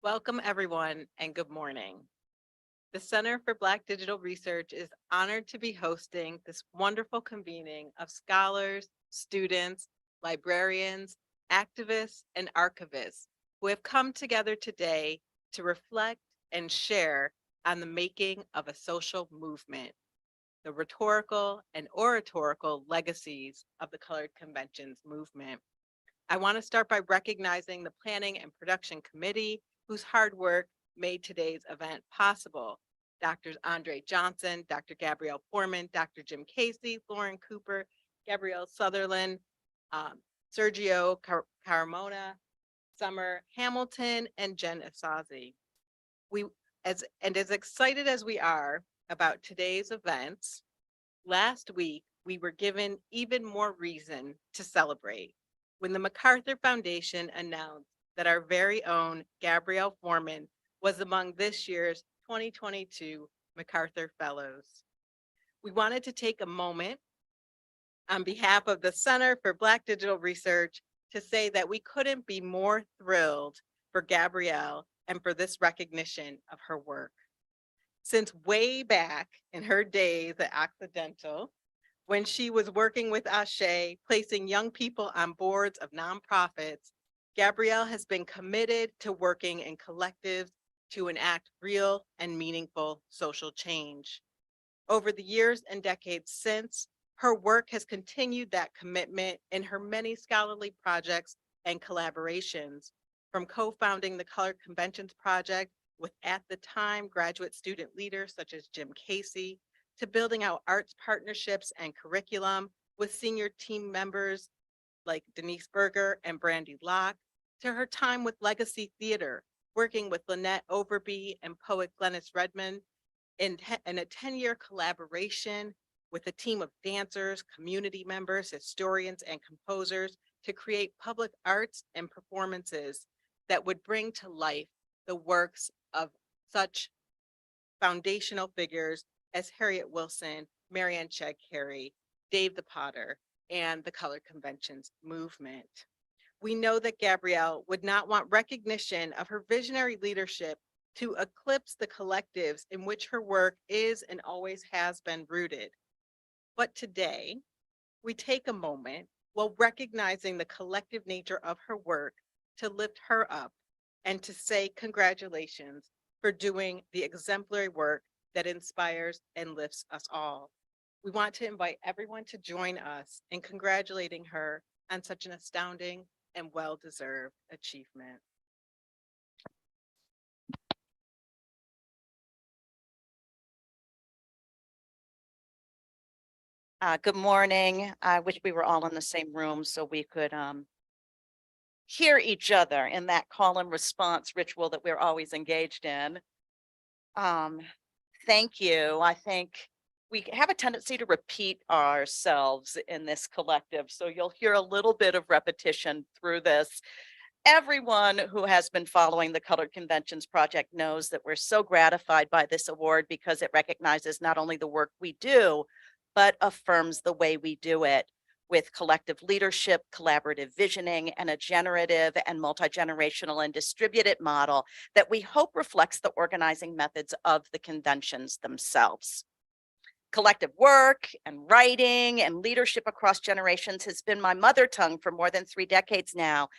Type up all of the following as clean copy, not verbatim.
Welcome, everyone, and good morning. The Center for Black Digital Research is honored to be hosting this wonderful convening of scholars, students, librarians, activists, and archivists who have come together today to reflect and share on the making of a social movement, the rhetorical and oratorical legacies of the Colored Conventions movement. I want to start by recognizing the Planning and Production Committee, whose hard work made today's event possible. Drs. Andre Johnson, Dr. Gabrielle Foreman, Dr. Jim Casey, Lauren Cooper, Gabrielle Sutherland, Sergio Carmona, Summer Hamilton, and Jen Asazi. As excited as we are about today's events, last week we were given even more reason to celebrate when the MacArthur Foundation announced that our very own Gabrielle Foreman was among this year's 2022 MacArthur Fellows. We wanted to take a moment on behalf of the Center for Black Digital Research to say that we couldn't be more thrilled for Gabrielle and for this recognition of her work. Since way back in her days at Occidental, when she was working with Ashe, placing young people on boards of nonprofits, Gabrielle has been committed to working in collectives to enact real and meaningful social change. Over the years and decades since, her work has continued that commitment in her many scholarly projects and collaborations, from co-founding the Colored Conventions Project with at the time graduate student leaders such as Jim Casey, to building out arts partnerships and curriculum with senior team members like Denise Berger and Brandy Locke, to her time with Legacy Theater, working with Lynette Overby and poet Glennis Redmond in a 10-year collaboration with a team of dancers, community members, historians, and composers to create public arts and performances that would bring to life the works of such foundational figures as Harriet Wilson, Marianne Chegg Carey, Dave the Potter, and the Colored Conventions movement. We know that Gabrielle would not want recognition of her visionary leadership to eclipse the collectives in which her work is and always has been rooted. But today, we take a moment while recognizing the collective nature of her work to lift her up and to say congratulations for doing the exemplary work that inspires and lifts us all. We want to invite everyone to join us in congratulating her on such an astounding and well-deserved achievement. Good morning. I wish we were all in the same room so we could hear each other in that call and response ritual that we're always engaged in. Thank you. I think we have a tendency to repeat ourselves in this collective, so you'll hear a little bit of repetition through this. Everyone who has been following the Colored Conventions Project knows that we're so gratified by this award because it recognizes not only the work we do, but affirms the way we do it with collective leadership, collaborative visioning, and a generative and multi-generational and distributed model that we hope reflects the organizing methods of the conventions themselves. Collective work and writing and leadership across generations has been my mother tongue for more than 3 decades now.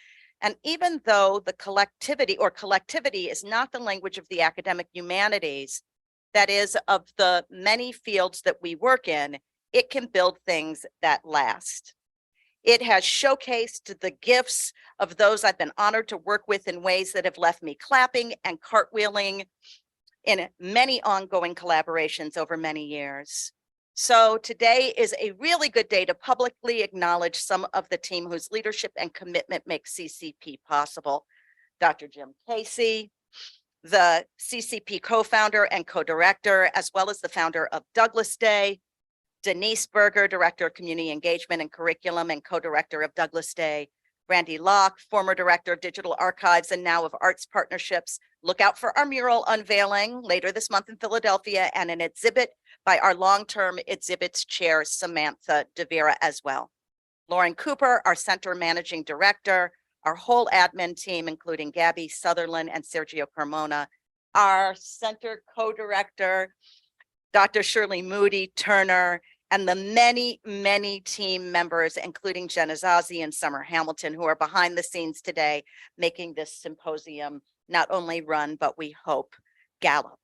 And even though the collectivity is not the language of the academic humanities, that is, of the many fields that we work in, it can build things that last. It has showcased the gifts of those I've been honored to work with in ways that have left me clapping and cartwheeling in many ongoing collaborations over many years. So today is a really good day to publicly acknowledge some of the team whose leadership and commitment make CCP possible. Dr. Jim Casey, the CCP co-founder and co-director, as well as the founder of Douglass Day, Denise Berger, Director of Community Engagement and Curriculum and co-director of Douglass Day, Brandy Locke, former Director of Digital Archives and now of Arts Partnerships. Look out for our mural unveiling later this month in Philadelphia and an exhibit by our long-term exhibits chair, Samantha DeVera, as well. Lauren Cooper, our Center Managing Director, our whole admin team, including Gabby Sutherland and Sergio Carmona, our center co-director, Dr. Shirley Moody Turner, and the many, many team members, including Jen Azazi and Summer Hamilton, who are behind the scenes today, making this symposium not only run, but we hope gallop.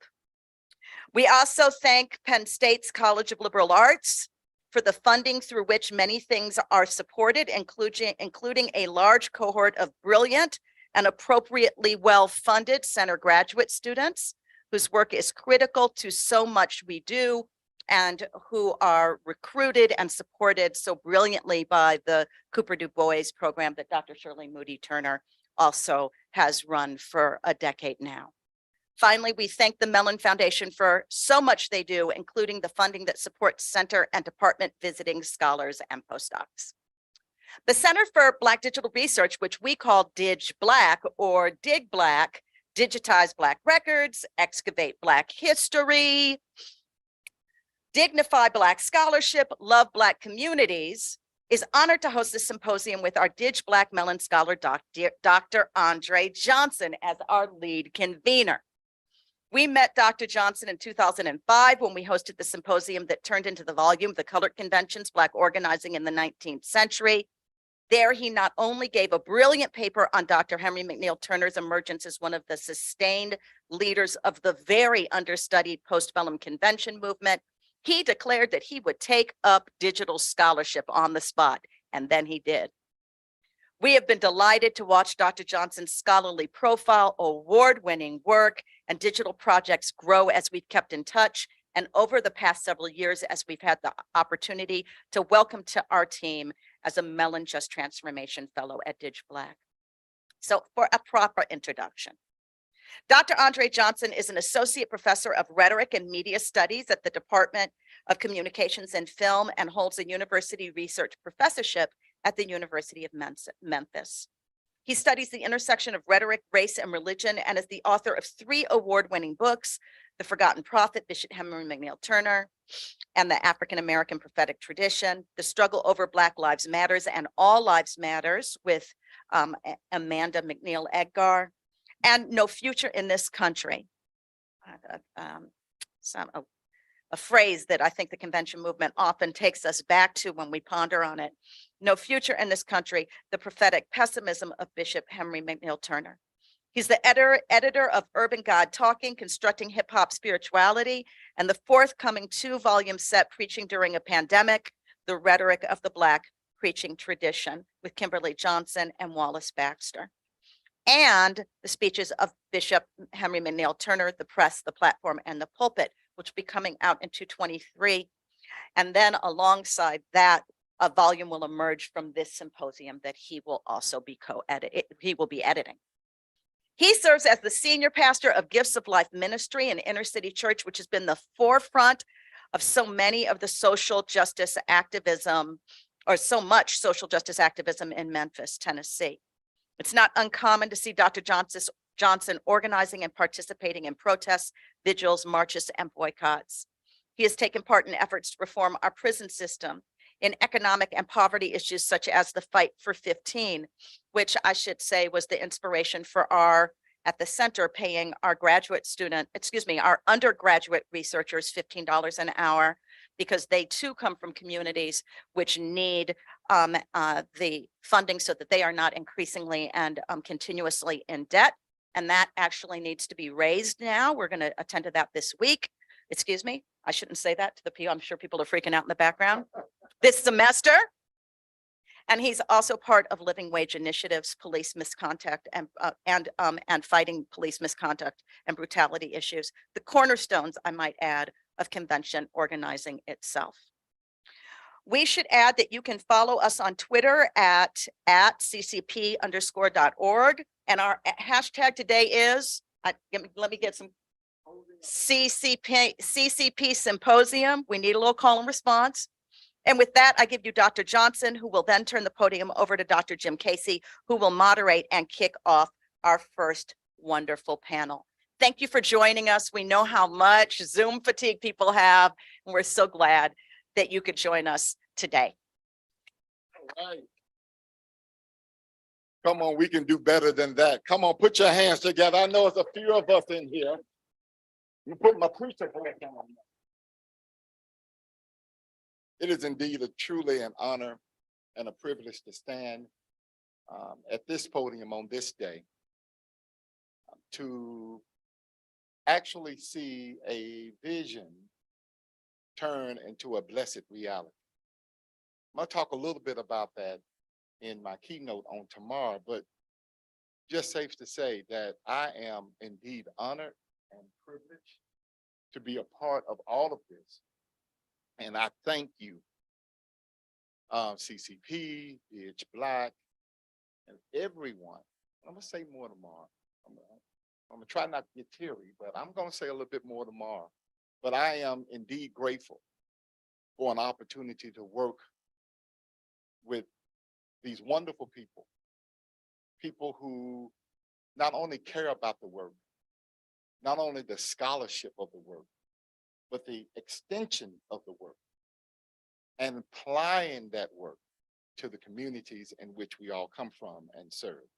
We also thank Penn State's College of Liberal Arts for the funding through which many things are supported, including a large cohort of brilliant and appropriately well-funded center graduate students whose work is critical to so much we do and who are recruited and supported so brilliantly by the Cooper Du Bois program that Dr. Shirley Moody Turner also has run for a decade now. Finally, we thank the Mellon Foundation for so much they do, including the funding that supports center and department visiting scholars and postdocs. The Center for Black Digital Research, which we call DigBlack or Dig Black, digitize Black records, excavate Black history, dignify Black scholarship, love Black communities, is honored to host this symposium with our DigBlack Mellon Scholar, Dr. Andre Johnson, as our lead convener. We met Dr. Johnson in 2005 when we hosted the symposium that turned into the volume, The Colored Conventions, Black Organizing in the 19th Century. There, he not only gave a brilliant paper on Dr. Henry McNeill Turner's emergence as one of the sustained leaders of the very understudied postbellum convention movement, he declared that he would take up digital scholarship on the spot, and then he did. We have been delighted to watch Dr. Johnson's scholarly profile, award-winning work, and digital projects grow as we've kept in touch, and over the past several years as we've had the opportunity to welcome to our team as a Mellon Just Transformation Fellow at DigBlack. So for a proper introduction, Dr. Andre Johnson is an associate professor of rhetoric and media studies at the Department of Communications and Film and holds a university research professorship at the University of Memphis. He studies the intersection of rhetoric, race, and religion, and is the author of 3 award-winning books, The Forgotten Prophet, Bishop Henry McNeill Turner, and the African American Prophetic Tradition, The Struggle Over Black Lives Matters and All Lives Matters with Amanda McNeill Edgar, and No Future in This Country. A phrase that I think the convention movement often takes us back to when we ponder on it. No Future in This Country, The Prophetic Pessimism of Bishop Henry McNeill Turner. He's the editor of Urban God Talking, Constructing Hip Hop Spirituality, and the forthcoming 2-volume set, Preaching During a Pandemic, The Rhetoric of the Black Preaching Tradition, with Kimberly Johnson and Wallace Baxter. And the speeches of Bishop Henry McNeill Turner, The Press, the Platform, and the Pulpit, which will be coming out in 2023. And then alongside that, a volume will emerge from this symposium that he will also be editing. He serves as the senior pastor of Gifts of Life Ministry and Inner City Church, which has been the forefront of so many of the social justice activism, or so much social justice activism in Memphis, Tennessee. It's not uncommon to see Dr. Johnson organizing and participating in protests, vigils, marches, and boycotts. He has taken part in efforts to reform our prison system, in economic and poverty issues such as the Fight for 15, which I should say was the inspiration for at the center, paying our our undergraduate researchers $15 an hour, because they too come from communities which need the funding so that they are not increasingly and continuously in debt. And that actually needs to be raised now. We're going to attend to that this week. Excuse me, I shouldn't say that to the people. I'm sure people are freaking out in the background. This semester. And he's also part of Living Wage Initiatives, police misconduct, and fighting police misconduct and brutality issues, the cornerstones, I might add, of convention organizing itself. We should add that you can follow us on Twitter at ccp_.org. And our hashtag today is, let me get some CCP Symposium. We need a little call and response. And with that, I give you Dr. Johnson, who will then turn the podium over to Dr. Jim Casey, who will moderate and kick off our first wonderful panel. Thank you for joining us. We know how much Zoom fatigue people have, and we're so glad that you could join us today. All right. Come on, we can do better than that. Come on, put your hands together. I know there's a few of us in here. You put my preacher hat on. It is indeed a truly an honor and a privilege to stand at this podium on this day to actually see a vision turn into a blessed reality. I'm going to talk a little bit about that in my keynote on tomorrow, but just safe to say that I am indeed honored and privileged to be a part of all of this. And I thank you, CCP, DH Black, and everyone. I'm gonna say more tomorrow. I'm gonna try not to get teary, but I'm gonna say a little bit more tomorrow. But I am indeed grateful for an opportunity to work with these wonderful people, people who not only care about the work, not only the scholarship of the work, but the extension of the work and applying that work to the communities in which we all come from and serve.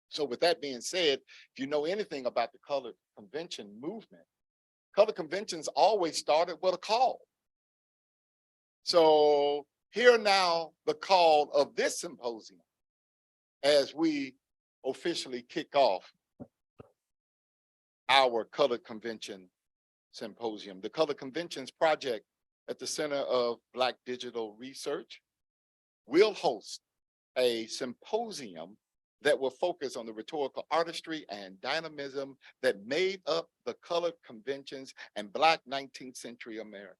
So with that being said, if you know anything about the colored convention movement, colored conventions always started with a call. So hear now the call of this symposium as we officially kick off our colored convention symposium. The Colored Conventions Project at the Center of Black Digital Research will host a symposium that will focus on the rhetorical artistry and dynamism that made up the colored conventions and Black 19th century America.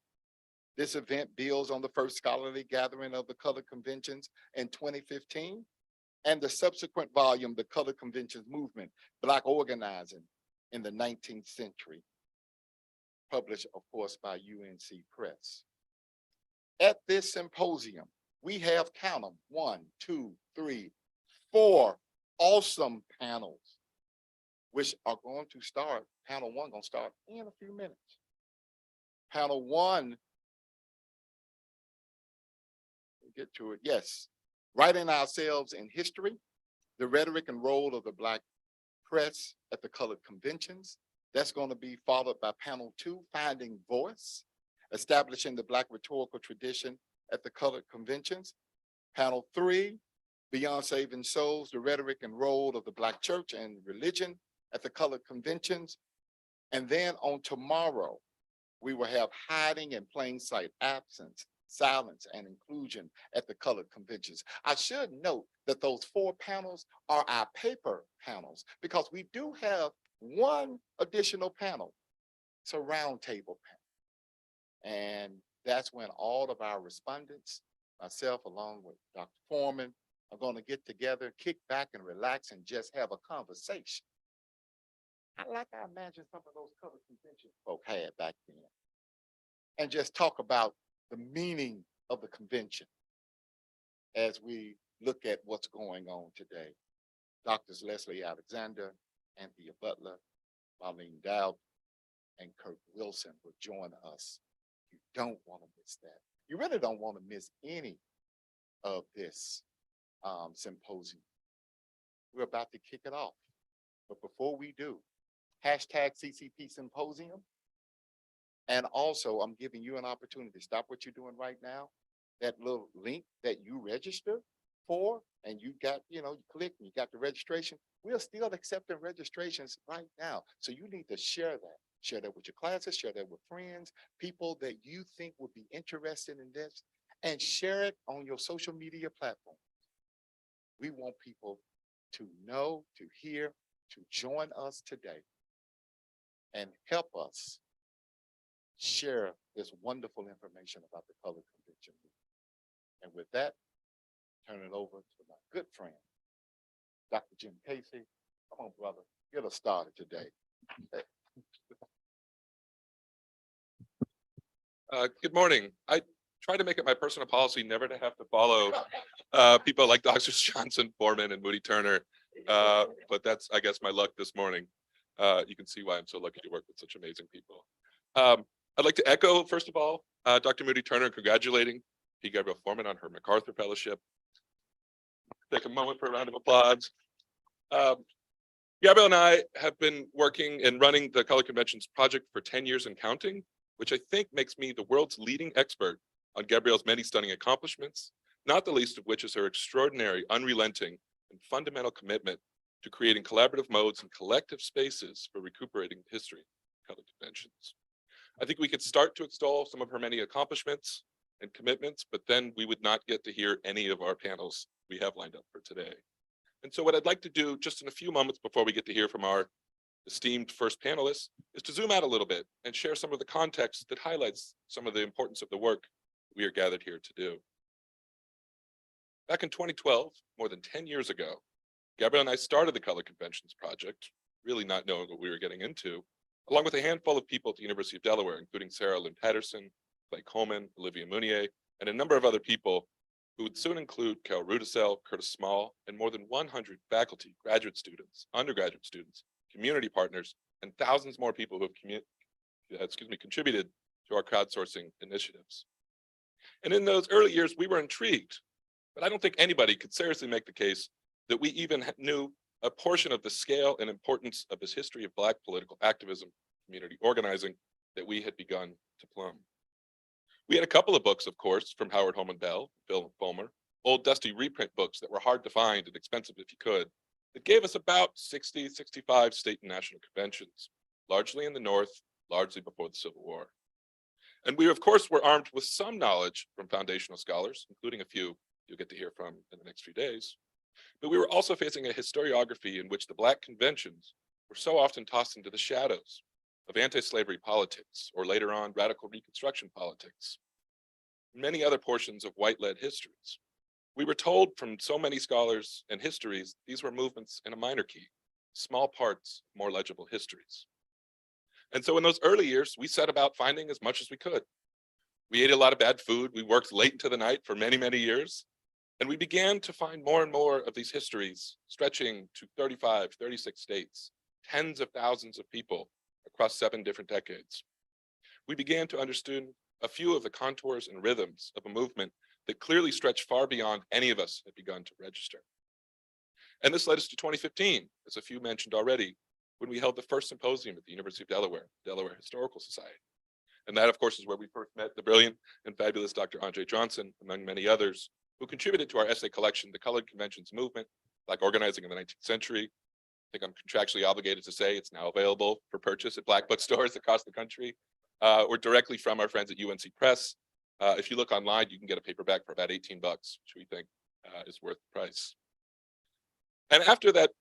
This event builds on the first scholarly gathering of the colored conventions in 2015 and the subsequent volume, The Colored Conventions Movement, Black Organizing in the 19th Century, published, of course, by UNC Press. At this symposium, we have, count them, 1, 2, 3, 4 awesome panels, which are going to start, panel 1 gonna start in a few minutes. Panel 1, we'll get to it, yes. Writing Ourselves in History, the Rhetoric and Role of the Black Press at the Colored Conventions. That's going to be followed by panel 2, Finding Voice, Establishing the Black Rhetorical Tradition at the Colored Conventions. Panel 3, Beyond Saving Souls, the Rhetoric and Role of the Black Church and Religion at the Colored Conventions. And then on tomorrow, we will have Hiding in Plain Sight, Absence, Silence, and Inclusion at the Colored Conventions. I should note that those 4 panels are our paper panels because we do have one additional panel. It's a roundtable panel. And that's when all of our respondents, myself along with Dr. Foreman, are going to get together, kick back and relax and just have a conversation. I imagine some of those colored convention folk had back then. And just talk about the meaning of the convention as we look at what's going on today. Doctors Leslie Alexander, Anthea Butler, Marlene Daut, and Kirk Wilson will join us. You don't want to miss that. You really don't want to miss any of this symposium. We're about to kick it off. But before we do, hashtag CCP Symposium. And also, I'm giving you an opportunity to stop what you're doing right now. That little link that you register for, and you got, you click and you got the registration. We're still accepting registrations right now. So you need to share that. Share that with your classes, share that with friends, people that you think would be interested in this, and share it on your social media platform. We want people to know, to hear, to join us today and help us share this wonderful information about the Colored Convention. And with that, turn it over to my good friend, Dr. Jim Casey. Come on, brother, get us started today. Good morning. I try to make it my personal policy never to have to follow people like Doctors Johnson, Foreman, and Moody Turner. But that's, I guess, my luck this morning. You can see why I'm so lucky to work with such amazing people. I'd like to echo, first of all, Dr. Moody Turner congratulating P. Gabrielle Foreman on her MacArthur Fellowship. Take a moment for a round of applause. Gabrielle and I have been working and running the Color Conventions project for 10 years and counting, which I think makes me the world's leading expert on Gabrielle's many stunning accomplishments, not the least of which is her extraordinary, unrelenting, and fundamental commitment to creating collaborative modes and collective spaces for recuperating the history of Color Conventions. I think we could start to extol some of her many accomplishments and commitments, but then we would not get to hear any of our panels we have lined up for today. And so what I'd like to do just in a few moments before we get to hear from our esteemed first panelists is to zoom out a little bit and share some of the context that highlights some of the importance of the work we are gathered here to do. Back in 2012, more than 10 years ago, Gabrielle and I started the Color Conventions project, really not knowing what we were getting into, along with a handful of people at the University of Delaware, including Sarah Lynn Patterson, Clay Coleman, Olivia Mounier, and a number of other people who would soon include Carol Rudisell, Curtis Small, and more than 100 faculty, graduate students, undergraduate students, community partners, and thousands more people who have contributed to our crowdsourcing initiatives. And in those early years, we were intrigued, but I don't think anybody could seriously make the case that we even knew a portion of the scale and importance of this history of Black political activism, community organizing that we had begun to plumb. We had a couple of books, of course, from Howard Holman Bell, Bill Fulmer, old dusty reprint books that were hard to find and expensive if you could, that gave us about 60, 65 state and national conventions, largely in the North, largely before the Civil War. And we, of course, were armed with some knowledge from foundational scholars, including a few you'll get to hear from in the next few days. But we were also facing a historiography in which the Black conventions were so often tossed into the shadows of anti-slavery politics, or later on, radical Reconstruction politics, and many other portions of white-led histories. We were told from so many scholars and histories, these were movements in a minor key, small parts, more legible histories. And so in those early years, we set about finding as much as we could. We ate a lot of bad food. We worked late into the night for many, many years. And we began to find more and more of these histories stretching to 35, 36 states, tens of thousands of people across 7 different decades. We began to understand a few of the contours and rhythms of a movement that clearly stretched far beyond any of us had begun to register. And this led us to 2015, as a few mentioned already, when we held the first symposium at the University of Delaware, Delaware Historical Society. And that, of course, is where we first met the brilliant and fabulous Dr. Andre Johnson, among many others, who contributed to our essay collection, The Colored Conventions Movement, Black Organizing in the 19th Century. I think I'm contractually obligated to say it's now available for purchase at Black bookstores across the country, or directly from our friends at UNC Press. If you look online, you can get a paperback for about $18, which we think is worth the price. And after that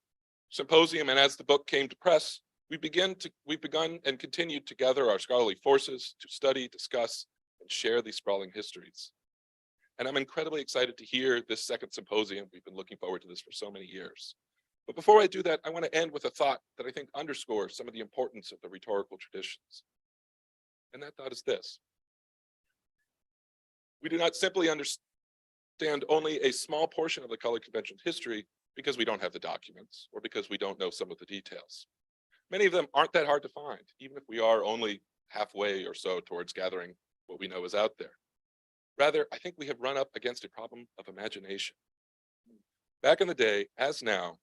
symposium, and as the book came to press, we've begun and continued to gather our scholarly forces to study, discuss, and share these sprawling histories. And I'm incredibly excited to hear this second symposium. We've been looking forward to this for so many years. But before I do that, I want to end with a thought that I think underscores some of the importance of the rhetorical traditions. And that thought is this: we do not simply understand only a small portion of the Color Convention's history because we don't have the documents or because we don't know some of the details. Many of them aren't that hard to find, even if we are only halfway or so towards gathering what we know is out there. Rather, I think we have run up against a problem of imagination. Back in the day, as now,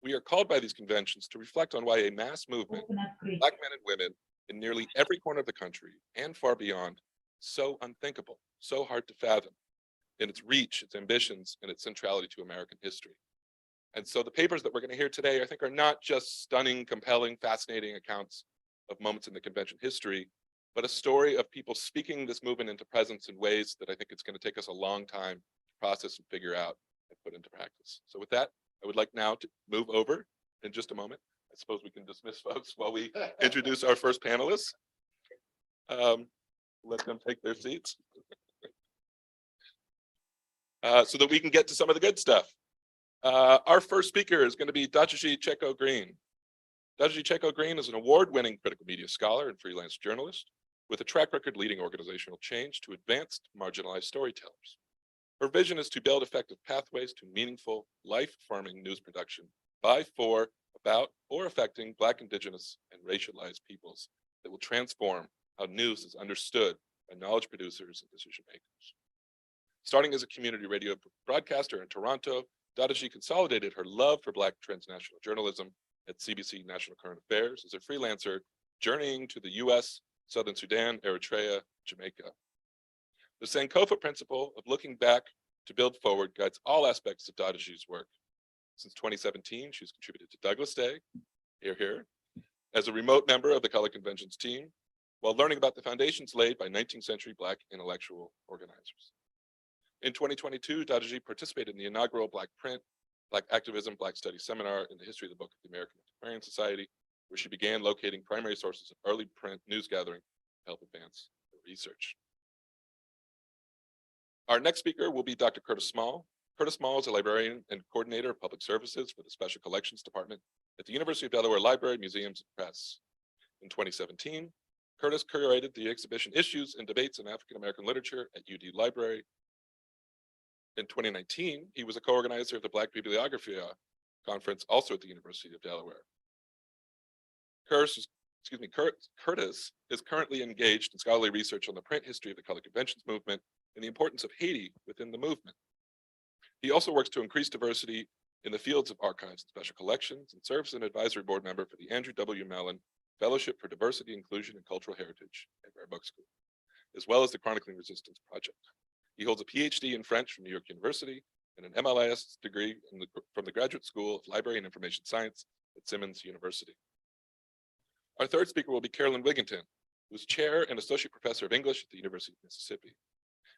we are called by these conventions to reflect on why a mass movement, Black men and women in nearly every corner of the country and far beyond, so unthinkable, so hard to fathom in its reach, its ambitions, and its centrality to American history. And so the papers that we're going to hear today, I think, are not just stunning, compelling, fascinating accounts of moments in the convention history, but a story of people speaking this movement into presence in ways that I think it's going to take us a long time to process and figure out and put into practice. So with that, I would like now to move over in just a moment. I suppose we can dismiss folks while we introduce our first panelists. Let them take their seats so that we can get to some of the good stuff. Our first speaker is going to be datejie Cheko-Green. datejie Cheko-Green is an award-winning critical media scholar and freelance journalist with a track record leading organizational change to advanced marginalized storytellers. Her vision is to build effective pathways to meaningful, life-affirming news production by, for, about, or affecting Black, Indigenous, and racialized peoples that will transform how news is understood by knowledge producers and decision makers. Starting as a community radio broadcaster in Toronto datejie consolidated her love for Black transnational journalism at CBC National Current Affairs as a freelancer journeying to the US, Southern Sudan, Eritrea, Jamaica. The Sankofa principle of looking back to build forward guides all aspects of datejie's work. Since 2017, she's contributed to Douglass Day, here, as a remote member of the Color Convention's team, while learning about the foundations laid by 19th century Black intellectual organizers. In 2022, datejie participated in the inaugural Black Print, Black Activism, Black Studies seminar in the history of the book of the American Antiquarian Society, where she began locating primary sources of early print news gathering to help advance the research. Our next speaker will be Dr. Curtis Small. Curtis Small is a librarian and coordinator of public services for the Special Collections Department at the University of Delaware Library, Museums, and Press. In 2017, Curtis curated the exhibition Issues and Debates in African American Literature at UD Library. In 2019, he was a co-organizer of the Black Bibliographia Conference, also at the University of Delaware. Curtis is currently engaged in scholarly research on the print history of the Color Conventions movement and the importance of Haiti within the movement. He also works to increase diversity in the fields of archives and special collections and serves as an advisory board member for the Andrew W. Mellon Fellowship for Diversity, Inclusion, and Cultural Heritage at Rare Book School, as well as the Chronicling Resistance Project. He holds a PhD in French from New York University and an MLIS degree from the Graduate School of Library and Information Science at Simmons University. Our third speaker will be Carolyn Wigginton, who's chair and associate professor of English at the University of Mississippi.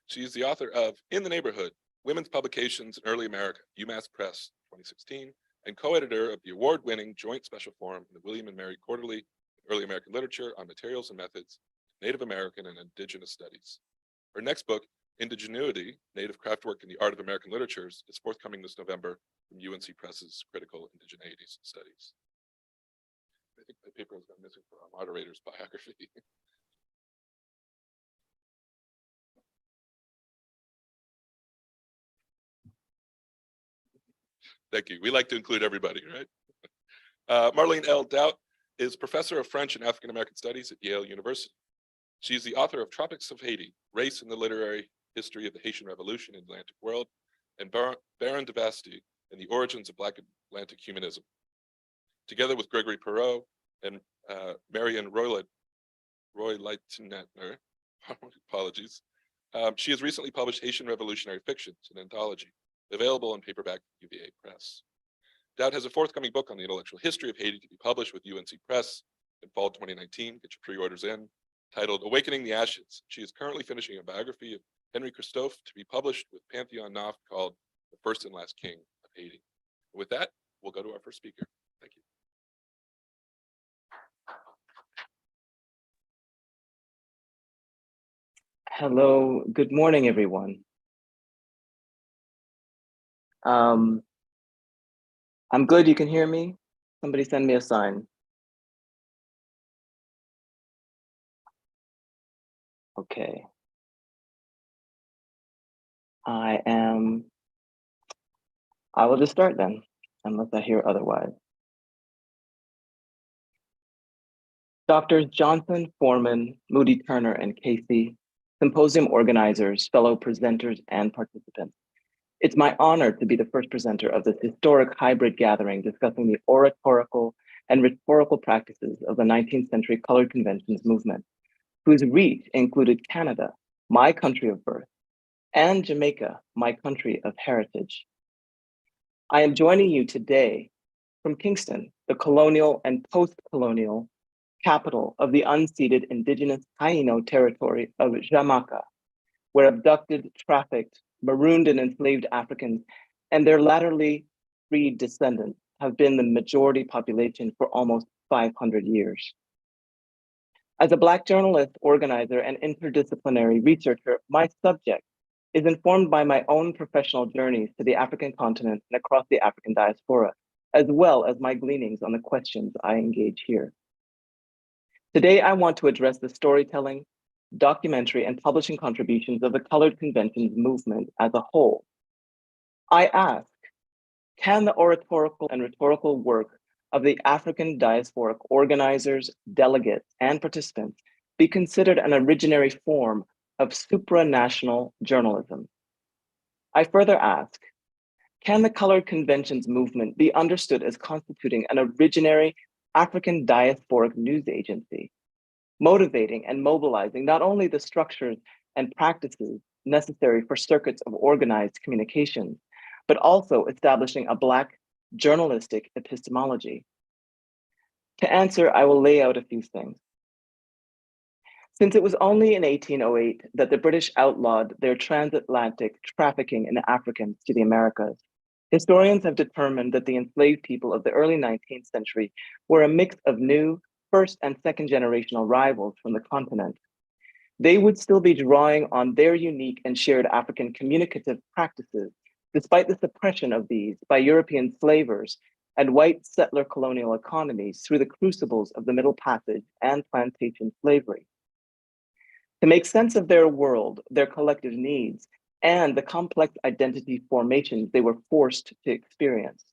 She is the author of In the Neighborhood, Women's Publications in Early America, UMass Press, 2016, and co-editor of the award-winning Joint Special Forum in the William and Mary Quarterly, Early American Literature on Materials and Methods, Native American and Indigenous Studies. Her next book, Indigenuity, Native Craftwork in the Art of American Literatures, is forthcoming this November from UNC Press's Critical Indigeneity Studies. I think my paper has been missing for our moderator's biography. Thank you. We like to include everybody, right? Marlene L. Daut is professor of French and African American Studies at Yale University. She's the author of Tropics of Haiti, Race in the Literary History of the Haitian Revolution in the Atlantic World, and Baron de Bastille and the Origins of Black Atlantic Humanism. Together with Gregory Perot and Marian Roy-Leitner, apologies, she has recently published Haitian Revolutionary Fictions, an anthology, available in paperback UVA Press. Daut has a forthcoming book on the intellectual history of Haiti to be published with UNC Press in fall 2019. Get your pre-orders in, titled Awakening the Ashes. She is currently finishing a biography of Henry Christophe to be published with Pantheon Knopf called The First and Last King of Haiti. With that, we'll go to our first speaker. Thank you. Hello, good morning, everyone. I'm good, you can hear me? Somebody send me a sign. Okay. I will just start then, unless I hear otherwise. Doctors Johnson, Foreman, Moody Turner, and Casey, symposium organizers, fellow presenters, and participants. It's my honor to be the first presenter of this historic hybrid gathering discussing the oratorical and rhetorical practices of the 19th century colored conventions movement, whose reach included Canada, my country of birth, and Jamaica, my country of heritage. I am joining you today from Kingston, the colonial and post-colonial capital of the unceded indigenous Taino territory of Jamaica, where abducted, trafficked, marooned and enslaved Africans and their latterly freed descendants have been the majority population for almost 500 years. As a Black journalist, organizer, and interdisciplinary researcher, my subject is informed by my own professional journeys to the African continent and across the African diaspora, as well as my gleanings on the questions I engage here. Today, I want to address the storytelling, documentary, and publishing contributions of the colored conventions movement as a whole. I ask, can the oratorical and rhetorical work of the African diasporic organizers, delegates, and participants be considered an originary form of supranational journalism? I further ask, Can the Colored Conventions movement be understood as constituting an originary African diasporic news agency, motivating and mobilizing not only the structures and practices necessary for circuits of organized communication, but also establishing a Black journalistic epistemology? To answer, I will lay out a few things. Since it was only in 1808 that the British outlawed their transatlantic trafficking in Africans to the Americas, historians have determined that the enslaved people of the early 19th century were a mix of new first and second generational rivals from the continent. They would still be drawing on their unique and shared African communicative practices, despite the suppression of these by European slavers and white settler colonial economies through the crucibles of the Middle Passage and plantation slavery. To make sense of their world, their collective needs, and the complex identity formations they were forced to experience,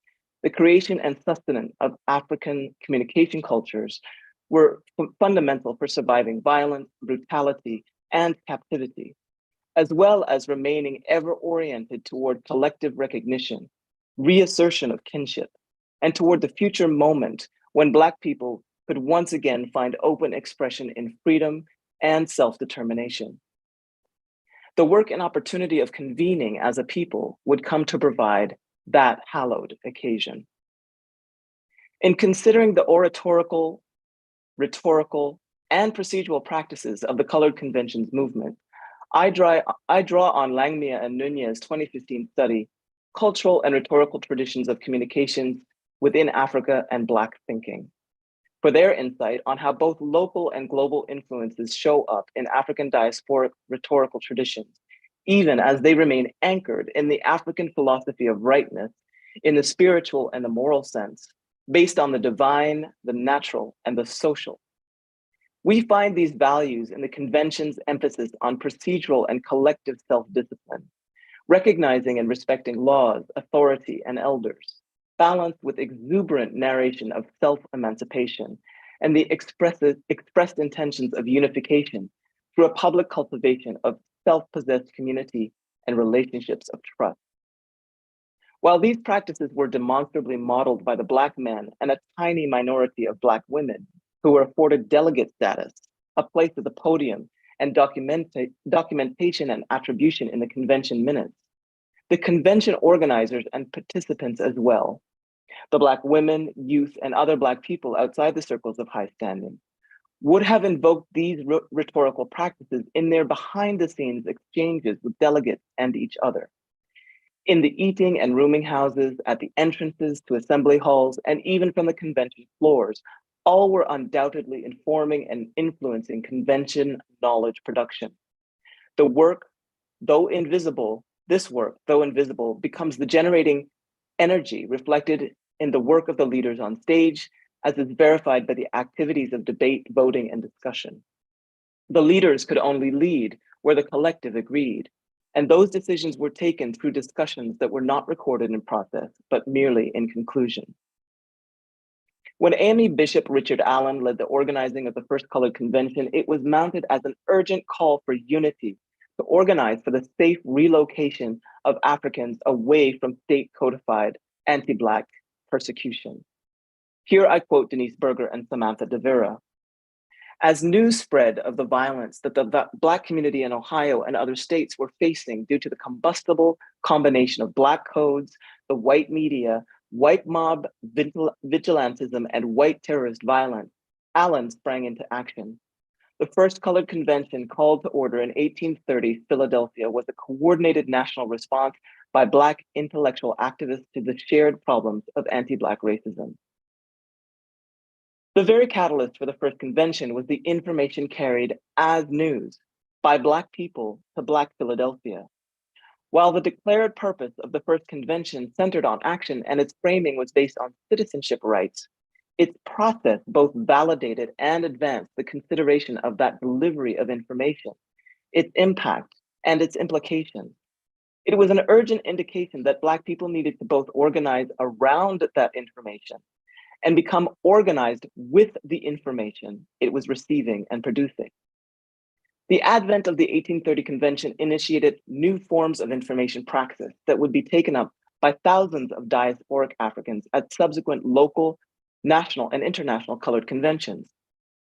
the creation and sustenance of African communication cultures were fundamental for surviving violence, brutality, and captivity, as well as remaining ever oriented toward collective recognition, reassertion of kinship, and toward the future moment when Black people could once again find open expression in freedom and self-determination. The work and opportunity of convening as a people would come to provide that hallowed occasion. In considering the oratorical, rhetorical, and procedural practices of the Colored Conventions movement, I draw on Langmia and Nunez's 2015 study, Cultural and Rhetorical Traditions of Communications within Africa and Black Thinking, for their insight on how both local and global influences show up in African diasporic rhetorical traditions, even as they remain anchored in the African philosophy of rightness in the spiritual and the moral sense, based on the divine, the natural, and the social. We find these values in the convention's emphasis on procedural and collective self-discipline, recognizing and respecting laws, authority, and elders, balanced with exuberant narration of self-emancipation and the expressed intentions of unification through a public cultivation of self-possessed community and relationships of trust. While these practices were demonstrably modeled by the Black men and a tiny minority of Black women who were afforded delegate status, a place at the podium, and documentation and attribution in the convention minutes, the convention organizers and participants as well, the Black women, youth, and other Black people outside the circles of high standing, would have invoked these rhetorical practices in their behind-the-scenes exchanges with delegates and each other. In the eating and rooming houses, at the entrances to assembly halls, and even from the convention floors, all were undoubtedly informing and influencing convention knowledge production. The work, though invisible, this work, though invisible, becomes the generating energy reflected in the work of the leaders on stage, as is verified by the activities of debate, voting, and discussion. The leaders could only lead where the collective agreed, and those decisions were taken through discussions that were not recorded in process, but merely in conclusion. When Amy Bishop Richard Allen led the organizing of the first Colored Convention, it was mounted as an urgent call for unity to organize for the safe relocation of Africans away from state codified anti-Black persecution. Here I quote Denise Berger and Samantha De Vera. As news spread of the violence that the Black community in Ohio and other states were facing due to the combustible combination of Black codes, the white media, white mob vigilantism, and white terrorist violence, Allen sprang into action. The first Colored Convention called to order in 1830 Philadelphia was a coordinated national response by Black intellectual activists to the shared problems of anti-Black racism. The very catalyst for the first convention was the information carried as news by Black people to Black Philadelphia. While the declared purpose of the first convention centered on action and its framing was based on citizenship rights, its process both validated and advanced the consideration of that delivery of information, its impact, and its implications. It was an urgent indication that Black people needed to both organize around that information and become organized with the information it was receiving and producing. The advent of the 1830 convention initiated new forms of information praxis that would be taken up by thousands of diasporic Africans at subsequent local, national, and international colored conventions.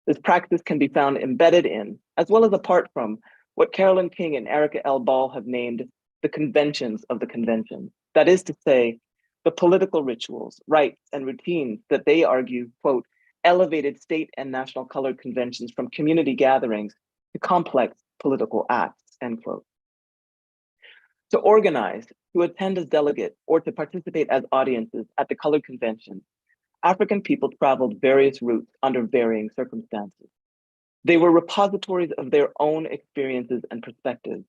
This practice can be found embedded in, as well as apart from, what Carolyn King and Erica L. Ball have named the conventions of the convention. That is to say, the political rituals, rites, and routines that they argue, quote, elevated state and national colored conventions from community gatherings to complex political acts, end quote. To organize, to attend as delegates, or to participate as audiences at the colored convention, African people traveled various routes under varying circumstances. They were repositories of their own experiences and perspectives,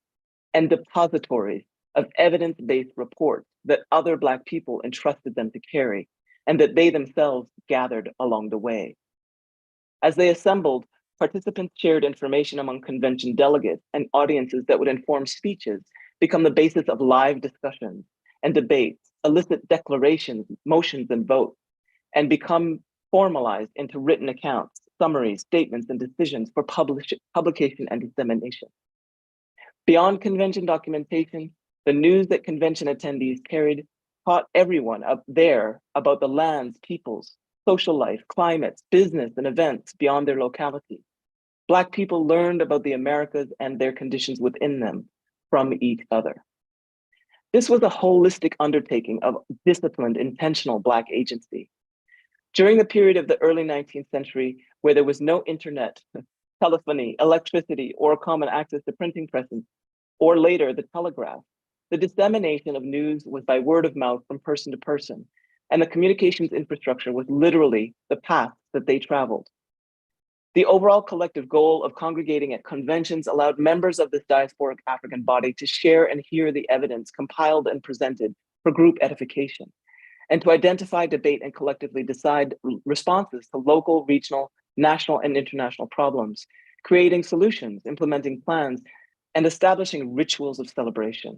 and depositories of evidence-based reports that other Black people entrusted them to carry, and that they themselves gathered along the way. As they assembled, participants shared information among convention delegates and audiences that would inform speeches, become the basis of live discussions and debates, elicit declarations, motions, and votes, and become formalized into written accounts, summaries, statements, and decisions for publication and dissemination. Beyond convention documentation, the news that convention attendees carried taught everyone up there about the lands, peoples, social life, climates, business, and events beyond their locality. Black people learned about the Americas and their conditions within them from each other. This was a holistic undertaking of disciplined, intentional Black agency. During the period of the early 19th century, where there was no internet, telephony, electricity, or common access to printing presses, or later the telegraph, the dissemination of news was by word of mouth from person to person, and the communications infrastructure was literally the path that they traveled. The overall collective goal of congregating at conventions allowed members of this diasporic African body to share and hear the evidence compiled and presented for group edification, and to identify, debate, and collectively decide responses to local, regional, national, and international problems, creating solutions, implementing plans, and establishing rituals of celebration.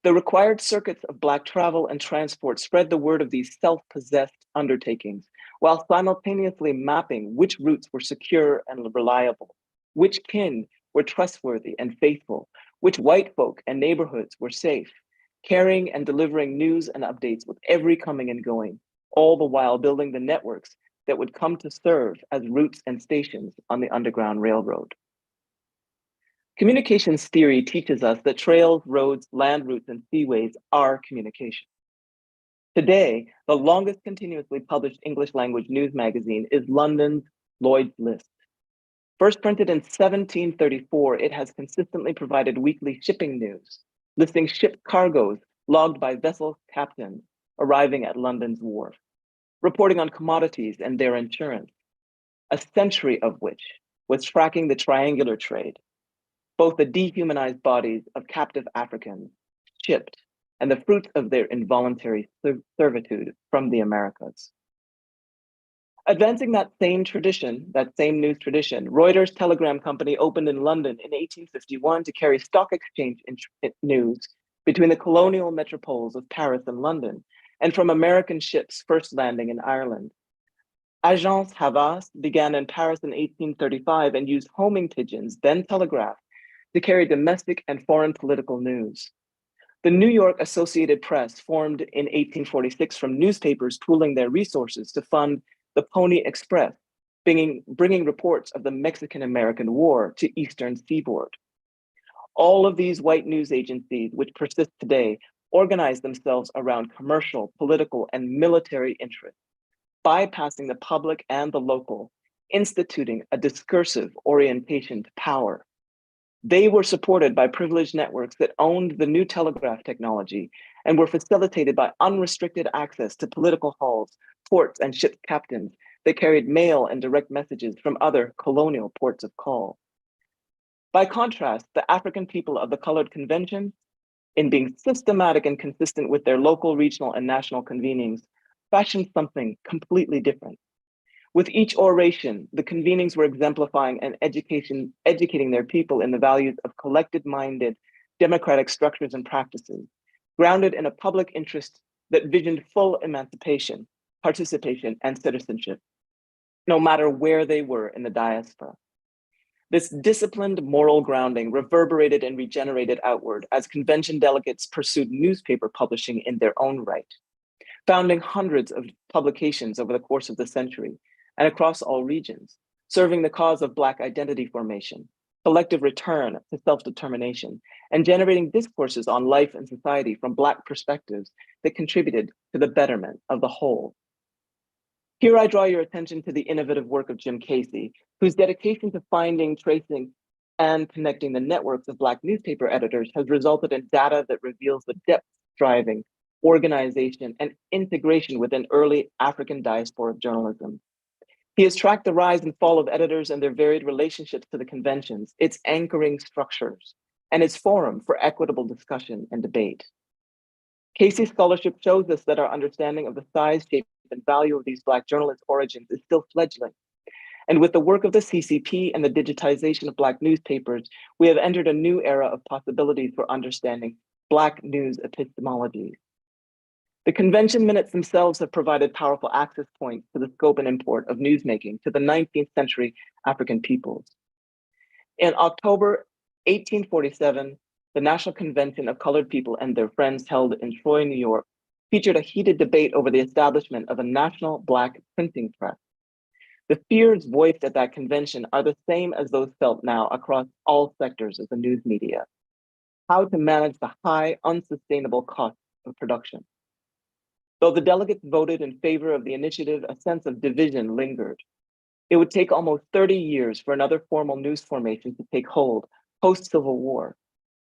The required circuits of Black travel and transport spread the word of these self-possessed undertakings, while simultaneously mapping which routes were secure and reliable, which kin were trustworthy and faithful, which white folk and neighborhoods were safe, carrying and delivering news and updates with every coming and going, all the while building the networks that would come to serve as routes and stations on the Underground Railroad. Communications theory teaches us that trails, roads, land routes, and seaways are communication. Today, the longest continuously published English language news magazine is London's Lloyd's List. First printed in 1734, it has consistently provided weekly shipping news, listing ship cargoes logged by vessel captains arriving at London's wharf, reporting on commodities and their insurance, a century of which was tracking the triangular trade, both the dehumanized bodies of captive Africans shipped and the fruits of their involuntary servitude from the Americas. Advancing that same tradition, that same news tradition, Reuters Telegram Company opened in London in 1851 to carry stock exchange news between the colonial metropoles of Paris and London, and from American ships first landing in Ireland. Agence Havas began in Paris in 1835 and used homing pigeons, then telegraph, to carry domestic and foreign political news. The New York Associated Press formed in 1846 from newspapers pooling their resources to fund the Pony Express, bringing reports of the Mexican-American War to Eastern Seaboard. All of these white news agencies, which persist today, organize themselves around commercial, political, and military interests, bypassing the public and the local, instituting a discursive orientation to power. They were supported by privileged networks that owned the new telegraph technology and were facilitated by unrestricted access to political halls, ports, and ship captains that carried mail and direct messages from other colonial ports of call. By contrast, the African people of the Colored Convention, in being systematic and consistent with their local, regional, and national convenings, fashioned something completely different. With each oration, the convenings were exemplifying and educating their people in the values of collected-minded democratic structures and practices, grounded in a public interest that visioned full emancipation, participation, and citizenship, no matter where they were in the diaspora. This disciplined moral grounding reverberated and regenerated outward as convention delegates pursued newspaper publishing in their own right, founding hundreds of publications over the course of the century and across all regions, serving the cause of Black identity formation, collective return to self-determination, and generating discourses on life and society from Black perspectives that contributed to the betterment of the whole. Here I draw your attention to the innovative work of Jim Casey, whose dedication to finding, tracing, and connecting the networks of Black newspaper editors has resulted in data that reveals the depth driving, organization, and integration within early African diaspora journalism. He has tracked the rise and fall of editors and their varied relationships to the conventions, its anchoring structures, and its forum for equitable discussion and debate. Casey's scholarship shows us that our understanding of the size, shape, and value of these Black journalists' origins is still fledgling. And with the work of the CCP and the digitization of Black newspapers, we have entered a new era of possibilities for understanding Black news epistemology. The convention minutes themselves have provided powerful access points to the scope and import of newsmaking to the 19th century African peoples. In October 1847, the National Convention of Colored People and their Friends held in Troy, New York, featured a heated debate over the establishment of a national Black printing press. The fears voiced at that convention are the same as those felt now across all sectors of the news media. How to manage the high, unsustainable costs of production. Though the delegates voted in favor of the initiative, a sense of division lingered. It would take almost 30 years for another formal news formation to take hold post-Civil War.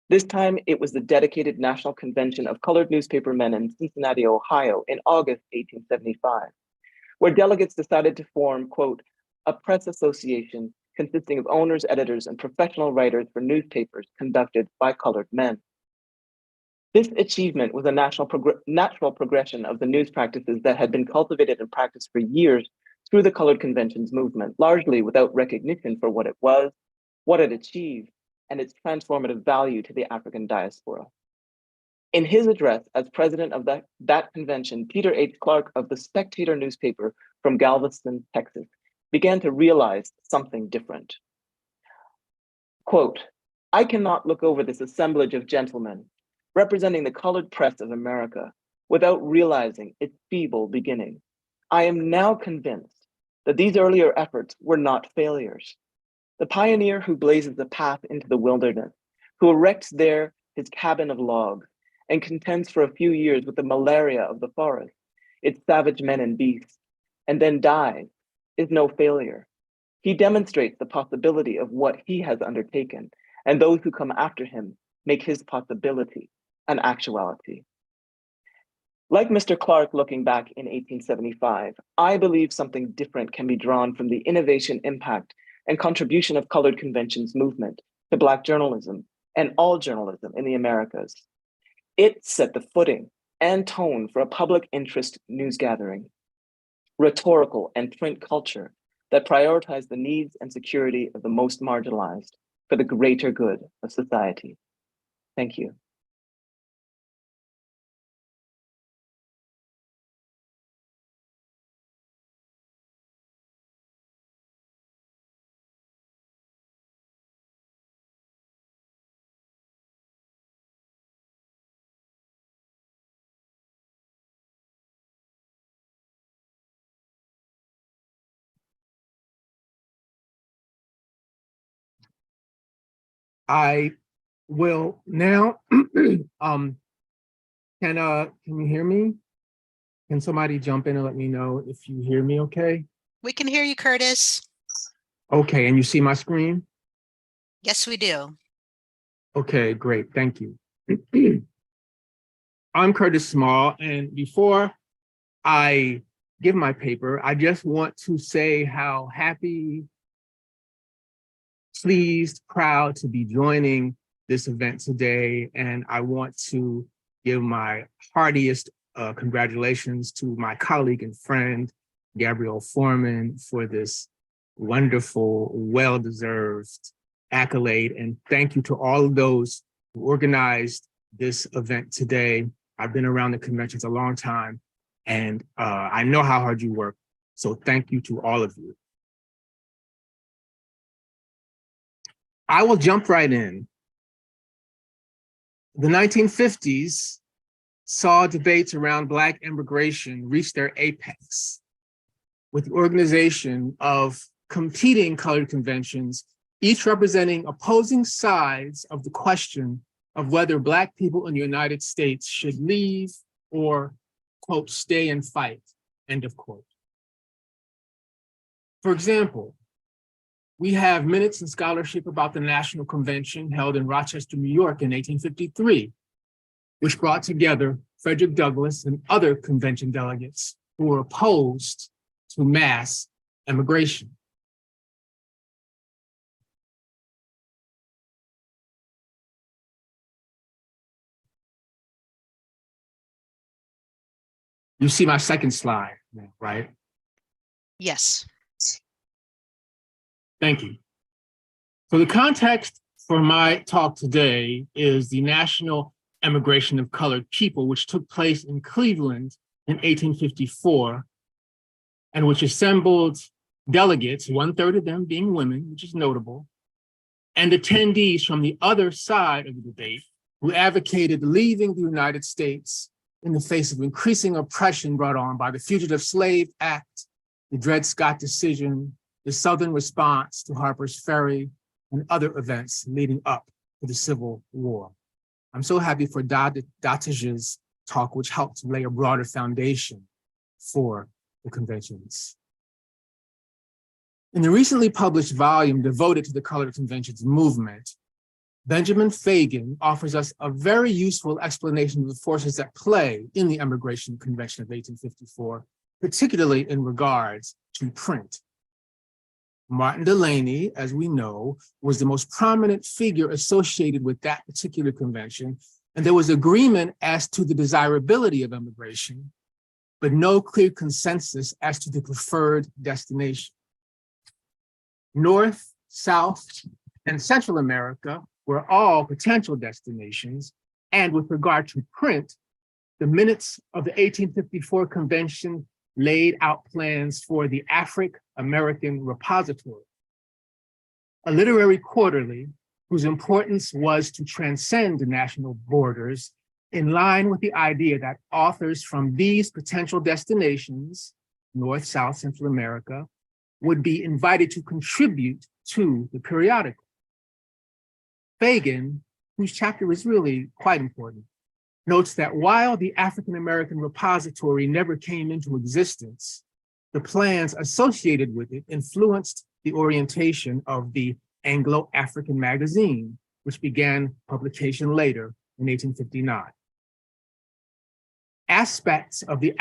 This time, it was the dedicated National Convention of Colored Newspapermen in Cincinnati, Ohio, in August 1875, where delegates decided to form, quote, a press association consisting of owners, editors, and professional writers for newspapers conducted by colored men. This achievement was a natural progression of the news practices that had been cultivated and practiced for years through the Colored Conventions movement, largely without recognition for what it was, what it achieved, and its transformative value to the African diaspora. In his address as president of that convention, Peter H. Clark of the Spectator newspaper from Galveston, Texas, began to realize something different. Quote, I cannot look over this assemblage of gentlemen representing the colored press of America without realizing its feeble beginning. I am now convinced that these earlier efforts were not failures. The pioneer who blazes the path into the wilderness, who erects there his cabin of logs and contends for a few years with the malaria of the forest, its savage men and beasts, and then dies, is no failure. He demonstrates the possibility of what he has undertaken, and those who come after him make his possibility an actuality. Like Mr. Clark looking back in 1875, I believe something different can be drawn from the innovation, impact, and contribution of Colored Conventions movement to Black journalism and all journalism in the Americas. It set the footing and tone for a public interest news gathering, rhetorical and print culture that prioritized the needs and security of the most marginalized for the greater good of society. Thank you. I will now, can you hear me? Can somebody jump in and let me know if you hear me okay? We can hear you, Curtis. Okay, and you see my screen? Yes, we do. Okay, great, thank you. I'm Curtis Small, and before I give my paper, I just want to say how happy, pleased, proud to be joining this event today. And I want to give my heartiest congratulations to my colleague and friend, Gabrielle Foreman, for this wonderful, well-deserved accolade. And thank you to all of those who organized this event today. I've been around the conventions a long time, and I know how hard you work. So thank you to all of you. I will jump right in. The 1950s saw debates around Black immigration reach their apex with the organization of competing colored conventions, each representing opposing sides of the question of whether Black people in the United States should leave or, quote, stay and fight, end of quote. For example, we have minutes and scholarship about the National Convention held in Rochester, New York in 1853, which brought together Frederick Douglass and other convention delegates who were opposed to mass immigration. You see my second slide, right? Yes. Thank you. So the context for my talk today is the National Emigration of Colored People, which took place in Cleveland in 1854, and which assembled delegates, 1/3 of them being women, which is notable, and attendees from the other side of the debate who advocated leaving the United States in the face of increasing oppression brought on by the Fugitive Slave Act, the Dred Scott decision, the Southern response to Harper's Ferry, and other events leading up to the Civil War. I'm so happy for Daut's talk, which helped to lay a broader foundation for the conventions. In the recently published volume devoted to the Colored Conventions movement, Benjamin Fagan offers us a very useful explanation of the forces at play in the Emigration Convention of 1854, particularly in regards to print. Martin Delany, as we know, was the most prominent figure associated with that particular convention, and there was agreement as to the desirability of immigration, but no clear consensus as to the preferred destination. North, South, and Central America were all potential destinations, and with regard to print, the minutes of the 1854 convention laid out plans for the African-American Repository, a literary quarterly whose importance was to transcend national borders in line with the idea that authors from these potential destinations, North, South, Central America, would be invited to contribute to the periodical. Fagan, whose chapter is really quite important, notes that while the African-American Repository never came into existence, the plans associated with it influenced the orientation of the Anglo-African magazine, which began publication later in 1859. Aspects of the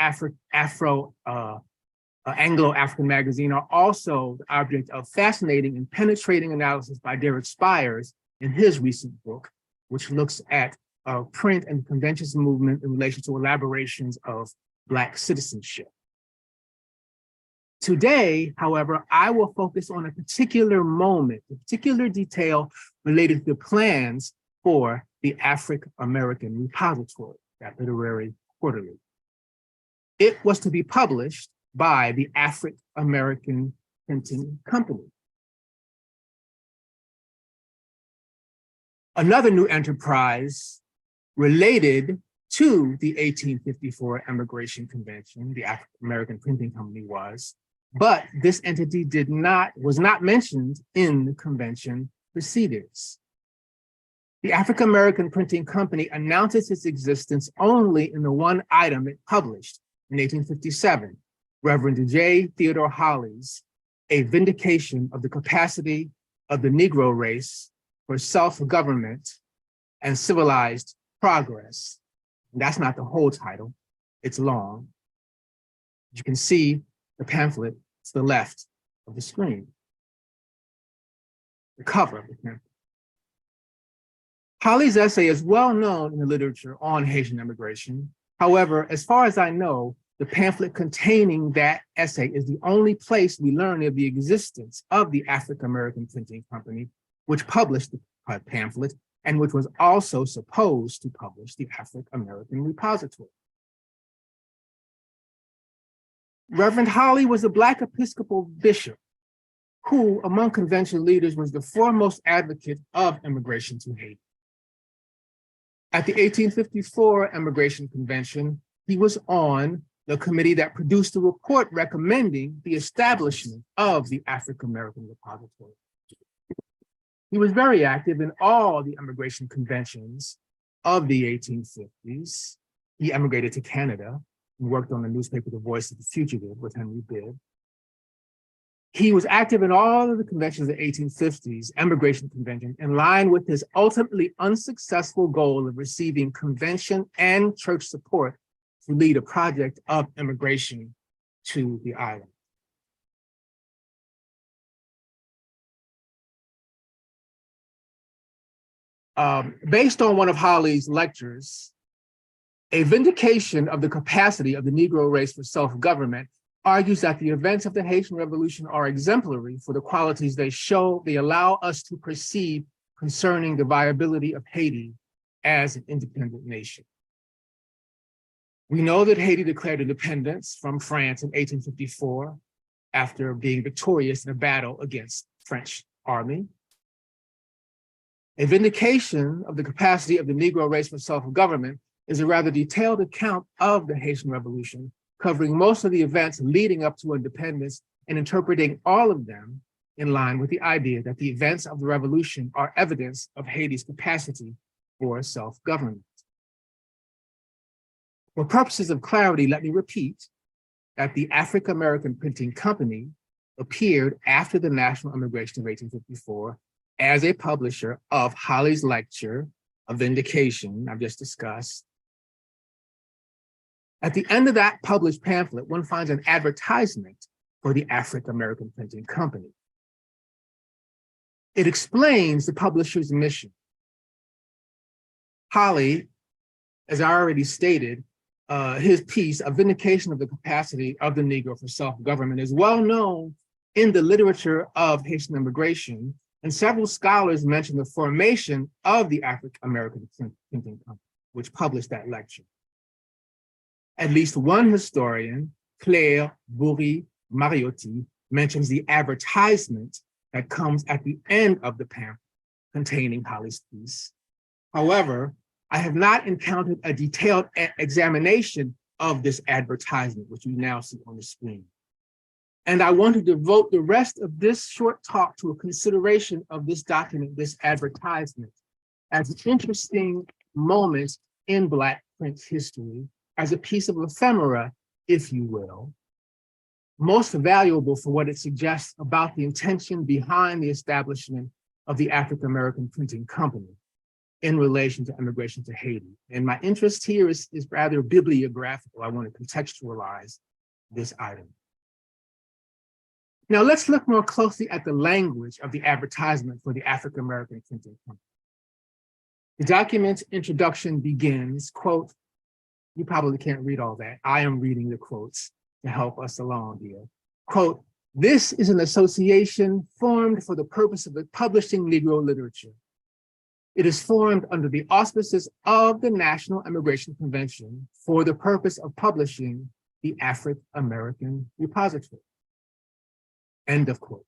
Anglo-African magazine are also the object of fascinating and penetrating analysis by Derek Spires in his recent book, which looks at print and conventions movement in relation to elaborations of Black citizenship. Today, however, I will focus on a particular moment, a particular detail related to the plans for the African-American Repository, that literary quarterly. It was to be published by the African-American Printing Company. Another new enterprise related to the 1854 Emigration Convention, the African-American Printing Company was, but this entity was not mentioned in the convention proceedings. The African-American Printing Company announced its existence only in the one item it published in 1857, Reverend J. Theodore Holly's A Vindication of the Capacity of the Negro Race for Self-Government and Civilized Progress. And that's not the whole title, it's long. You can see the pamphlet to the left of the screen, the cover of the pamphlet. Holly's essay is well known in the literature on Haitian immigration. However, as far as I know, the pamphlet containing that essay is the only place we learn of the existence of the African-American Printing Company, which published the pamphlet and which was also supposed to publish the African-American Repository. Reverend Holly was a Black Episcopal bishop who among convention leaders was the foremost advocate of immigration to Haiti. At the 1854 Emigration Convention, he was on the committee that produced a report recommending the establishment of the African American Repository. He was very active in all the immigration conventions of the 1850s. He emigrated to Canada and worked on the newspaper The Voice of the Fugitive with Henry Bibb. He was active in all of the conventions of the 1850s, Emigration Convention, in line with his ultimately unsuccessful goal of receiving convention and church support to lead a project of immigration to the island. Based on one of Holly's lectures, a vindication of the capacity of the Negro race for self-government argues that the events of the Haitian Revolution are exemplary for the qualities they allow us to perceive concerning the viability of Haiti as an independent nation. We know that Haiti declared independence from France in 1854 after being victorious in a battle against French army. A vindication of the capacity of the Negro race for self-government is a rather detailed account of the Haitian Revolution, covering most of the events leading up to independence and interpreting all of them in line with the idea that the events of the revolution are evidence of Haiti's capacity for self-government. For purposes of clarity, let me repeat that the African American Printing Company appeared after the national immigration of 1854 as a publisher of Holly's lecture, A Vindication, I've just discussed. At the end of that published pamphlet, one finds an advertisement for the African American Printing Company. It explains the publisher's mission. Holly, as I already stated, his piece, A Vindication of the Capacity of the Negro for Self-Government, is well known in the literature of Haitian immigration, and several scholars mention the formation of the African American Printing Company, which published that lecture. At least one historian, Claire Bourri-Mariotti, mentions the advertisement that comes at the end of the pamphlet containing Holly's piece. However, I have not encountered a detailed examination of this advertisement, which you now see on the screen. And I want to devote the rest of this short talk to a consideration of this document, this advertisement, as an interesting moment in Black print history, as a piece of ephemera, if you will, most valuable for what it suggests about the intention behind the establishment of the African American Printing Company in relation to immigration to Haiti. And my interest here is rather bibliographical. I want to contextualize this item. Now let's look more closely at the language of the advertisement for the African American Printing Company. The document's introduction begins, quote, you probably can't read all that. I am reading the quotes to help us along here. Quote, this is an association formed for the purpose of publishing Negro literature. It is formed under the auspices of the National Immigration Convention for the purpose of publishing the African American Repository. End of quote.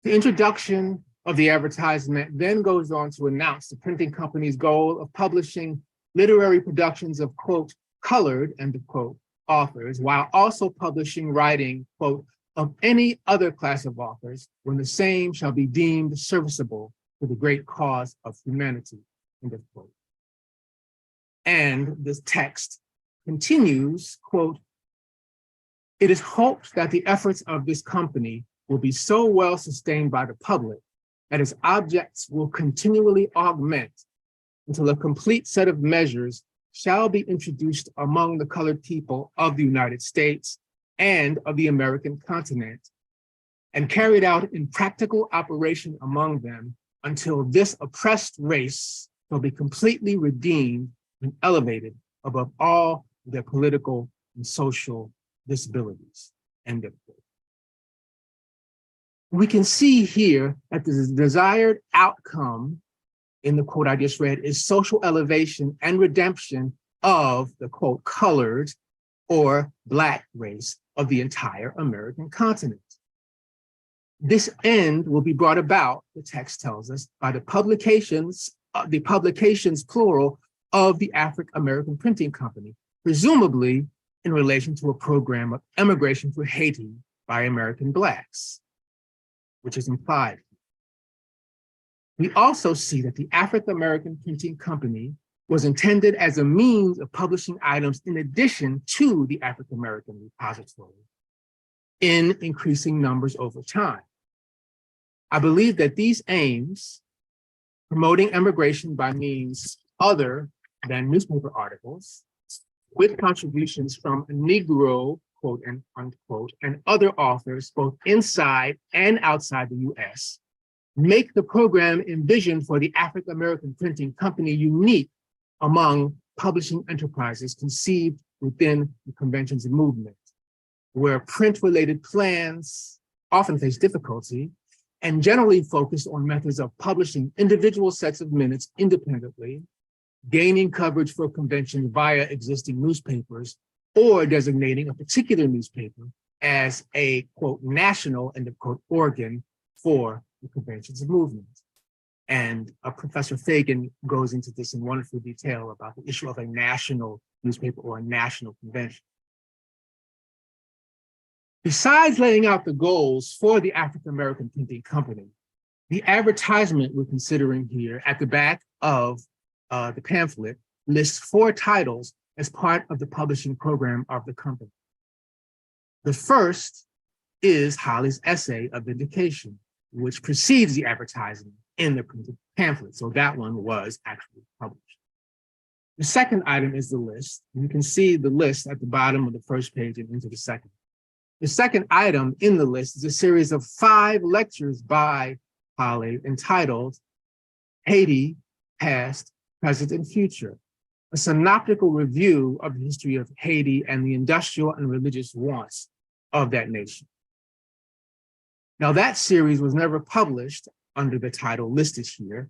The introduction of the advertisement then goes on to announce the printing company's goal of publishing literary productions of, quote, colored, end of quote, authors, while also publishing writing, quote, of any other class of authors when the same shall be deemed serviceable to the great cause of humanity, end of quote. And this text continues, quote, it is hoped that the efforts of this company will be so well sustained by the public that its objects will continually augment until a complete set of measures shall be introduced among the colored people of the United States and of the American continent, and carried out in practical operation among them until this oppressed race shall be completely redeemed and elevated above all their political and social disabilities, end of quote. We can see here that the desired outcome in the quote I just read is social elevation and redemption of the quote colored or Black race of the entire American continent. This end will be brought about, the text tells us, by the publications plural of the African-American Printing Company, presumably in relation to a program of emigration for Haiti by American Blacks, which is implied. We also see that the African-American Printing Company was intended as a means of publishing items in addition to the African-American repository in increasing numbers over time. I believe that these aims, promoting emigration by means other than newspaper articles, with contributions from Negro, quote and unquote, and other authors, both inside and outside the US, make the program envisioned for the African-American Printing Company unique among publishing enterprises conceived within the conventions and movement, where print-related plans often face difficulty and generally focus on methods of publishing individual sets of minutes independently, gaining coverage for convention via existing newspapers, or designating a particular newspaper as a, quote, national, end of quote, organ for the conventions and movements. And Professor Fagan goes into this in wonderful detail about the issue of a national newspaper or a national convention. Besides laying out the goals for the African-American Printing Company, the advertisement we're considering here at the back of the pamphlet lists 4 titles as part of the publishing program of the company. The first is Holly's essay of vindication, which precedes the advertisement in the printed pamphlet. So that one was actually published. The second item is the list. You can see the list at the bottom of the first page and into the second. The second item in the list is a series of 5 lectures by Holly entitled Haiti, Past, Present, and Future, a synoptical review of the history of Haiti and the industrial and religious wants of that nation. Now, that series was never published under the title listed here,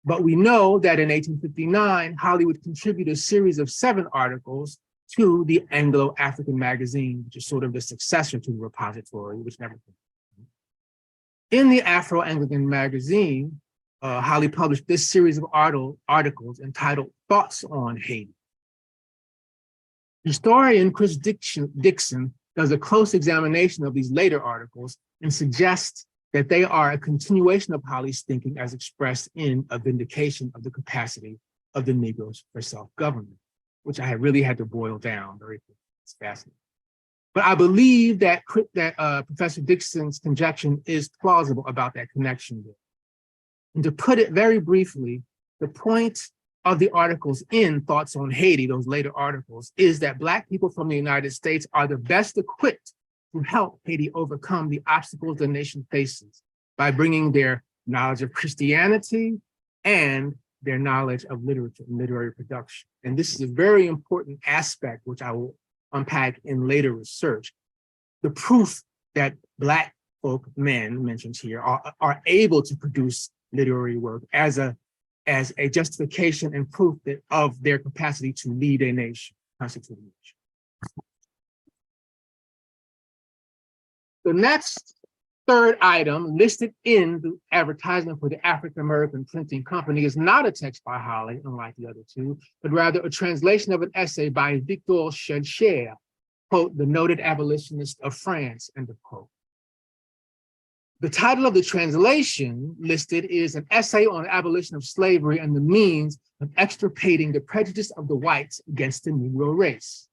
but we know that in 1859, Holly would contribute a series of 7 articles to the Anglo-African magazine, which is sort of the successor to the repository, which never came. In the Afro-Anglican magazine, Holly published this series of articles entitled Thoughts on Haiti. Historian Chris Dixon does a close examination of these later articles and suggests that they are a continuation of Holly's thinking as expressed in A Vindication of the Capacity of the Negroes for Self-Government, which I really had to boil down very quickly. It's fascinating. But I believe that Professor Dixon's conjecture is plausible about that connection there. And to put it very briefly, the point of the articles in Thoughts on Haiti, those later articles, is that Black people from the United States are the best equipped to help Haiti overcome the obstacles the nation faces by bringing their knowledge of Christianity and their knowledge of literature and literary production. And this is a very important aspect, which I will unpack in later research. The proof that Black folk men mentioned here are able to produce literary work as a justification and proof of their capacity to lead a nation, constitute a nation. The next third item listed in the advertisement for the African-American Printing Company is not a text by Holly, unlike the other 2, but rather a translation of an essay by Victor Schœlcher, quote, the noted abolitionist of France, end of quote. The title of the translation listed is an essay on abolition of slavery and the means of extirpating the prejudice of the whites against the Negro race.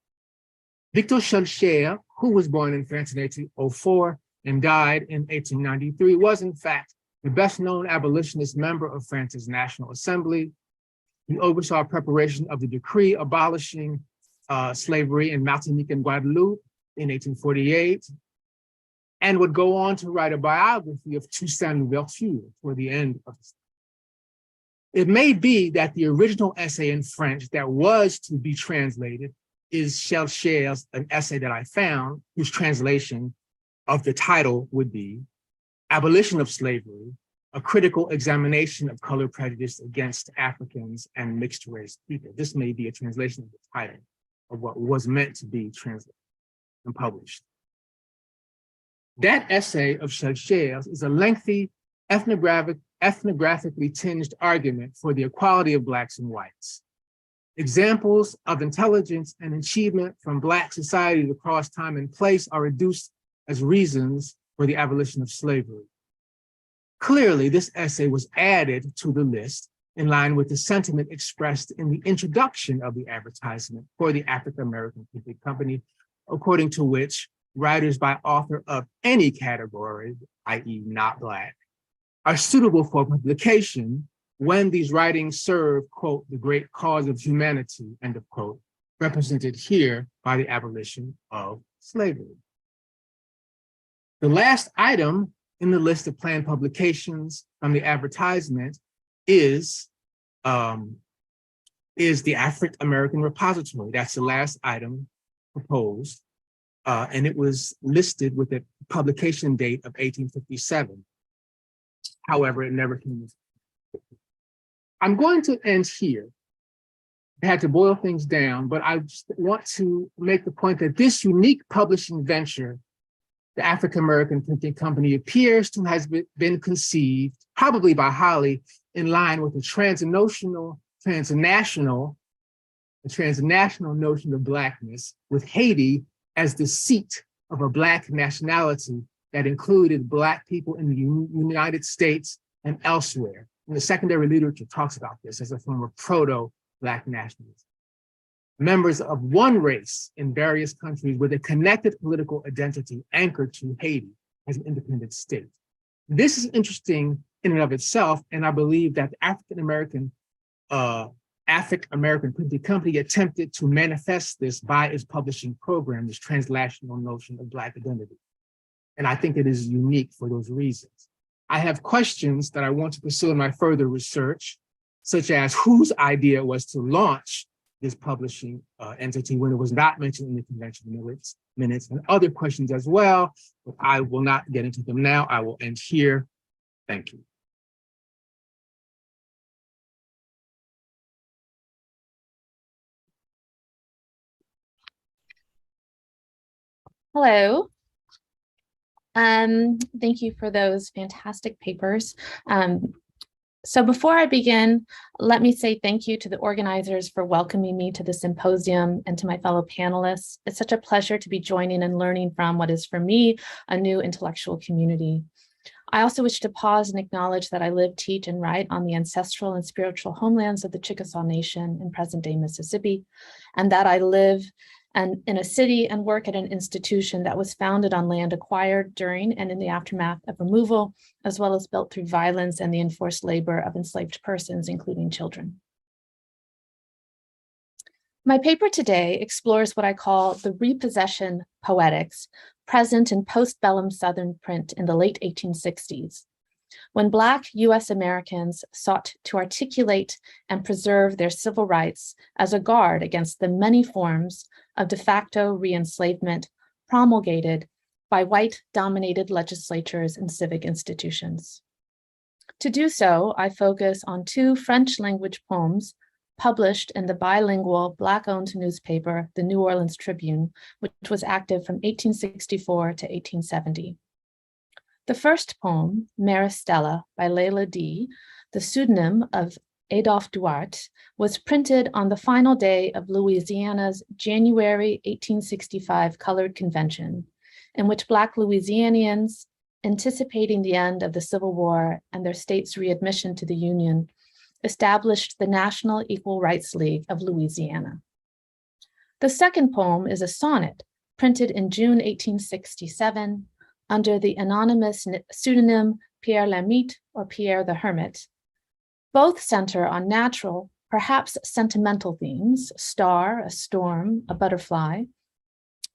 Victor Schœlcher, who was born in France in 1804 and died in 1893, was in fact the best known abolitionist member of France's National Assembly. He oversaw preparation of the decree abolishing slavery in Martinique and Guadeloupe in 1848, and would go on to write a biography of Toussaint Louverture toward the end of his life. It may be that the original essay in French that was to be translated is Schœlcher's, an essay that I found, whose translation of the title would be Abolition of Slavery, a critical examination of color prejudice against Africans and mixed race people. This may be a translation of the title of what was meant to be translated and published. That essay of Sawyer is a lengthy ethnographically tinged argument for the equality of Blacks and whites. Examples of intelligence and achievement from Black societies across time and place are reduced as reasons for the abolition of slavery. Clearly, this essay was added to the list in line with the sentiment expressed in the introduction of the advertisement for the African American Printing Company, according to which writers by author of any category, i.e. not Black, are suitable for publication when these writings serve, quote, the great cause of humanity, end of quote, represented here by the abolition of slavery. The last item in the list of planned publications from the advertisement is the African American Repository. That's the last item proposed. And it was listed with a publication date of 1857. However, it never came. I'm going to end here. I had to boil things down, but I just want to make the point that this unique publishing venture, the African American Printing Company, appears to have been conceived, probably by Holly, in line with the transnational notion of Blackness, with Haiti as the seat of a Black nationality that included Black people in the United States and elsewhere. And the secondary literature talks about this as a form of proto-Black nationalism. Members of one race in various countries with a connected political identity anchored to Haiti as an independent state. This is interesting in and of itself, and I believe that the African American Printing Company attempted to manifest this by its publishing program, this translational notion of Black identity. And I think it is unique for those reasons. I have questions that I want to pursue in my further research, such as whose idea was to launch this publishing entity when it was not mentioned in the convention minutes, and other questions as well, but I will not get into them now. I will end here. Thank you. Hello. Thank you for those fantastic papers. So before I begin, let me say thank you to the organizers for welcoming me to the symposium and to my fellow panelists. It's such a pleasure to be joining and learning from what is, for me, a new intellectual community. I also wish to pause and acknowledge that I live, teach, and write on the ancestral and spiritual homelands of the Chickasaw Nation in present-day Mississippi, and that I live in a city and work at an institution that was founded on land acquired during and in the aftermath of removal, as well as built through violence and the enforced labor of enslaved persons, including children. My paper today explores what I call the repossession poetics, present in postbellum Southern print in the late 1860s, when Black US Americans sought to articulate and preserve their civil rights as a guard against the many forms of de facto re-enslavement promulgated by white-dominated legislatures and civic institutions. To do so, I focus on two French-language poems published in the bilingual Black-owned newspaper, the New Orleans Tribune, which was active from 1864 to 1870. The first poem, Maristella by Layla D., the pseudonym of Adolphe Daut, was printed on the final day of Louisiana's January 1865 colored convention, in which Black Louisianians, anticipating the end of the Civil War and their state's readmission to the Union, established the National Equal Rights League of Louisiana. The second poem is a sonnet printed in June 1867 under the anonymous pseudonym Pierre Lamite or Pierre the Hermit. Both center on natural, perhaps sentimental themes, a star, a storm, a butterfly.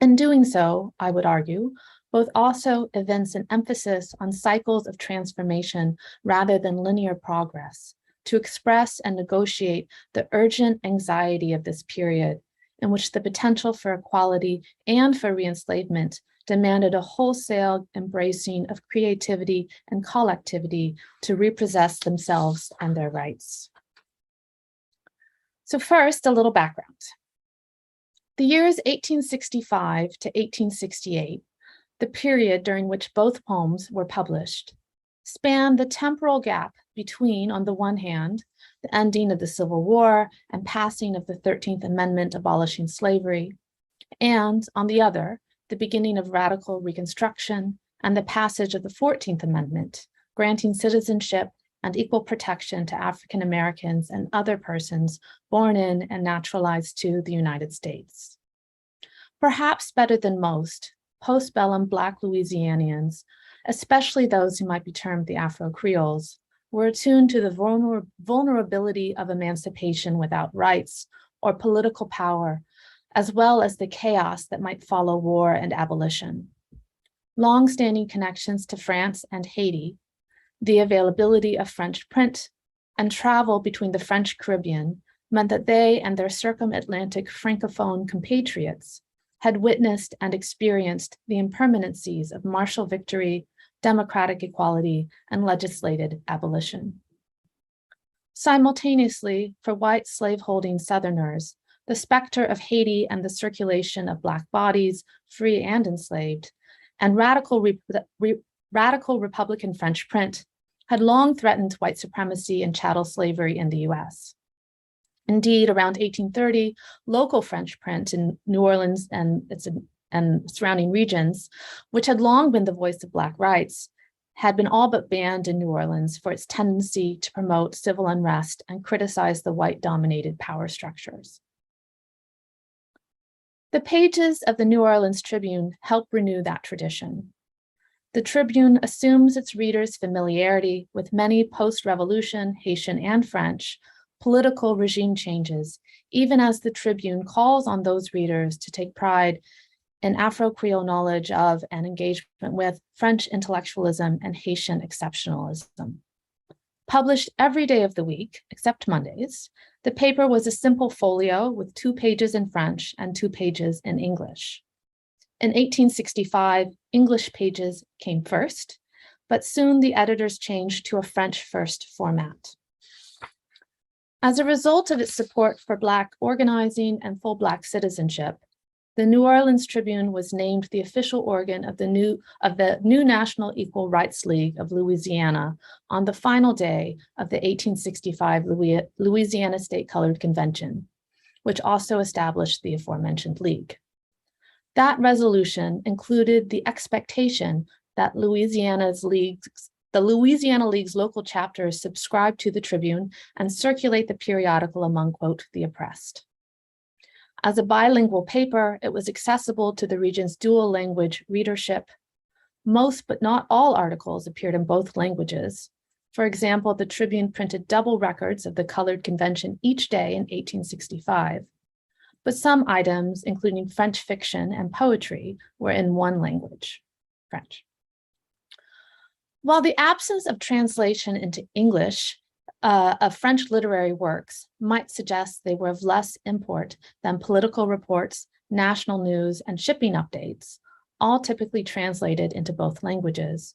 In doing so, I would argue, both also evince an emphasis on cycles of transformation rather than linear progress, to express and negotiate the urgent anxiety of this period in which the potential for equality and for re-enslavement demanded a wholesale embracing of creativity and collectivity to repossess themselves and their rights. So first, a little background. The years 1865 to 1868 the period during which both poems were published, span the temporal gap between, on the one hand, the ending of the Civil War and passing of the 13th Amendment abolishing slavery, and, on the other, the beginning of radical Reconstruction and the passage of the 14th Amendment, granting citizenship and equal protection to African Americans and other persons born in and naturalized to the United States. Perhaps better than most, postbellum Black Louisianians, especially those who might be termed the Afro-Creoles, were attuned to the vulnerability of emancipation without rights or political power, as well as the chaos that might follow war and abolition. Long-standing connections to France and Haiti, the availability of French print, and travel between the French Caribbean meant that they and their circum-Atlantic Francophone compatriots had witnessed and experienced the impermanencies of martial victory, democratic equality, and legislated abolition. Simultaneously, for white slaveholding Southerners, the specter of Haiti and the circulation of Black bodies, free and enslaved, and radical Republican French print had long threatened white supremacy and chattel slavery in the US. Indeed, around 1830, local French print in New Orleans and surrounding regions, which had long been the voice of Black rights, had been all but banned in New Orleans for its tendency to promote civil unrest and criticize the white-dominated power structures. The pages of the New Orleans Tribune help renew that tradition. The Tribune assumes its readers' familiarity with many post-revolution, Haitian and French, political regime changes, even as the Tribune calls on those readers to take pride in Afro-Creole knowledge of and engagement with French intellectualism and Haitian exceptionalism. Published every day of the week, except Mondays, the paper was a simple folio with 2 pages in French and 2 pages in English. In 1865, English pages came first, but soon the editors changed to a French first format. As a result of its support for Black organizing and full Black citizenship, the New Orleans Tribune was named the official organ of the new National Equal Rights League of Louisiana on the final day of the 1865 Louisiana State Colored Convention, which also established the aforementioned league. That resolution included the expectation that the Louisiana League's local chapters subscribe to the Tribune and circulate the periodical among, quote, the oppressed. As a bilingual paper, it was accessible to the region's dual language readership. Most, but not all articles appeared in both languages. For example, the Tribune printed double records of the colored convention each day in 1865. But some items, including French fiction and poetry, were in one language, French. While the absence of translation into English of French literary works might suggest they were of less import than political reports, national news, and shipping updates, all typically translated into both languages,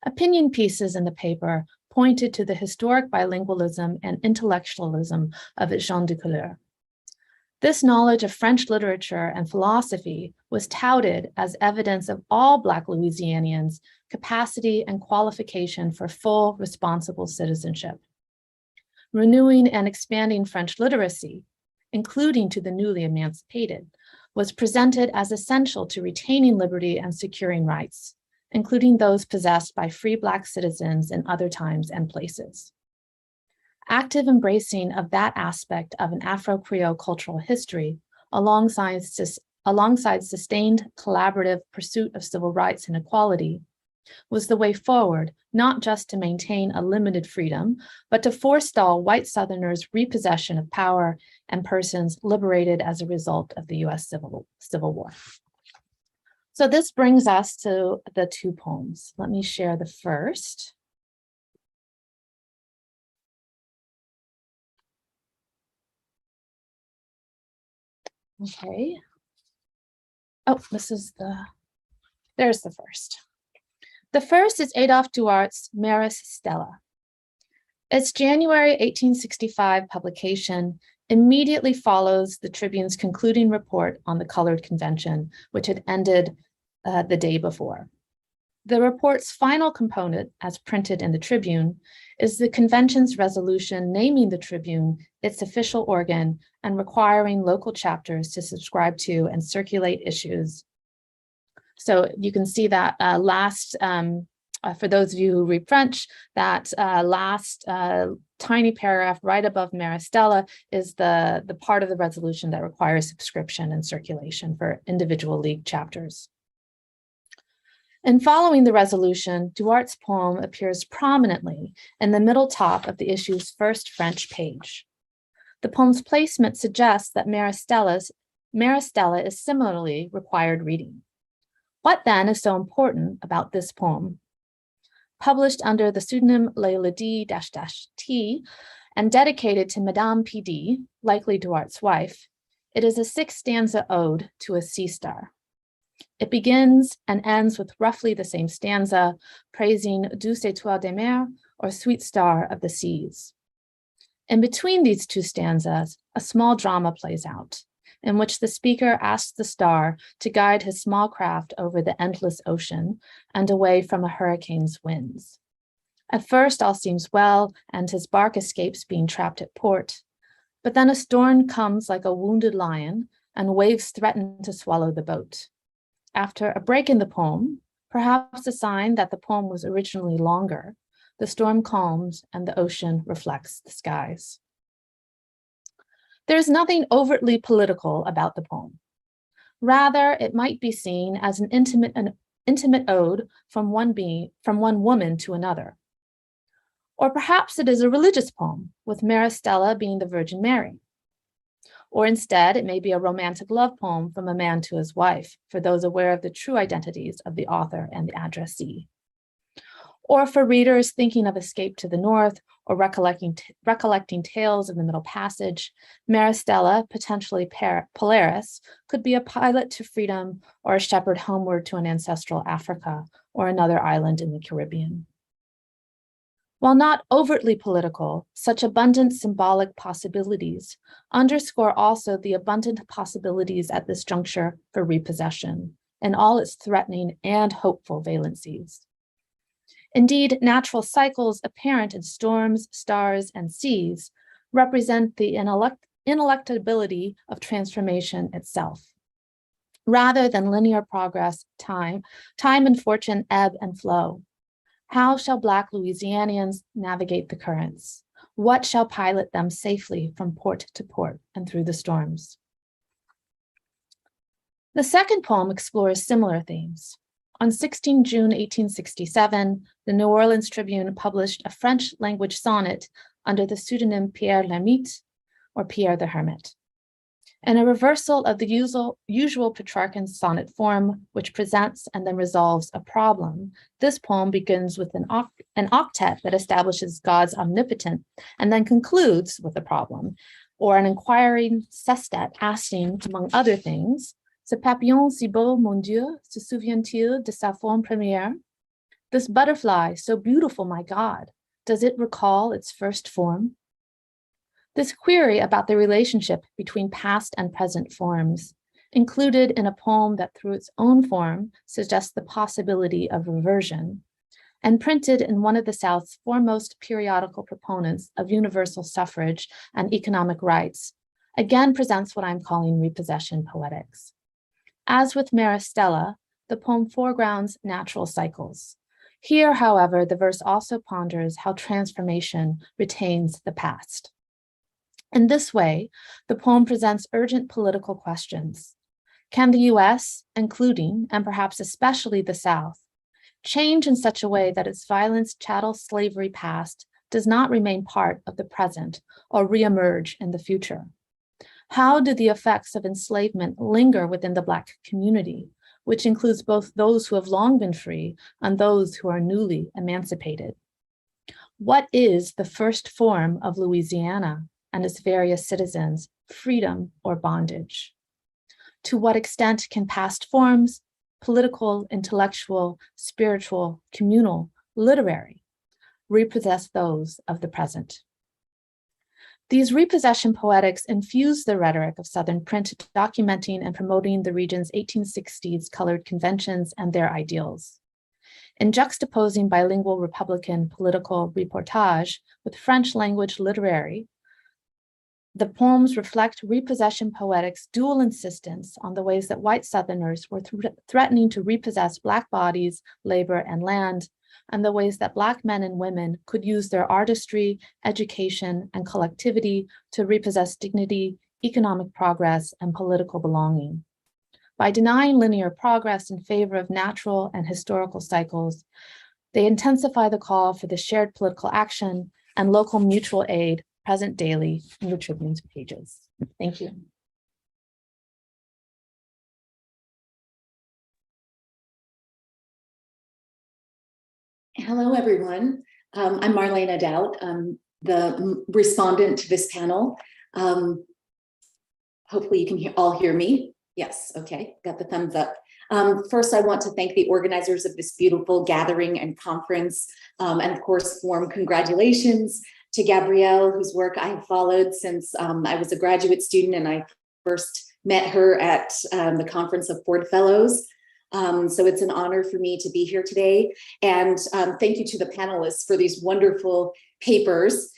opinion pieces in the paper pointed to the historic bilingualism and intellectualism of its gens de couleur. This knowledge of French literature and philosophy was touted as evidence of all Black Louisianians' capacity and qualification for full, responsible citizenship. Renewing and expanding French literacy, including to the newly emancipated, was presented as essential to retaining liberty and securing rights, including those possessed by free Black citizens in other times and places. Active embracing of that aspect of an Afro-Creole cultural history, alongside sustained collaborative pursuit of civil rights and equality, was the way forward, not just to maintain a limited freedom, but to forestall white Southerners' repossession of power and persons liberated as a result of the US Civil War. So this brings us to the 2 poems. Let me share the first. Okay. Oh, there's the first. The first is Adolphe Duart's Maris Stella. Its January 1865 publication immediately follows the Tribune's concluding report on the Colored Convention, which had ended the day before. The report's final component, as printed in the Tribune, is the convention's resolution naming the Tribune its official organ and requiring local chapters to subscribe to and circulate issues. So you can see that for those of you who read French, that last tiny paragraph right above Maristella is the part of the resolution that requires subscription and circulation for individual league chapters. In following the resolution, Daut's poem appears prominently in the middle top of the issue's first French page. The poem's placement suggests that Maristella is similarly required reading. What then is so important about this poem? Published under the pseudonym Le Lady --T and dedicated to Madame PD, likely Daut's wife, it is a 6-stanza ode to a sea star. It begins and ends with roughly the same stanza, praising Douce étoile des mers, or sweet star of the seas. In between these two stanzas, a small drama plays out, in which the speaker asks the star to guide his small craft over the endless ocean and away from a hurricane's winds. At first, all seems well, and his bark escapes being trapped at port. But then a storm comes like a wounded lion, and waves threaten to swallow the boat. After a break in the poem, perhaps a sign that the poem was originally longer, the storm calms and the ocean reflects the skies. There is nothing overtly political about the poem. Rather, it might be seen as an intimate ode from one woman to another. Or perhaps it is a religious poem, with Maristella being the Virgin Mary. Or instead, it may be a romantic love poem from a man to his wife, for those aware of the true identities of the author and the addressee. Or for readers thinking of Escape to the North or recollecting tales of the Middle Passage, Maristella, potentially Polaris, could be a pilot to freedom or a shepherd homeward to an ancestral Africa or another island in the Caribbean. While not overtly political, such abundant symbolic possibilities underscore also the abundant possibilities at this juncture for repossession and all its threatening and hopeful valencies. Indeed, natural cycles apparent in storms, stars, and seas represent the ineluctability of transformation itself. Rather than linear progress, time and fortune ebb and flow. How shall Black Louisianians navigate the currents? What shall pilot them safely from port to port and through the storms? The second poem explores similar themes. On 16 June 1867, the New Orleans Tribune published a French language sonnet under the pseudonym Pierre l'Ermite, or Pierre the Hermit. In a reversal of the usual Petrarchan sonnet form, which presents and then resolves a problem, this poem begins with an octet that establishes God's omnipotence and then concludes with a problem, or an inquiring sestet asking, among other things, Ce papillon si beau, mon Dieu, se souvient-il de sa forme première? This butterfly, so beautiful, my God, does it recall its first form? This query about the relationship between past and present forms, included in a poem that through its own form suggests the possibility of reversion, and printed in one of the South's foremost periodical proponents of universal suffrage and economic rights, again presents what I'm calling repossession poetics. As with Maristella, the poem foregrounds natural cycles. Here, however, the verse also ponders how transformation retains the past. In this way, the poem presents urgent political questions. Can the US, including and perhaps especially the South, change in such a way that its violence, chattel slavery past does not remain part of the present or reemerge in the future? How do the effects of enslavement linger within the Black community, which includes both those who have long been free and those who are newly emancipated? What is the first form of Louisiana and its various citizens, freedom or bondage? To what extent can past forms, political, intellectual, spiritual, communal, literary, repossess those of the present? These repossession poetics infused the rhetoric of Southern print, documenting and promoting the region's 1860s colored conventions and their ideals. In juxtaposing bilingual Republican political reportage with French language literary, the poems reflect repossession poetics' dual insistence on the ways that white Southerners were threatening to repossess Black bodies, labor, and land, and the ways that Black men and women could use their artistry, education, and collectivity to repossess dignity, economic progress, and political belonging. By denying linear progress in favor of natural and historical cycles, they intensify the call for the shared political action and local mutual aid present daily in the Tribune's pages. Thank you. Hello, everyone. I'm Marlene Daut. I'm the respondent to this panel. Hopefully you can all hear me. Yes, okay, got the thumbs up. First, I want to thank the organizers of this beautiful gathering and conference, and of course, warm congratulations to Gabrielle, whose work I have followed since I was a graduate student and I first met her at the Conference of Ford Fellows. So it's an honor for me to be here today. And thank you to the panelists for these wonderful papers.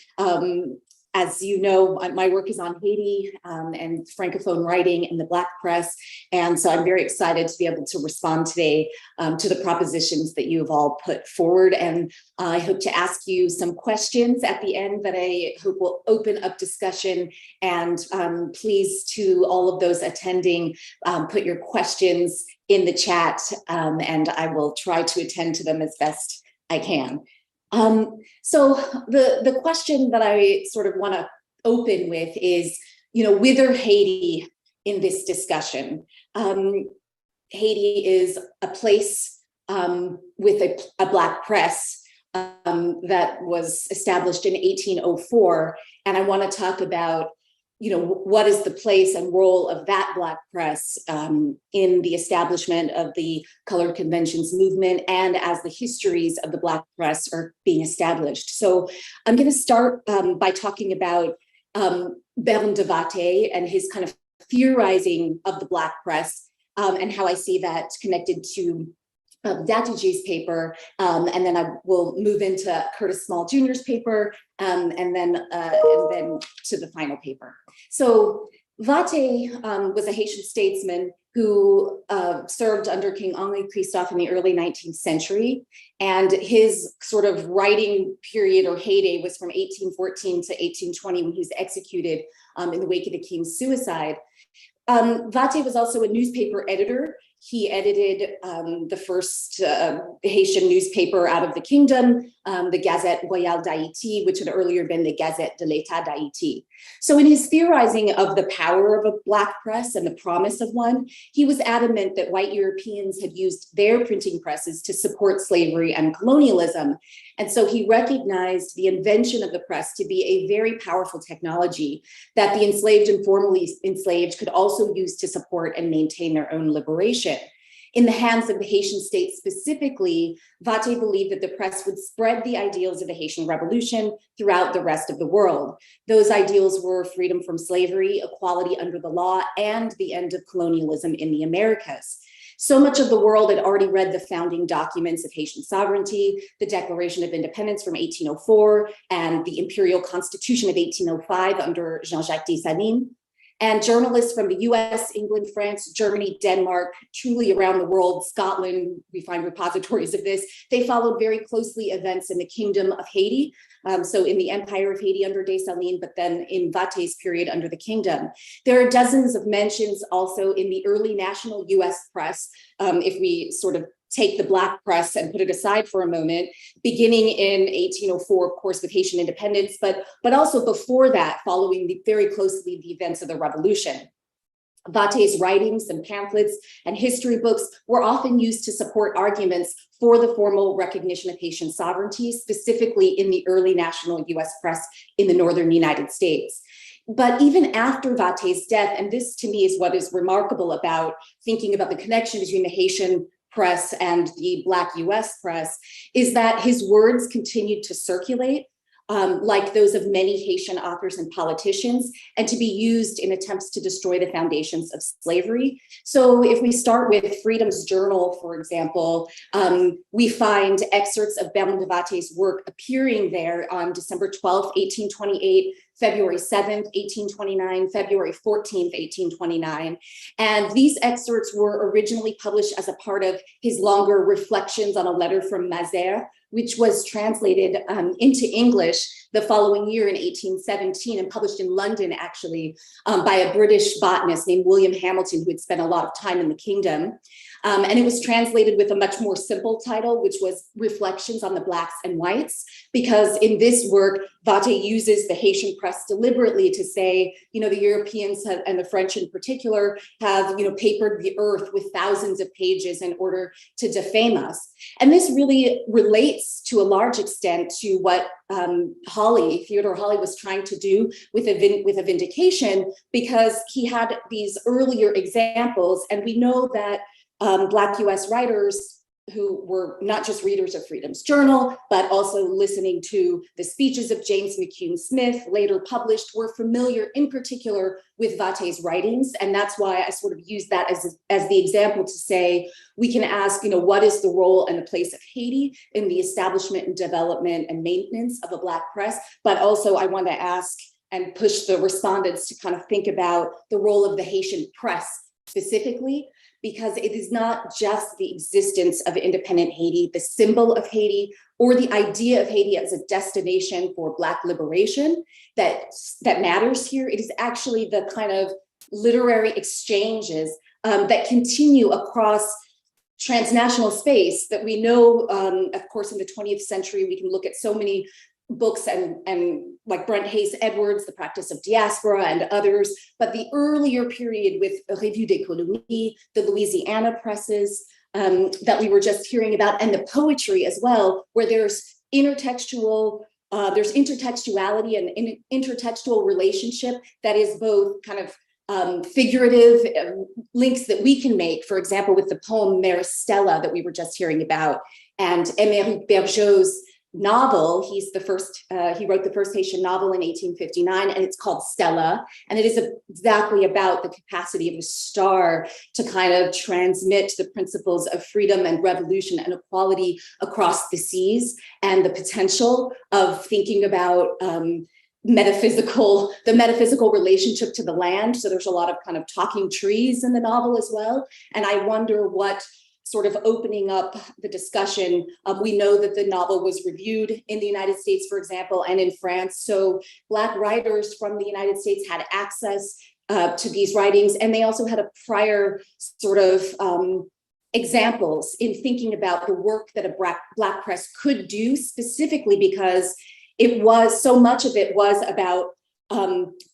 As you know, my work is on Haiti and Francophone writing in the Black press. And so I'm very excited to be able to respond today to the propositions that you have all put forward. And I hope to ask you some questions at the end that I hope will open up discussion. And please, to all of those attending, put your questions in the chat and I will try to attend to them as best I can. So the question that I sort of want to open with is, whither Haiti in this discussion? Haiti is a place with a Black press that was established in 1804. And I want to talk about, what is the place and role of that Black press in the establishment of the Colored Conventions movement and as the histories of the Black press are being established. So I'm going to start by talking about Baron de Vatte and his kind of theorizing of the Black press and how I see that connected to datejie's paper, and then I will move into Curtis Small Jr.'s paper, and then to the final paper. So Vatte was a Haitian statesman who served under King Henri Christophe in the early 19th century, and his sort of writing period or heyday was from 1814 to 1820 when he was executed in the wake of the king's suicide. Vatte was also a newspaper editor. He edited the first Haitian newspaper out of the kingdom, the Gazette Royale d'Haïti, which had earlier been the Gazette de l'État d'Haïti. So in his theorizing of the power of a Black press and the promise of one, he was adamant that white Europeans had used their printing presses to support slavery and colonialism. And so he recognized the invention of the press to be a very powerful technology that the enslaved and formerly enslaved could also use to support and maintain their own liberation. In the hands of the Haitian state specifically, Vatte believed that the press would spread the ideals of the Haitian Revolution throughout the rest of the world. Those ideals were freedom from slavery, equality under the law, and the end of colonialism in the Americas. So much of the world had already read the founding documents of Haitian sovereignty, the Declaration of Independence from 1804, and the Imperial Constitution of 1805 under Jean-Jacques Dessalines. And journalists from the US, England, France, Germany, Denmark, truly around the world, Scotland, we find repositories of this, they followed very closely events in the Kingdom of Haiti, so in the Empire of Haiti under Dessalines, but then in Vatte's period under the Kingdom. There are dozens of mentions also in the early national US press, if we sort of take the Black press and put it aside for a moment, beginning in 1804, of course, with Haitian independence, but also before that, following very closely the events of the revolution. Vatte's writings and pamphlets and history books were often used to support arguments for the formal recognition of Haitian sovereignty, specifically in the early national US press in the northern United States. But even after Vatte's death, and this to me is what is remarkable about thinking about the connection between the Haitian press and the Black US press, is that his words continued to circulate like those of many Haitian authors and politicians, and to be used in attempts to destroy the foundations of slavery. So if we start with Freedom's Journal, for example, we find excerpts of Baron de Vatté's work appearing there on December 12th, 1828, February 7th, 1829, February 14th, 1829. And these excerpts were originally published as a part of his longer Reflections on a Letter from Mazères, which was translated into English the following year in 1817 and published in London, actually, by a British botanist named William Hamilton, who had spent a lot of time in the kingdom. And it was translated with a much more simple title, which was Reflections on the Blacks and Whites, because in this work, Vatté uses the Haitian press deliberately to say, the Europeans and the French in particular have, papered the earth with thousands of pages in order to defame us. And this really relates to a large extent to what Theodore Hawley was trying to do with a vindication, because he had these earlier examples, and we know that Black US writers who were not just readers of Freedom's Journal, but also listening to the speeches of James McCune Smith, later published, were familiar in particular with Vatté's writings. And that's why I sort of use that as the example to say, we can ask, what is the role and the place of Haiti in the establishment and development and maintenance of a Black press? But also I want to ask and push the respondents to kind of think about the role of the Haitian press specifically, because it is not just the existence of independent Haiti, the symbol of Haiti, or the idea of Haiti as a destination for Black liberation that matters here. It is actually the kind of literary exchanges that continue across transnational space that we know, of course, in the 20th century, we can look at so many books and like Brent Hayes Edwards, The Practice of Diaspora, and others, but the earlier period with Revue des Colonies, the Louisiana presses that we were just hearing about, and the poetry as well, where there's intertextuality and intertextual relationship that is both kind of figurative links that we can make, for example, with the poem Mère Stella that we were just hearing about, and Émeric Bergeau's novel. He wrote the first Haitian novel in 1859, and it's called Stella. And it is exactly about the capacity of the star to kind of transmit the principles of freedom and revolution and equality across the seas, and the potential of thinking about the metaphysical relationship to the land. So there's a lot of kind of talking trees in the novel as well. And I wonder what sort of opening up the discussion. We know that the novel was reviewed in the United States, for example, and in France. So Black writers from the United States had access to these writings, and they also had a prior sort of examples in thinking about the work that a Black press could do, specifically because so much of it was about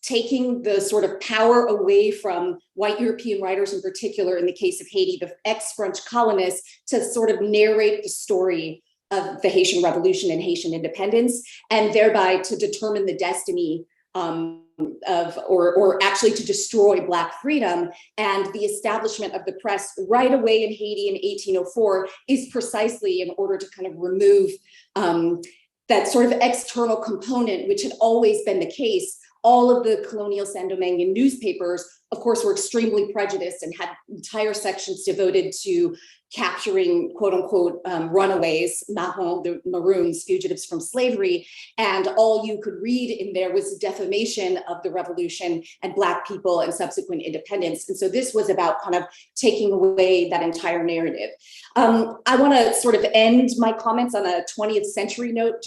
taking the sort of power away from white European writers, in particular, in the case of Haiti, the ex-French colonists, to sort of narrate the story of the Haitian Revolution and Haitian independence, and thereby to determine the destiny or actually to destroy Black freedom. And the establishment of the press right away in Haiti in 1804 is precisely in order to kind of remove that sort of external component, which had always been the case. All of the colonial Saint-Dominguez newspapers, of course, were extremely prejudiced and had entire sections devoted to capturing, quote unquote, runaways, marrons, the maroons, fugitives from slavery. And all you could read in there was defamation of the revolution and Black people and subsequent independence. And so this was about kind of taking away that entire narrative. I want to sort of end my comments on a 20th century note,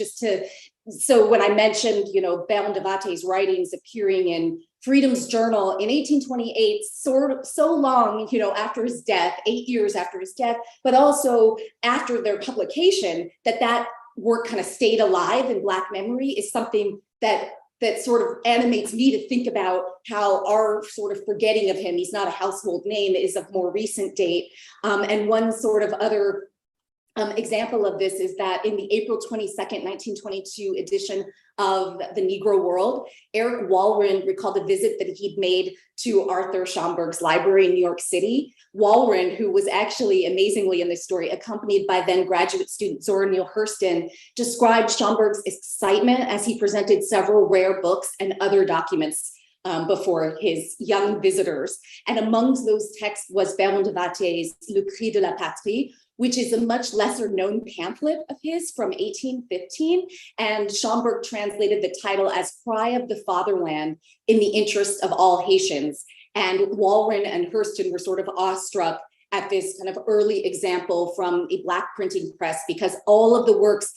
so when I mentioned, Baron de Vatté's writings appearing in Freedom's Journal in 1828, so long, after his death, 8 years after his death, but also after their publication, that work kind of stayed alive in Black memory is something that sort of animates me to think about how our sort of forgetting of him, he's not a household name, is of more recent date. And one sort of other example of this is that in the April 22nd, 1922 edition of the Negro World, Eric Walrond recalled a visit that he'd made to Arthur Schomburg's library in New York City. Walrond, who was actually amazingly in this story, accompanied by then graduate student Zora Neale Hurston, described Schomburg's excitement as he presented several rare books and other documents before his young visitors. And amongst those texts was Baron de Vatter's Le Cri de la Patrie, which is a much lesser known pamphlet of his from 1815. And Schomburg translated the title as Cry of the Fatherland in the interest of all Haitians. And Walrond and Hurston were sort of awestruck at this kind of early example from a Black printing press, because all of the works,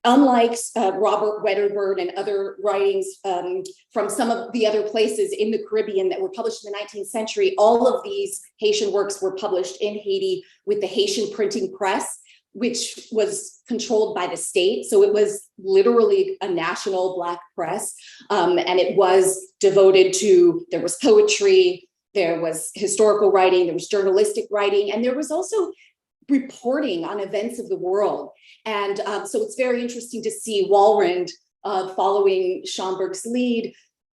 unlike Robert Wedderburn and other writings from some of the other places in the Caribbean that were published in the 19th century, all of these Haitian works were published in Haiti with the Haitian printing press, which was controlled by the state. So it was literally a national Black press. And it was devoted to, there was poetry, there was historical writing, there was journalistic writing, and there was also reporting on events of the world. And so it's very interesting to see Walrond following Schomburg's lead,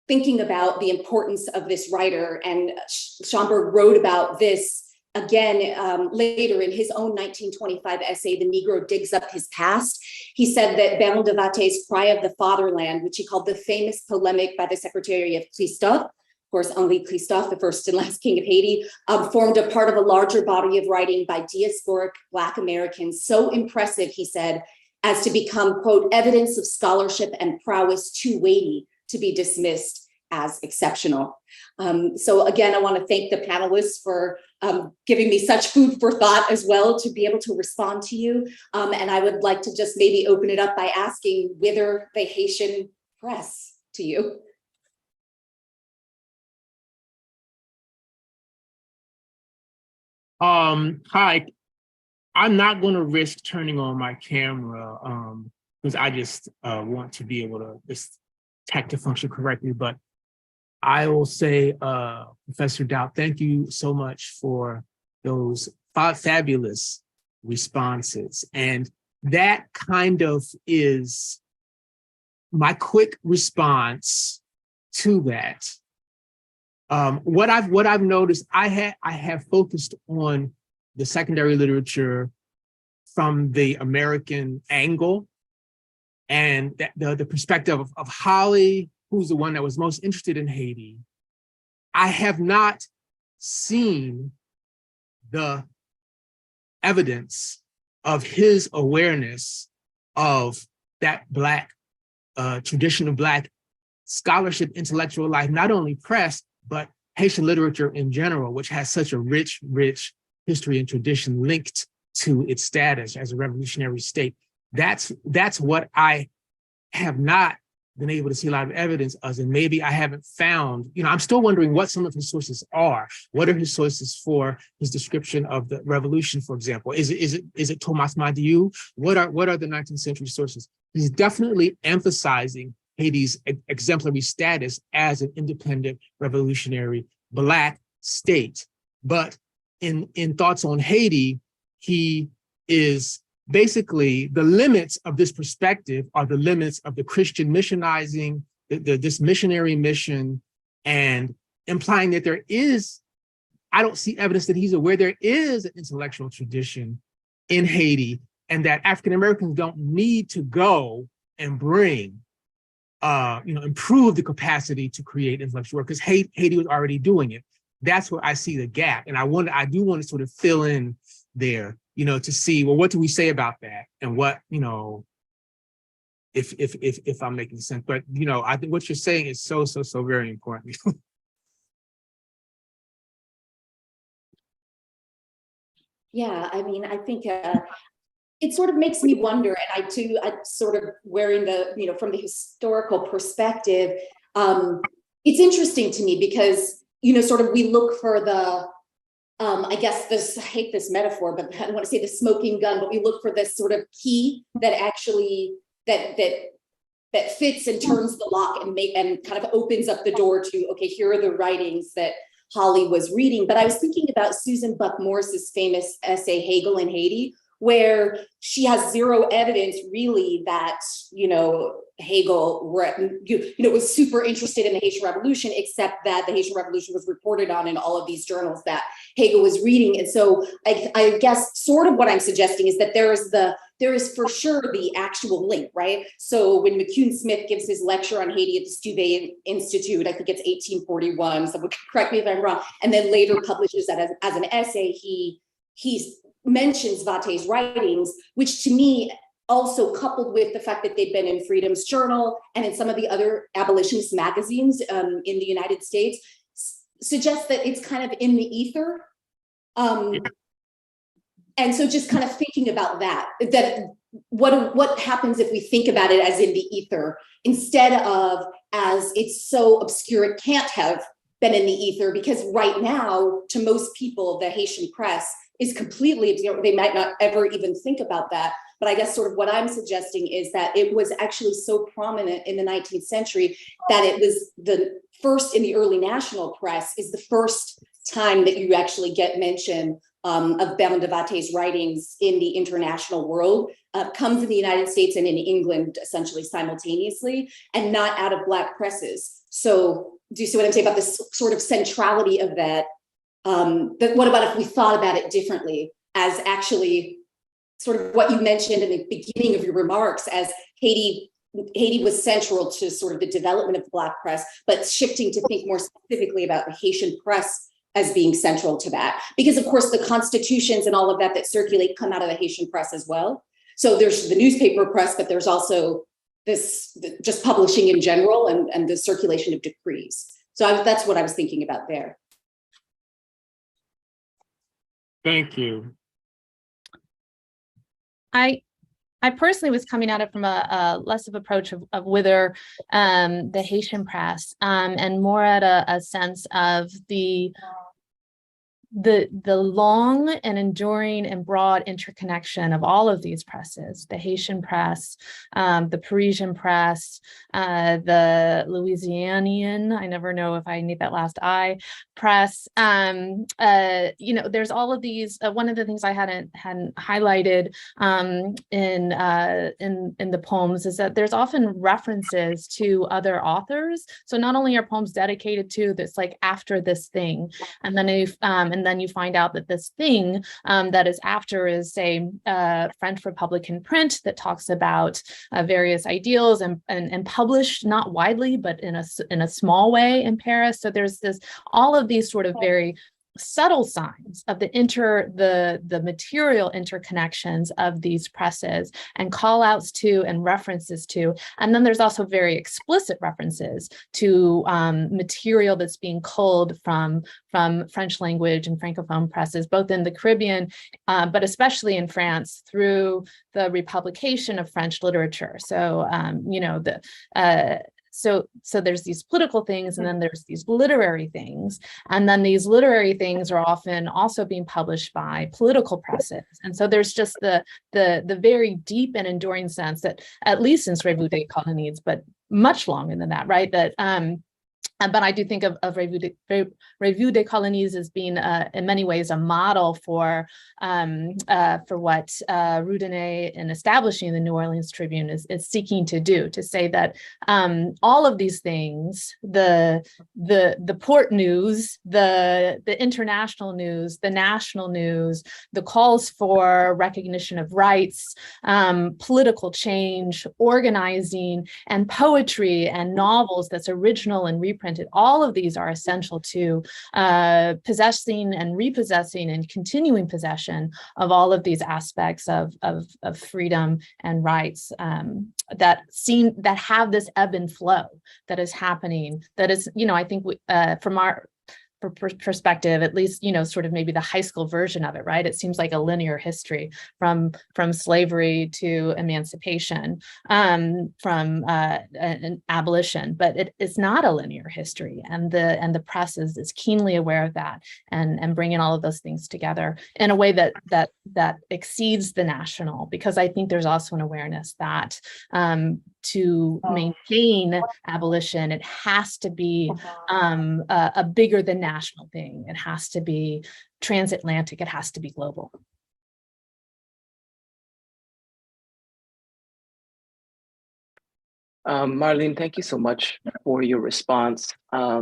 thinking about the importance of this writer. And Schomburg wrote about this again later in his own 1925 essay, The Negro Digs Up His Past. He said that Baron de Vatter's Cry of the Fatherland, which he called the famous polemic by the Secretary of Christophe, of course, Henri Christophe, the first and last king of Haiti, formed a part of a larger body of writing by diasporic Black Americans, so impressive, he said, as to become, quote, evidence of scholarship and prowess too weighty to be dismissed as exceptional. So again, I want to thank the panelists for giving me such food for thought as well to be able to respond to you. And I would like to just maybe open it up by asking whither the Haitian press to you. Hi, I'm not going to risk turning on my camera because I just want to be able to just tech to function correctly. But I will say, Professor Daut, thank you so much for those fabulous responses. And that kind of is my quick response to that. What I've noticed, I have focused on the secondary literature from the American angle, and the perspective of Holly, who's the one that was most interested in Haiti. I have not seen the evidence of his awareness of that Black tradition of Black scholarship, intellectual life, not only press, but Haitian literature in general, which has such a rich history and tradition linked to its status as a revolutionary state. That's what I have not been able to see a lot of evidence of, and maybe I haven't found, I'm still wondering what some of his sources are. What are his sources for his description of the revolution, for example? Is it Thomas Madiou? What are the 19th century sources? He's definitely emphasizing Haiti's exemplary status as an independent revolutionary Black state. But in Thoughts on Haiti, he is basically, the limits of this perspective are the limits of the Christian missionizing, this missionary mission, and implying that there is, I don't see evidence that he's aware there is an intellectual tradition in Haiti, and that African Americans don't need to go and bring, improve the capacity to create intellectual work, because Haiti was already doing it. That's where I see the gap. And I do want to sort of fill in there, to see, well, what do we say about that? And what, if I'm making sense. But, I think what you're saying is so very important. Yeah, I mean, I think it sort of makes me wonder, and I sort of wearing the, from the historical perspective, it's interesting to me because, sort of we look for the, I guess I hate this metaphor, but I don't want to say the smoking gun, but we look for this sort of key that actually, that fits and turns the lock and kind of opens up the door to, okay, here are the writings that Holly was reading. But I was thinking about Susan Buck Morris's famous essay, Hegel in Haiti, where she has zero evidence really that, Hegel, was super interested in the Haitian Revolution, except that the Haitian Revolution was reported on in all of these journals that Hegel was reading. And so I guess sort of what I'm suggesting is that there is for sure the actual link, right? So when McCune Smith gives his lecture on Haiti at the Stuve Institute, I think it's 1841, someone can correct me if I'm wrong, and then later publishes that as an essay, he mentions Vate's writings, which to me, also coupled with the fact that they've been in Freedom's Journal and in some of the other abolitionist magazines in the United States, suggests that it's kind of in the ether. And so just kind of thinking about that what happens if we think about it as in the ether instead of as it's so obscure it can't have been in the ether, because right now, to most people, the Haitian press is completely, they might not ever even think about that. But I guess sort of what I'm suggesting is that it was actually so prominent in the 19th century that it was the first in the early national press is the first time that you actually get mention of Baron de Vate's writings in the international world, comes in the United States and in England essentially simultaneously, and not out of Black presses. So do you see what I'm saying about this sort of centrality of that? But what about if we thought about it differently as actually sort of what you mentioned in the beginning of your remarks as Haiti was central to sort of the development of the Black press, but shifting to think more specifically about the Haitian press as being central to that. Because of course the constitutions and all of that circulate come out of the Haitian press as well. So there's the newspaper press, but there's also just publishing in general and the circulation of decrees. So that's what I was thinking about there. Thank you. I personally was coming at it from a less of approach of whether the Haitian press and more at a sense of the long and enduring and broad interconnection of all of these presses, the Haitian press, the Parisian press, the Louisianian, I never know if I need that last I, press, there's all of these, one of the things I hadn't highlighted in the poems is that there's often references to other authors. So not only are poems dedicated to this, like after this thing, and then you find out that this thing that is after is, say, French Republican print that talks about various ideals and published not widely, but in a small way in Paris. So there's all of these sort of very subtle signs of the material interconnections of these presses and call outs to and references to. And then there's also very explicit references to material that's being culled from French language and Francophone presses, both in the Caribbean, but especially in France through the republication of French literature. So, So there's these political things, and then there's these literary things. And then these literary things are often also being published by political presses. And so there's just the very deep and enduring sense that, at least since Revue des Colonies, but much longer than that, right? That but I do think of Revue des Colonies as being in many ways a model for what Roudanet in establishing the New Orleans Tribune is seeking to do, to say that all of these things, the port news, the international news, the national news, the calls for recognition of rights, political change, organizing, and poetry and novels that's original and reprinted, all of these are essential to possessing and repossessing and continuing possession of all of these aspects of freedom and rights that have this ebb and flow that is happening. That is, I think from our perspective, at least, sort of maybe the high school version of it, right? It seems like a linear history from slavery to emancipation, from an abolition, but it's not a linear history. And the press is keenly aware of that and bringing all of those things together in a way that exceeds the national, because I think there's also an awareness that to maintain abolition, it has to be a bigger than national thing. It has to be transatlantic. It has to be global. Marlene, thank you so much for your response. I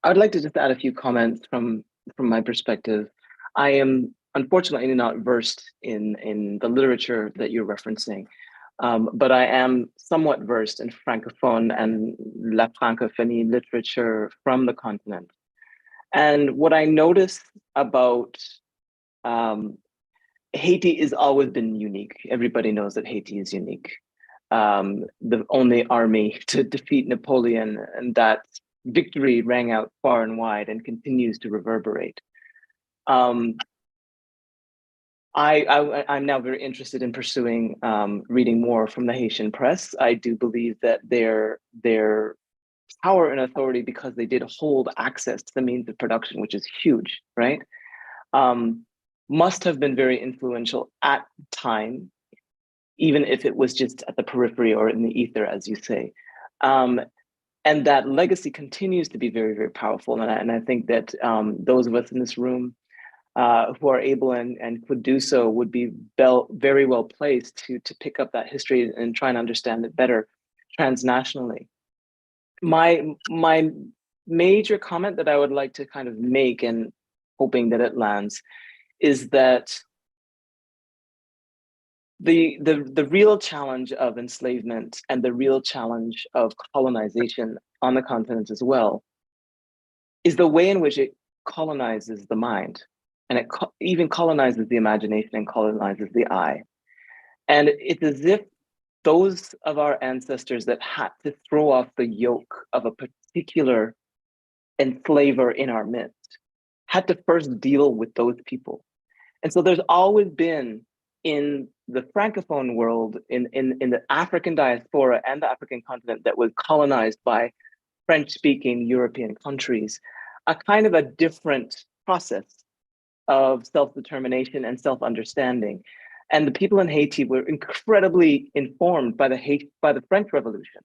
would like to just add a few comments from my perspective. I am unfortunately not versed in the literature that you're referencing, but I am somewhat versed in Francophone and La Francophonie literature from the continent. And what I notice about Haiti has always been unique. Everybody knows that Haiti is unique. The only army to defeat Napoleon, and that victory rang out far and wide and continues to reverberate. I'm now very interested in pursuing reading more from the Haitian press. I do believe that their power and authority, because they did hold access to the means of production, which is huge, right? Must have been very influential at the time, even if it was just at the periphery or in the ether, as you say. And that legacy continues to be very, very powerful. And I think that those of us in this room who are able and could do so would be very well placed to pick up that history and try and understand it better transnationally. My major comment that I would like to kind of make, and hoping that it lands, is that the real challenge of enslavement and the real challenge of colonization on the continent as well is the way in which it colonizes the mind, and it even colonizes the imagination and colonizes the eye. And it's as if those of our ancestors that had to throw off the yoke of a particular enslaver in our midst had to first deal with those people. And so there's always been, in the Francophone world, in the African diaspora and the African continent that was colonized by French-speaking European countries, a kind of a different process of self-determination and self-understanding. And the people in Haiti were incredibly informed by the French Revolution,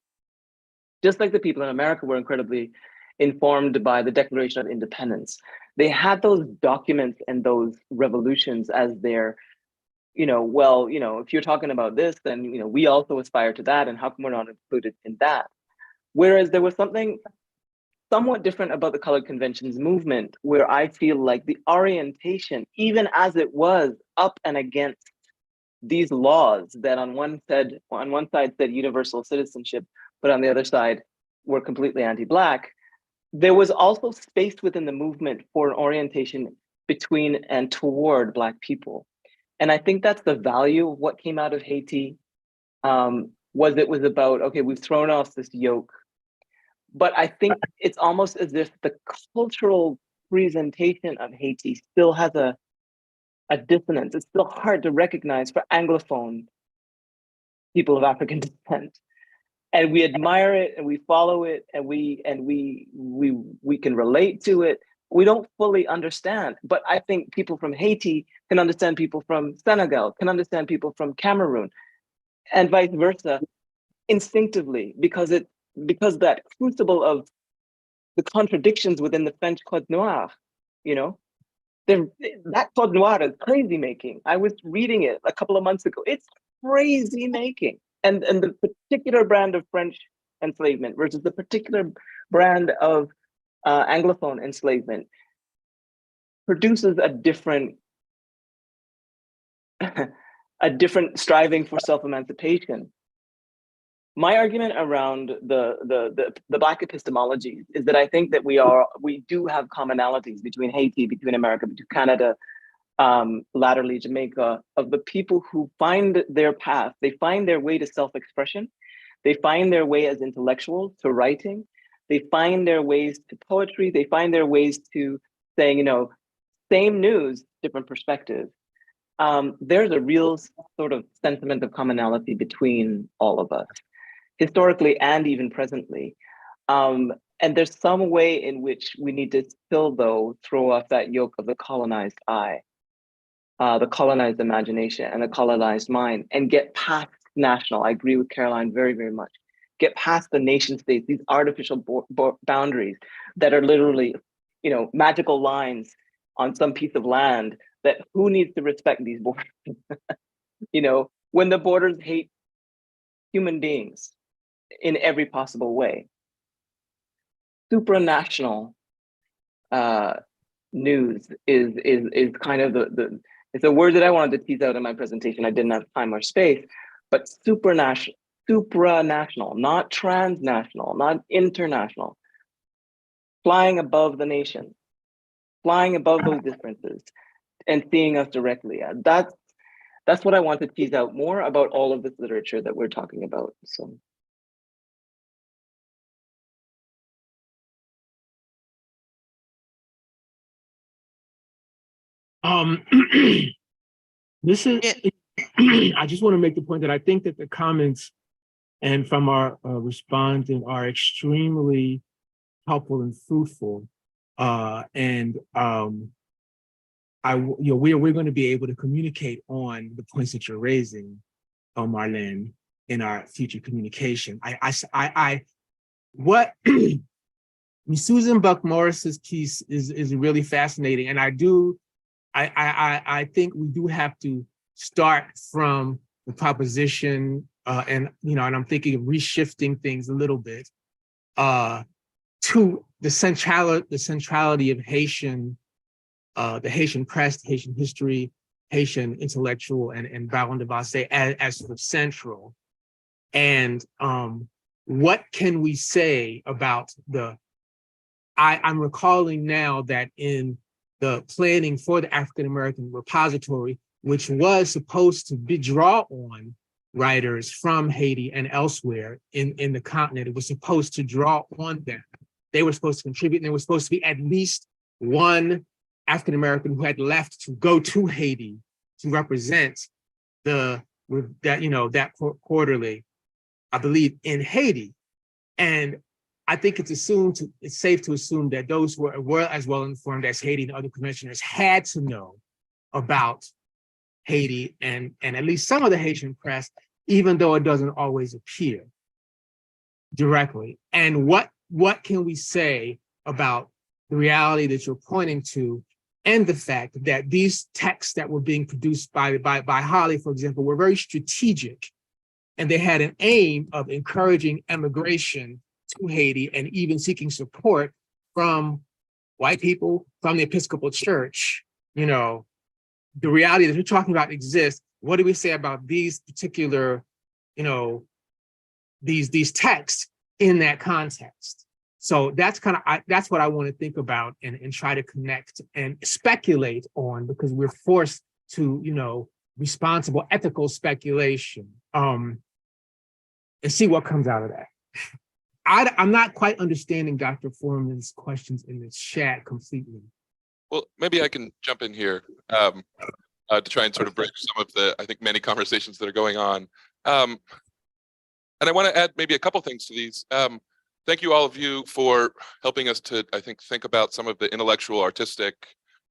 just like the people in America were incredibly informed by the Declaration of Independence. They had those documents and those revolutions as their, if you're talking about this, then we also aspire to that, and how come we're not included in that? Whereas there was something somewhat different about the Colored Conventions movement, where I feel like the orientation, even as it was up and against these laws that on one side said universal citizenship, but on the other side were completely anti-Black, there was also space within the movement for an orientation between and toward Black people. And I think that's the value of what came out of Haiti, was about, okay, we've thrown off this yoke. But I think it's almost as if the cultural presentation of Haiti still has a dissonance. It's still hard to recognize for Anglophone people of African descent. And we admire it and we follow it and we can relate to it. We don't fully understand, but I think people from Haiti can understand people from Senegal, can understand people from Cameroon, and vice versa, instinctively, because that crucible of the contradictions within the French Code Noir, that Code Noir is crazy making. I was reading it a couple of months ago. It's crazy making. And the particular brand of French enslavement versus the particular brand of Anglophone enslavement produces a different striving for self-emancipation. My argument around the Black epistemologies is that I think that we do have commonalities between Haiti, between America, between Canada, latterly Jamaica, of the people who find their path. They find their way to self-expression. They find their way as intellectuals to writing. They find their ways to poetry. They find their ways to saying, same news, different perspective. There's a real sort of sentiment of commonality between all of us, historically and even presently. And there's some way in which we need to still, though, throw off that yoke of the colonized eye, the colonized imagination and the colonized mind, and get past national. I agree with Caroline very, very much. Get past the nation states, these artificial boundaries that are literally, magical lines on some piece of land that who needs to respect these borders? When the borders hate human beings, in every possible way. Supranational news is kind of it's a word that I wanted to tease out in my presentation. I didn't have time or space, but supranational, not transnational, not international, flying above the nation, flying above those differences and seeing us directly. That's what I want to tease out more about all of this literature that we're talking about. So. This is, I just want to make the point that I think that the comments and from our respondent are extremely helpful and fruitful. We're going to be able to communicate on the points that you're raising, Marlene, in our future communication. Susan Buck Morris's piece is really fascinating, and I think we do have to start from the proposition, and I'm thinking of reshifting things a little bit to the centrality of Haitian, the Haitian press, Haitian history, Haitian intellectual, and Baron de Vassé as sort of central. And what can we say about I'm recalling now that in the planning for the African-American repository, which was supposed to draw on writers from Haiti and elsewhere in the continent, it was supposed to draw on them. They were supposed to contribute, and there was supposed to be at least one African-American who had left to go to Haiti to represent that quarterly, I believe, in Haiti. And I think it's safe to assume that those who were as well informed as Haiti and other commissioners had to know about Haiti and at least some of the Haitian press, even though it doesn't always appear directly. And what can we say about the reality that you're pointing to, and the fact that these texts that were being produced by Holly, for example, were very strategic, and they had an aim of encouraging emigration to Haiti and even seeking support from white people, from the Episcopal Church. The reality that you're talking about exists. What do we say about these particular, these texts in that context? So that's that's what I want to think about and try to connect and speculate on, because we're forced to, responsible ethical speculation, and see what comes out of that. I'm not quite understanding Dr. Foreman's questions in the chat completely. Well, maybe I can jump in here to try and sort of bridge some of the, I think, many conversations that are going on. And I want to add maybe a couple things to these. Thank you, all of you, for helping us to, I think about some of the intellectual, artistic,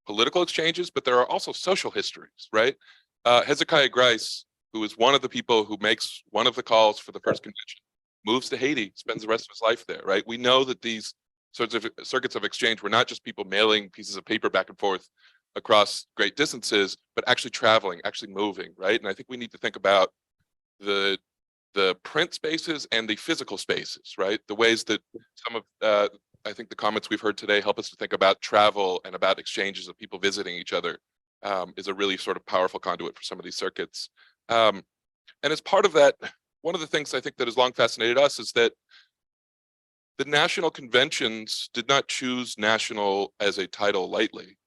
political exchanges, but there are also social histories, right? Hezekiah Grice, who is one of the people who makes one of the calls for the first convention, moves to Haiti, spends the rest of his life there, right? We know that these sorts of circuits of exchange were not just people mailing pieces of paper back and forth across great distances, but actually traveling, actually moving, right? And I think we need to think about the print spaces and the physical spaces, right? The ways that some of, I think the comments we've heard today help us to think about travel and about exchanges of people visiting each other is a really sort of powerful conduit for some of these circuits. And as part of that, one of the things I think that has long fascinated us is that the national conventions did not choose national as a title lightly.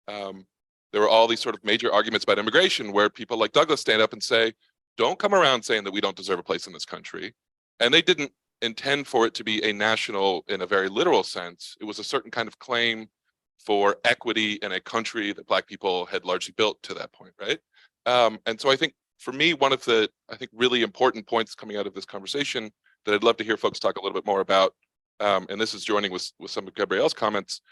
There were all these sort of major arguments about immigration where people like Douglass stand up and say, don't come around saying that we don't deserve a place in this country. And they didn't intend for it to be a national in a very literal sense. It was a certain kind of claim for equity in a country that Black people had largely built to that point, right? And so I think for me, one of the, I think, really important points coming out of this conversation that I'd love to hear folks talk a little bit more about, and this is joining with some of Gabrielle's comments,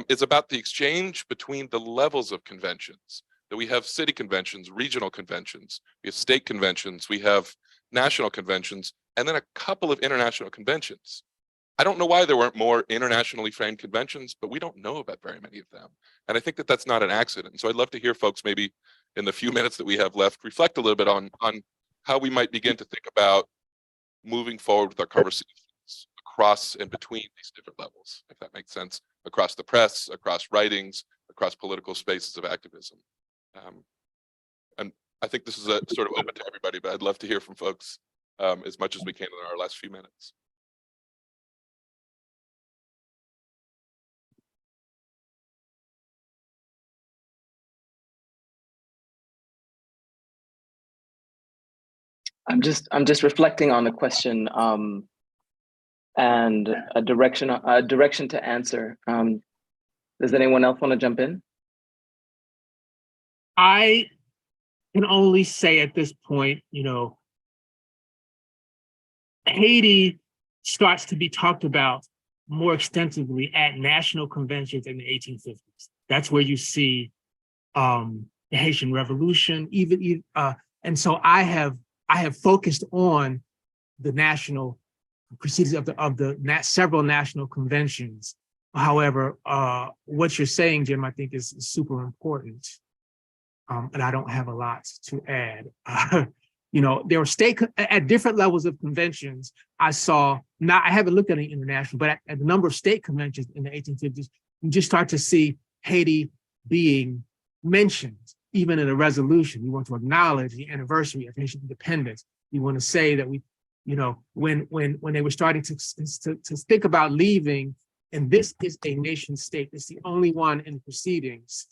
is about the exchange between the levels of conventions. That we have city conventions, regional conventions, we have state conventions, we have national conventions, and then a couple of international conventions. I don't know why there weren't more internationally framed conventions, but we don't know about very many of them. And I think that that's not an accident. So I'd love to hear folks maybe in the few minutes that we have left reflect a little bit on how we might begin to think about moving forward with our conversations across and between these different levels, if that makes sense, across the press, across writings, across political spaces of activism. And I think this is a sort of open to everybody, but I'd love to hear from folks as much as we can in our last few minutes. I'm just reflecting on the question and a direction to answer. Does anyone else want to jump in? I can only say at this point, you know, Haiti starts to be talked about more extensively at national conventions in the 1850s. That's where you see the Haitian Revolution, and so I have focused on the national proceedings of the several national conventions. However, what you're saying, Jim, I think is super important, and I don't have a lot to add. You know, there were at different levels of conventions. I saw, I haven't looked at any international, but at the number of state conventions in the 1850s, you just start to see Haiti being mentioned, even in a resolution. You want to acknowledge the anniversary of Haitian independence. You want to say that we, you know, when they were starting to think about leaving, and this is a nation state, it's the only one in the proceedings,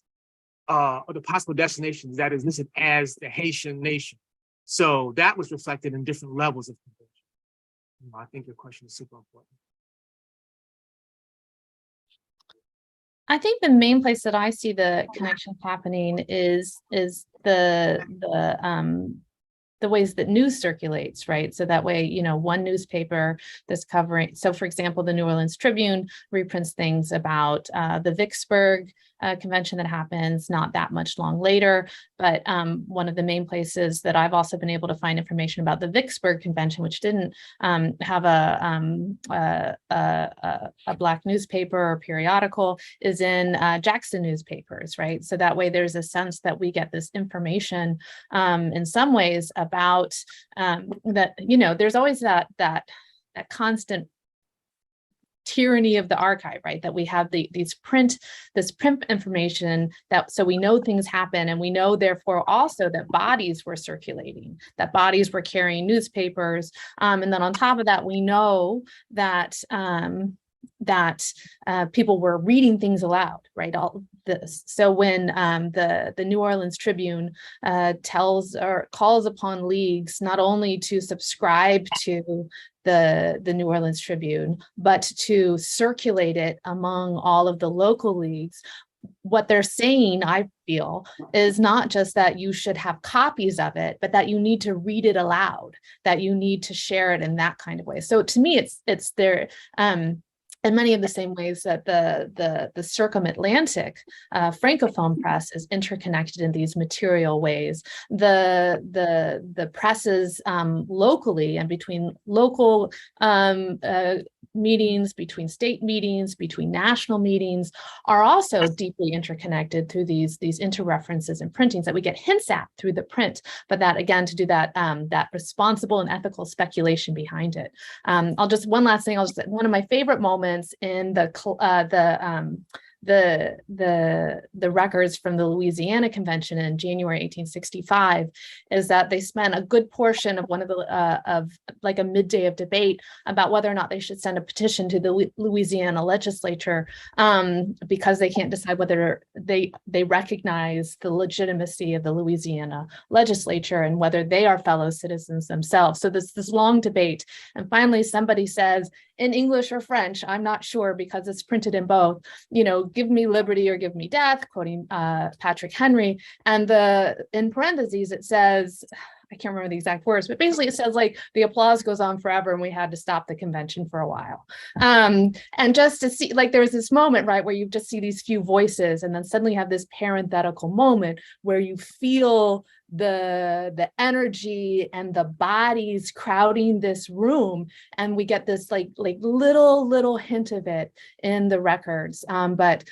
or the possible destinations that is listed as the Haitian nation. So that was reflected in different levels of convention. You know, I think your question is super important. I think the main place that I see the connection happening is the ways that news circulates, right? So that way, you know, one newspaper that's covering, so for example, the New Orleans Tribune reprints things about the Vicksburg convention that happens not that much long later. But one of the main places that I've also been able to find information about the Vicksburg convention, which didn't have a Black newspaper or periodical, is in Jackson newspapers, right? So that way there's a sense that we get this information in some ways about that, you know, there's always that constant tyranny of the archive, right? That we have this print information, that so we know things happen, and we know therefore also that bodies were circulating, that bodies were carrying newspapers, and then on top of that, we know that people were reading things aloud, right? All this. So when the New Orleans Tribune tells or calls upon leagues not only to subscribe to the New Orleans Tribune, but to circulate it among all of the local leagues, what they're saying, I feel, is not just that you should have copies of it, but that you need to read it aloud, that you need to share it in that kind of way. So to me, it's there. In many of the same ways that the circum-Atlantic Francophone press is interconnected in these material ways, the presses locally and between local meetings, between state meetings, between national meetings, are also deeply interconnected through these interreferences and printings that we get hints at through the print, but that again, to do that responsible and ethical speculation behind it. One last thing, one of my favorite moments in the records from the Louisiana Convention in January 1865 is that they spent a good portion of of like a midday of debate about whether or not they should send a petition to the Louisiana legislature because they can't decide whether they recognize the legitimacy of the Louisiana legislature and whether they are fellow citizens themselves. So this long debate, and finally somebody says, in English or French, I'm not sure because it's printed in both, you know, give me liberty or give me death, quoting Patrick Henry. And in parentheses, it says, I can't remember the exact words, but basically it says like the applause goes on forever and we had to stop the convention for a while. And just to see, like, there's this moment, right, where you just see these few voices and then suddenly have this parenthetical moment where you feel the energy and the bodies crowding this room, and we get this like little hint of it in the records. But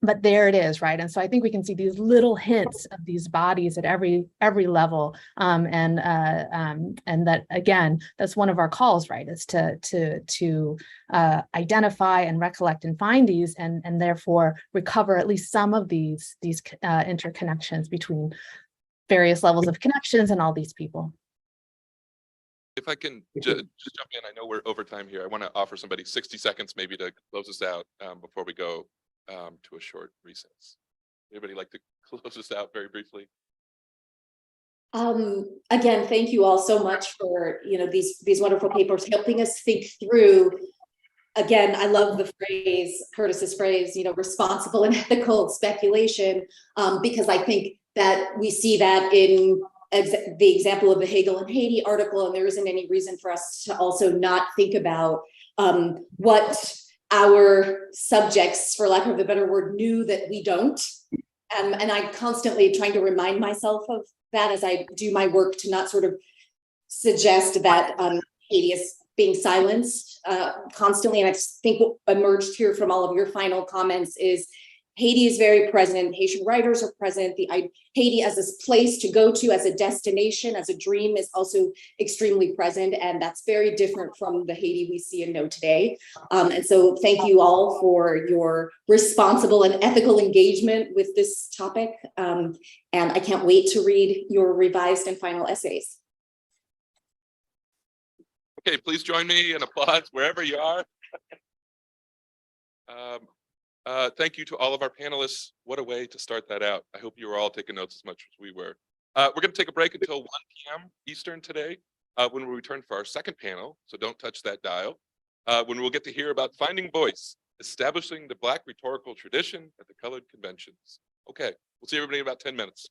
but there it is, right? And so I think we can see these little hints of these bodies at every level, and that again, that's one of our calls, right? Is to identify and recollect and find these, and therefore recover at least some of these interconnections between various levels of connections and all these people. If I can just jump in, I know we're over time here. I want to offer somebody 60 seconds maybe to close us out before we go to a short recess. Anybody like to close us out very briefly? Again, thank you all so much for, these wonderful papers, helping us think through. Again, I love the phrase, Curtis's phrase, responsible and ethical speculation, because I think that we see that in the example of the Hegel and Haiti article, and there isn't any reason for us to also not think about what our subjects, for lack of a better word, knew that we don't. And I'm constantly trying to remind myself of that as I do my work, to not sort of suggest that Haiti is being silenced constantly. And I think what emerged here from all of your final comments is Haiti is very present. Haitian writers are present. Haiti as a place to go to, as a destination, as a dream, is also extremely present. And that's very different from the Haiti we see and know today. And so thank you all for your responsible and ethical engagement with this topic. And I can't wait to read your revised and final essays. Okay, please join me in applause wherever you are. Thank you to all of our panelists. What a way to start that out. I hope you were all taking notes as much as we were. We're going to take a break until 1 p.m. Eastern today, when we return for our second panel, so don't touch that dial, when we'll get to hear about finding voice, establishing the Black rhetorical tradition at the colored conventions. Okay, we'll see everybody in about 10 minutes.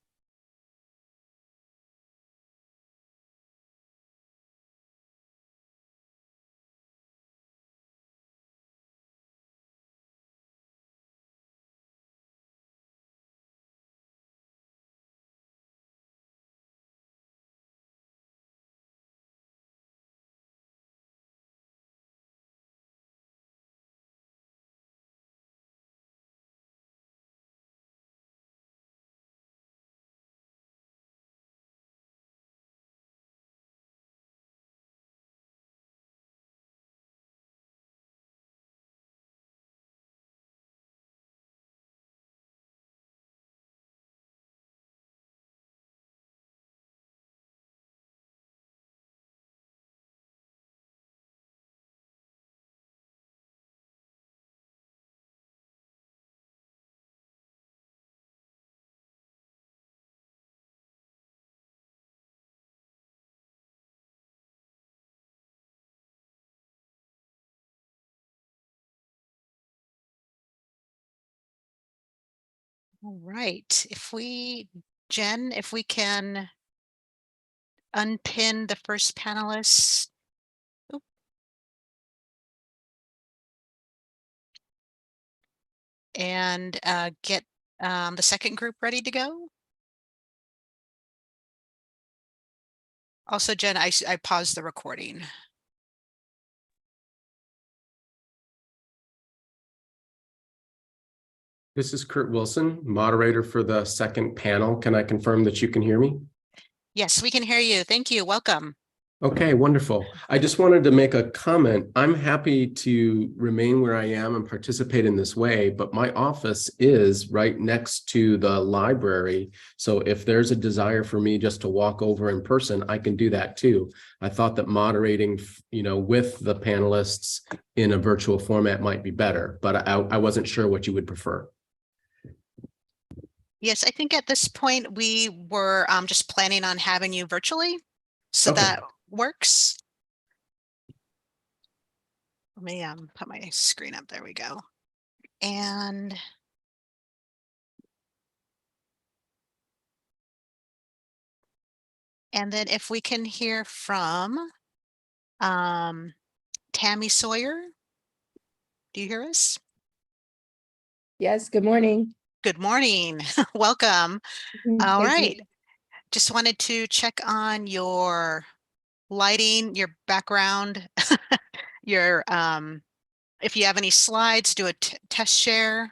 All right. Jen, if we can unpin the first panelist. Oop. And get the second group ready to go. Also, Jen, I paused the recording. This is Kurt Wilson, moderator for the second panel. Can I confirm that you can hear me? Yes, we can hear you. Thank you. Welcome. Okay, wonderful. I just wanted to make a comment. I'm happy to remain where I am and participate in this way, but my office is right next to the library. So if there's a desire for me just to walk over in person, I can do that too. I thought that moderating, with the panelists in a virtual format might be better, but I wasn't sure what you would prefer. Yes, I think at this point we were just planning on having you virtually. So Okay. that works. Let me put my screen up. There we go. And then if we can hear from Tami Sawyer. Do you hear us? Yes, good morning. Good morning. Welcome. All Thank right. you. Just wanted to check on your lighting, your background, your if you have any slides, do a test share.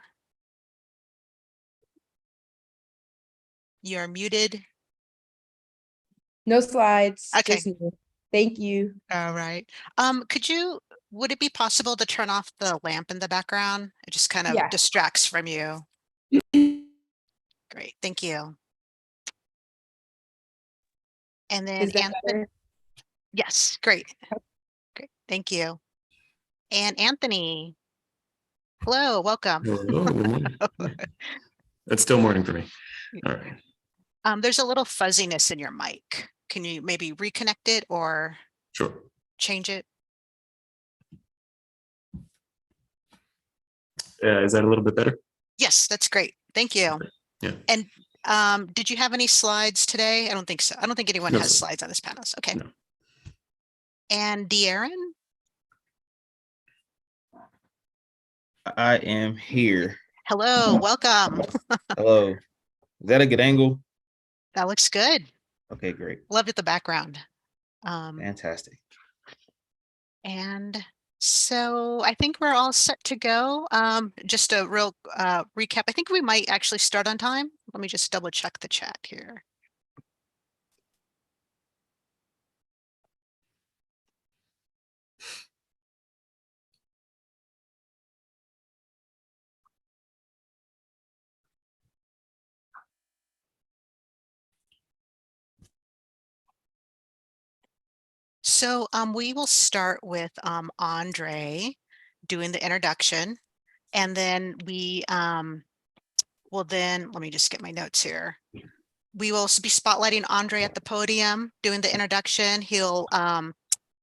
You're muted. No slides. Okay. Just me. Thank you. All right. Would it be possible to turn off the lamp in the background? It just kind of Yeah. distracts from you. Great, thank you. And then Is that Anthony, better? yes, great. Great, thank you. And Anthony. Hello, welcome. Hello, good morning. It's still morning for me. All right. There's a little fuzziness in your mic. Can you maybe reconnect it or Sure. change it? Is that a little bit better? Yes, that's great. Thank you. Yeah. And did you have any slides today? I don't think so. I don't think anyone No, has sir. slides on this panel. Okay. No. And De'Aaron? I am here. Hello, welcome. Hello. Is that a good angle? That looks good. Okay, great. Loved it, the background. Fantastic. And so I think we're all set to go. Just a real recap. I think we might actually start on time. Let me just double check the chat here. So we will start with Andre doing the introduction, and then we will then, let me just get my notes here. We will be spotlighting Andre at the podium, doing the introduction. He'll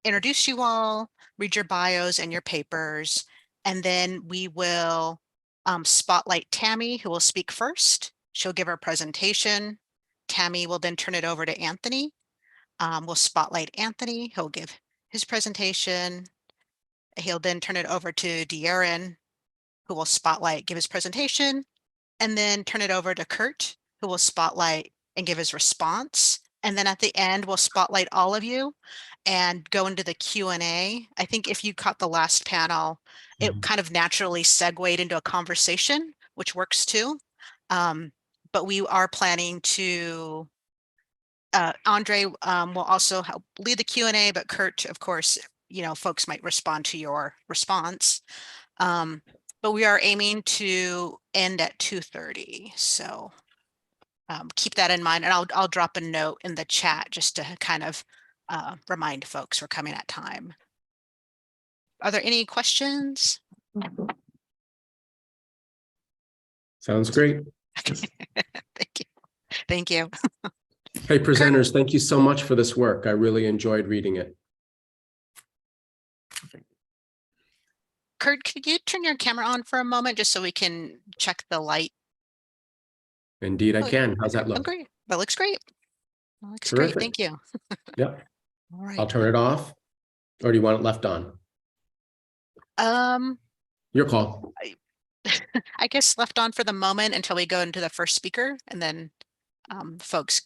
introduce you all, read your bios and your papers, and then we will spotlight Tami, who will speak first. She'll give her presentation. Tami will then turn it over to Anthony. We'll spotlight Anthony. He'll give his presentation. He'll then turn it over to De'Aaron, who will give his presentation, and then turn it over to Kurt, who will spotlight and give his response. And then at the end, we'll spotlight all of you and go into the Q&A. I think if you caught the last panel, it kind of naturally segued into a conversation, which works too. But we are planning to Andre will also help lead the Q&A, but Kurt, of course, folks might respond to your response. But we are aiming to end at 2:30. So keep that in mind, and I'll drop a note in the chat just to kind of remind folks we're coming at time. Are there any questions? Sounds great. Thank you. Thank you. Hey, presenters, thank you so much for this work. I really enjoyed reading it. Kurt, could you turn your camera on for a moment just so we can check the light? Indeed, I can. How's that Oh, look? great. That looks great. That looks Terrific. great. Thank you. Yep. All right. I'll turn it off. Or do you want it left on? Your call. I guess left on for the moment until we go into the first speaker, and then folks,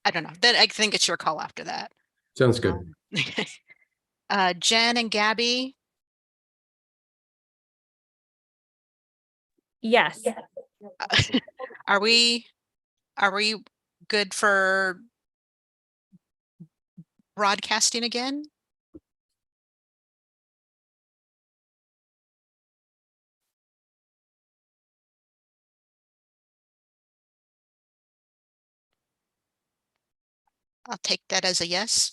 I don't know. Then I think it's your call after that. Sounds good. Jen and Gabby. Yes. Are we good for broadcasting again? I'll take that as a yes.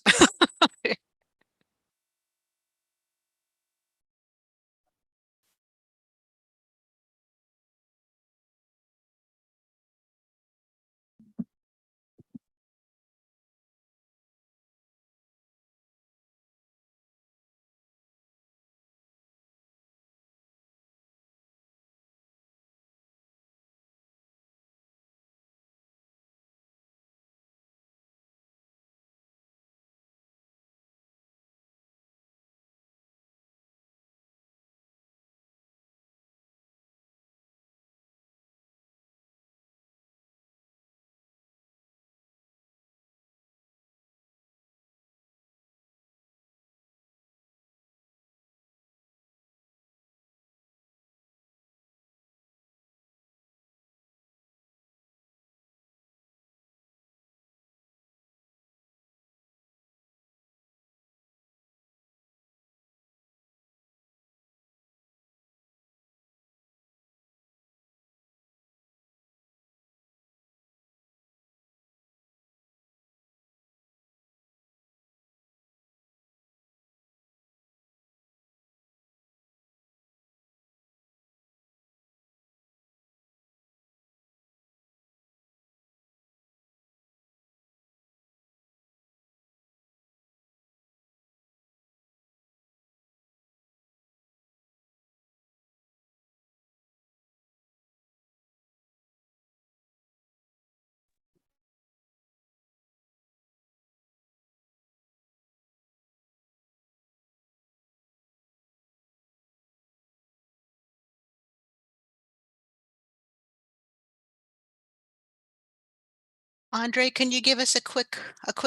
Andre, can you give us a quick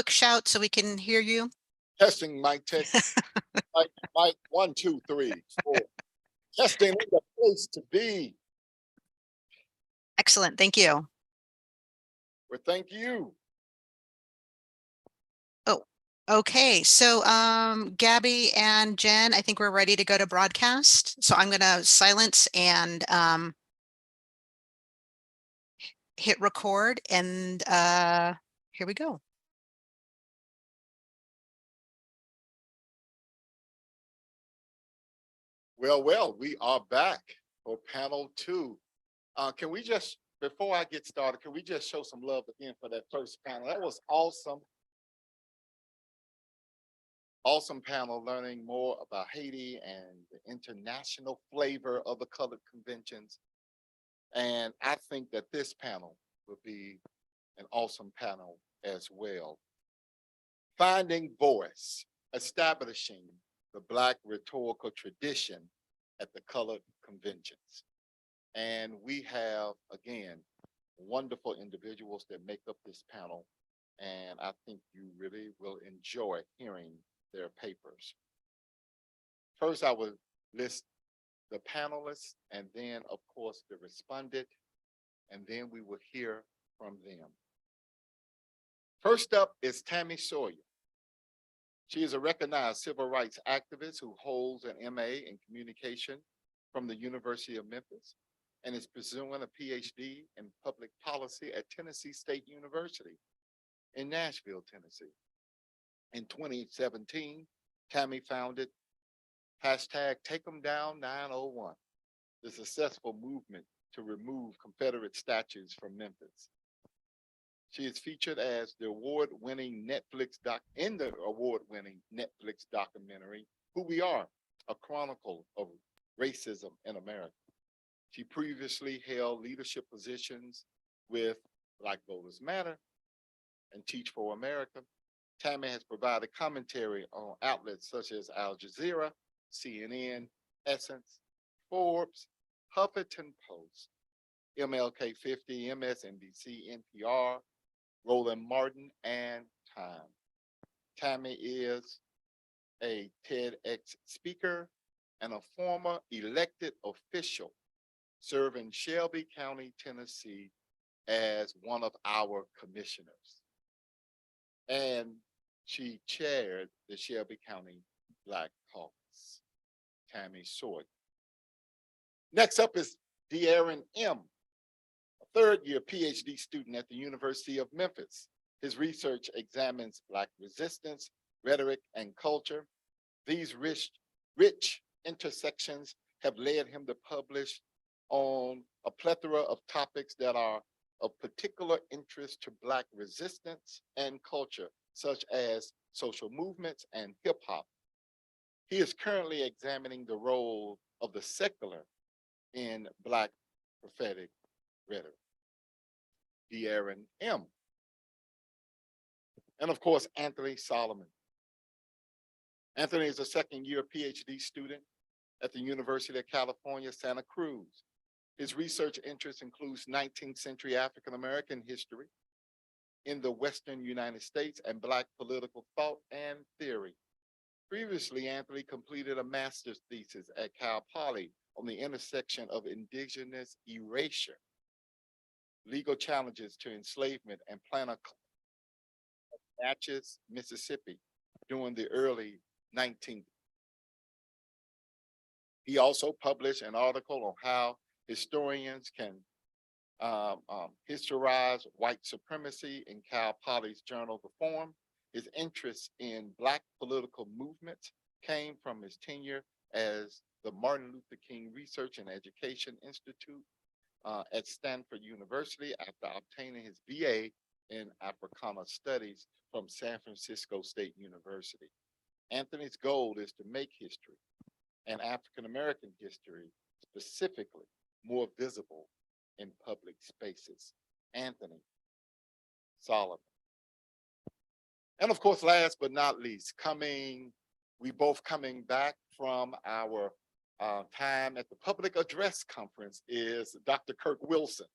shout so we can hear you? Testing, mic check. Mic 1, 2, 3, 4. Testing in the place to be. Excellent, thank you. Well, thank you. Oh, okay, so Gabby and Jen, I think we're ready to go to broadcast. So I'm gonna silence and hit record and here we go. Well, we are back for panel 2. Can we just, before I get started, can we just show some love again for that first panel? That was awesome. Awesome panel, learning more about Haiti and the international flavor of the colored conventions. And I think that this panel will be an awesome panel as well. Finding voice, establishing the Black rhetorical tradition at the colored conventions. And we have, again, wonderful individuals that make up this panel. And I think you really will enjoy hearing their papers. First, I will list the panelists and then, of course, the respondent, and then we will hear from them. First up is Tami Sawyer. She is a recognized civil rights activist who holds an MA in communication from the University of Memphis and is pursuing a PhD in public policy at Tennessee State University in Nashville, Tennessee. In 2017, Tami founded #TakeThemDown901, the successful movement to remove Confederate statues from Memphis. She is featured as the award-winning Netflix documentary, Who We Are, a chronicle of racism in America. She previously held leadership positions with Black Voters Matter and Teach for America. Tami has provided commentary on outlets such as Al Jazeera, CNN, Essence, Forbes, Huffington Post, MLK 50, MSNBC, NPR, Roland Martin, and Time. Tami is a TEDx speaker and a former elected official serving Shelby County, Tennessee as one of our commissioners. And she chaired the Shelby County Black Caucus. Tami Sawyer. Next up is De'Aaron M., a third-year PhD student at the University of Memphis. His research examines Black resistance, rhetoric, and culture. These rich intersections have led him to publish on a plethora of topics that are of particular interest to Black resistance and culture, such as social movements and hip hop. He is currently examining the role of the secular in Black prophetic rhetoric. De'Aaron M. And of course, Anthony Solomon. Anthony is a second-year PhD student at the University of California, Santa Cruz. His research interests includes 19th century African-American history in the Western United States and Black political thought and theory. Previously, Anthony completed a master's thesis at Cal Poly on the intersection of indigenous erasure, legal challenges to enslavement, and plantar Natchez, Mississippi, during the early 19th. He also published an article on how historians can historize white supremacy in Cal Poly's journal, The Forum. His interest in Black political movements came from his tenure as the Martin Luther King Research and Education Institute at Stanford University after obtaining his BA in Africana Studies from San Francisco State University. Anthony's goal is to make history and African-American history specifically more visible in public spaces. Anthony Solomon. And of course, last but not least, we both coming back from our time at the Public Address Conference is Dr. Kirk Wilson,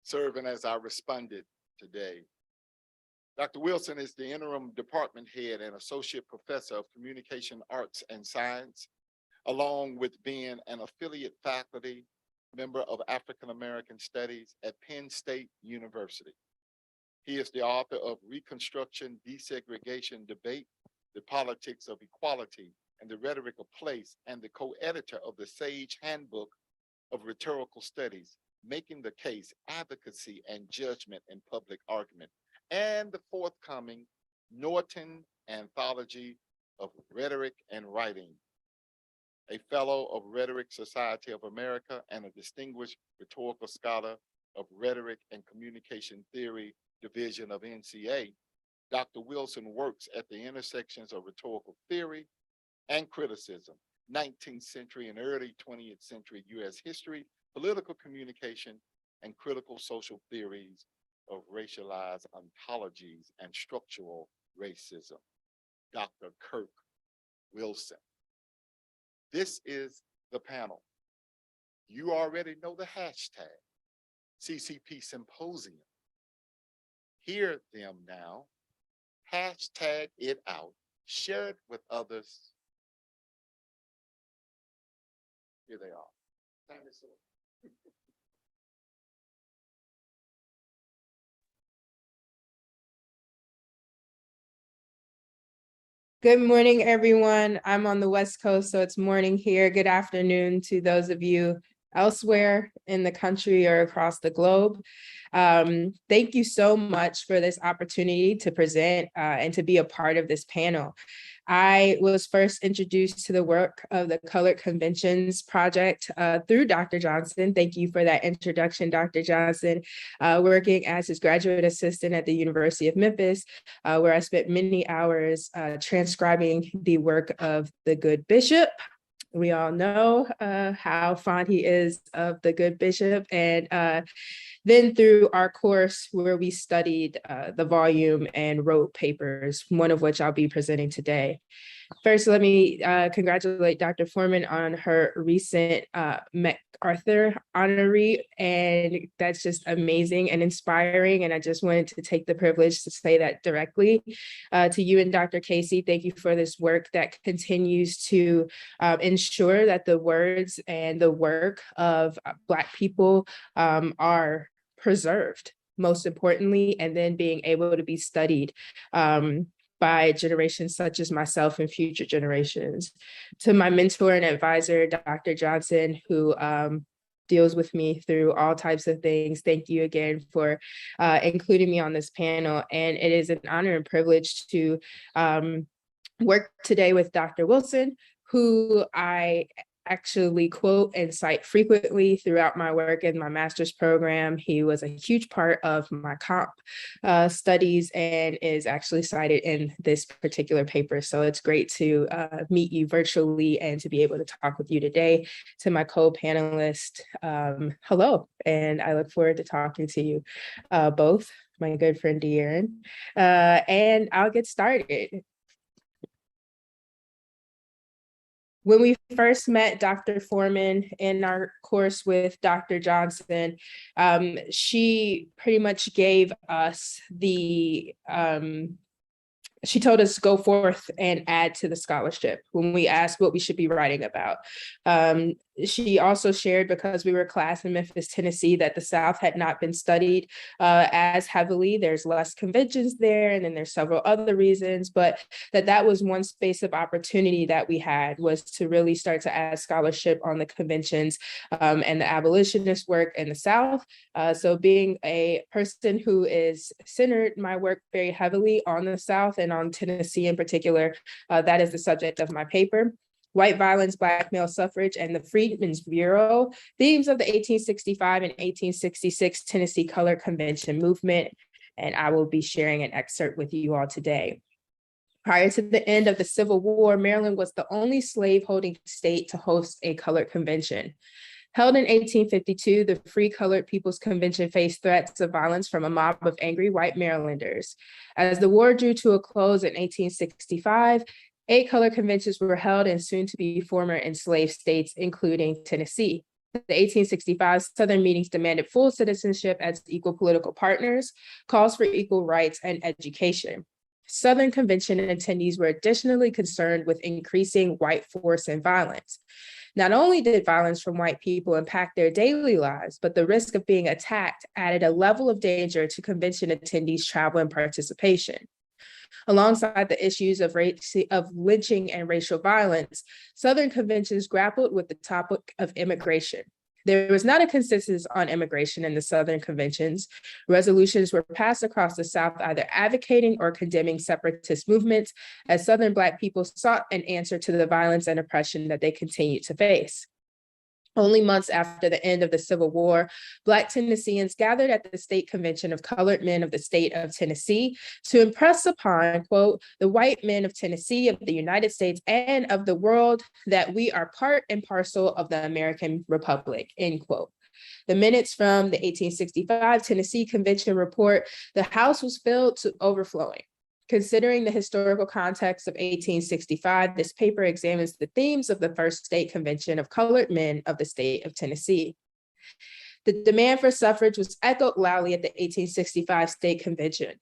serving as our respondent today. Dr. Wilson is the interim department head and associate professor of communication arts and science, along with being an affiliate faculty member of African American Studies at Penn State University. He is the author of Reconstruction, Desegregation, Debate, the Politics of Equality, and the Rhetoric of Place, and the co-editor of the Sage Handbook of Rhetorical Studies, Making the Case, Advocacy, and Judgment in Public Argument, and the forthcoming Norton Anthology of Rhetoric and Writing, a fellow of Rhetoric Society of America and a distinguished rhetorical scholar of Rhetoric and Communication Theory Division of NCA. Dr. Wilson works at the intersections of rhetorical theory and criticism, 19th century and early 20th century US history, political communication, and critical social theories of racialized ontologies and structural racism. Dr. Kirk Wilson. This is the panel. You already know the hashtag, CCP Symposium. Hear them now, hashtag it out, share it with others. Here they are. Dinosaur. Good morning, everyone. I'm on the West Coast, so it's morning here. Good afternoon to those of you elsewhere in the country or across the globe. Thank you so much for this opportunity to present and to be a part of this panel. I was first introduced to the work of the Colored Conventions Project through Dr. Johnson. Thank you for that introduction, Dr. Johnson. Working as his graduate assistant at the University of Memphis, where I spent many hours transcribing the work of the good bishop. We all know how fond he is of the good bishop. And then through our course where we studied the volume and wrote papers, one of which I'll be presenting today. First, let me congratulate Dr. Foreman on her recent MacArthur honoree, and that's just amazing and inspiring. And I just wanted to take the privilege to say that directly to you and Dr. Casey. Thank you for this work that continues to ensure that the words and the work of Black people are preserved, most importantly, and then being able to be studied by generations such as myself and future generations. To my mentor and advisor, Dr. Johnson, who deals with me through all types of things, thank you again for including me on this panel. And it is an honor and privilege to work today with Dr. Wilson, who I actually quote and cite frequently throughout my work in my master's program. He was a huge part of my comp studies and is actually cited in this particular paper. So it's great to meet you virtually and to be able to talk with you today. To my co-panelists, hello, and I look forward to talking to you both, my good friend De'Aaron, and I'll get started. When we first met Dr. Foreman in our course with Dr. Johnson, she pretty much gave us the, she told us to go forth and add to the scholarship when we asked what we should be writing about. She also shared, because we were a class in Memphis, Tennessee, that the South had not been studied as heavily. There's less conventions there, and then there's several other reasons, but that was one space of opportunity that we had, was to really start to add scholarship on the conventions and the abolitionist work in the South. So being a person who is centered my work very heavily on the South and on Tennessee in particular, that is the subject of my paper. White Violence, Black Male Suffrage, and the Freedmen's Bureau, Themes of the 1865 and 1866 Tennessee Color Convention Movement. And I will be sharing an excerpt with you all today. Prior to the end of the Civil War, Maryland was the only slave-holding state to host a colored convention. Held in 1852, the Free Colored People's Convention faced threats of violence from a mob of angry white Marylanders. As the war drew to a close in 1865, 8 color conventions were held in soon-to-be former enslaved states, including Tennessee. The 1865 Southern meetings demanded full citizenship as equal political partners, calls for equal rights and education. Southern Convention attendees were additionally concerned with increasing white force and violence. Not only did violence from white people impact their daily lives, but the risk of being attacked added a level of danger to convention attendees' travel and participation. Alongside the issues of lynching and racial violence, Southern conventions grappled with the topic of immigration. There was not a consensus on immigration in the Southern conventions. Resolutions were passed across the South either advocating or condemning separatist movements as Southern Black people sought an answer to the violence and oppression that they continued to face. Only months after the end of the Civil War, Black Tennesseans gathered at the State Convention of Colored Men of the state of Tennessee to impress upon, quote, the white men of Tennessee, of the United States, and of the world that we are part and parcel of the American Republic, end quote. The minutes from the 1865 Tennessee Convention report, the House was filled to overflowing. Considering the historical context of 1865, this paper examines the themes of the first state convention of colored men of the state of Tennessee. The demand for suffrage was echoed loudly at the 1865 state convention.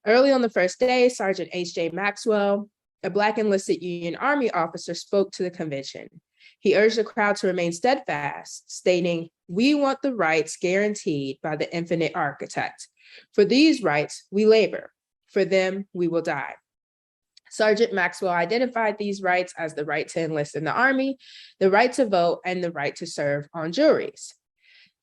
Early on the first day, Sergeant H.J. Maxwell, a Black enlisted Union Army officer, spoke to the convention. He urged the crowd to remain steadfast, stating, "We want the rights guaranteed by the infinite architect. For these rights, we labor. For them, we will die." Sergeant Maxwell identified these rights as the right to enlist in the Army, the right to vote, and the right to serve on juries.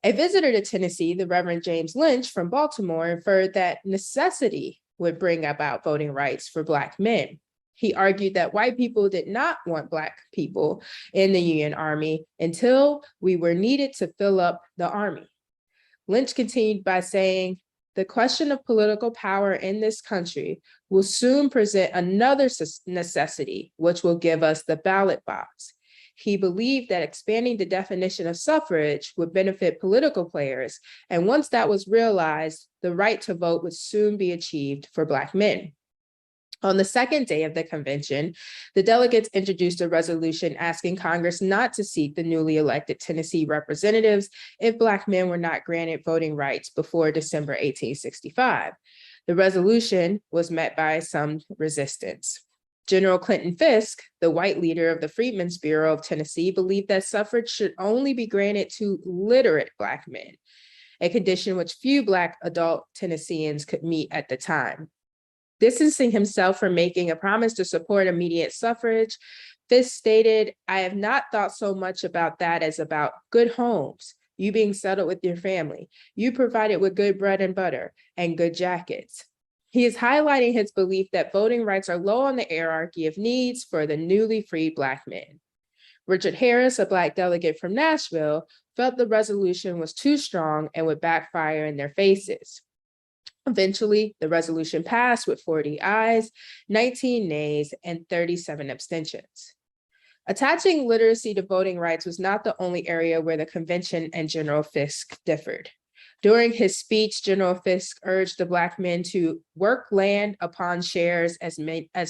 A visitor to Tennessee, the Reverend James Lynch from Baltimore, inferred that necessity would bring about voting rights for Black men. He argued that white people did not want Black people in the Union Army until we were needed to fill up the Army. Lynch continued by saying, "The question of political power in this country will soon present another necessity, which will give us the ballot box." He believed that expanding the definition of suffrage would benefit political players, and once that was realized, the right to vote would soon be achieved for Black men. On the second day of the convention, the delegates introduced a resolution asking Congress not to seat the newly elected Tennessee representatives if Black men were not granted voting rights before December 1865. The resolution was met by some resistance. General Clinton Fisk, the white leader of the Freedmen's Bureau of Tennessee, believed that suffrage should only be granted to literate Black men, a condition which few Black adult Tennesseans could meet at the time. Distancing himself from making a promise to support immediate suffrage, Fisk stated, "I have not thought so much about that as about good homes, you being settled with your family, you provided with good bread and butter, and good jackets." He is highlighting his belief that voting rights are low on the hierarchy of needs for the newly freed Black men. Richard Harris, a Black delegate from Nashville, felt the resolution was too strong and would backfire in their faces. Eventually, the resolution passed with 40 ayes, 19 nays, and 37 abstentions. Attaching literacy to voting rights was not the only area where the convention and General Fisk differed. During his speech, General Fisk urged the Black men to work land upon shares as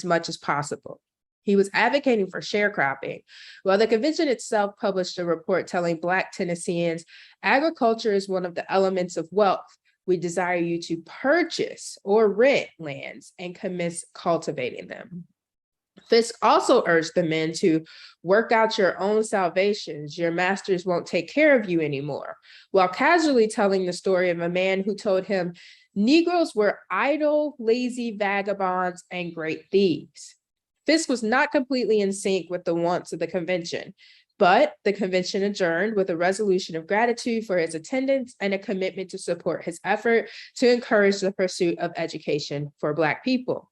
much as possible. He was advocating for sharecropping, while the convention itself published a report telling Black Tennesseans, "Agriculture is one of the elements of wealth. We desire you to purchase or rent lands and commence cultivating them." Fisk also urged the men to work out your own salvations. Your masters won't take care of you anymore, while casually telling the story of a man who told him Negroes were idle, lazy vagabonds and great thieves. Fisk was not completely in sync with the wants of the convention, but the convention adjourned with a resolution of gratitude for his attendance and a commitment to support his effort to encourage the pursuit of education for Black people.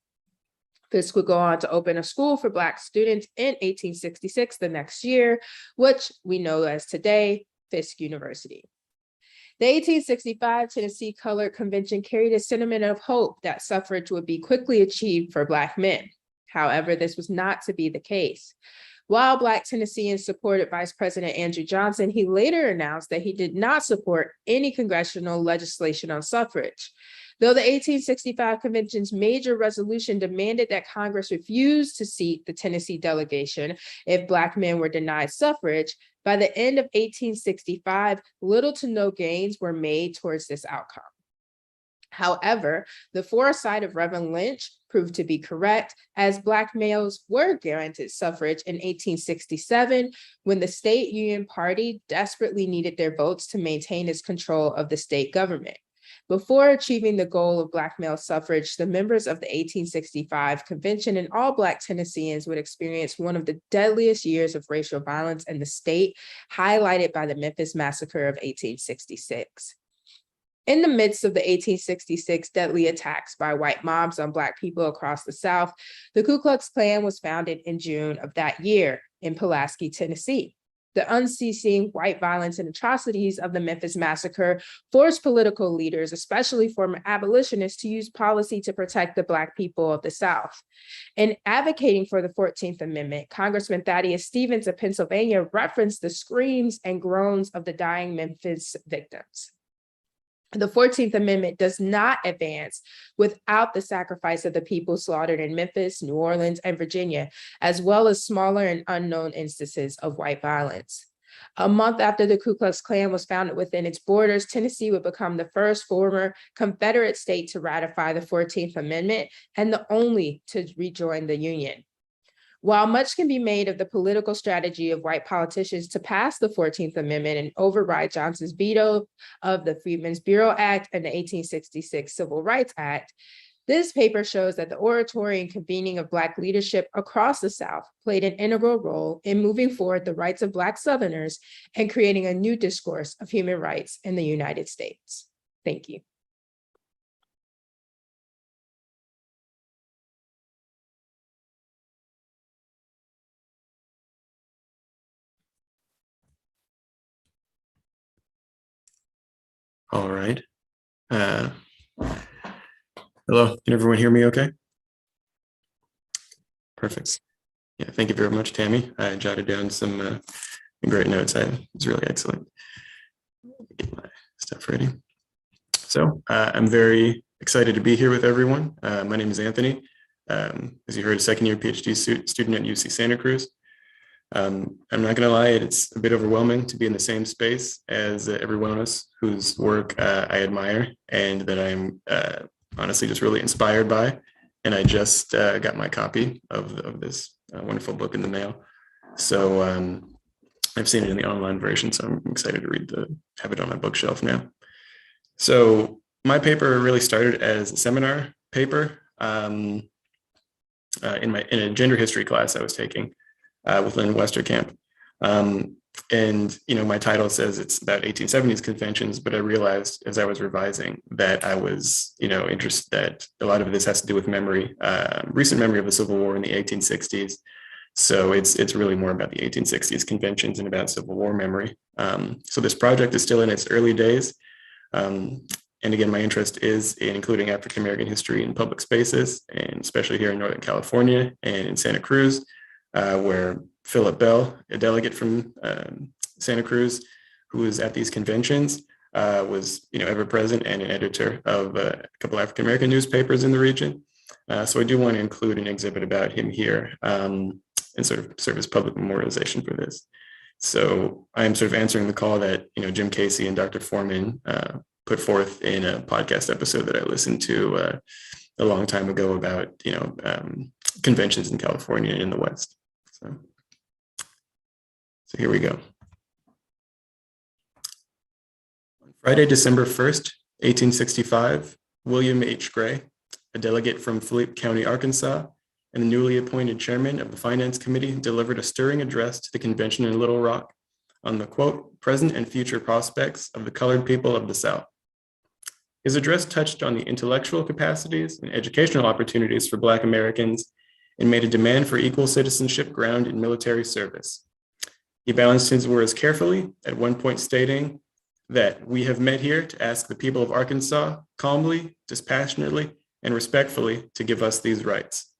Fisk would go on to open a school for Black students in 1866, the next year, which we know as today, Fisk University. The 1865 Tennessee Colored Convention carried a sentiment of hope that suffrage would be quickly achieved for Black men. However, this was not to be the case. While Black Tennesseans supported Vice President Andrew Johnson, he later announced that he did not support any congressional legislation on suffrage. Though the 1865 convention's major resolution demanded that Congress refuse to seat the Tennessee delegation if Black men were denied suffrage, by the end of 1865, little to no gains were made towards this outcome. However, the foresight of Reverend Lynch proved to be correct, as Black males were granted suffrage in 1867 when the state Union Party desperately needed their votes to maintain its control of the state government. Before achieving the goal of Black male suffrage, the members of the 1865 convention and all Black Tennesseans would experience one of the deadliest years of racial violence in the state, highlighted by the Memphis Massacre of 1866. In the midst of the 1866 deadly attacks by white mobs on Black people across the South, the Ku Klux Klan was founded in June of that year in Pulaski, Tennessee. The unceasing white violence and atrocities of the Memphis Massacre forced political leaders, especially former abolitionists, to use policy to protect the Black people of the South. In advocating for the 14th Amendment, Congressman Thaddeus Stevens of Pennsylvania referenced the screams and groans of the dying Memphis victims. The 14th Amendment does not advance without the sacrifice of the people slaughtered in Memphis, New Orleans, and Virginia, as well as smaller and unknown instances of white violence. A month after the Ku Klux Klan was founded within its borders, Tennessee would become the first former Confederate state to ratify the 14th Amendment and the only to rejoin the Union. While much can be made of the political strategy of white politicians to pass the 14th Amendment and override Johnson's veto of the Freedmen's Bureau Act and the 1866 Civil Rights Act, this paper shows that the oratory and convening of Black leadership across the South played an integral role in moving forward the rights of Black Southerners and creating a new discourse of human rights in the United States. Thank you. All right. Hello, can everyone hear me okay? Perfect. Yeah, thank you very much, Tami. I jotted down some great notes. It's really excellent. Get my stuff ready. So I'm very excited to be here with everyone. My name is Anthony. As you heard, a second-year PhD student at UC Santa Cruz. I'm not going to lie, it's a bit overwhelming to be in the same space as everyone else whose work I admire and that I'm honestly just really inspired by. And I just got my copy of this wonderful book in the mail. So I've seen it in the online version, so I'm excited to have it on my bookshelf now. So my paper really started as a seminar paper in a gender history class I was taking with Lynn Westerkamp. And, you know, my title says it's about 1870s conventions, but I realized as I was revising that I was, you know, interested that a lot of this has to do with memory, recent memory of the Civil War in the 1860s. So it's really more about the 1860s conventions and about Civil War memory. So this project is still in its early days. And again, my interest is in including African-American history in public spaces, and especially here in Northern California and in Santa Cruz, where Philip Bell, a delegate from Santa Cruz, who was at these conventions, was, you know, ever present and an editor of a couple African-American newspapers in the region. So I do want to include an exhibit about him here and sort of serve as public memorialization for this. So I am sort of answering the call that, you know, Jim Casey and Dr. Foreman put forth in a podcast episode that I listened to a long time ago about, you know, conventions in California and in the West. So here we go. On Friday, December 1st, 1865, William H. Gray, a delegate from Felipe County, Arkansas, and the newly appointed chairman of the Finance Committee, delivered a stirring address to the convention in Little Rock on the, quote, present and future prospects of the colored people of the South. His address touched on the intellectual capacities and educational opportunities for Black Americans and made a demand for equal citizenship ground in military service. He balanced his words carefully, at one point stating that we have met here to ask the people of Arkansas calmly, dispassionately, and respectfully to give us these rights,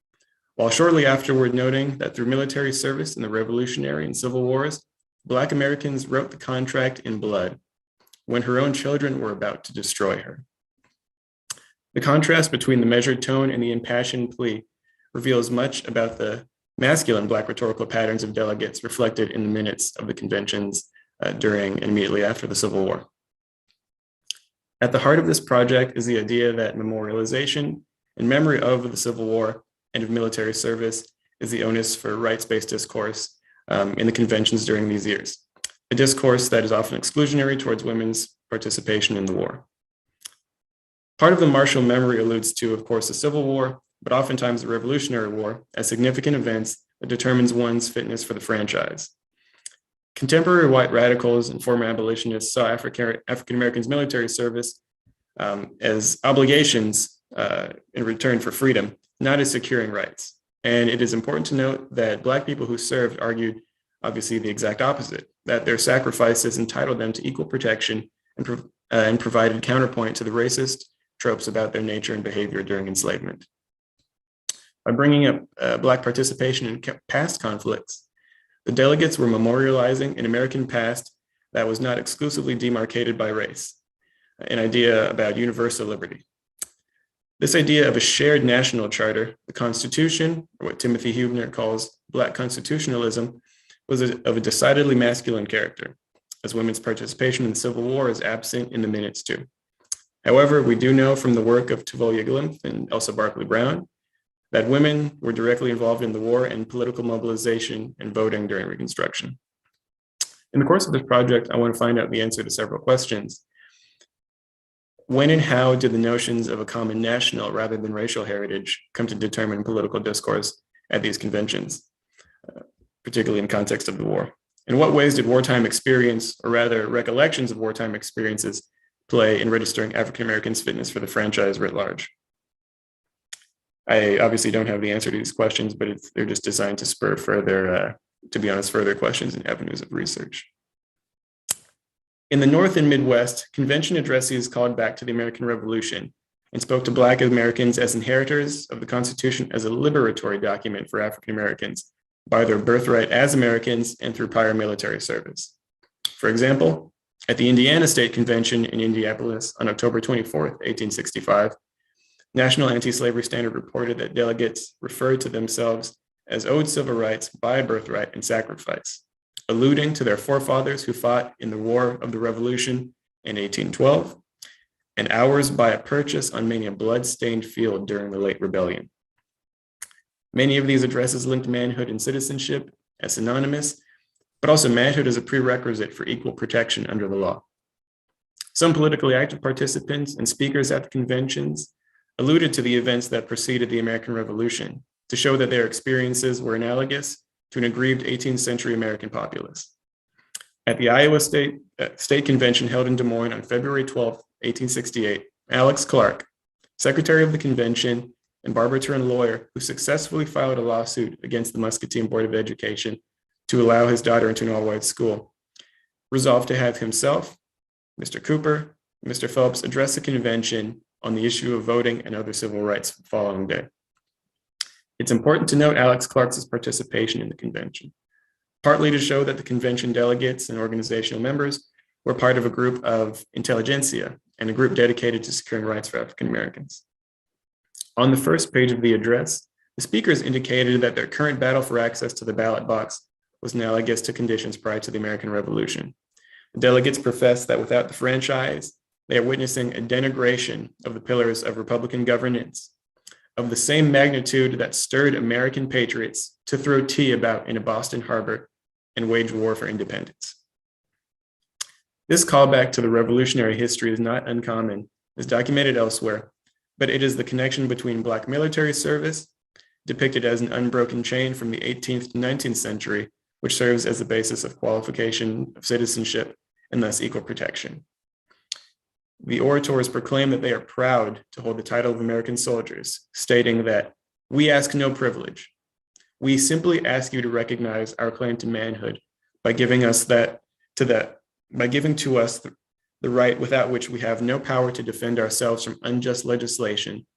while shortly afterward noting that through military service in the Revolutionary and Civil Wars, Black Americans wrote the contract in blood when her own children were about to destroy her. The contrast between the measured tone and the impassioned plea reveals much about the masculine Black rhetorical patterns of delegates reflected in the minutes of the conventions during and immediately after the Civil War. At the heart of this project is the idea that memorialization in memory of the Civil War and of military service is the onus for rights-based discourse in the conventions during these years, a discourse that is often exclusionary towards women's participation in the war. Part of the martial memory alludes to, of course, the Civil War, but oftentimes the Revolutionary War as significant events that determines one's fitness for the franchise. Contemporary white radicals and former abolitionists saw African Americans' military service as obligations in return for freedom, not as securing rights. And it is important to note that Black people who served argued obviously the exact opposite, that their sacrifices entitled them to equal protection and provided counterpoint to the racist tropes about their nature and behavior during enslavement. By bringing up Black participation in past conflicts, the delegates were memorializing an American past that was not exclusively demarcated by race, an idea about universal liberty. This idea of a shared national charter, the Constitution, or what Timothy Huebner calls Black constitutionalism, was of a decidedly masculine character, as women's participation in the Civil War is absent in the minutes too. However, we do know from the work of Tavolia Glimpf and Elsa Barkley Brown that women were directly involved in the war and political mobilization and voting during Reconstruction. In the course of this project, I want to find out the answer to several questions. When and how did the notions of a common national rather than racial heritage come to determine political discourse at these conventions, particularly in context of the war? In what ways did wartime experience, or rather recollections of wartime experiences, play in registering African Americans' fitness for the franchise writ large? I obviously don't have the answer to these questions, but they're just designed to spur further, to be honest, further questions and avenues of research. In the North and Midwest, convention addressees called back to the American Revolution and spoke to Black Americans as inheritors of the Constitution as a liberatory document for African Americans by their birthright as Americans and through prior military service. For example, at the Indiana State Convention in Indianapolis on October 24th, 1865, National Anti-Slavery Standard reported that delegates referred to themselves as owed civil rights by birthright and sacrifice, alluding to their forefathers who fought in the War of the Revolution in 1812, and ours by a purchase on many a blood-stained field during the late rebellion. Many of these addresses linked manhood and citizenship as synonymous, but also manhood as a prerequisite for equal protection under the law. Some politically active participants and speakers at the conventions alluded to the events that preceded the American Revolution to show that their experiences were analogous to an aggrieved 18th century American populace. At the Iowa State Convention held in Des Moines on February 12, 1868, Alex Clark, secretary of the convention and barber-turned lawyer who successfully filed a lawsuit against the Muscatine Board of Education to allow his daughter into an all-white school, resolved to have himself, Mr. Cooper, and Mr. Phelps address the convention on the issue of voting and other civil rights the following day. It's important to note Alex Clark's participation in the convention, partly to show that the convention delegates and organizational members were part of a group of intelligentsia and a group dedicated to securing rights for African Americans. On the first page of the address, the speakers indicated that their current battle for access to the ballot box was analogous to conditions prior to the American Revolution. The delegates professed that without the franchise, they are witnessing a denigration of the pillars of Republican governance of the same magnitude that stirred American patriots to throw tea about in a Boston harbor and wage war for independence. This callback to the revolutionary history is not uncommon, as documented elsewhere, but it is the connection between Black military service, depicted as an unbroken chain from the 18th to 19th century, which serves as the basis of qualification of citizenship and thus equal protection. The orators proclaim that they are proud to hold the title of American soldiers, stating that we ask no privilege. We simply ask you to recognize our claim to manhood by giving to us the right without which we have no power to defend ourselves from unjust legislation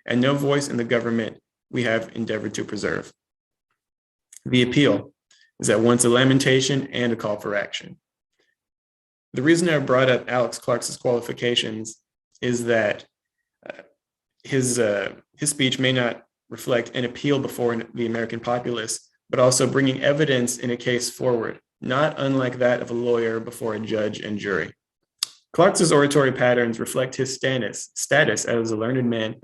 and no voice in the government we have endeavored to preserve. The appeal is at once a lamentation and a call for action. The reason I brought up Alex Clark's qualifications is that his speech may not reflect an appeal before the American populace, but also bringing evidence in a case forward, not unlike that of a lawyer before a judge and jury. Clark's oratory patterns reflect his status as a learned man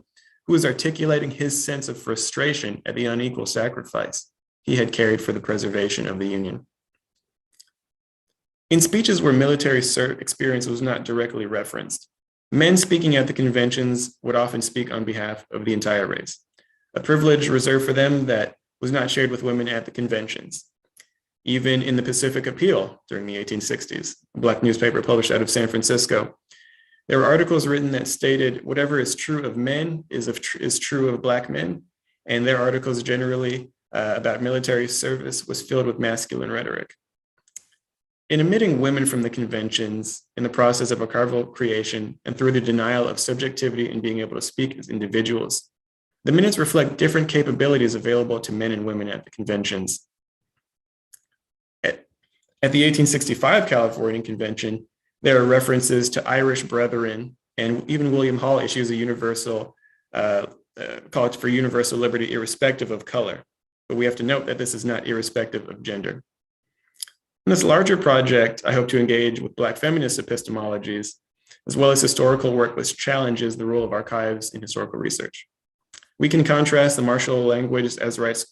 who is articulating his sense of frustration at the unequal sacrifice he had carried for the preservation of the Union. In speeches where military experience was not directly referenced, men speaking at the conventions would often speak on behalf of the entire race, a privilege reserved for them that was not shared with women at the conventions. Even in the Pacific Appeal during the 1860s, a Black newspaper published out of San Francisco, there were articles written that stated whatever is true of men is true of Black men, and their articles generally about military service was filled with masculine rhetoric. In omitting women from the conventions in the process of archival creation and through the denial of subjectivity and being able to speak as individuals, the minutes reflect different capabilities available to men and women at the conventions. At the 1865 California Convention, there are references to Irish brethren, and even William Hall issues a universal call for universal liberty irrespective of color. But we have to note that this is not irrespective of gender. In this larger project, I hope to engage with Black feminist epistemologies, as well as historical work which challenges the role of archives in historical research. We can contrast the martial language as rights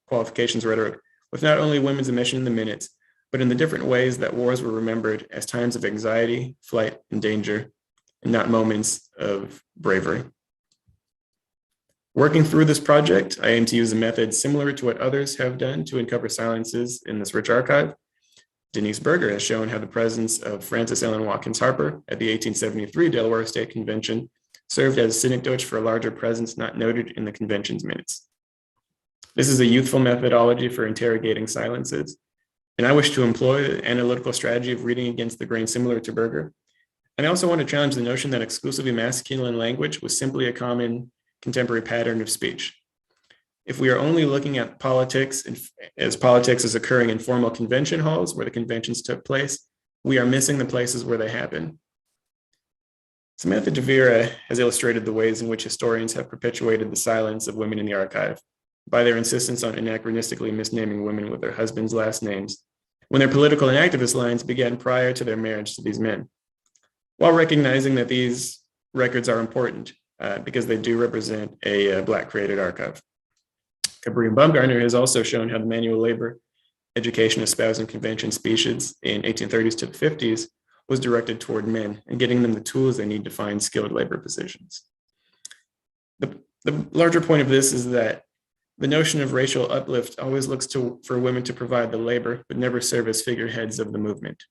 qualifications rhetoric with not only women's omission in the minutes, but in the different ways that wars were remembered as times of anxiety, flight, and danger, and not moments of bravery. Working through this project, I aim to use a method similar to what others have done to uncover silences in this rich archive. Denise Berger has shown how the presence of Frances Ellen Watkins Harper at the 1873 Delaware State Convention served as synecdoche for a larger presence not noted in the convention's minutes. This is a youthful methodology for interrogating silences, and I wish to employ the analytical strategy of reading against the grain similar to Berger. And I also want to challenge the notion that exclusively masculine language was simply a common contemporary pattern of speech. If we are only looking at politics as politics is occurring in formal convention halls where the conventions took place, we are missing the places where they happen. Samantha DeVera has illustrated the ways in which historians have perpetuated the silence of women in the archive by their insistence on anachronistically misnaming women with their husbands' last names when their political and activist lines began prior to their marriage to these men, while recognizing that these records are important because they do represent a Black created archive. Cabri and Baumgartner has also shown how the manual labor education espousing convention speeches in 1830s to the 50s was directed toward men and getting them the tools they need to find skilled labor positions. The larger point of this is that the notion of racial uplift always looks for women to provide the labor, but never serve as figureheads of the movement.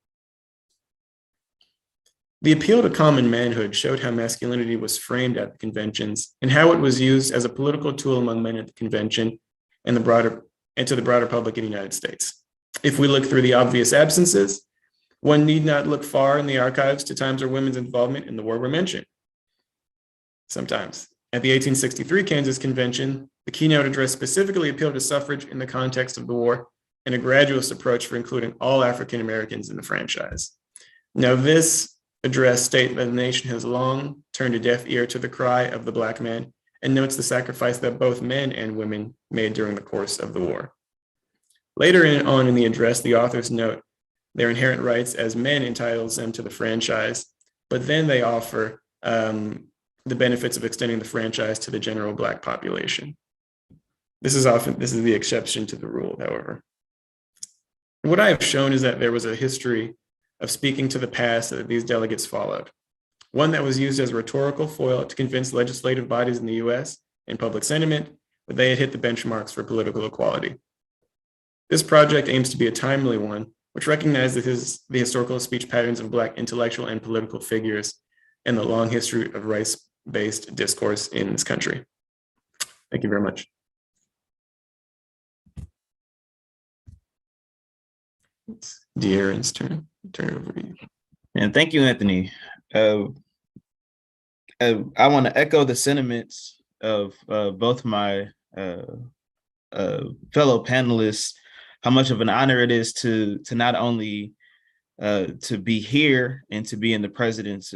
The appeal to common manhood showed how masculinity was framed at the conventions and how it was used as a political tool among men at the convention and to the broader public in the United States. If we look through the obvious absences, one need not look far in the archives to times where women's involvement in the war were mentioned. Sometimes. At the 1863 Kansas Convention, the keynote address specifically appealed to suffrage in the context of the war and a gradualist approach for including all African Americans in the franchise. Now, this address states that the nation has long turned a deaf ear to the cry of the Black man and notes the sacrifice that both men and women made during the course of the war. Later on in the address, the authors note their inherent rights as men entitles them to the franchise, but then they offer the benefits of extending the franchise to the general Black population. This is the exception to the rule, however. And what I have shown is that there was a history of speaking to the past that these delegates followed, one that was used as a rhetorical foil to convince legislative bodies in the US and public sentiment that they had hit the benchmarks for political equality. This project aims to be a timely one, which recognizes the historical speech patterns of Black intellectual and political figures and the long history of race-based discourse in this country. Thank you very much. It's De'Aaron's turn. Turn it over to you. And thank you, Anthony. I want to echo the sentiments of both my fellow panelists, how much of an honor it is to not only to be here and to be in the presence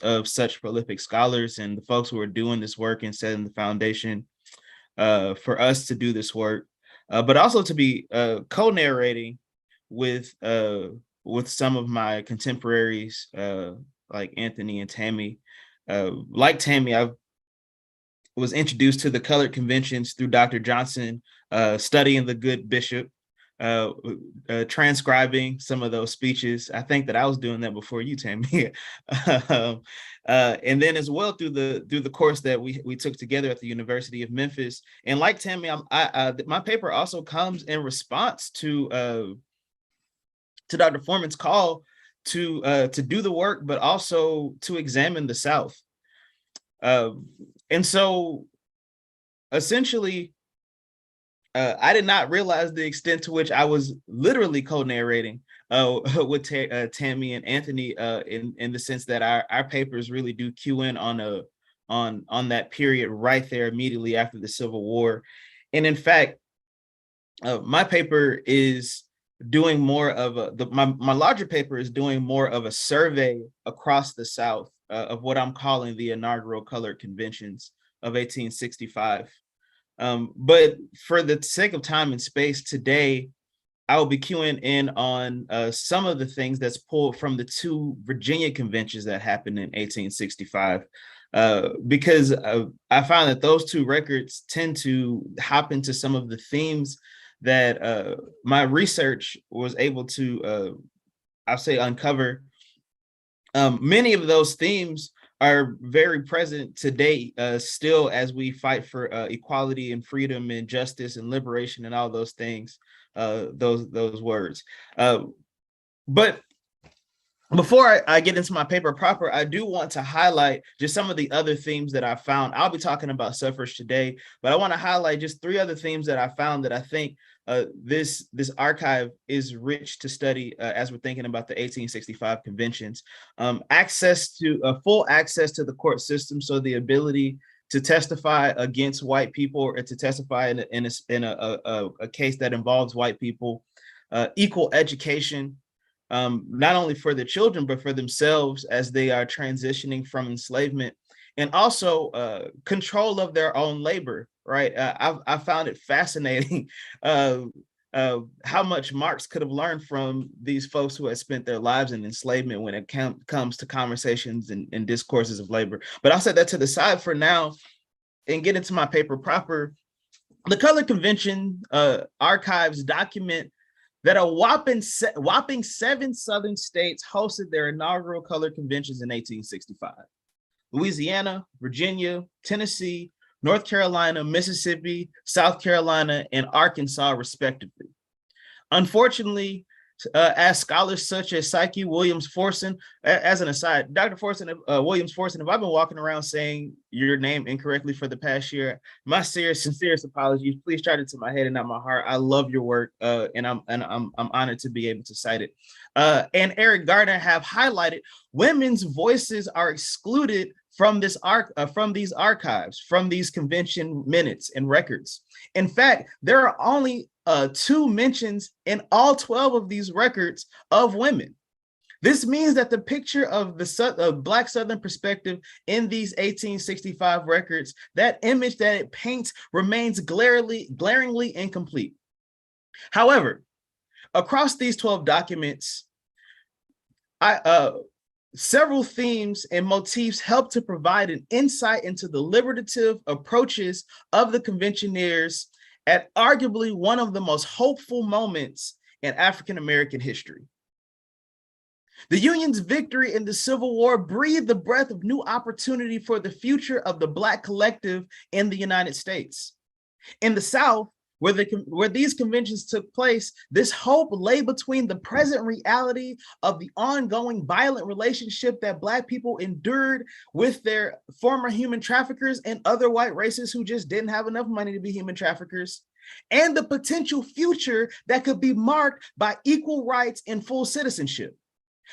of such prolific scholars and the folks who are doing this work and setting the foundation for us to do this work, but also to be co-narrating with some of my contemporaries like Anthony and Tami. Like Tami, I was introduced to the colored conventions through Dr. Johnson, studying the good bishop, transcribing some of those speeches. I think that I was doing that before you, Tami. And then as well through the course that we took together at the University of Memphis. And like Tami, my paper also comes in response to Dr. Foreman's call to do the work, but also to examine the South. And so essentially, I did not realize the extent to which I was literally co-narrating with Tami and Anthony in the sense that our papers really do cue in on that period right there immediately after the Civil War. And in fact, my paper is doing more of my larger paper is doing more of a survey across the South of what I'm calling the inaugural colored conventions of 1865. But for the sake of time and space today, I will be queuing in on some of the things that's pulled from the two Virginia conventions that happened in 1865, because I found that those two records tend to hop into some of the themes that my research was able to, I'll say, uncover. Many of those themes are very present today, still, as we fight for equality and freedom and justice and liberation and all those things, those words. But before I get into my paper proper, I do want to highlight just some of the other themes that I found. I'll be talking about suffrage today, but I want to highlight just 3 other themes that I found that I think this archive is rich to study as we're thinking about the 1865 conventions. Access to full access to the court system, so the ability to testify against white people or to testify in a case that involves white people. Equal education, not only for the children, but for themselves as they are transitioning from enslavement, and also control of their own labor, right? I found it fascinating how much Marx could have learned from these folks who had spent their lives in enslavement when it comes to conversations and discourses of labor. But I'll set that to the side for now and get into my paper proper. The Colored Convention archives document that a whopping 7 Southern states hosted their inaugural colored conventions in 1865. Louisiana, Virginia, Tennessee, North Carolina, Mississippi, South Carolina, and Arkansas, respectively. Unfortunately, as scholars such as Psyche Williams-Forson, as an aside, Dr. Williams-Forson, if I've been walking around saying your name incorrectly for the past year, my sincerest apologies. Please try it to my head and not my heart. I love your work, and I'm honored to be able to cite it. And Eric Gardner have highlighted women's voices are excluded from these archives, from these convention minutes and records. In fact, there are only 2 mentions in all 12 of these records of women. This means that the picture of the Black Southern perspective in these 1865 records, that image that it paints, remains glaringly incomplete. However, across these 12 documents, several themes and motifs help to provide an insight into the liberative approaches of the conventioneers at arguably one of the most hopeful moments in African-American history. The Union's victory in the Civil War breathed the breath of new opportunity for the future of the Black collective in the United States. In the South, where these conventions took place, this hope lay between the present reality of the ongoing violent relationship that Black people endured with their former human traffickers and other white races who just didn't have enough money to be human traffickers, and the potential future that could be marked by equal rights and full citizenship.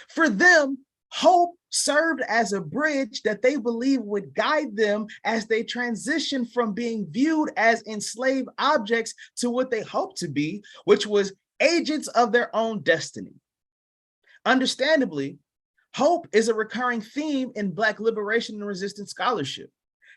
For them, hope served as a bridge that they believe would guide them as they transition from being viewed as enslaved objects to what they hoped to be, which was agents of their own destiny. Understandably, hope is a recurring theme in Black liberation and resistance scholarship.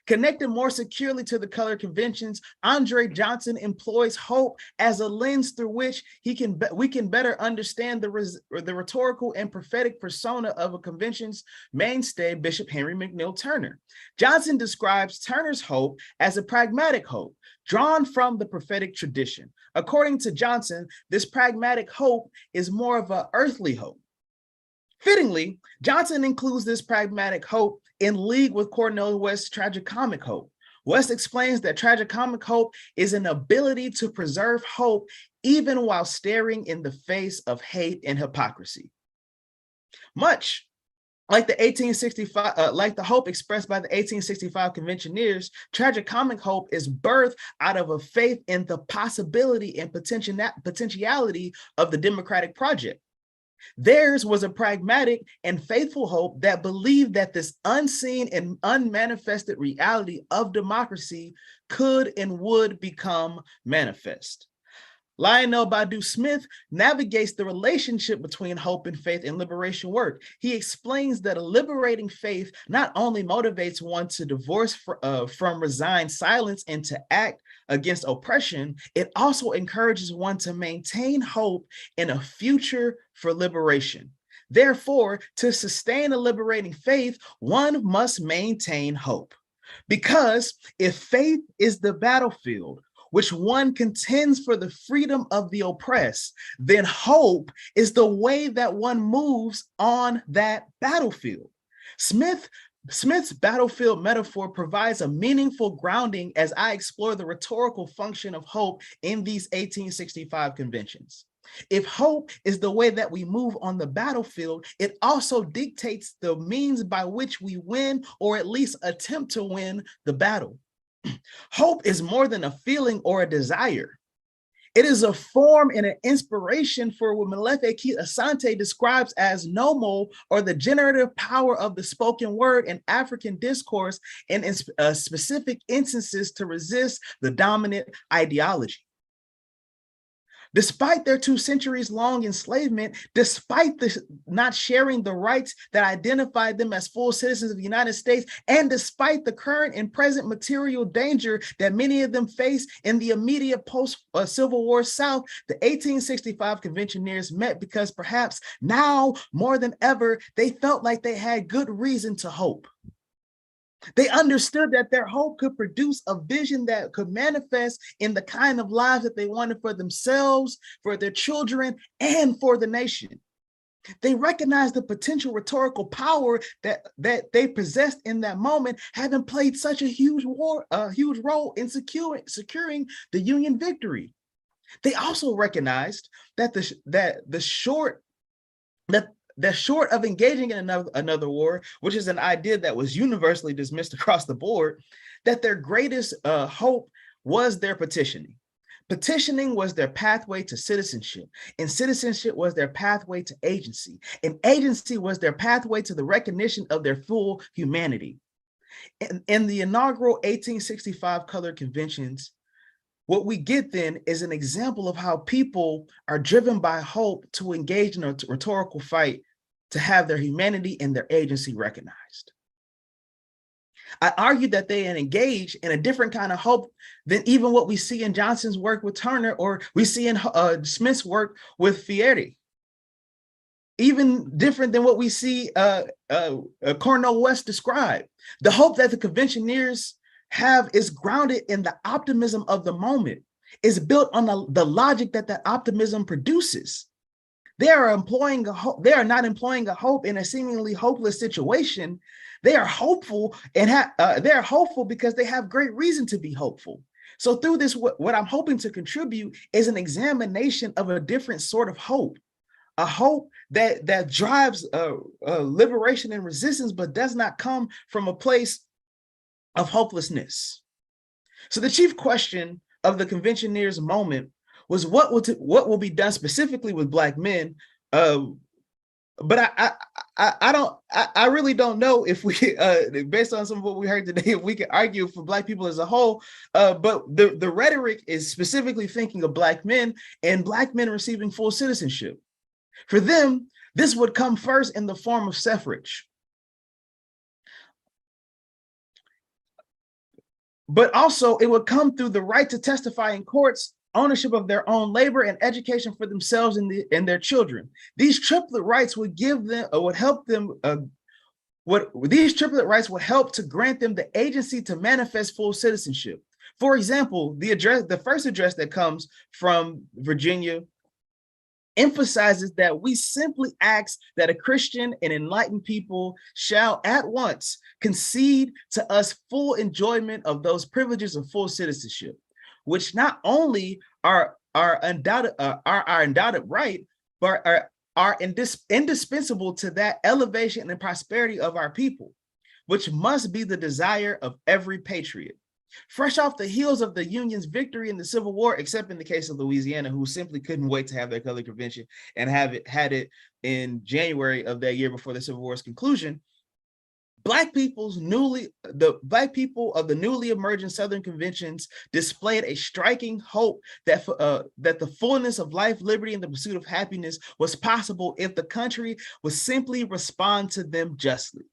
Connected more securely to the color conventions, Andre Johnson employs hope as a lens through which we can better understand the rhetorical and prophetic persona of a convention's mainstay, Bishop Henry McNeill Turner. Johnson describes Turner's hope as a pragmatic hope, drawn from the prophetic tradition. According to Johnson, this pragmatic hope is more of an earthly hope. Fittingly, Johnson includes this pragmatic hope in league with Cornel West's tragicomic hope. West explains that tragicomic hope is an ability to preserve hope even while staring in the face of hate and hypocrisy. Much like the hope expressed by the 1865 conventioneers, tragicomic hope is birthed out of a faith in the possibility and potentiality of the democratic project. Theirs was a pragmatic and faithful hope that believed that this unseen and unmanifested reality of democracy could and would become manifest. Lionel Badu Smith navigates the relationship between hope and faith in liberation work. He explains that a liberating faith not only motivates one to divorce from resigned silence and to act against oppression, it also encourages one to maintain hope in a future for liberation. Therefore, to sustain a liberating faith, one must maintain hope. Because if faith is the battlefield, which one contends for the freedom of the oppressed, then hope is the way that one moves on that battlefield. Smith's battlefield metaphor provides a meaningful grounding as I explore the rhetorical function of hope in these 1865 conventions. If hope is the way that we move on the battlefield, it also dictates the means by which we win or at least attempt to win the battle. Hope is more than a feeling or a desire. It is a form and an inspiration for what Molefe Keith Asante describes as nomo, or the generative power of the spoken word in African discourse and in specific instances to resist the dominant ideology. Despite their 2 centuries-long enslavement, despite not sharing the rights that identified them as full citizens of the United States, and despite the current and present material danger that many of them face in the immediate post-Civil War South, the 1865 conventioneers met because perhaps now more than ever, they felt like they had good reason to hope. They understood that their hope could produce a vision that could manifest in the kind of lives that they wanted for themselves, for their children, and for the nation. They recognized the potential rhetorical power that they possessed in that moment, having played such a huge role in securing the Union victory. They also recognized that short of engaging in another war, which is an idea that was universally dismissed across the board, that their greatest hope was their petitioning. Petitioning was their pathway to citizenship, and citizenship was their pathway to agency, and agency was their pathway to the recognition of their full humanity. In the inaugural 1865 color conventions, what we get then is an example of how people are driven by hope to engage in a rhetorical fight to have their humanity and their agency recognized. I argue that they engage in a different kind of hope than even what we see in Johnson's work with Turner, or we see in Smith's work with Fieri. Even different than what we see Cornel West describe. The hope that the conventioneers have is grounded in the optimism of the moment, is built on the logic that optimism produces. They are not employing a hope in a seemingly hopeless situation. They are hopeful, and they're hopeful because they have great reason to be hopeful. So through this, what I'm hoping to contribute is an examination of a different sort of hope, a hope that drives liberation and resistance, but does not come from a place of hopelessness. So the chief question of the conventioneers' moment was what will be done specifically with Black men. But I really don't know if we, based on some of what we heard today, if we can argue for Black people as a whole. But the rhetoric is specifically thinking of Black men and Black men receiving full citizenship. For them, This would come first in the form of suffrage. But also it would come through the right to testify in courts, ownership of their own labor, and education for themselves and their children. These triplet rights would give them, would help them, these triplet rights would help to grant them the agency to manifest full citizenship. For example, the first address that comes from Virginia emphasizes that we simply ask that a Christian and enlightened people shall at once concede to us full enjoyment of those privileges of full citizenship, which not only are our undoubted right, but are indispensable to that elevation and prosperity of our people, which must be the desire of every patriot. Fresh off the heels of the Union's victory in the Civil War, except in the case of Louisiana, who simply couldn't wait to have their colored convention and had it in January of that year before the Civil War's conclusion, Black people of the newly emerging Southern conventions displayed a striking hope that that the fullness of life, liberty, and the pursuit of happiness was possible if the country would simply respond to them justly.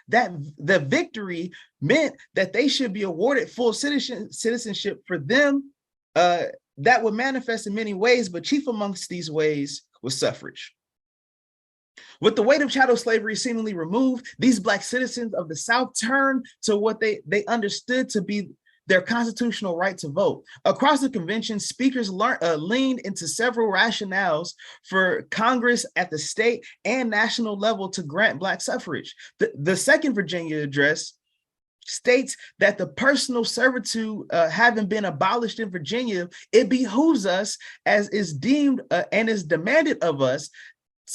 That the victory meant that they should be awarded full citizenship for them. That would manifest in many ways, but chief amongst these ways was suffrage. With the weight of chattel slavery seemingly removed, these Black citizens of the South turned to what they understood to be their constitutional right to vote. Across the convention, speakers leaned into several rationales for Congress at the state and national level to grant Black suffrage. The second Virginia address states that the personal servitude having been abolished in Virginia, it behooves us, as is deemed and is demanded of us,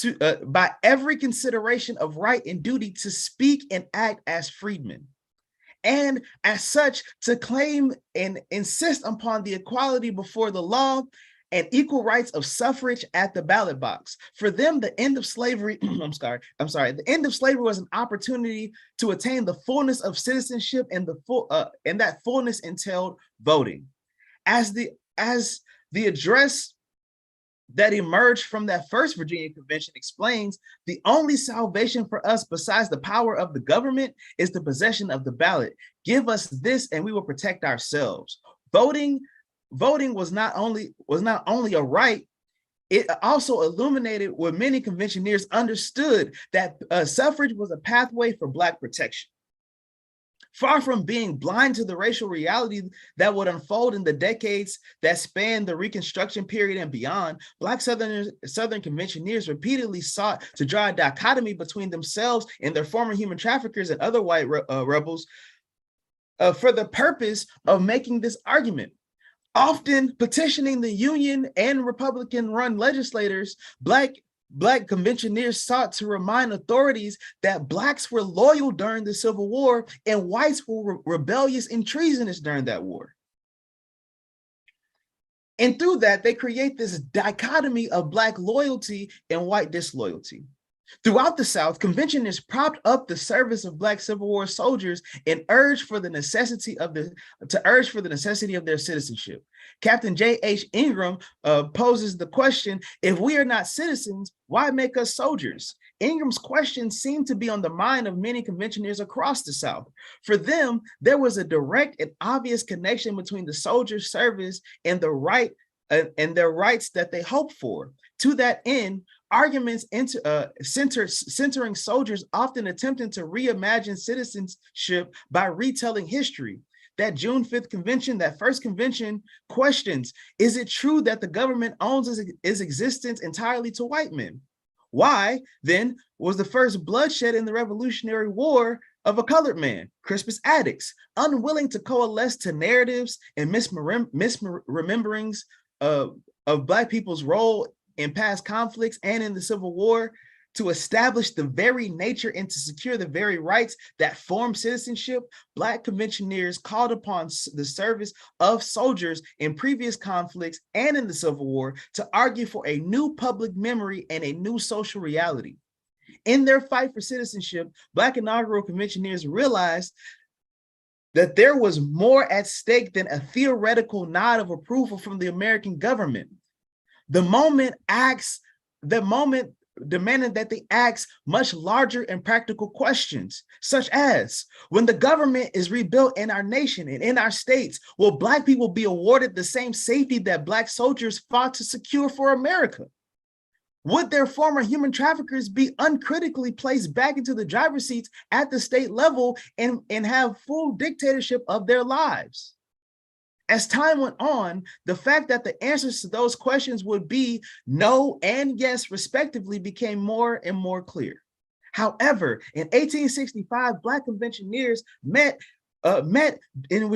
to by every consideration of right and duty to speak and act as freedmen, and as such to claim and insist upon the equality before the law and equal rights of suffrage at the ballot box. For them, the end of slavery, the end of slavery was an opportunity to attain the fullness of citizenship, and and that fullness entailed voting. As the address that emerged from that first Virginia convention explains, the only salvation for us besides the power of the government is the possession of the ballot. Give us this and we will protect ourselves. Voting was not only a right, it also illuminated what many conventioneers understood, that suffrage was a pathway for Black protection. Far from being blind to the racial reality that would unfold in the decades that spanned the Reconstruction period and beyond, Black Southern conventioneers repeatedly sought to draw a dichotomy between themselves and their former human traffickers and other white rebels for the purpose of making this argument. Often petitioning the Union and Republican-run legislators, Black conventioneers sought to remind authorities that Blacks were loyal during the Civil War and whites were rebellious and treasonous during that war. And through that, they create this dichotomy of Black loyalty and white disloyalty. Throughout the South, conventioners propped up the service of Black Civil War soldiers and urged for the necessity of their citizenship. Captain J.H. Ingram poses the question, if we are not citizens, why make us soldiers? Ingram's question seemed to be on the mind of many conventioneers across the South. For them, there was a direct and obvious connection between the soldiers' service and the right and their rights that they hoped for. To that end, arguments centering soldiers often attempting to reimagine citizenship by retelling history. That June 5th convention, that first convention, questions, is it true that the government owns its existence entirely to white men? Why, then, was the first bloodshed in the Revolutionary War of a colored man, Crispus Attucks, unwilling to coalesce to narratives and misrememberings of Black people's role in past conflicts and in the Civil War, to establish the very nature and to secure the very rights that form citizenship? Black conventioneers called upon the service of soldiers in previous conflicts and in the Civil War to argue for a new public memory and a new social reality. In their fight for citizenship, Black inaugural conventioneers realized that there was more at stake than a theoretical nod of approval from the American government. The moment demanding that they ask much larger and practical questions, such as, when the government is rebuilt in our nation and in our states, will Black people be awarded the same safety that Black soldiers fought to secure for America? Would their former human traffickers be uncritically placed back into the driver's seats at the state level and have full dictatorship of their lives? As time went on, the fact that the answers to those questions would be no and yes, respectively, became more and more clear. However, in 1865, Black conventioneers met and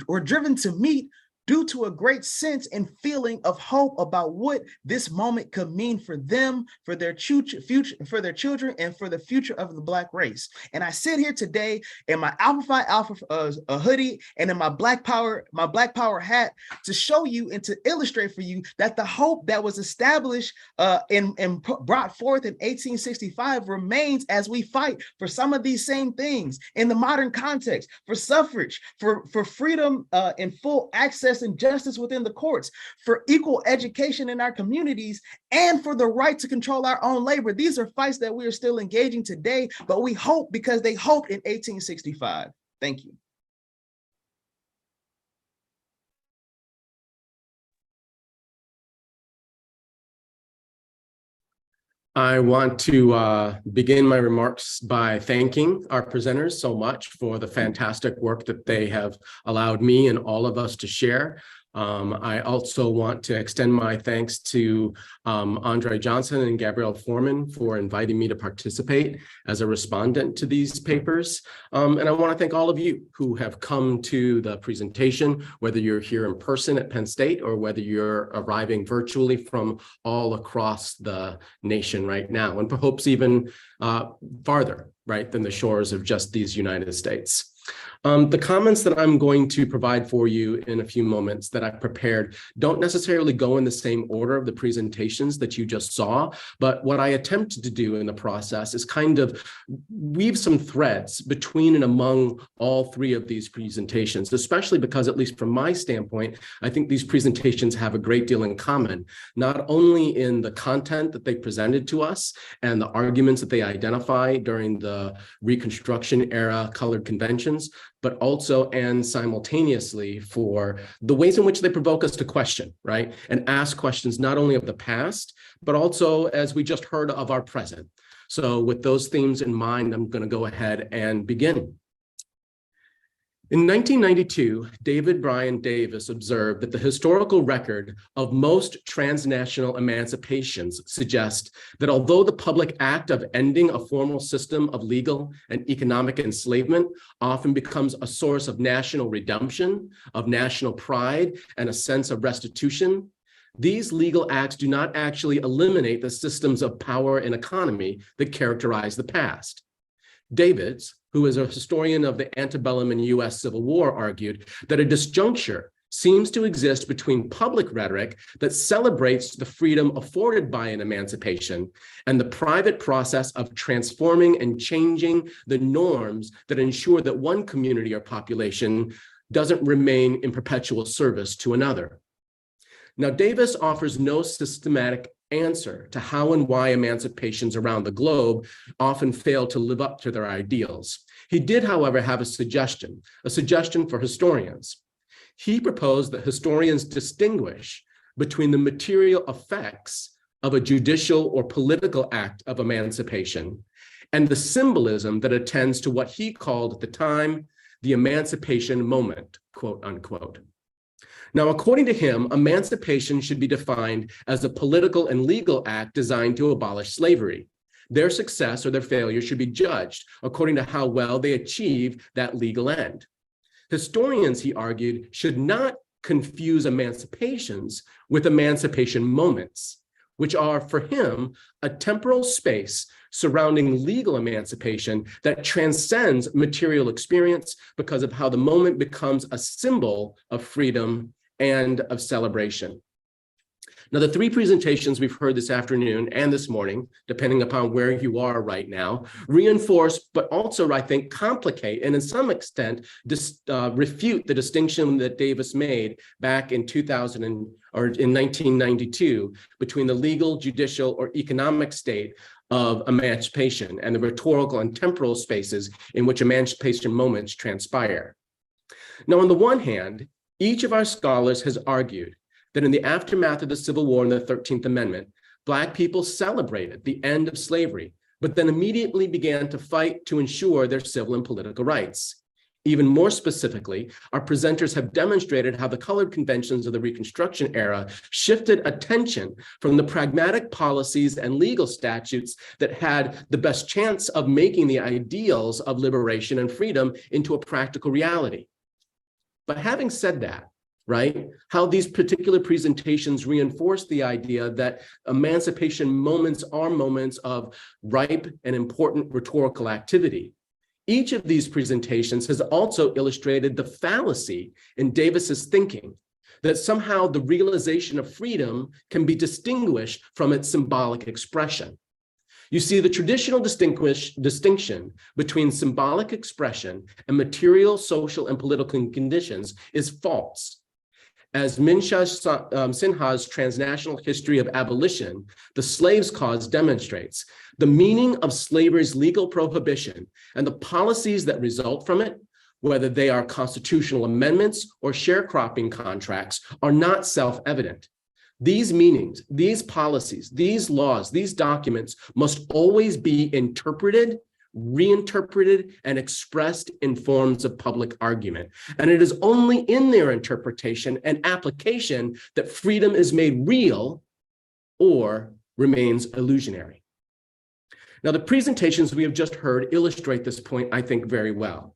were driven to meet due to a great sense and feeling of hope about what this moment could mean for them, for their future, for their children, and for the future of the Black race. And I sit here today in my Alpha Phi Alpha hoodie and in my Black Power hat to show you and to illustrate for you that the hope that was established and brought forth in 1865 remains as we fight for some of these same things in the modern context, for suffrage, for freedom and full access and justice within the courts, for equal education in our communities, and for the right to control our own labor. These are fights that we are still engaging today, but we hope because they hoped in 1865. Thank you. I want to begin my remarks by thanking our presenters so much for the fantastic work that they have allowed me and all of us to share. I also want to extend my thanks to Andre Johnson and Gabrielle Foreman for inviting me to participate as a respondent to these papers. And I want to thank all of you who have come to the presentation, whether you're here in person at Penn State or whether you're arriving virtually from all across the nation right now, and perhaps even farther, right, than the shores of just these United States. The comments that I'm going to provide for you in a few moments that I've prepared don't necessarily go in the same order of the presentations that you just saw, but what I attempted to do in the process is kind of weave some threads between and among all three of these presentations, especially because, at least from my standpoint, I think these presentations have a great deal in common, not only in the content that they presented to us and the arguments that they identify during the Reconstruction era colored conventions, but also and simultaneously for the ways in which they provoke us to question, right? And ask questions not only of the past, but also, as we just heard, of our present. So with those themes in mind, I'm going to go ahead and begin. In 1992, David Bryan Davis observed that the historical record of most transnational emancipations suggests that although the public act of ending a formal system of legal and economic enslavement often becomes a source of national redemption, of national pride, and a sense of restitution, these legal acts do not actually eliminate the systems of power and economy that characterize the past. Davids, who is a historian of the antebellum and US Civil War, argued that a disjuncture seems to exist between public rhetoric that celebrates the freedom afforded by an emancipation and the private process of transforming and changing the norms that ensure that one community or population doesn't remain in perpetual service to another. Now, Davis offers no systematic answer to how and why emancipations around the globe often fail to live up to their ideals. He did, however, have a suggestion for historians. He proposed that historians distinguish between the material effects of a judicial or political act of emancipation and the symbolism that attends to what he called at the time the emancipation moment, quote unquote. Now, according to him, emancipation should be defined as a political and legal act designed to abolish slavery. Their success or their failure should be judged according to how well they achieve that legal end. Historians, he argued, should not confuse emancipations with emancipation moments, which are, for him, a temporal space surrounding legal emancipation that transcends material experience because of how the moment becomes a symbol of freedom and of celebration. Now, the three presentations we've heard this afternoon and this morning, depending upon where you are right now, reinforce, but also, I think, complicate and in some extent refute the distinction that Davis made back in 1992 between the legal, judicial, or economic state of emancipation and the rhetorical and temporal spaces in which emancipation moments transpire. Now, on the one hand, each of our scholars has argued that in the aftermath of the Civil War and the 13th Amendment, Black people celebrated the end of slavery, but then immediately began to fight to ensure their civil and political rights. Even more specifically, our presenters have demonstrated how the colored conventions of the Reconstruction era shifted attention from the pragmatic policies and legal statutes that had the best chance of making the ideals of liberation and freedom into a practical reality. But having said that, right, how these particular presentations reinforce the idea that emancipation moments are moments of ripe and important rhetorical activity. Each of these presentations has also illustrated the fallacy in Davis's thinking that somehow the realization of freedom can be distinguished from its symbolic expression. You see, the traditional distinction between symbolic expression and material, social, and political conditions is false. As Sinha's Transnational History of Abolition, the Slaves' Cause demonstrates, the meaning of slavery's legal prohibition and the policies that result from it, whether they are constitutional amendments or sharecropping contracts, are not self-evident. These meanings, these policies, these laws, these documents must always be interpreted, reinterpreted, and expressed in forms of public argument. And it is only in their interpretation and application that freedom is made real or remains illusionary. Now, the presentations we have just heard illustrate this point, I think, very well.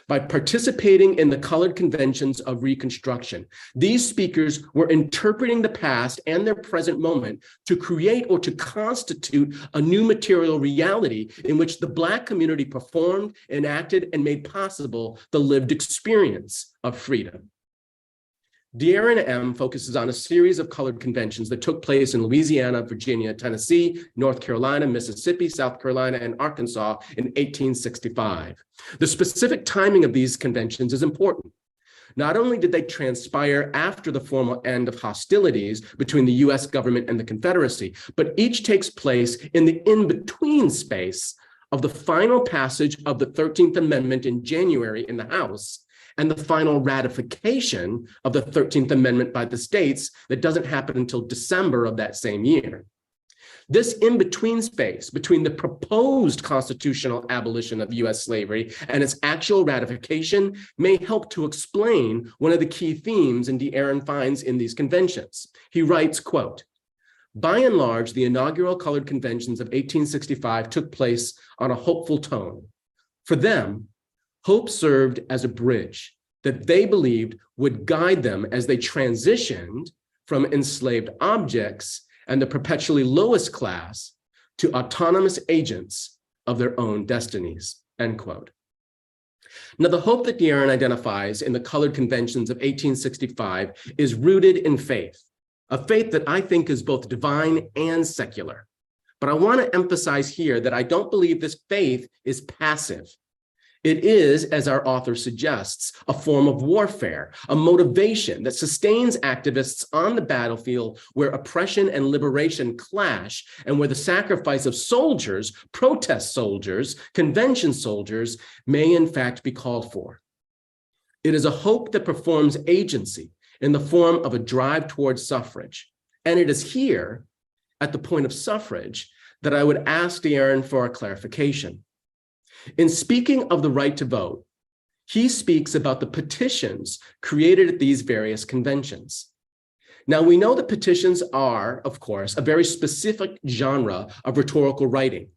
By participating in the colored conventions of Reconstruction, these speakers were interpreting the past and their present moment to create or to constitute a new material reality in which the Black community performed, enacted, and made possible the lived experience of freedom. De'Aaron M. focuses on a series of colored conventions that took place in Louisiana, Virginia, Tennessee, North Carolina, Mississippi, South Carolina, and Arkansas in 1865. The specific timing of these conventions is important. Not only did they transpire after the formal end of hostilities between the US government and the Confederacy, but each takes place in the in-between space of the final passage of the 13th Amendment in January in the House and the final ratification of the 13th Amendment by the states that doesn't happen until December of that same year. This in-between space between the proposed constitutional abolition of US slavery and its actual ratification may help to explain one of the key themes De'Aaron finds in these conventions. He writes, quote, "By and large, the inaugural colored conventions of 1865 took place on a hopeful tone. For them, hope served as a bridge that they believed would guide them as they transitioned from enslaved objects and the perpetually lowest class to autonomous agents of their own destinies," end quote. Now, the hope that De'Aaron identifies in the colored conventions of 1865 is rooted in faith, a faith that I think is both divine and secular. But I want to emphasize here that I don't believe this faith is passive. It is, as our author suggests, a form of warfare, a motivation that sustains activists on the battlefield where oppression and liberation clash and where the sacrifice of soldiers, protest soldiers, convention soldiers may in fact be called for. It is a hope that performs agency in the form of a drive towards suffrage. And it is here, at the point of suffrage, that I would ask De'Aaron for a clarification. In speaking of the right to vote, he speaks about the petitions created at these various conventions. Now, we know that petitions are, of course, a very specific genre of rhetorical writing,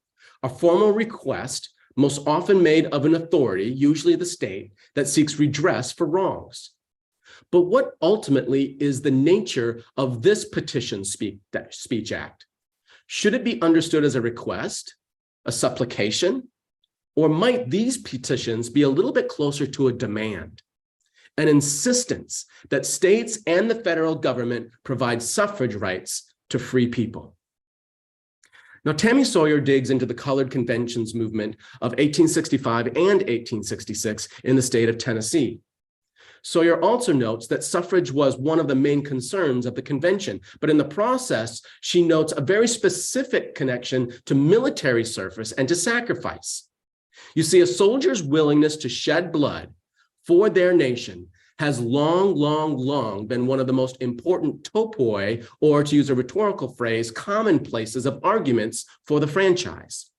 a formal request most often made of an authority, usually the state, that seeks redress for wrongs. But what ultimately is the nature of this petition speech act? Should it be understood as a request, a supplication? Or might these petitions be a little bit closer to a demand? an insistence that states and the federal government provide suffrage rights to free people. Now, Tami Sawyer digs into the colored conventions movement of 1865 and 1866 in the state of Tennessee. Sawyer also notes that suffrage was one of the main concerns of the convention, but in the process, she notes a very specific connection to military service and to sacrifice. You see, a soldier's willingness to shed blood for their nation has long been one of the most important topoi, or to use a rhetorical phrase, commonplaces of arguments for the franchise.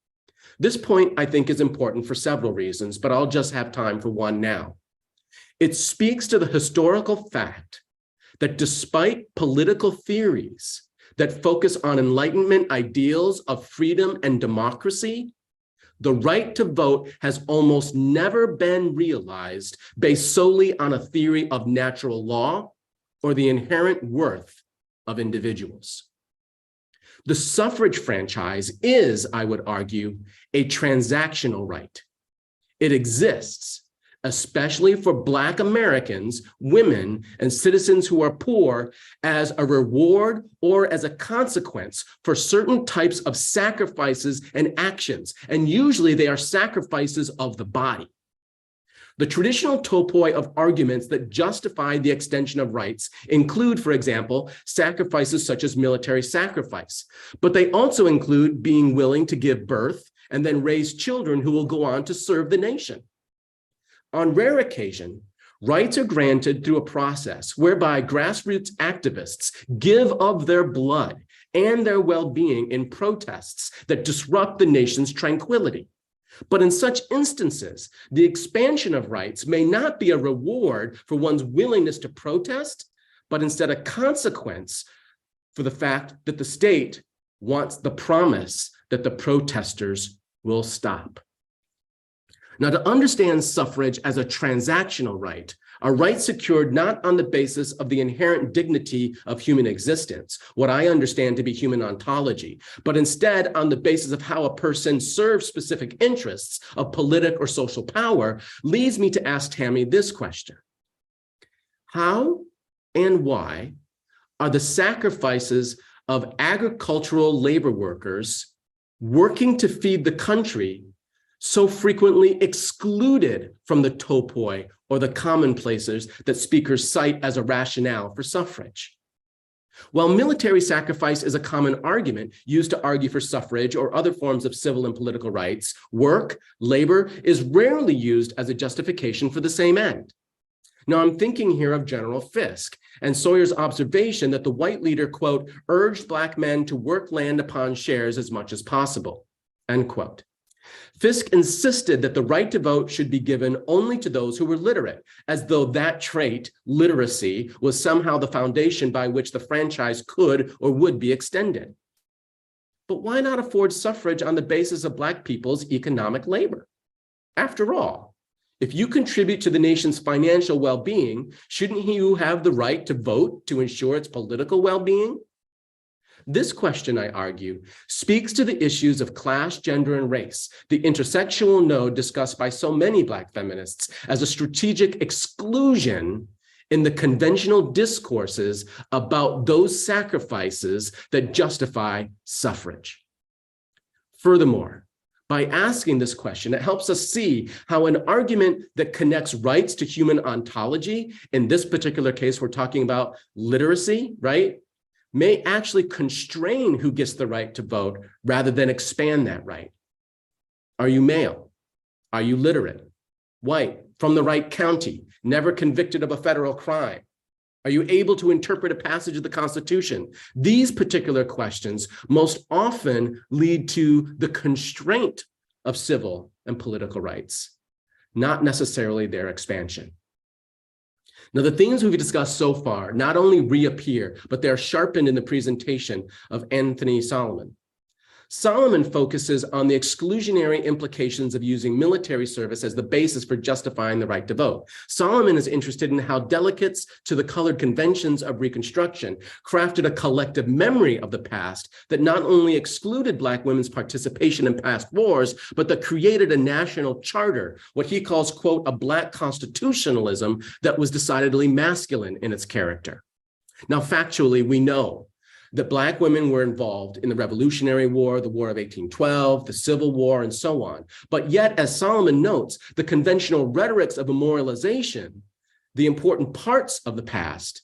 This point, I think, is important for several reasons, but I'll just have time for one now. It speaks to the historical fact that despite political theories that focus on Enlightenment ideals of freedom and democracy, the right to vote has almost never been realized based solely on a theory of natural law or the inherent worth of individuals. The suffrage franchise is, I would argue, a transactional right. It exists, especially for Black Americans, women, and citizens who are poor, as a reward or as a consequence for certain types of sacrifices and actions. And usually they are sacrifices of the body. The traditional topoi of arguments that justify the extension of rights include, for example, sacrifices such as military sacrifice, but they also include being willing to give birth and then raise children who will go on to serve the nation. On rare occasion, rights are granted through a process whereby grassroots activists give of their blood and their well-being in protests that disrupt the nation's tranquility. But in such instances, the expansion of rights may not be a reward for one's willingness to protest, but instead a consequence for the fact that the state wants the promise that the protesters will stop. Now, to understand suffrage as a transactional right, a right secured not on the basis of the inherent dignity of human existence, what I understand to be human ontology, but instead on the basis of how a person serves specific interests of political or social power, leads me to ask Tami this question. How and why are the sacrifices of agricultural labor workers working to feed the country so frequently excluded from the topoi or the commonplaces that speakers cite as a rationale for suffrage? While military sacrifice is a common argument used to argue for suffrage or other forms of civil and political rights, work, labor is rarely used as a justification for the same end. Now, I'm thinking here of General Fisk and Sawyer's observation that the white leader, quote, urged Black men to work land upon shares as much as possible, end quote. Fisk insisted that the right to vote should be given only to those who were literate, as though that trait, literacy, was somehow the foundation by which the franchise could or would be extended. But why not afford suffrage on the basis of Black people's economic labor? After all, if you contribute to the nation's financial well-being, shouldn't you have the right to vote to ensure its political well-being? This question, I argue, speaks to the issues of class, gender, and race, the intersectional node discussed by so many Black feminists as a strategic exclusion in the conventional discourses about those sacrifices that justify suffrage. Furthermore, by asking this question, it helps us see how an argument that connects rights to human ontology, in this particular case, we're talking about literacy, right, may actually constrain who gets the right to vote rather than expand that right. Are you male? Are you literate? White, from the right county, never convicted of a federal crime? Are you able to interpret a passage of the Constitution? These particular questions most often lead to the constraint of civil and political rights, not necessarily their expansion. Now, the themes we've discussed so far not only reappear, but they're sharpened in the presentation of Anthony Solomon. Solomon focuses on the exclusionary implications of using military service as the basis for justifying the right to vote. Solomon is interested in how delegates to the colored conventions of Reconstruction crafted a collective memory of the past that not only excluded Black women's participation in past wars, but that created a national charter, what he calls, quote, a Black constitutionalism that was decidedly masculine in its character. Now, factually, we know that Black women were involved in the Revolutionary War, the War of 1812, the Civil War, and so on. But yet, as Solomon notes, the conventional rhetorics of memorialization, the important parts of the past,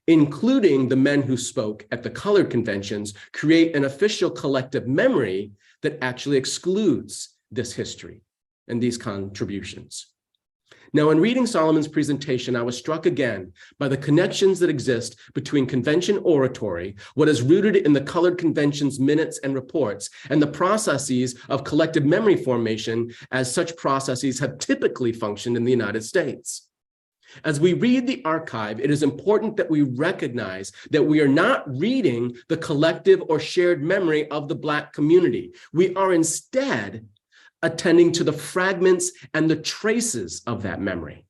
including the men who spoke at the colored conventions, create an official collective memory that actually excludes this history and these contributions. Now, in reading Solomon's presentation, I was struck again by the connections that exist between convention oratory, what is rooted in the colored convention's minutes and reports, and the processes of collective memory formation as such processes have typically functioned in the United States. As we read the archive, it is important that we recognize that we are not reading the collective or shared memory of the Black community. We are instead attending to the fragments and the traces of that memory.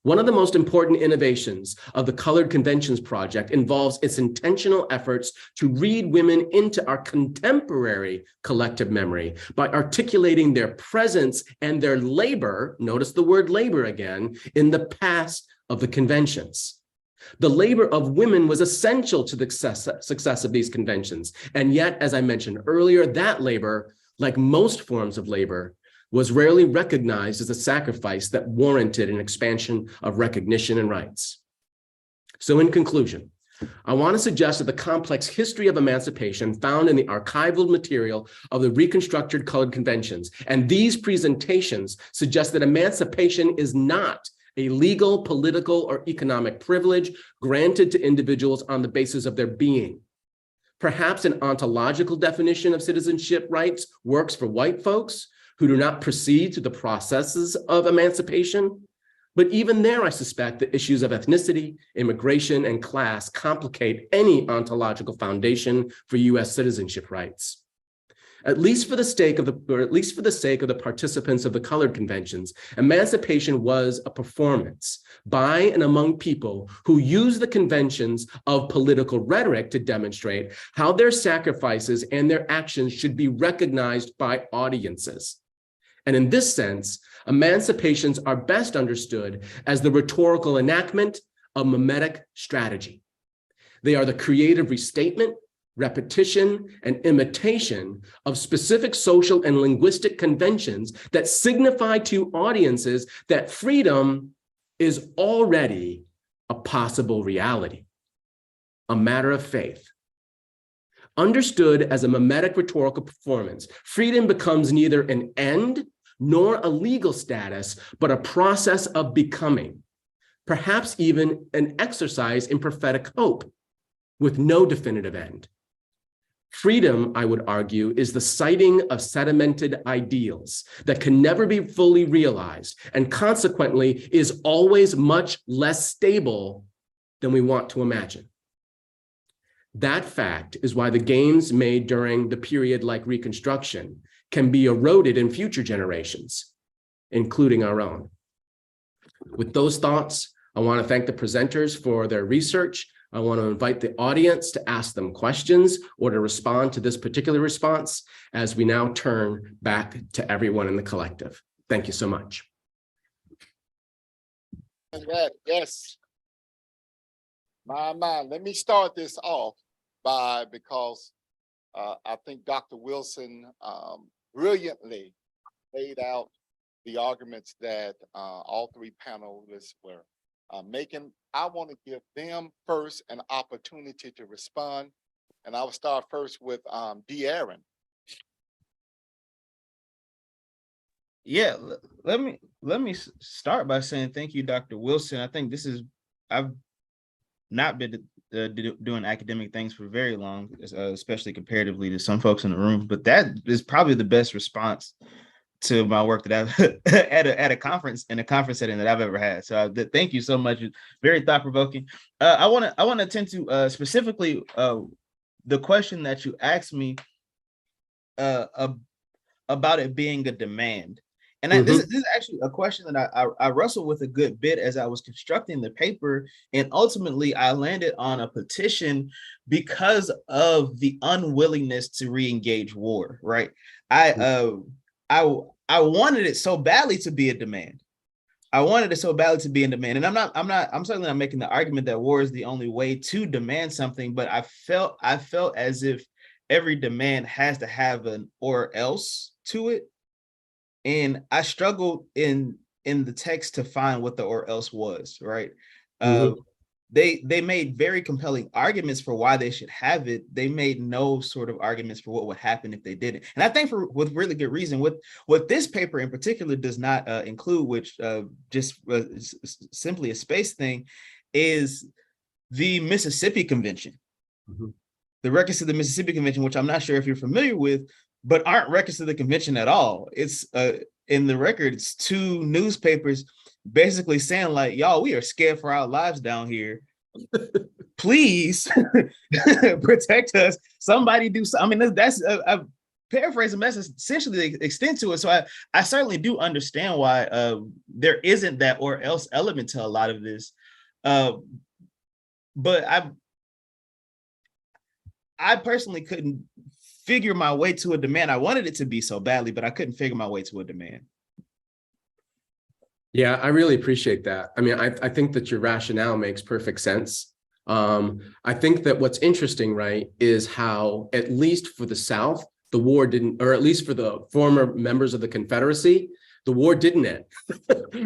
One of the most important innovations of the Colored Conventions Project involves its intentional efforts to read women into our contemporary collective memory by articulating their presence and their labor, notice the word labor again, in the past of the conventions. The labor of women was essential to the success of these conventions. And yet, as I mentioned earlier, that labor, like most forms of labor, was rarely recognized as a sacrifice that warranted an expansion of recognition and rights. So in conclusion, I want to suggest that the complex history of emancipation found in the archival material of the reconstructed colored conventions and these presentations suggest that emancipation is not a legal, political, or economic privilege granted to individuals on the basis of their being. Perhaps an ontological definition of citizenship rights works for white folks who do not proceed through the processes of emancipation. But even there, I suspect that issues of ethnicity, immigration, and class complicate any ontological foundation for US citizenship rights. At least for the sake of the participants of the colored conventions, emancipation was a performance by and among people who use the conventions of political rhetoric to demonstrate how their sacrifices and their actions should be recognized by audiences. And in this sense, emancipations are best understood as the rhetorical enactment of mimetic strategy. They are the creative restatement, repetition, and imitation of specific social and linguistic conventions that signify to audiences that freedom is already a possible reality, a matter of faith. Understood as a mimetic rhetorical performance, freedom becomes neither an end nor a legal status, but a process of becoming, perhaps even an exercise in prophetic hope with no definitive end. Freedom, I would argue, is the sighting of sedimented ideals that can never be fully realized and consequently is always much less stable than we want to imagine. That fact is why the gains made during the period like Reconstruction can be eroded in future generations, including our own. With those thoughts, I want to thank the presenters for their research. I want to invite the audience to ask them questions or to respond to this particular response as we now turn back to everyone in the collective. Thank you so much. Yes. Let me start this off because I think Dr. Wilson brilliantly laid out the arguments that all three panelists were making. I want to give them first an opportunity to respond. And I will start first with D. Aaron. Yeah, let me start by saying thank you, Dr. Wilson. I think I've not been doing academic things for very long, especially comparatively to some folks in the room, but that is probably the best response to my work that I've at a conference, in a conference setting that I've ever had. So thank you so much. It's very thought-provoking. I want to attend to specifically the question that you asked me about it being a demand. And this is actually a question that I wrestled with a good bit as I was constructing the paper. And ultimately, I landed on a petition because of the unwillingness to re-engage war, right? I wanted it so badly to be a demand. I wanted it so badly to be in demand. And I'm certainly not making the argument that war is the only way to demand something, but I felt as if every demand has to have an or else to it. And I struggled in the text to find what the or else was, right? They made very compelling arguments for why they should have it. They made no sort of arguments for what would happen if they didn't. And I think with really good reason. What this paper in particular does not include, which just simply a space thing, is the Mississippi Convention. The records of the Mississippi Convention, which I'm not sure if you're familiar with, but aren't records of the convention at all. It's in the record, it's two newspapers basically saying like, y'all, we are scared for our lives down here. Please protect us. Somebody do something. I mean, that's a paraphrasing message, essentially the extent to it. So I certainly do understand why there isn't that or else element to a lot of this. But I personally couldn't figure my way to a demand. I wanted it to be so badly, but I couldn't figure my way to a demand. Yeah, I really appreciate that. I mean, I think that your rationale makes perfect sense. I think that what's interesting, right, is how, at least for the South, the war didn't, or at least for the former members of the Confederacy, the war didn't end,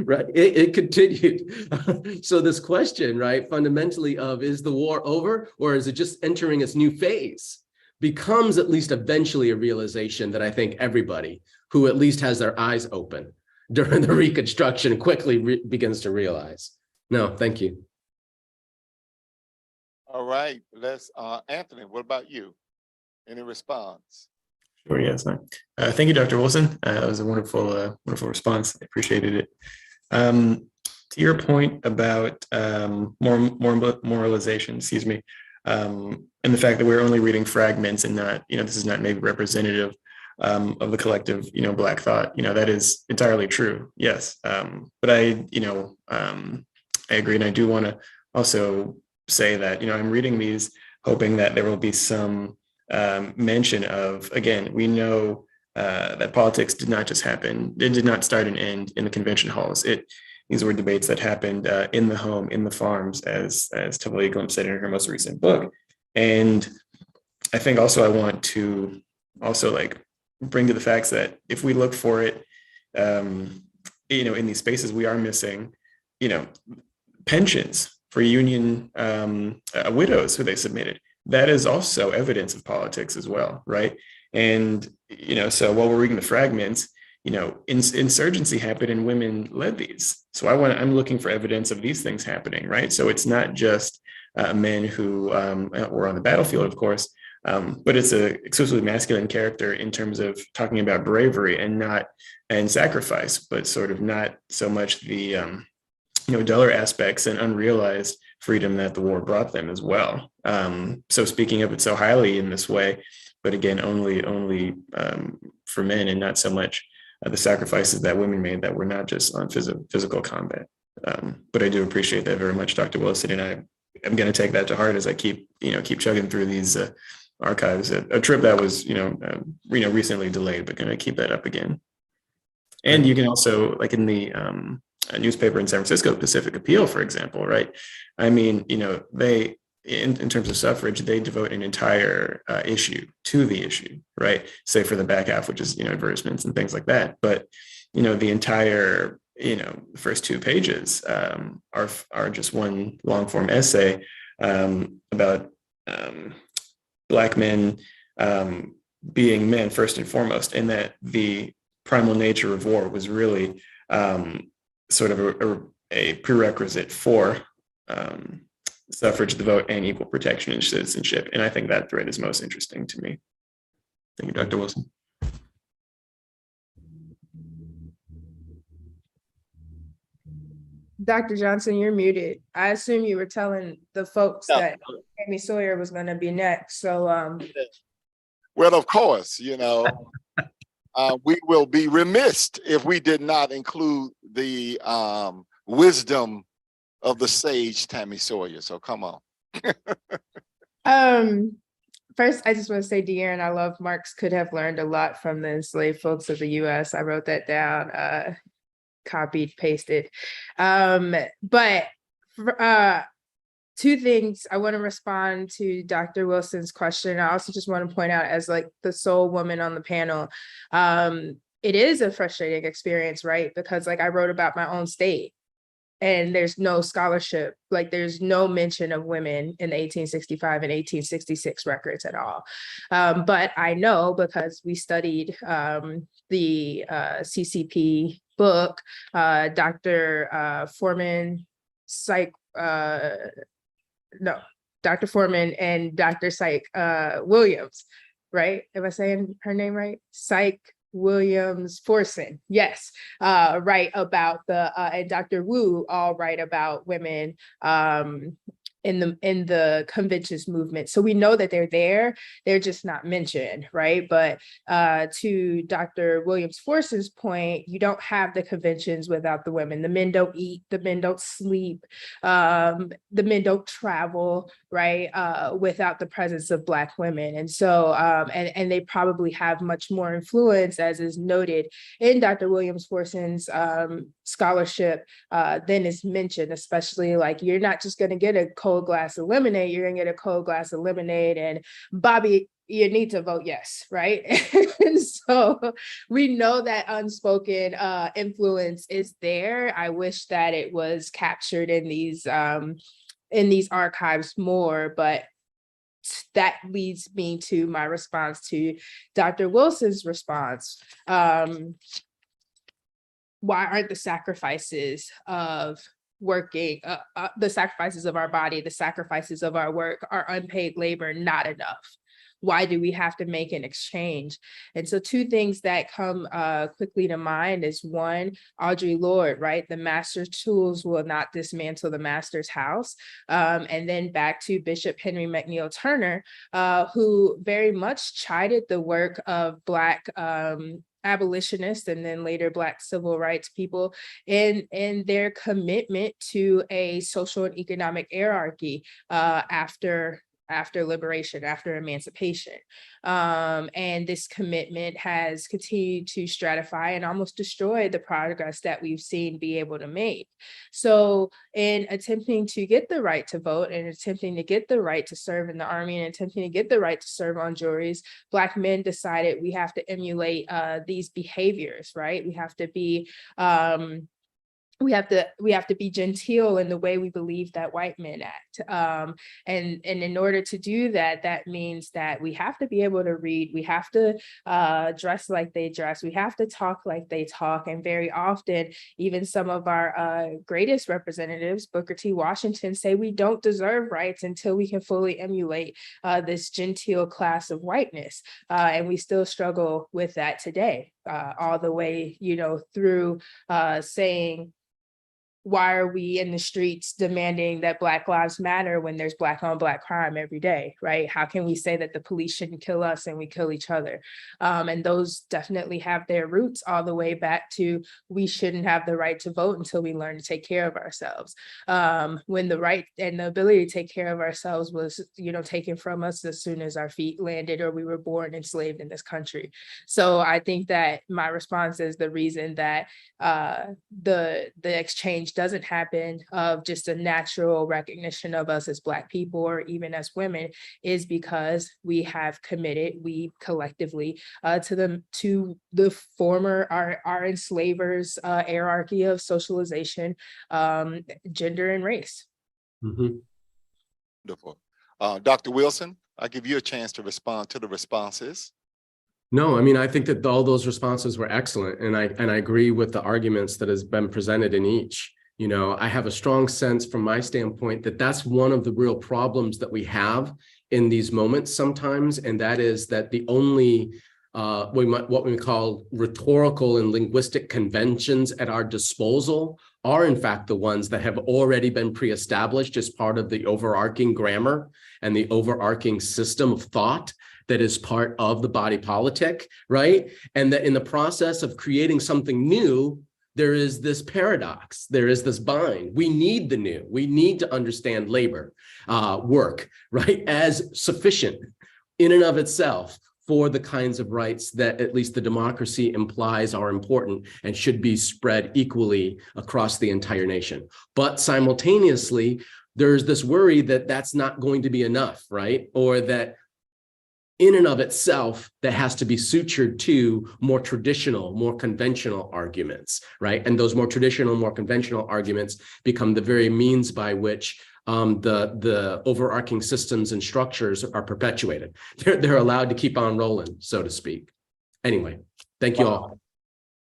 right? It continued. So this question, right, fundamentally of, is the war over or is it just entering its new phase, becomes at least eventually a realization that I think everybody who at least has their eyes open during the Reconstruction quickly begins to realize. No, thank you. All right, let's, Anthony, what about you? Any response? Sure, yes. Thank you, Dr. Wilson. That was a wonderful, wonderful response. I appreciated it. To your point about moralization, excuse me, and the fact that we're only reading fragments and not, this is not maybe representative of the collective, Black thought, that is entirely true. Yes. But I agree. And I do want to also say that, I'm reading these hoping that there will be some mention of, again, we know that politics did not just happen. It did not start and end in the convention halls. These were debates that happened in the home, in the farms, as Tavalia Glimpse said in her most recent book. And I think also I want to also bring to the facts that if we look for it, in these spaces, we are missing, pensions for union widows who they submitted. That is also evidence of politics as well, right? And, so while we're reading the fragments, insurgency happened and women led these. So I'm looking for evidence of these things happening, right? So it's not just men who were on the battlefield, of course, but it's a exclusively masculine character in terms of talking about bravery and sacrifice, but sort of not so much the duller aspects and unrealized freedom that the war brought them as well. So speaking of it so highly in this way, but again, only for men and not so much the sacrifices that women made that were not just on physical combat. But I do appreciate that very much, Dr. Wilson, and I'm going to take that to heart as I keep chugging through these archives. A trip that was recently delayed, but going to keep that up again. And you can also, like in the a newspaper in San Francisco, Pacific Appeal, for example, right? I mean, they, in terms of suffrage, they devote an entire issue to the issue, right? Say for the back half, which is, advertisements and things like that. But, the entire, first 2 pages are just one long form essay about Black men being men first and foremost, and that the primal nature of war was really sort of a prerequisite for suffrage, the vote, and equal protection and citizenship. And I think that thread is most interesting to me. Thank you, Dr. Wilson. Dr. Johnson, you're muted. I assume you were telling the folks that Amy Sawyer was going to be next. So Well, of course, we will be remiss if we did not include the wisdom of the sage Tami Sawyer. So come on. First, I just want to say, De'Aaron, I love Marx could have learned a lot from the enslaved folks of the US. I wrote that down, copied, pasted. But two things. I want to respond to Dr. Wilson's question. I also just want to point out, as like the sole woman on the panel, it is a frustrating experience, right? Because like I wrote about my own state, and there's no scholarship, like there's no mention of women in the 1865 and 1866 records at all. But I know because we studied the CCP book, Dr. Foreman, Dr. Foreman and Dr. Williams, right? Am I saying her name right? Williams Forson, yes, write about and Dr. Wu all write about women in the conventions movement. So we know that they're there, they're just not mentioned, right? But to Dr. Williams Forson's point, you don't have the conventions without the women. The men don't eat, the men don't sleep, the men don't travel, right? Without the presence of Black women. And so, and they probably have much more influence, as is noted in Dr. Williams Forson's scholarship than is mentioned, especially like, you're not just gonna get a cold glass of lemonade, you're gonna get a cold glass of lemonade, and Bobby, you need to vote yes, right? And so we know that unspoken influence is there. I wish that it was captured in these archives more, but that leads me to my response to Dr. Wilson's response. Why aren't the sacrifices of working, the sacrifices of our body, the sacrifices of our work, our unpaid labor not enough? Why do we have to make an exchange? And so two things that come quickly to mind is one, Audre Lorde, right? The master's tools will not dismantle the master's house. And then back to Bishop Henry McNeil Turner, who very much chided the work of Black abolitionists and then later Black civil rights people in their commitment to a social and economic hierarchy after liberation, after emancipation. And this commitment has continued to stratify and almost destroy the progress that we've seen be able to make. So in attempting to get the right to vote and attempting to get the right to serve in the army and attempting to get the right to serve on juries, Black men decided we have to emulate these behaviors, right? We have to be we have to be genteel in the way we believe that white men act. And in order to do that, that means that we have to be able to read, we have to dress like they dress, we have to talk like they talk. And very often, even some of our greatest representatives, Booker T. Washington, say we don't deserve rights until we can fully emulate this genteel class of whiteness. And we still struggle with that today, all the way, through saying, why are we in the streets demanding that Black lives matter when there's Black on Black crime every day, right? How can we say that the police shouldn't kill us and we kill each other? And those definitely have their roots all the way back to we shouldn't have the right to vote until we learn to take care of ourselves. When the right and the ability to take care of ourselves was, taken from us as soon as our feet landed or we were born enslaved in this country. So I think that my response is the reason that the exchange doesn't happen of just a natural recognition of us as Black people or even as women is because we have committed, we collectively, to the former, our enslavers' hierarchy of socialization, gender and race. Mm-hmm. Wonderful. Dr. Wilson, I'll give you a chance to respond to the responses. No, I mean, I think that all those responses were excellent, and I agree with the arguments that has been presented in each. I have a strong sense from my standpoint that that's one of the real problems that we have in these moments sometimes, and that is that the only what we call rhetorical and linguistic conventions at our disposal are in fact the ones that have already been pre-established as part of the overarching grammar and the overarching system of thought that is part of the body politic, right? And that in the process of creating something new, there is this paradox, there is this bind. We need the new, we need to understand labor, work, right, as sufficient in and of itself for the kinds of rights that at least the democracy implies are important and should be spread equally across the entire nation. But simultaneously, there's this worry that that's not going to be enough, right? Or that in and of itself, that has to be sutured to more traditional, more conventional arguments, right? And those more traditional, more conventional arguments become the very means by which the overarching systems and structures are perpetuated. They're allowed to keep on rolling, so to speak. Anyway, thank you all.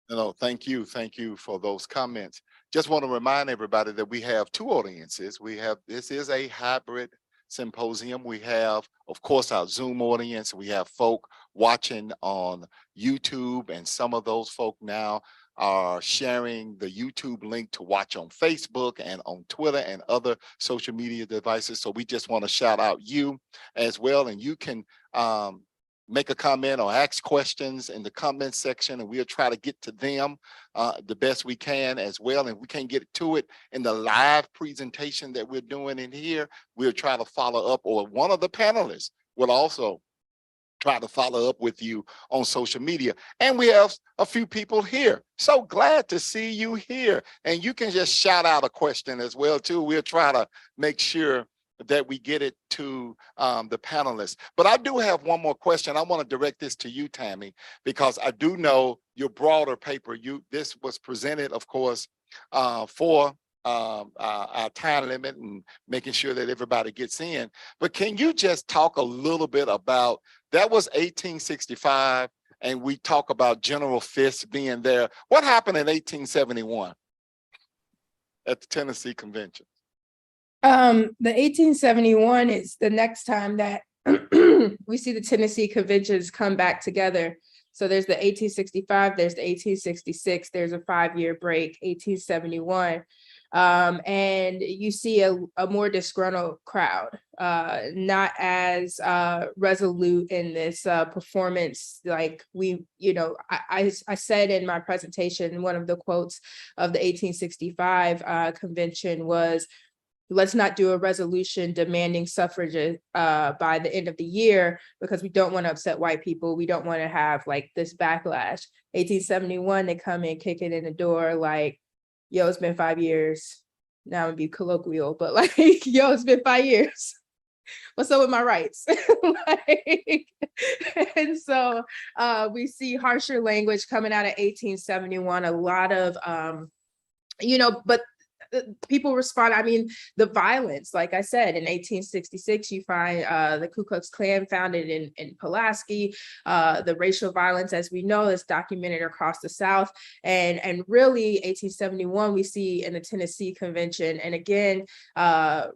No, thank you. Thank you for those comments. Just want to remind everybody that we have two audiences. This is a hybrid symposium. We have, of course, our Zoom audience. We have folk watching on YouTube, and some of those folk now are sharing the YouTube link to watch on Facebook and on Twitter and other social media devices. So we just want to shout out you as well. And you can make a comment or ask questions in the comment section, and we'll try to get to them the best we can as well. And we can't get to it in the live presentation that we're doing in here, we'll try to follow up, or one of the panelists will also try to follow up with you on social media. And we have a few people here. So glad to see you here. And you can just shout out a question as well too. We'll try to make sure that we get it to the panelists. But I do have one more question. I want to direct this to you, Tami, because I do know your broader paper. This was presented, of course, for our time limit and making sure that everybody gets in. But can you just talk a little bit about, that was 1865, and we talk about General Fisk being there. What happened in 1871 at the Tennessee Convention? The 1871 is the next time that we see the Tennessee conventions come back together. So there's the 1865, there's the 1866, there's a 5-year break, 1871. And you see a more disgruntled crowd, not as resolute in this performance. Like I said in my presentation, one of the quotes of the 1865 convention was, let's not do a resolution demanding suffrage by the end of the year, because we don't want to upset white people. We don't want to have like this backlash. 1871, they come in kicking in the door like, yo, it's been 5 years. Now I'm gonna be colloquial, but like, yo, it's been 5 years. What's up with my rights? And so we see harsher language coming out of 1871, a lot of, but people respond. I mean, the violence, like I said, in 1866, you find the Ku Klux Klan founded in Pulaski. The racial violence, as we know, is documented across the South. And really, 1871, we see in the Tennessee Convention, and again,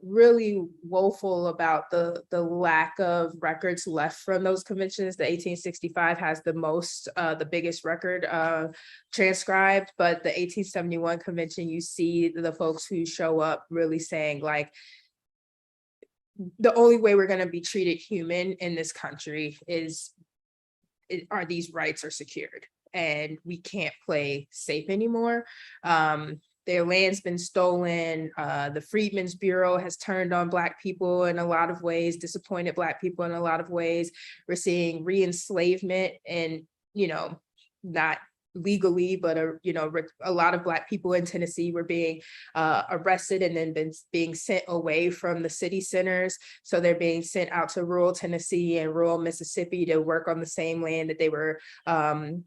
really woeful about the lack of records left from those conventions. The 1865 has the biggest record transcribed, but the 1871 convention, you see the folks who show up really saying like, the only way we're going to be treated human in this country are these rights are secured, and we can't play safe anymore. Their land's been stolen. The Freedmen's Bureau has turned on Black people in a lot of ways, disappointed Black people in a lot of ways. We're seeing re-enslavement, and not legally, but a lot of Black people in Tennessee were being arrested and then being sent away from the city centers. So they're being sent out to rural Tennessee and rural Mississippi to work on the same land that they were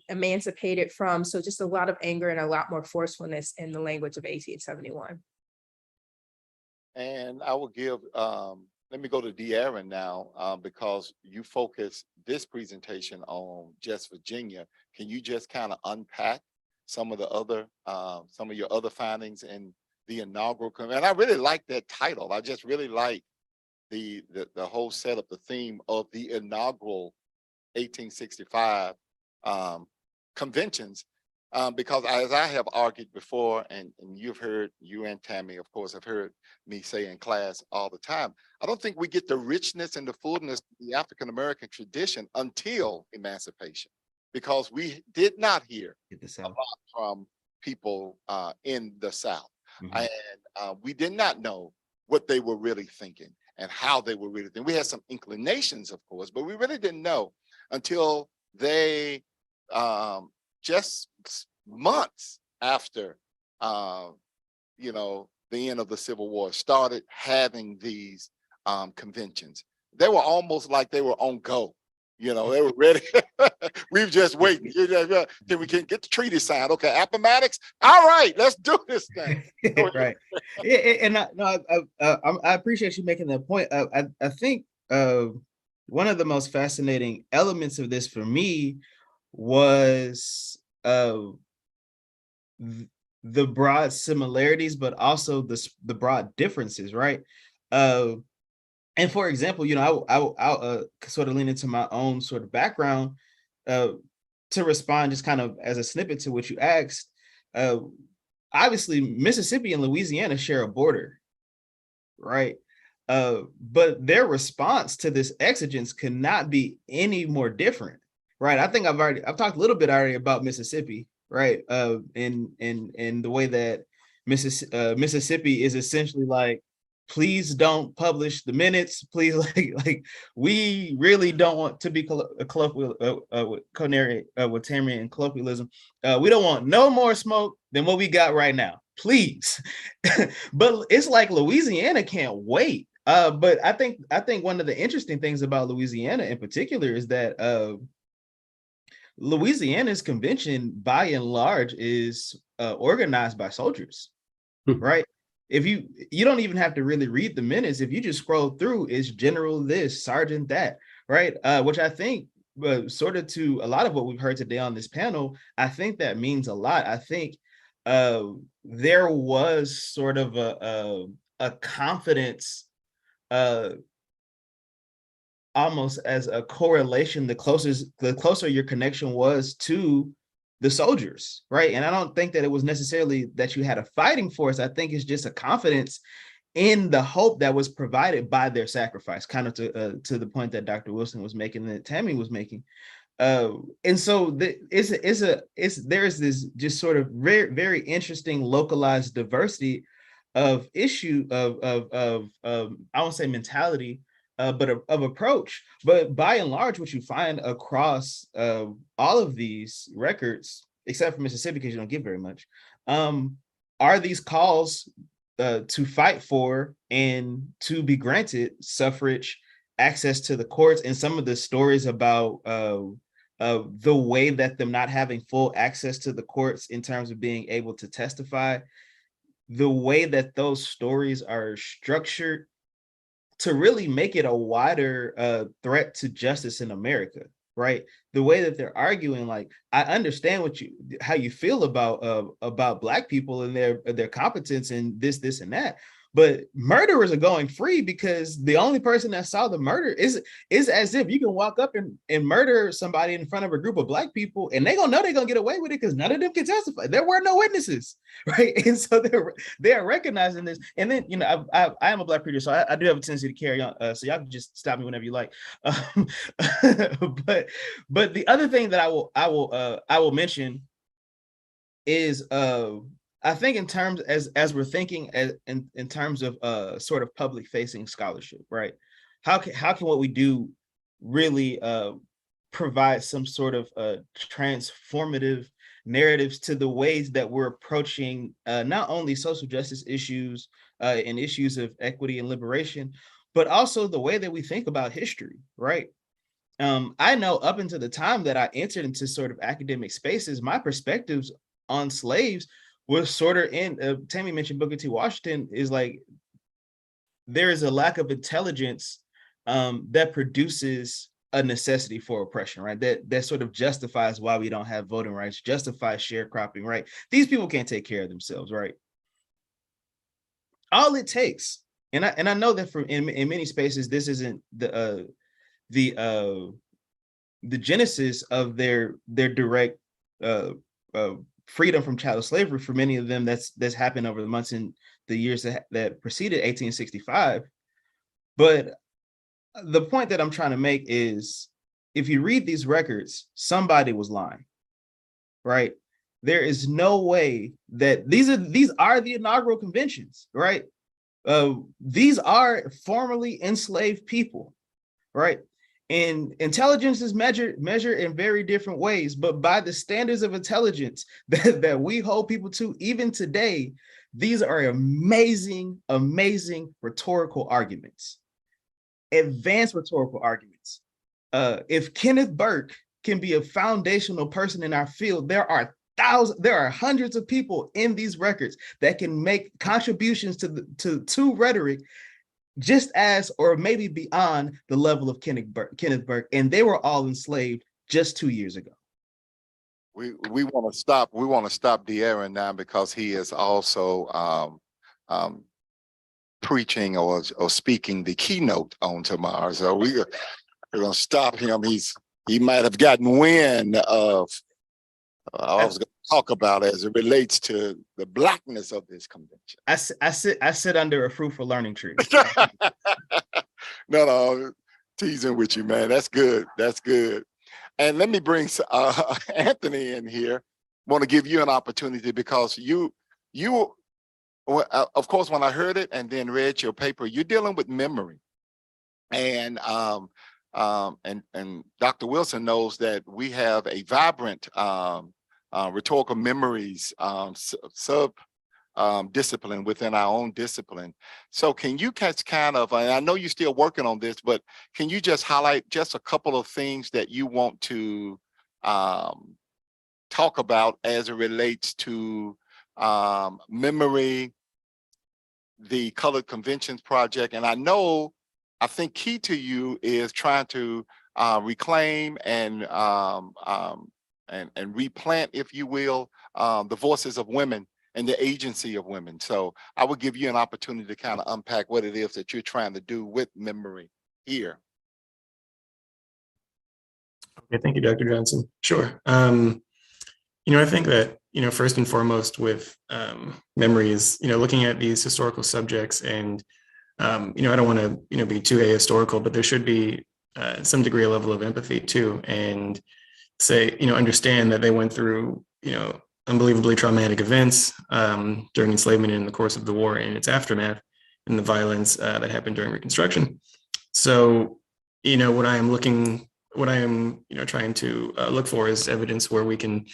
emancipated from. So just a lot of anger and a lot more forcefulness in the language of 1871. And I will give, let me go to De'Aaron now, because you focus this presentation on just Virginia. Can you just kind of unpack some of your other findings in the inaugural? And I really like that title. I just really like the whole setup, the theme of the inaugural 1865 conventions, because as I have argued before, and you've heard, you and Tami, of course, have heard me say in class all the time, I don't think we get the richness and the fullness of the African-American tradition until emancipation, because we did not hear a lot from people in the South. And we did not know what they were really thinking and how they were really thinking. We had some inclinations, of course, but we really didn't know until they just months after you know, the end of the Civil War started having these conventions. They were almost like they were on go. You know, they were ready. We were just waiting. Can we get the treaty signed? Okay, Appomattox. All right, let's do this thing. Right. And I appreciate you making that point. I think one of the most fascinating elements of this for me was the broad similarities, but also the broad differences, right? And for example, you know, I'll sort of lean into my own sort of background to respond just kind of as a snippet to what you asked. Obviously, Mississippi and Louisiana share a border, right? But their response to this exigence could not be any more different, right? I think I've talked a little bit already about Mississippi, right? In the way that Mississippi is essentially like, please don't publish the minutes. Please, like we really don't want to be colloquial with Tami and colloquialism. We don't want no more smoke than what we got right now, please. But it's like Louisiana can't wait. But I think one of the interesting things about Louisiana in particular is that Louisiana's convention, by and large, is organized by soldiers, right? If you don't even have to really read the minutes. If you just scroll through, it's general this, sergeant that, right? Which I think sort of to a lot of what we've heard today on this panel, I think that means a lot. I think there was sort of a confidence, almost as a correlation, the closer your connection was to the soldiers, right? And I don't think that it was necessarily that you had a fighting force. I think it's just a confidence in the hope that was provided by their sacrifice, kind of to the point that Dr. Wilson was making, that Tami was making. And so there's this just sort of very, very interesting localized diversity of issue of I won't say mentality, but of approach. But by and large, what you find across all of these records, except for Mississippi, because you don't get very much, are these calls to fight for and to be granted suffrage, access to the courts, and some of the stories about the way that them not having full access to the courts in terms of being able to testify, the way that those stories are structured to really make it a wider threat to justice in America, right? The way that they're arguing, like, I understand how you feel about Black people and their competence and this and that, but murderers are going free because the only person that saw the murder is as if you can walk up and murder somebody in front of a group of Black people and they're gonna get away with it because none of them can testify. There were no witnesses, right? And so they're recognizing this. And then, you know, I am a Black preacher, so I do have a tendency to carry on. So y'all can just stop me whenever you like. But the other thing that I will mention is I think in terms as we're thinking in terms of sort of public facing scholarship, right? How can what we do really provide some sort of transformative narratives to the ways that we're approaching not only social justice issues and issues of equity and liberation, but also the way that we think about history, right? I know up until the time that I entered into sort of academic spaces, my perspectives on slaves was sort of in, Tami mentioned Booker T. Washington, is like, there is a lack of intelligence that produces a necessity for oppression, right? That sort of justifies why we don't have voting rights, justifies sharecropping, right? These people can't take care of themselves, right? All it takes, and I know that in many spaces, this isn't the the genesis of their direct freedom from chattel slavery. For many of them, that's happened over the months and the years that preceded 1865. But the point that I'm trying to make is, if you read these records, somebody was lying, right? There is no way that these are the inaugural conventions, right? These are formerly enslaved people, right? And intelligence is measured in very different ways, but by the standards of intelligence that we hold people to even today, these are amazing, amazing rhetorical arguments, advanced rhetorical arguments. If Kenneth Burke can be a foundational person in our field, there are hundreds of people in these records that can make contributions to rhetoric just as, or maybe beyond, the level of Kenneth Burke, and they were all enslaved just 2 years ago. We want to stop. We want to stop De'Aaron now because he is also preaching or speaking the keynote on tomorrow. So we're going to stop him. He might have gotten wind of I was going to talk about as it relates to the blackness of this convention. I sit under a fruitful learning tree. No, teasing with you, man. That's good. That's good. And let me bring Anthony in here. Want to give you an opportunity because you, of course, when I heard it and then read your paper, you're dealing with memory, and Dr. Wilson knows that we have a vibrant rhetorical memories discipline within our own discipline. So can you catch kind of, and I know you're still working on this, but can you just highlight just a couple of things that you want to talk about as it relates to memory, the Colored Conventions Project? And I think key to you is trying to reclaim and replant, if you will, the voices of women and the agency of women. So I would give you an opportunity to kind of unpack what it is that you're trying to do with memory here. Okay, thank you, Dr. Johnson. Sure. I think that, first and foremost with memories, looking at these historical subjects and, I don't want to, be too ahistorical, but there should be some degree of level of empathy too. And say, understand that they went through, unbelievably traumatic events during enslavement in the course of the war and its aftermath and the violence that happened during Reconstruction. So, what I am trying to look for is evidence where we can,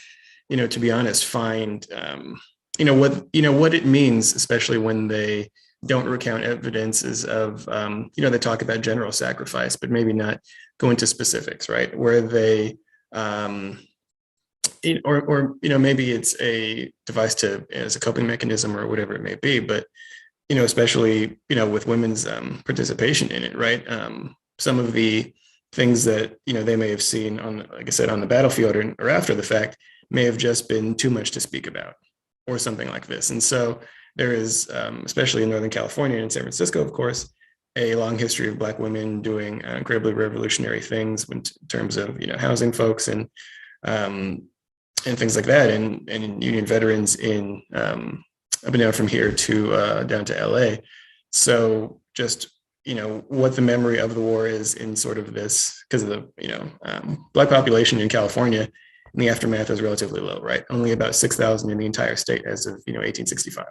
to be honest, find, what it means, especially when they don't recount evidences of, they talk about general sacrifice, but maybe not go into specifics, right? Where they, maybe it's a device as a coping mechanism or whatever it may be, but, especially, with women's participation in it, right? Some of the things that, they may have seen like I said, on the battlefield or after the fact may have just been too much to speak about or something like this. And so there is, especially in Northern California and San Francisco, of course, a long history of Black women doing incredibly revolutionary things in terms of, housing folks and things like that, and Union veterans in up and down from here to down to LA. So just, what the memory of the war is in sort of this, because of the, Black population in California in the aftermath is relatively low, right? Only about 6,000 in the entire state as of, 1865,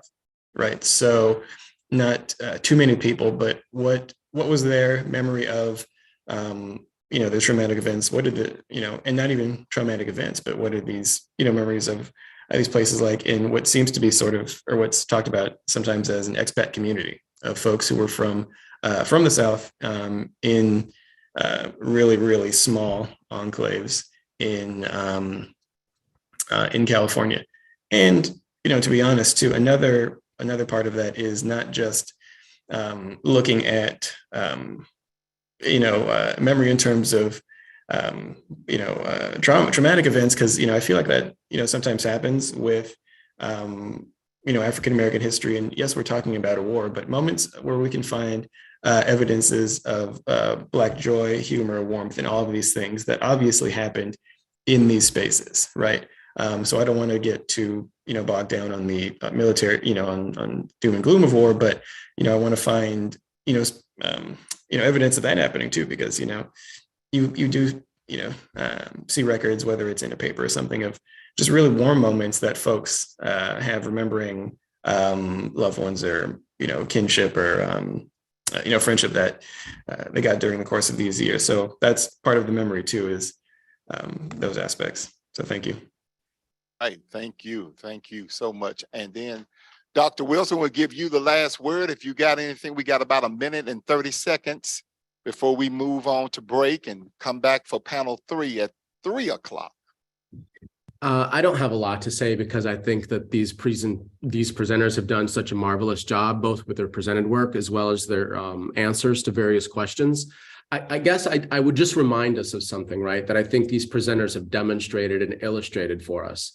right? So not too many people, but what was their memory of, the traumatic events? What did and not even traumatic events, but what are these, memories of these places like in what seems to be sort of, or what's talked about sometimes as an expat community of folks who were from the South in really, really small enclaves in California. And, to be honest too, another part of that is not just looking at, memory in terms of, traumatic events, because, I feel like that, sometimes happens with, African-American history. And yes, we're talking about a war, but moments where we can find evidences of Black joy, humor, warmth, and all of these things that obviously happened in these spaces, right? So I don't want to get too, bogged down on the military, on doom and gloom of war, but, I want to find, evidence of that happening too, because, you do, see records, whether it's in a paper or something, of just really warm moments that folks have remembering loved ones or, kinship or, friendship that they got during the course of these years. So that's part of the memory too, is those aspects. So thank you. Right, thank you. Thank you so much. And then Dr. Wilson will give you the last word. If you got anything, we got about 1 minute and 30 seconds before we move on to break and come back for panel 3 at 3 o'clock. I don't have a lot to say because I think that these presenters have done such a marvelous job, both with their presented work as well as their answers to various questions. I guess I would just remind us of something, right, that I think these presenters have demonstrated and illustrated for us.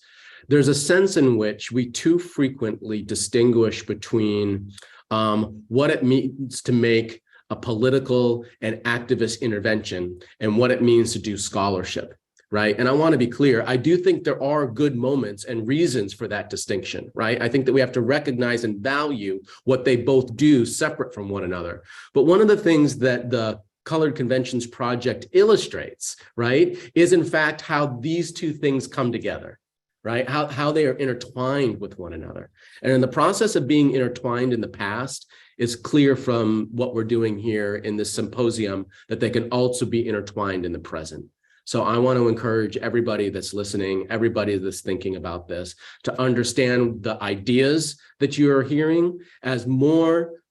There's a sense in which we too frequently distinguish between what it means to make a political and activist intervention and what it means to do scholarship. Right. And I want to be clear, I do think there are good moments and reasons for that distinction. Right. I think that we have to recognize and value what they both do separate from one another. But one of the things that the Colored Conventions Project illustrates, right, is in fact how these two things come together, right, how they are intertwined with one another. And in the process of being intertwined in the past, it's clear from what we're doing here in this symposium that they can also be intertwined in the present. So I want to encourage everybody that's listening, everybody that's thinking about this, to understand the ideas that you are hearing as more,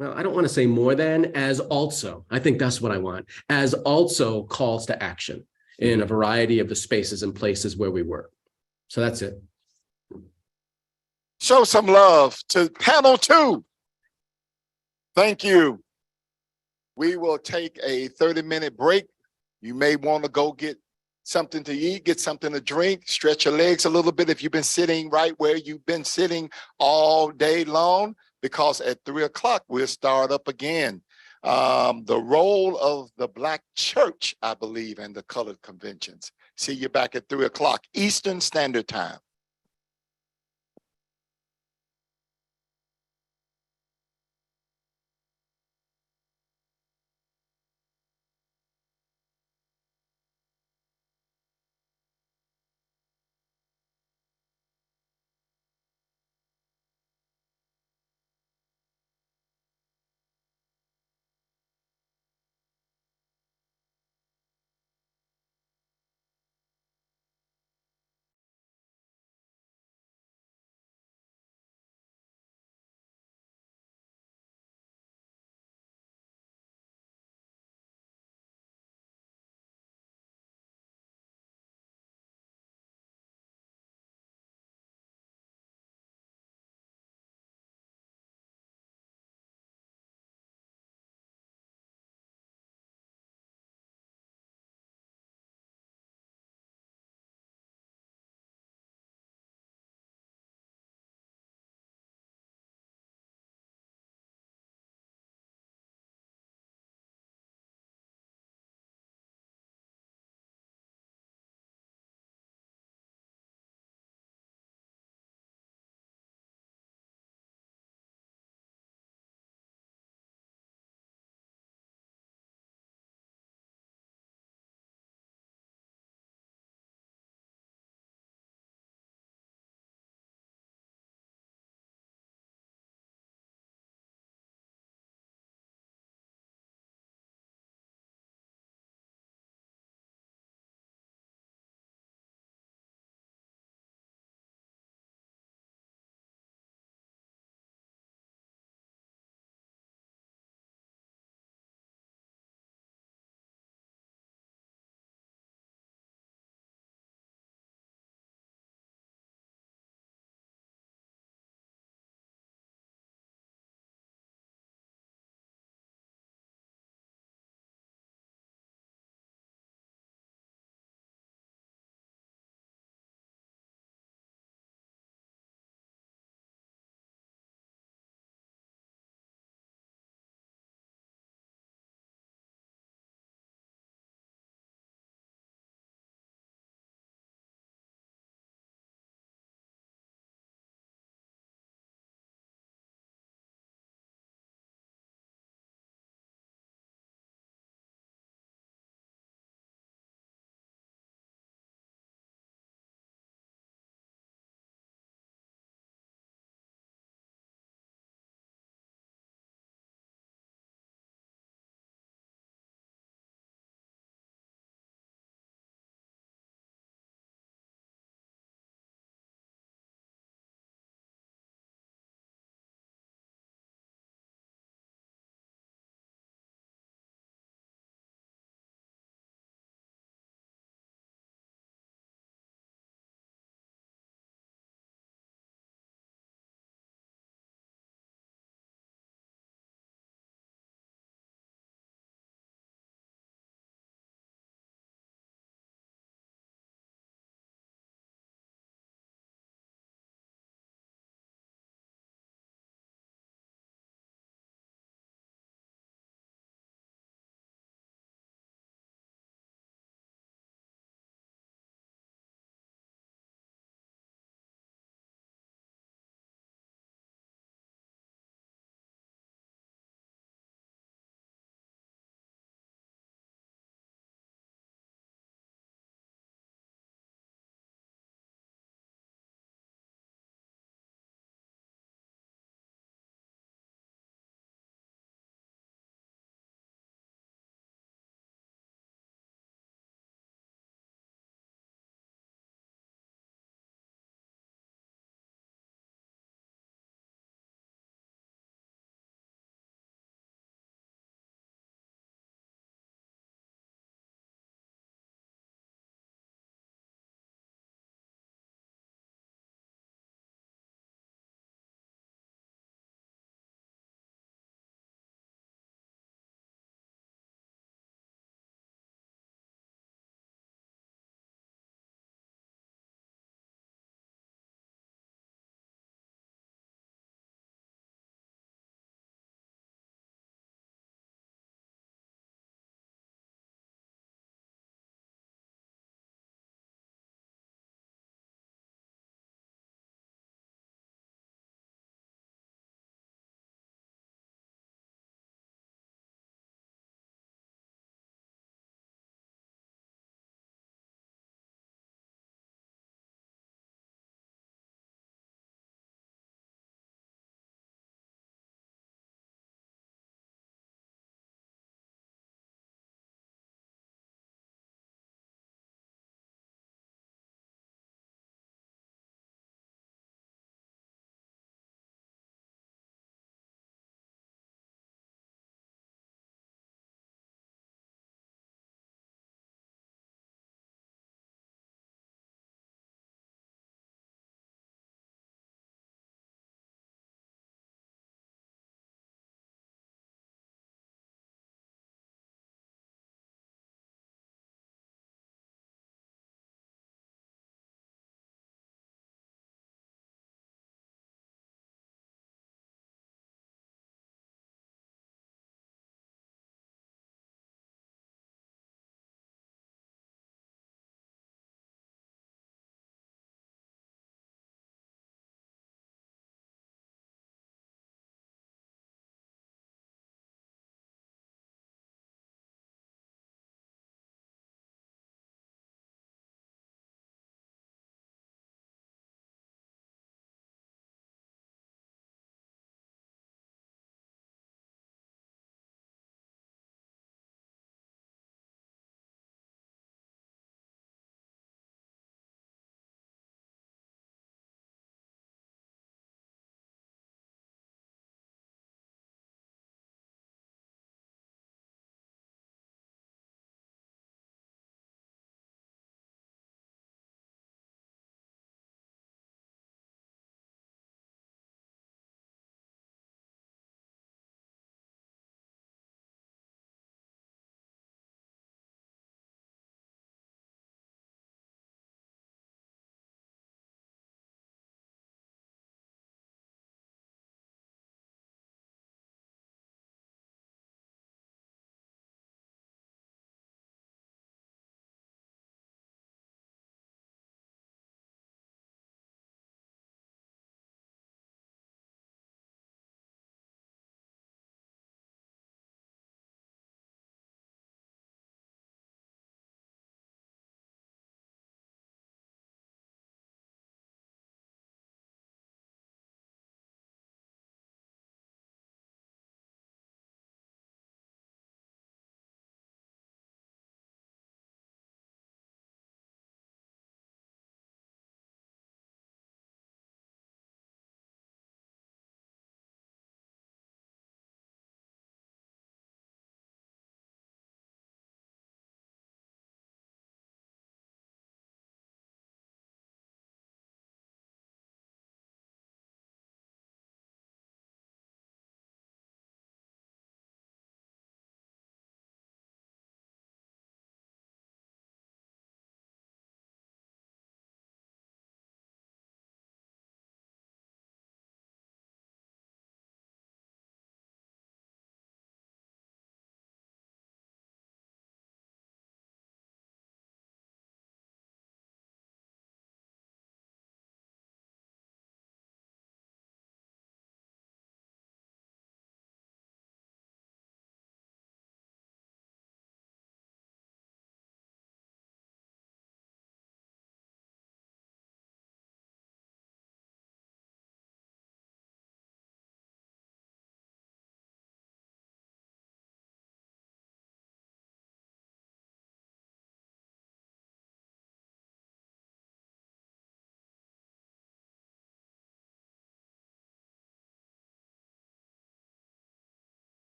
well, I don't want to say more than, as also, I think that's what I want, as also calls to action in a variety of the spaces and places where we work. So that's it. Show some love to panel 2. Thank you. We will take a 30-minute break. You may want to go get something to eat, get something to drink, stretch your legs a little bit if you've been sitting right where you've been sitting all day long, because at 3 o'clock, we'll start up again. The role of the Black church, I believe, and the Colored Conventions. See you back at 3 o'clock Eastern Standard Time.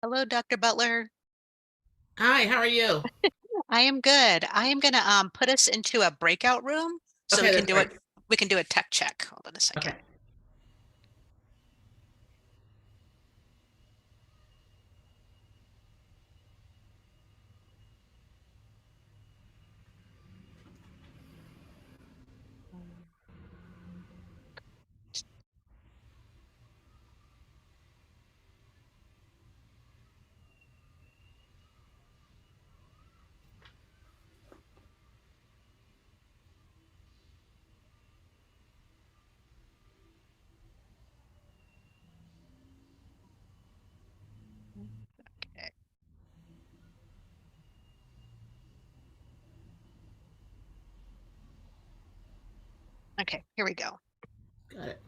Hello, Dr. Butler. Hi, how are you? I am good. I am gonna put us into a breakout room so Okay, we can that's do great. it. We can do a tech check. Hold on a second. Okay. Okay. Okay, here we go. Got it.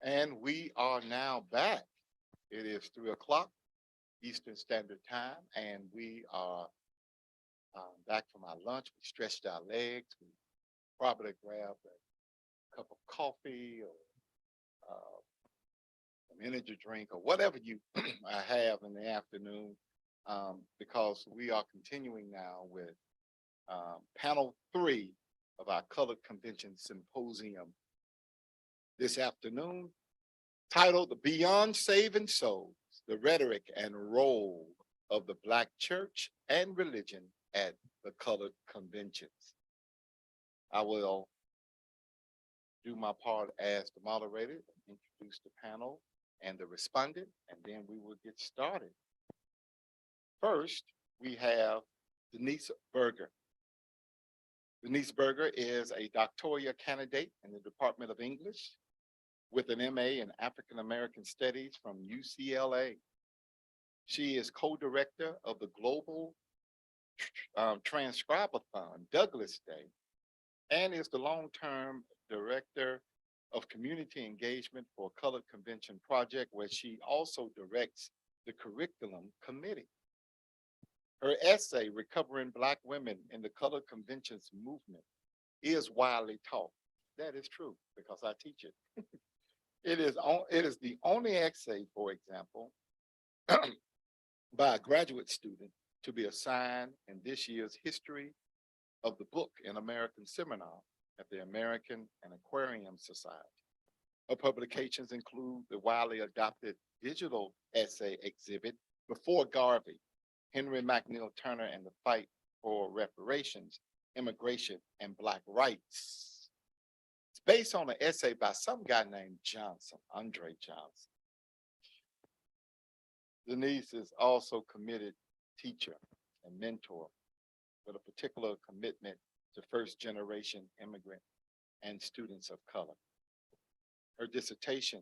And we are now back. It is 3 o'clock Eastern Standard Time, and we are back from our lunch. We stretched our legs. We probably grabbed a cup of coffee or an energy drink or whatever you have in the afternoon, because we are continuing now with panel 3 of our Colored Convention Symposium this afternoon, titled Beyond Saving Souls, the Rhetoric and Role of the Black Church and Religion at the Colored Conventions. I will do my part as the moderator and introduce the panel and the respondent, and then we will get started. First, we have Denise Berger. Denise Berger is a doctoral candidate in the Department of English with an MA in African American Studies from UCLA. She is co-director of the Global Transcribathon Douglass Day and is the long-term director of community engagement for Colored Convention Project, where she also directs the curriculum committee. Her essay, Recovering Black Women in the Colored Conventions Movement, is widely taught. That is true because I teach it. It is the only essay, for example, by a graduate student to be assigned in this year's History of the Book in American seminar at the American Antiquarian Society. Her publications include the widely adopted digital essay exhibit, Before Garvey, Henry McNeill Turner and the Fight for Reparations, Immigration, and Black Rights. It's based on an essay by some guy named Johnson, Andre Johnson. Denise is also a committed teacher and mentor with a particular commitment to first-generation immigrant and students of color. Her dissertation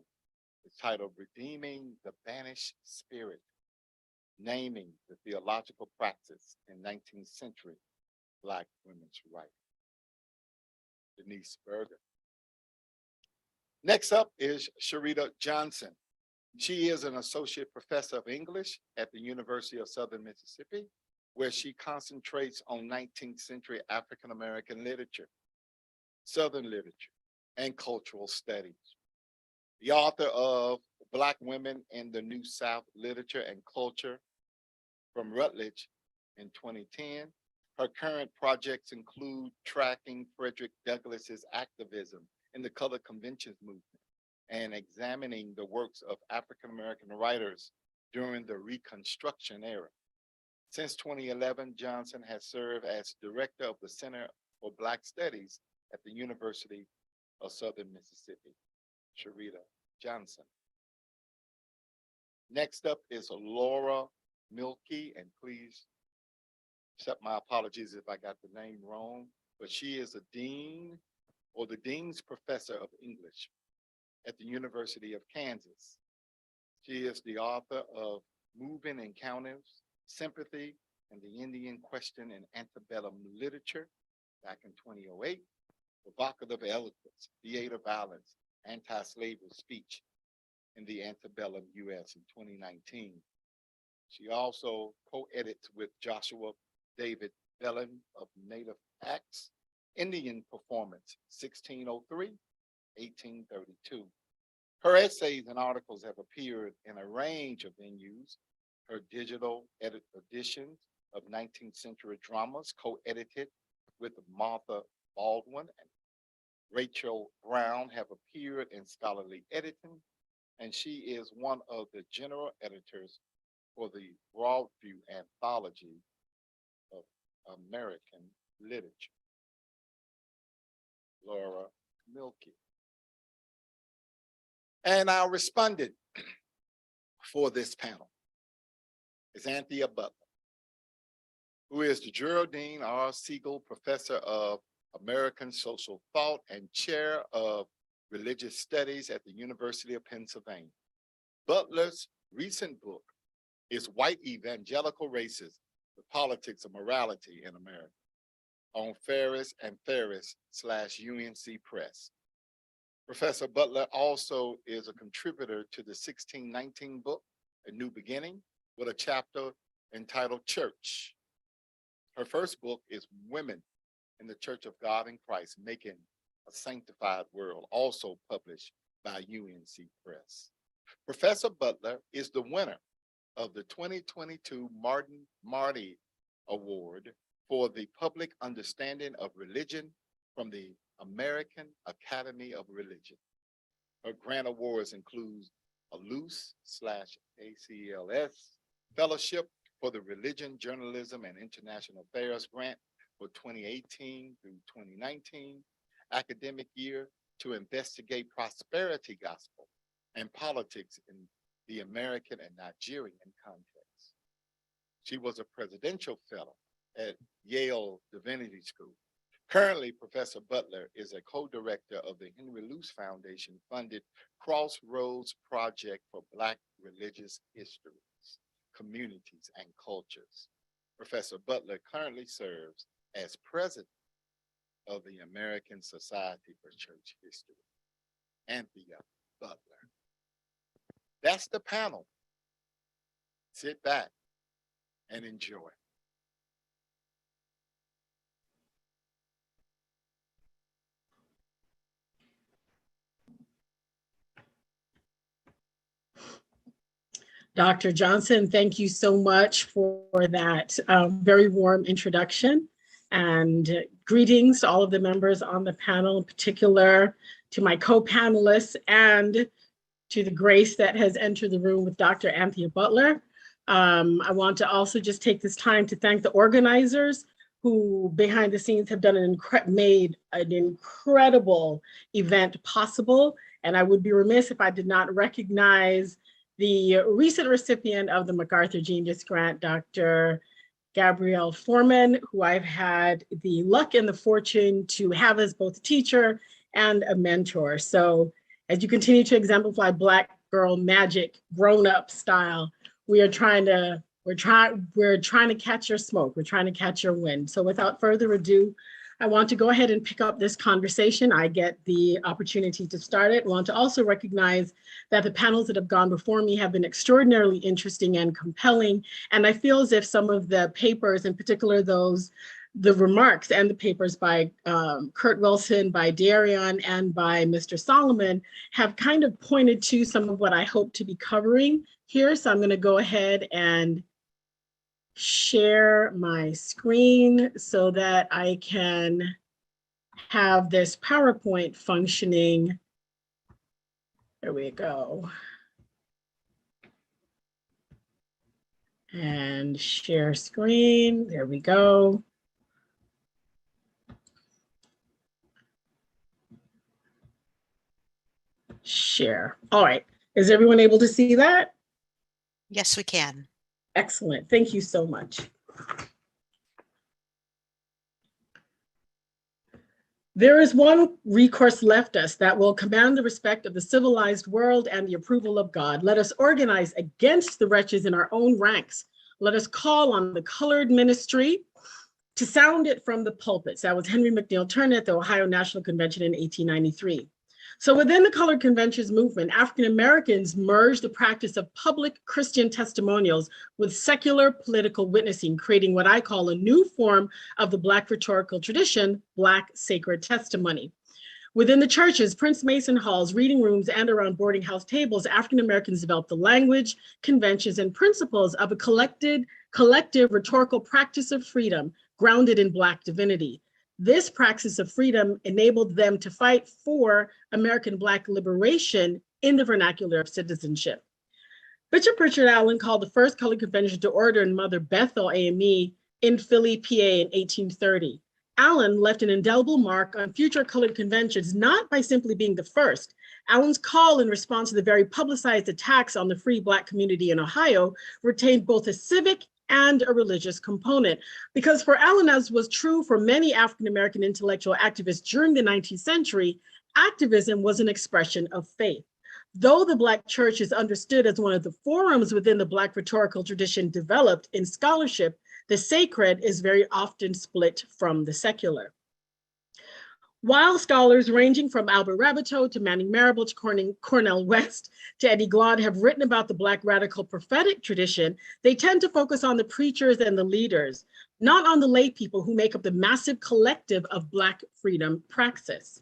is titled Redeeming the Banished Spirit, Naming the Theological Praxis in 19th Century Black Women's Rights. Denise Berger. Next up is Sharita Johnson. She is an associate professor of English at the University of Southern Mississippi, where she concentrates on 19th century African-American literature, Southern literature, and cultural studies. The author of Black Women in the New South, Literature and Culture from Rutledge in 2010. Her current projects include tracking Frederick Douglass's activism in the Colored Conventions movement and examining the works of African-American writers during the Reconstruction era. Since 2011, Johnson has served as director of the Center for Black Studies at the University of Southern Mississippi. Sharita Johnson. Next up is Laura Milkey, and please accept my apologies if I got the name wrong, but she is a dean or the Dean's Professor of English at the University of Kansas. She is the author of Moving Encounters, Sympathy, and the Indian Question in Antebellum Literature back in 2008, Provocative Eloquence, Theater Violence, Anti-Slavery Speech in the Antebellum US in 2019. She also co-edits with Joshua David Bellin of Native Acts, Indian Performance, 1603, 1832. Her essays and articles have appeared in a range of venues. Her digital editions of 19th century dramas, co-edited with Martha Baldwin and Rachel Brown, have appeared in scholarly editing, and she is one of the general editors for the Broadview Anthology of American Literature. Laura Milkey. And our respondent for this panel is Anthea Butler, who is the Geraldine R. Siegel Professor of American Social Thought and Chair of Religious Studies at the University of Pennsylvania. Butler's recent book is White Evangelical Racism, the Politics of Morality in America, on Ferris and Ferris /UNC Press. Professor Butler also is a contributor to the 1619 book, A New Beginning, with a chapter entitled Church. Her first book is Women in the Church of God in Christ, Making a Sanctified World, also published by UNC Press. Professor Butler is the winner of the 2022 Marty Award for the Public Understanding of Religion from the American Academy of Religion. Her grant awards include a Luce/ACLS Fellowship for the Religion, Journalism, and International Affairs Grant for 2018 through 2019 academic year to investigate prosperity gospel and politics in the American and Nigerian context. She was a presidential fellow at Yale Divinity School. Currently, Professor Butler is a co-director of the Henry Luce Foundation funded Crossroads Project for Black Religious Histories, Communities, and Cultures. Professor Butler currently serves as president of the American Society for Church History. Anthea Butler. That's the panel. Sit back and enjoy. Dr. Johnson, thank you so much for that very warm introduction. And greetings to all of the members on the panel, in particular to my co-panelists and to the grace that has entered the room with Dr. Anthea Butler. I want to also just take this time to thank the organizers who behind the scenes have done made an incredible event possible. And I would be remiss if I did not recognize the recent recipient of the MacArthur Genius Grant, Dr. Gabrielle Foreman, who I've had the luck and the fortune to have as both a teacher and a mentor. So as you continue to exemplify Black girl magic, grown-up style, we're trying to catch your smoke. We're trying to catch your wind. So without further ado, I want to go ahead and pick up this conversation. I get the opportunity to start it. I want to also recognize that the panels that have gone before me have been extraordinarily interesting and compelling. And I feel as if some of the papers, in particular the remarks and the papers by Kurt Wilson, by Darion, and by Mr. Solomon have kind of pointed to some of what I hope to be covering here. So I'm going to go ahead and share my screen so that I can have this PowerPoint functioning. There we go. And share screen. There we go. Share. All right. Is everyone able to see that? Yes, we can. Excellent. Thank you so much. There is one recourse left us that will command the respect of the civilized world and the approval of God. Let us organize against the wretches in our own ranks. Let us call on the colored ministry to sound it from the pulpits. That was Henry McNeil Turner at the Ohio National Convention in 1893. So within the colored conventions movement, African Americans merged the practice of public Christian testimonials with secular political witnessing, creating what I call a new form of the Black rhetorical tradition, Black sacred testimony. Within the churches, Prince Mason halls, reading rooms, and around boarding house tables, African Americans developed the language, conventions, and principles of a collective rhetorical practice of freedom grounded in Black divinity. This practice of freedom enabled them to fight for American Black liberation in the vernacular of citizenship. Bishop Richard Allen called the first colored convention to order in Mother Bethel AME in Philly, PA in 1830. Allen left an indelible mark on future colored conventions, not by simply being the first. Allen's call in response to the very publicized attacks on the free Black community in Ohio retained both a civic and a religious component. Because for Allen, as was true for many African-American intellectual activists during the 19th century, activism was an expression of faith. Though the Black church is understood as one of the forums within the Black rhetorical tradition developed in scholarship, the sacred is very often split from the secular. While scholars ranging from Albert Raboteau to Manning Marable to Cornel West to Eddie Glaude have written about the Black radical prophetic tradition, they tend to focus on the preachers and the leaders, not on the lay people who make up the massive collective of Black freedom praxis.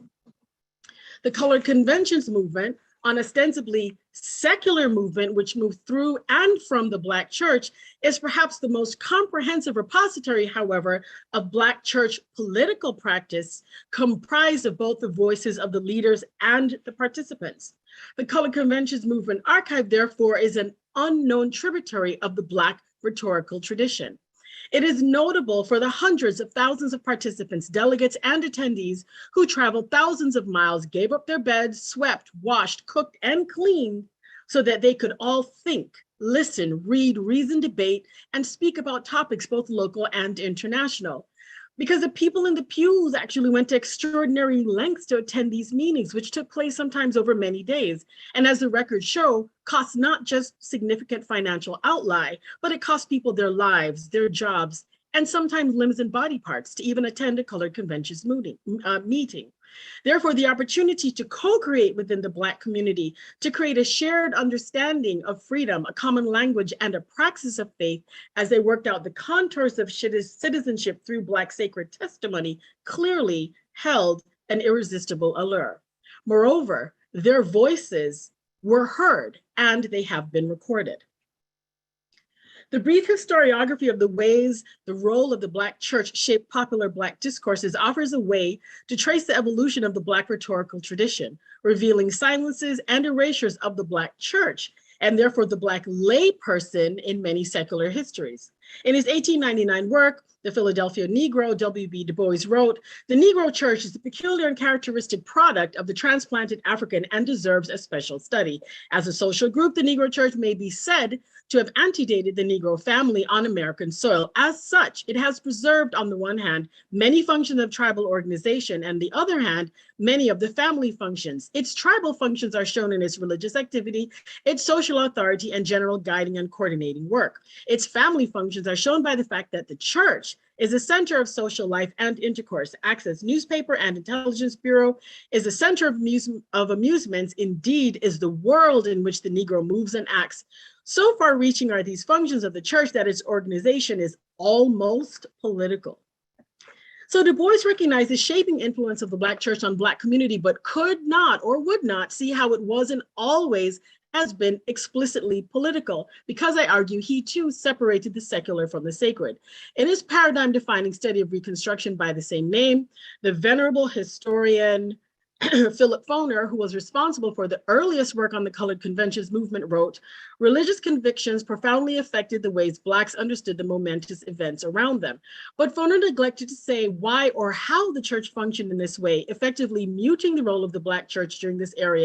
The colored conventions movement, an ostensibly secular movement which moved through and from the Black church, is perhaps the most comprehensive repository, however, of Black church political practice, comprised of both the voices of the leaders and the participants. The Colored Conventions Movement Archive, therefore, is an unknown tributary of the Black rhetorical tradition. It is notable for the hundreds of thousands of participants, delegates, and attendees who traveled thousands of miles, gave up their beds, swept, washed, cooked, and cleaned so that they could all think, listen, read, reason, debate, and speak about topics both local and international. Because the people in the pews actually went to extraordinary lengths to attend these meetings, which took place sometimes over many days. And as the records show, cost not just significant financial outlay, but it cost people their lives, their jobs, and sometimes limbs and body parts to even attend a colored conventions meeting. Therefore, the opportunity to co-create within the Black community, to create a shared understanding of freedom, a common language, and a praxis of faith as they worked out the contours of citizenship through Black sacred testimony, clearly held an irresistible allure. Moreover, their voices were heard and they have been recorded. The brief historiography of the ways the role of the Black church shaped popular Black discourses offers a way to trace the evolution of the Black rhetorical tradition, revealing silences and erasures of the Black church, and therefore the Black lay person in many secular histories. In his 1899 work, The Philadelphia Negro, W.B. Du Bois wrote, "The Negro church is a peculiar and characteristic product of the transplanted African and deserves a special study. As a social group, the Negro church may be said to have antedated the Negro family on American soil. As such, it has preserved, on the one hand, many functions of tribal organization, and the other hand, many of the family functions. Its tribal functions are shown in its religious activity, its social authority, and general guiding and coordinating work. Its family functions are shown by the fact that the church is a center of social life and intercourse, acts as newspaper and intelligence bureau, is a center of amusements, indeed is the world in which the Negro moves and acts. So far reaching are these functions of the church that its organization is almost political." So Du Bois recognized the shaping influence of the Black church on Black community, but could not or would not see how it wasn't always has been explicitly political, because I argue he too separated the secular from the sacred. In his paradigm defining study of Reconstruction by the same name, the venerable historian Philip Foner, who was responsible for the earliest work on the colored conventions movement, wrote, "Religious convictions profoundly affected the ways Blacks understood the momentous events around them." But Foner neglected to say why or how the church functioned in this way, effectively muting the role of the Black church during this era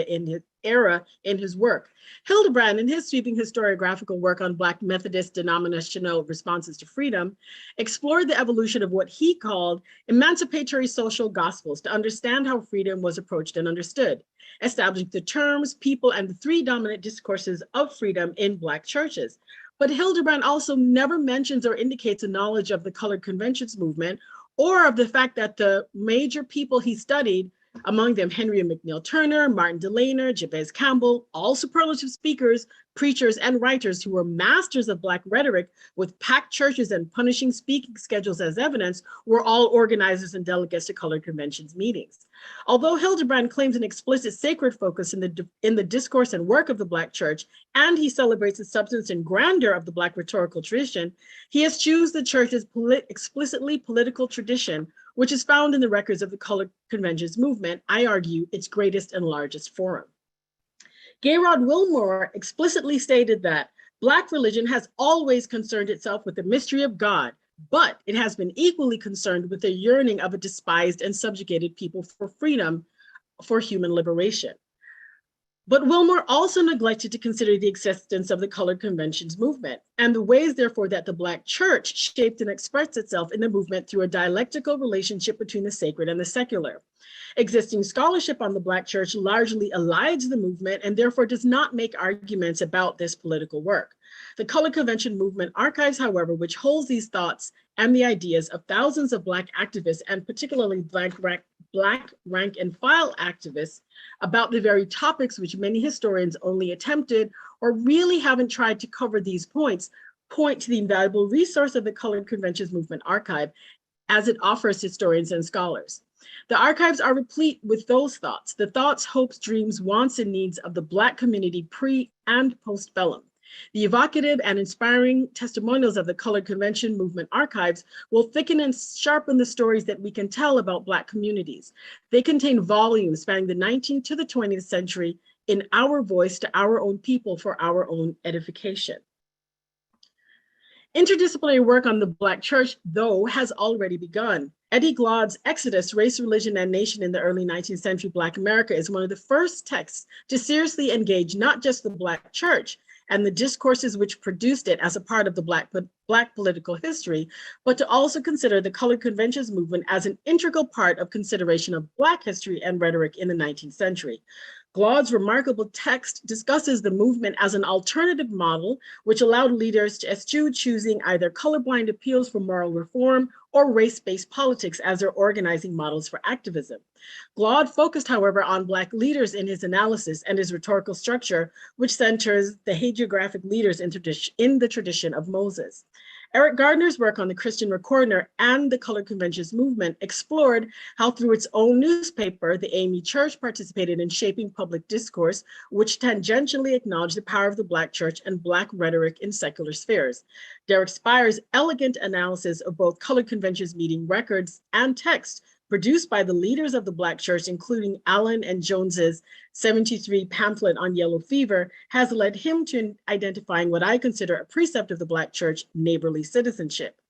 in his work. Hildebrand, in his sweeping historiographical work on Black Methodist denominational responses to freedom, explored the evolution of what he called emancipatory social gospels to understand how freedom was approached and understood, establishing the terms, people, and the three dominant discourses of freedom in Black churches. But Hildebrand also never mentions or indicates a knowledge of the colored conventions movement or of the fact that the major people he studied, among them Henry McNeill Turner, Martin Delano, Jabez Campbell, all superlative speakers, preachers, and writers who were masters of Black rhetoric with packed churches and punishing speaking schedules as evidence, were all organizers and delegates to colored conventions meetings. Although Hildebrand claims an explicit sacred focus in the discourse and work of the Black church, and he celebrates the substance and grandeur of the Black rhetorical tradition, he eschews the church's explicitly political tradition, which is found in the records of the colored conventions movement, I argue, its greatest and largest forum. Gayrod Wilmore explicitly stated that Black religion has always concerned itself with the mystery of God, but it has been equally concerned with the yearning of a despised and subjugated people for freedom, for human liberation. But Wilmore also neglected to consider the existence of the colored conventions movement and the ways, therefore, that the Black church shaped and expressed itself in the movement through a dialectical relationship between the sacred and the secular. Existing scholarship on the Black church largely elides the movement and therefore does not make arguments about this political work. The Colored Convention Movement archives, however, which holds these thoughts and the ideas of thousands of Black activists and particularly Black Black rank and file activists about the very topics which many historians only attempted or really haven't tried to cover these points, point to the invaluable resource of the Colored Conventions Movement Archive as it offers historians and scholars. The archives are replete with those thoughts, the thoughts, hopes, dreams, wants, and needs of the Black community pre and post bellum. The evocative and inspiring testimonials of the Colored Convention Movement archives will thicken and sharpen the stories that we can tell about Black communities. They contain volumes spanning the 19th to the 20th century in our voice to our own people for our own edification. Interdisciplinary work on the Black church, though, has already begun. Eddie Glaude's Exodus, Race, Religion, and Nation in the Early 19th Century Black America is one of the first texts to seriously engage not just the Black church and the discourses which produced it as a part of the Black political history, but to also consider the Colored Conventions movement as an integral part of consideration of Black history and rhetoric in the 19th century. Glaude's remarkable text discusses the movement as an alternative model, which allowed leaders to eschew choosing either colorblind appeals for moral reform or race-based politics as their organizing models for activism. Glaude focused, however, on Black leaders in his analysis and his rhetorical structure, which centers the hagiographic leaders in the tradition of Moses. Eric Gardner's work on the Christian Recorder and the Colored Conventions movement explored how through its own newspaper, the AME Church participated in shaping public discourse, which tangentially acknowledged the power of the Black church and Black rhetoric in secular spheres. Derek Spires' elegant analysis of both Colored Conventions meeting records and text produced by the leaders of the Black church, including Allen and Jones's 73 pamphlet on yellow fever, has led him to identifying what I consider a precept of the Black church, neighborly citizenship.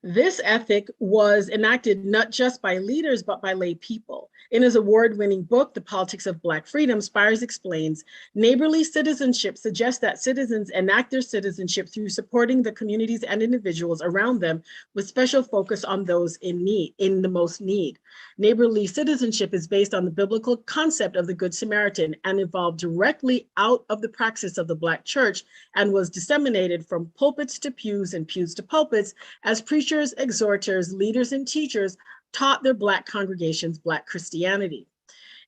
This ethic was enacted not just by leaders, but by lay people. In his award-winning book, The Politics of Black Freedom, Spires explains, neighborly citizenship suggests that citizens enact their citizenship through supporting the communities and individuals around them with special focus on those in the most need. Neighborly citizenship is based on the biblical concept of the Good Samaritan and evolved directly out of the praxis of the Black church and was disseminated from pulpits to pews and pews to pulpits as preachers, exhorters, leaders, and teachers taught their Black congregations Black Christianity.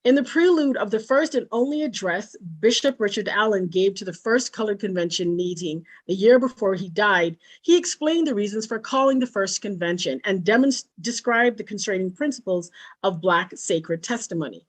In the prelude of the first and only address Bishop Richard Allen gave to the first Colored Convention meeting the year before he died, he explained the reasons for calling the first convention and described the constraining principles of Black sacred testimony.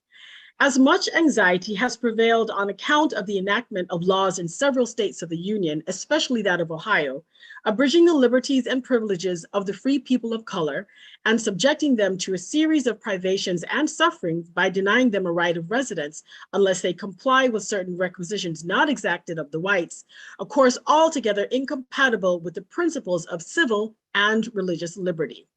As much anxiety has prevailed on account of the enactment of laws in several states of the Union, especially that of Ohio, abridging the liberties and privileges of the free people of color and subjecting them to a series of privations and sufferings by denying them a right of residence unless they comply with certain requisitions not exacted of the whites, a course altogether incompatible with the principles of civil and religious liberty.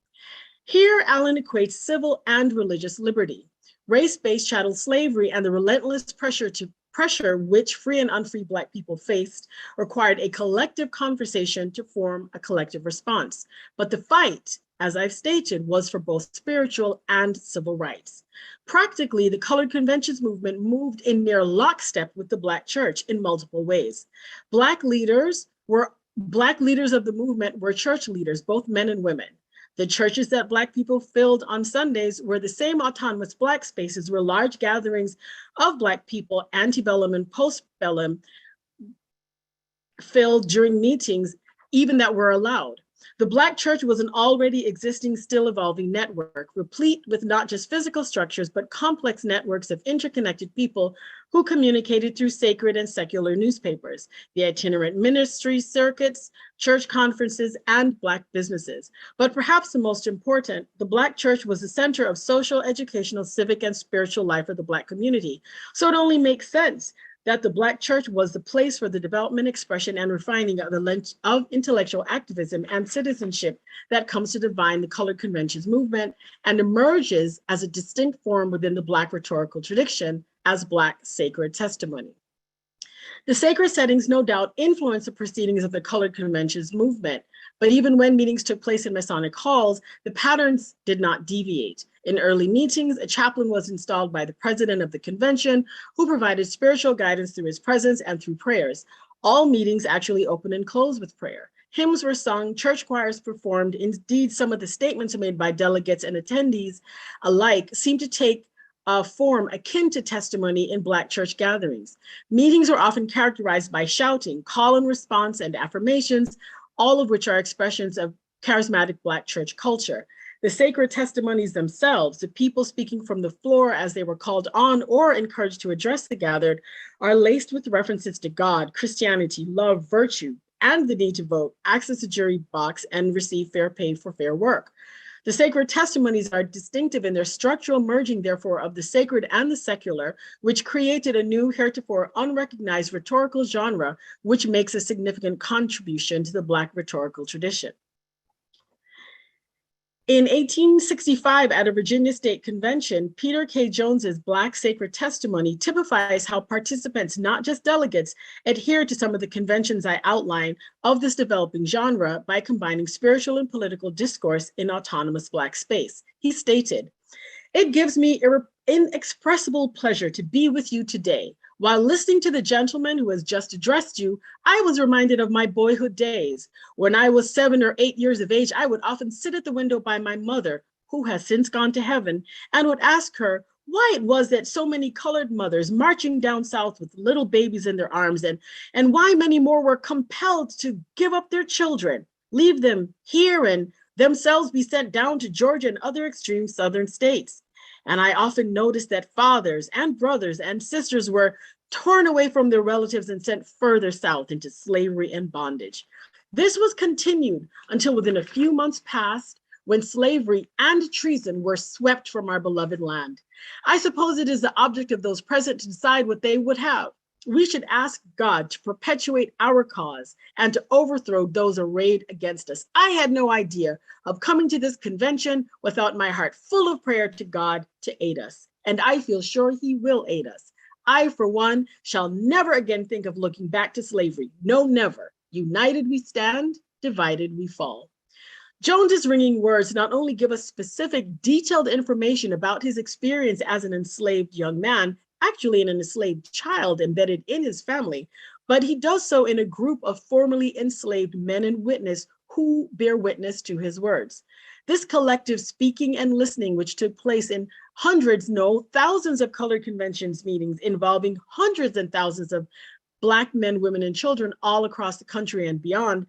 Here, Allen equates civil and religious liberty. Race-based chattel slavery and the relentless pressure which free and unfree Black people faced required a collective conversation to form a collective response. But the fight, as I've stated, was for both spiritual and civil rights. Practically, the Colored Conventions movement moved in near lockstep with the Black church in multiple ways. Black leaders of the movement were church leaders, both men and women. The churches that Black people filled on Sundays were the same autonomous Black spaces where large gatherings of Black people, antebellum and postbellum, filled during meetings, even that were allowed. The Black church was an already existing, still evolving network, replete with not just physical structures, but complex networks of interconnected people who communicated through sacred and secular newspapers, the itinerant ministry circuits, church conferences, and Black businesses. But perhaps the most important, the Black church was the center of social, educational, civic, and spiritual life of the Black community. So it only makes sense that the Black church was the place for the development, expression, and refining of intellectual activism and citizenship that comes to define the Colored Conventions movement and emerges as a distinct form within the Black rhetorical tradition as Black sacred testimony. The sacred settings no doubt influenced the proceedings of the Colored Conventions movement, but even when meetings took place in Masonic halls, the patterns did not deviate. In early meetings, a chaplain was installed by the president of the convention who provided spiritual guidance through his presence and through prayers. All meetings actually open and close with prayer. Hymns were sung, church choirs performed. Indeed, some of the statements made by delegates and attendees alike seem to take a form akin to testimony in Black church gatherings. Meetings are often characterized by shouting, call and response, and affirmations, all of which are expressions of charismatic Black church culture. The sacred testimonies themselves, the people speaking from the floor as they were called on or encouraged to address the gathered, are laced with references to God, Christianity, love, virtue, and the need to vote, access to jury box, and receive fair pay for fair work. The sacred testimonies are distinctive in their structural merging, therefore, of the sacred and the secular, which created a new, heretofore unrecognized rhetorical genre, which makes a significant contribution to the Black rhetorical tradition. In 1865, at a Virginia State Convention, Peter K. Jones's Black Sacred Testimony typifies how participants, not just delegates, adhere to some of the conventions I outline of this developing genre by combining spiritual and political discourse in autonomous Black space. He stated, "It gives me inexpressible pleasure to be with you today. While listening to the gentleman who has just addressed you, I was reminded of my boyhood days. When I was 7 or 8 years of age, I would often sit at the window by my mother, who has since gone to heaven, and would ask her why it was that so many colored mothers marching down south with little babies in their arms, and why many more were compelled to give up their children, leave them here, and themselves be sent down to Georgia and other extreme southern states. And I often noticed that fathers and brothers and sisters were torn away from their relatives and sent further south into slavery and bondage. This was continued until within a few months past, when slavery and treason were swept from our beloved land. I suppose it is the object of those present to decide what they would have. We should ask God to perpetuate our cause and to overthrow those arrayed against us. I had no idea of coming to this convention without my heart full of prayer to God to aid us, and I feel sure He will aid us. I, for one, shall never again think of looking back to slavery. No, never. United we stand, divided we fall." Jones's ringing words not only give us specific, detailed information about his experience as an enslaved young man, actually an enslaved child embedded in his family, but he does so in a group of formerly enslaved men and witness who bear witness to his words. This collective speaking and listening, which took place in hundreds, no, thousands of colored conventions meetings involving hundreds and thousands of Black men, women, and children all across the country and beyond,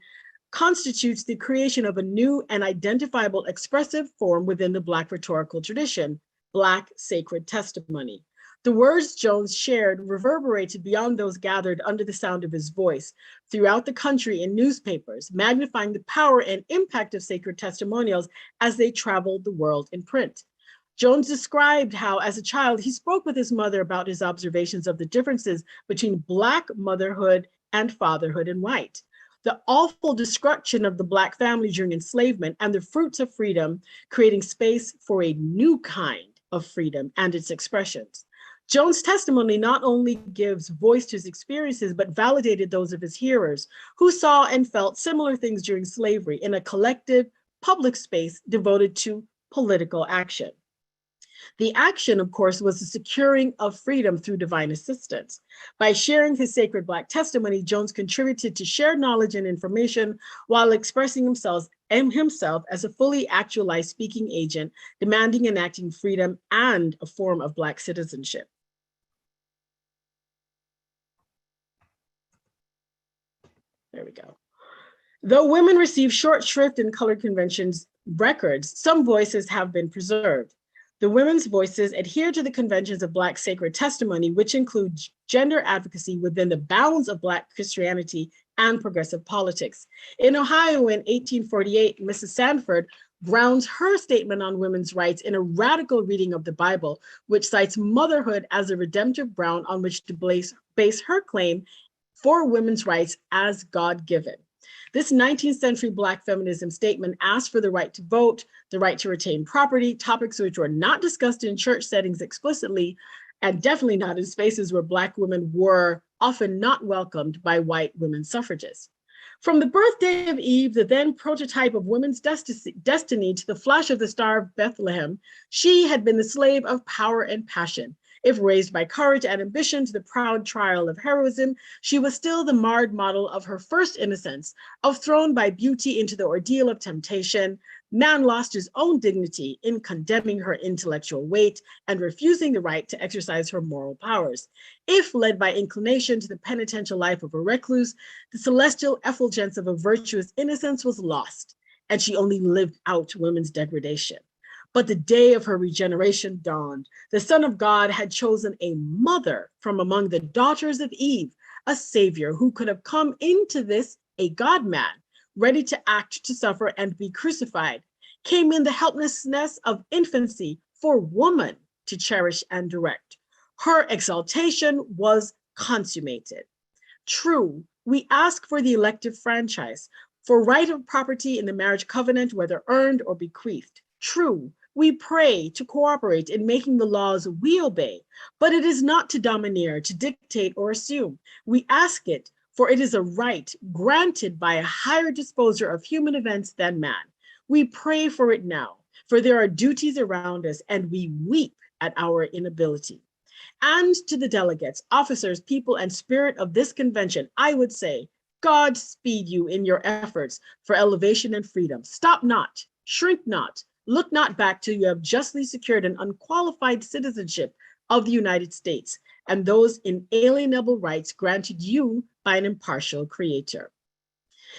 constitutes the creation of a new and identifiable expressive form within the Black rhetorical tradition, Black sacred testimony. The words Jones shared reverberated beyond those gathered under the sound of his voice throughout the country in newspapers, magnifying the power and impact of sacred testimonials as they traveled the world in print. Jones described how, as a child, he spoke with his mother about his observations of the differences between Black motherhood and fatherhood in white, the awful destruction of the Black family during enslavement, and the fruits of freedom, creating space for a new kind of freedom and its expressions. Jones' testimony not only gives voice to his experiences, but validated those of his hearers who saw and felt similar things during slavery in a collective public space devoted to political action. The action, of course, was the securing of freedom through divine assistance. By sharing his sacred Black testimony, Jones contributed to shared knowledge and information while expressing himself as a fully actualized speaking agent, demanding and acting freedom and a form of Black citizenship. There we go. Though women receive short shrift in colored conventions records, some voices have been preserved. The women's voices adhere to the conventions of Black sacred testimony, which include gender advocacy within the bounds of Black Christianity and progressive politics. In Ohio in 1848, Mrs. Sanford grounds her statement on women's rights in a radical reading of the Bible, which cites motherhood as a redemptive ground on which to base her claim for women's rights as God-given. This 19th century Black feminism statement asked for the right to vote, the right to retain property, topics which were not discussed in church settings explicitly, and definitely not in spaces where Black women were often not welcomed by white women suffragists. From the birthday of Eve, the then prototype of women's destiny, to the flash of the Star of Bethlehem, she had been the slave of power and passion. If raised by courage and ambition to the proud trial of heroism, she was still the marred model of her first innocence, of thrown by beauty into the ordeal of temptation. Man lost his own dignity in condemning her intellectual weight and refusing the right to exercise her moral powers. If led by inclination to the penitential life of a recluse, the celestial effulgence of a virtuous innocence was lost, and she only lived out women's degradation. But the day of her regeneration dawned. The Son of God had chosen a mother from among the daughters of Eve, a savior who could have come into this, a God-man, ready to act, to suffer, and be crucified, came in the helplessness of infancy for woman to cherish and direct. Her exaltation was consummated. True, we ask for the elective franchise, for right of property in the marriage covenant, whether earned or bequeathed. True, we pray to cooperate in making the laws we obey, but it is not to domineer, to dictate, or assume. We ask it, for it is a right granted by a higher disposer of human events than man. We pray for it now, for there are duties around us, and we weep at our inability. And to the delegates, officers, people, and spirit of this convention, I would say, God speed you in your efforts for elevation and freedom. Stop not, shrink not, look not back till you have justly secured an unqualified citizenship of the United States and those inalienable rights granted you by an impartial creator.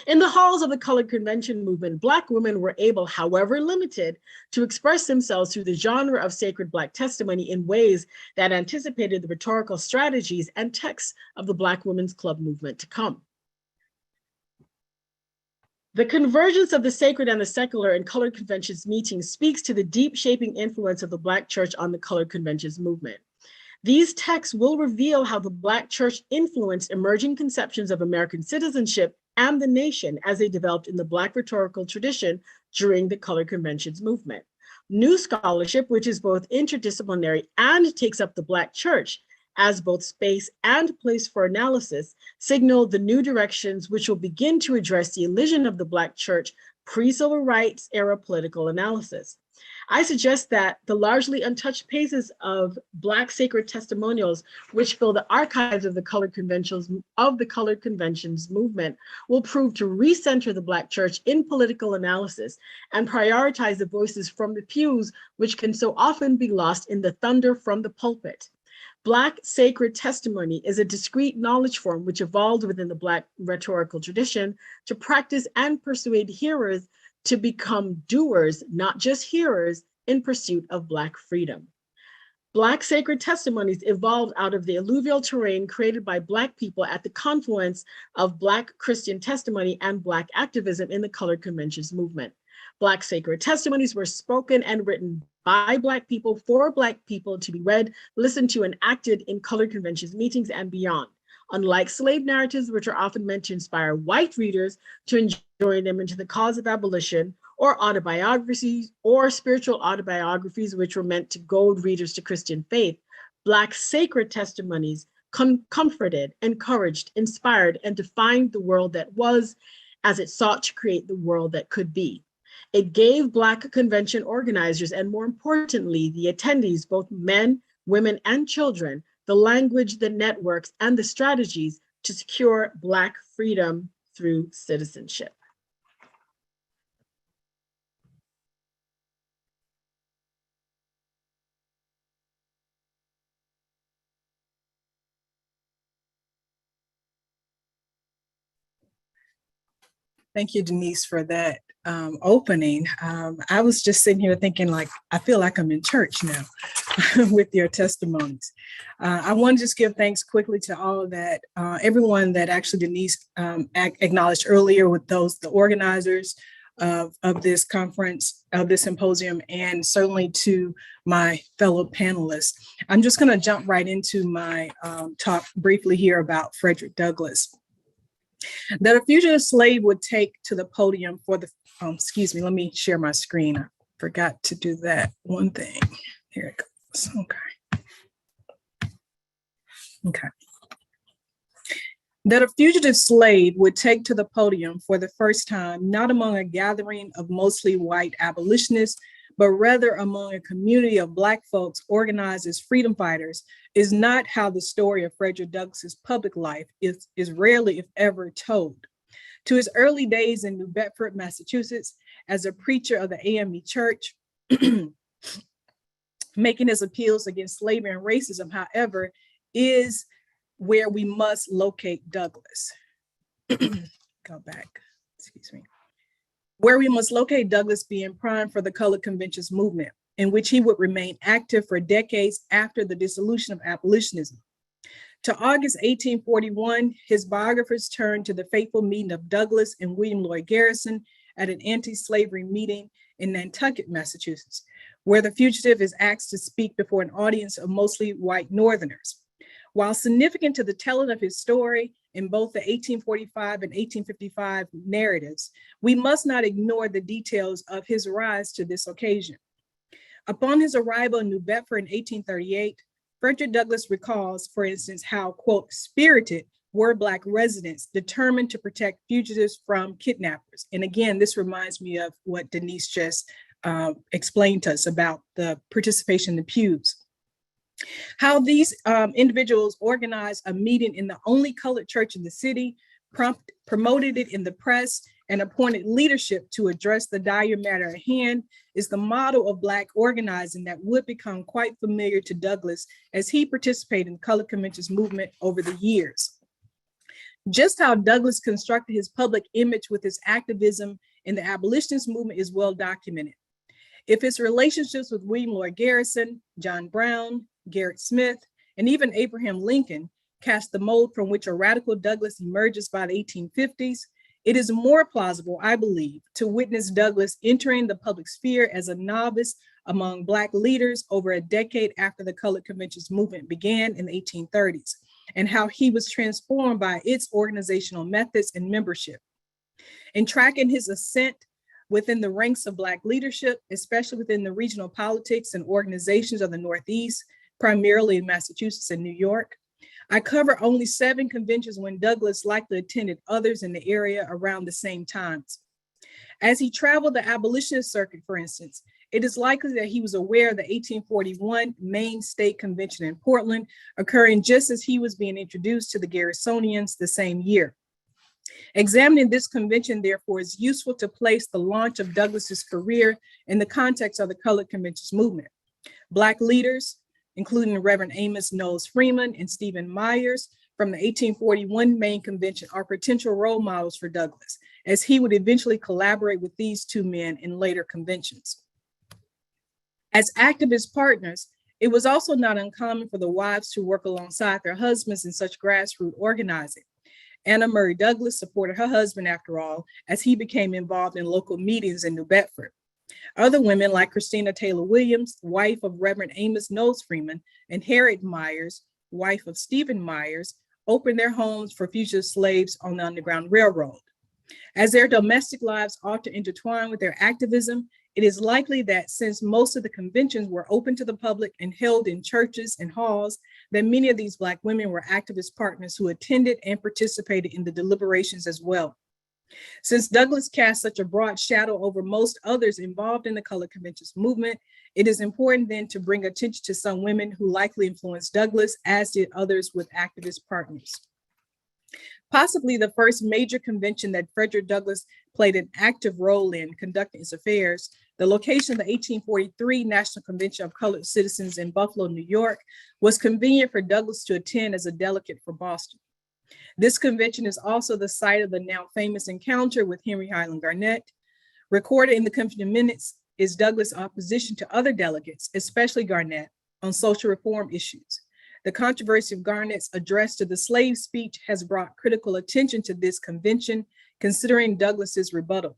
In the halls of the colored convention movement, Black women were able, however limited, to express themselves through the genre of sacred Black testimony in ways that anticipated the rhetorical strategies and texts of the Black Women's Club movement to come. The convergence of the sacred and the secular in colored conventions meetings speaks to the deep shaping influence of the Black church on the colored conventions movement. These texts will reveal how the Black church influenced emerging conceptions of American citizenship and the nation as they developed in the Black rhetorical tradition during the colored conventions movement. New scholarship, which is both interdisciplinary and takes up the Black church as both space and place for analysis, signaled the new directions which will begin to address the elision of the Black church pre-civil rights era political analysis. I suggest that the largely untouched pages of Black sacred testimonials, which fill the archives of the colored conventions movement, will prove to recenter the Black church in political analysis and prioritize the voices from the pews, which can so often be lost in the thunder from the pulpit. Black sacred testimony is a discrete knowledge form which evolved within the Black rhetorical tradition to practice and persuade hearers to become doers, not just hearers, in pursuit of Black freedom. Black sacred testimonies evolved out of the alluvial terrain created by Black people at the confluence of Black Christian testimony and Black activism in the colored conventions movement. Black sacred testimonies were spoken and written by Black people for Black people to be read, listened to, and acted in colored conventions meetings and beyond. Unlike slave narratives, which are often meant to inspire white readers to enjoin them into the cause of abolition, or autobiographies or spiritual autobiographies, which were meant to goad readers to Christian faith, Black sacred testimonies comforted, encouraged, inspired, and defined the world that was as it sought to create the world that could be. It gave Black convention organizers, and more importantly, the attendees, both men, women, and children, the language, the networks, and the strategies to secure Black freedom through citizenship. Thank you, Denise, for that opening. I was just sitting here thinking, like, I feel like I'm in church now with your testimonies. I want to just give thanks quickly to all of that, everyone that actually Denise acknowledged earlier, with those, the organizers of this conference, of this symposium, and certainly to my fellow panelists. I'm just going to jump right into my talk briefly here about Frederick Douglass. That a fugitive slave would take to the podium for the, excuse me, let me share my screen. I forgot to do that one thing. Here it goes. Okay. That a fugitive slave would take to the podium for the first time, not among a gathering of mostly white abolitionists, but rather among a community of Black folks organized as freedom fighters is not how the story of Frederick Douglass's public life is rarely, if ever, told. To his early days in New Bedford, Massachusetts, as a preacher of the AME Church, making his appeals against slavery and racism, however, is where we must locate Douglass. Go back, excuse me. Where we must locate Douglass being primed for the Colored Conventions movement, in which he would remain active for decades after the dissolution of abolitionism. To August 1841, his biographers turned to the fateful meeting of Douglass and William Lloyd Garrison at an anti-slavery meeting in Nantucket, Massachusetts, where the fugitive is asked to speak before an audience of mostly white Northerners. While significant to the telling of his story in both the 1845 and 1855 narratives, we must not ignore the details of his rise to this occasion. Upon his arrival in New Bedford in 1838, Frederick Douglass recalls, for instance, how, quote, spirited were Black residents determined to protect fugitives from kidnappers. And again, this reminds me of what Denise just explained to us about the participation in the pews. How these individuals organized a meeting in the only colored church in the city, promoted it in the press, and appointed leadership to address the dire matter at hand is the model of Black organizing that would become quite familiar to Douglass as he participated in the Colored Conventions movement over the years. Just how Douglass constructed his public image with his activism in the abolitionist movement is well documented. If his relationships with William Lloyd Garrison, John Brown, Gerrit Smith, and even Abraham Lincoln cast the mold from which a radical Douglass emerges by the 1850s, it is more plausible, I believe, to witness Douglass entering the public sphere as a novice among Black leaders over a decade after the Colored Conventions movement began in the 1830s, and how he was transformed by its organizational methods and membership. In tracking his ascent within the ranks of Black leadership, especially within the regional politics and organizations of the Northeast, primarily in Massachusetts and New York, I cover only 7 conventions when Douglass likely attended others in the area around the same times. As he traveled the abolitionist circuit, for instance, it is likely that he was aware of the 1841 Maine State Convention in Portland, occurring just as he was being introduced to the Garrisonians the same year. Examining this convention, therefore, is useful to place the launch of Douglass's career in the context of the Colored Conventions movement. Black leaders, including Reverend Amos Knowles Freeman and Stephen Myers from the 1841 Maine Convention, are potential role models for Douglass, as he would eventually collaborate with these 2 men in later conventions. As activist partners, it was also not uncommon for the wives to work alongside their husbands in such grassroots organizing. Anna Murray Douglass supported her husband, after all, as he became involved in local meetings in New Bedford. Other women like Christina Taylor Williams, wife of Reverend Amos Knowles Freeman, and Harriet Myers, wife of Stephen Myers, opened their homes for fugitive slaves on the Underground Railroad. As their domestic lives ought to intertwine with their activism, it is likely that since most of the conventions were open to the public and held in churches and halls, that many of these Black women were activist partners who attended and participated in the deliberations as well. Since Douglass cast such a broad shadow over most others involved in the Colored Conventions movement, it is important then to bring attention to some women who likely influenced Douglass, as did others with activist partners. Possibly the first major convention that Frederick Douglass played an active role in conducting his affairs, the location of the 1843 National Convention of Colored Citizens in Buffalo, New York, was convenient for Douglass to attend as a delegate for Boston. This convention is also the site of the now famous encounter with Henry Highland Garnet. Recorded in the convention minutes is Douglass' opposition to other delegates, especially Garnet, on social reform issues. The controversy of Garnet's address to the slave speech has brought critical attention to this convention, considering Douglas's rebuttal.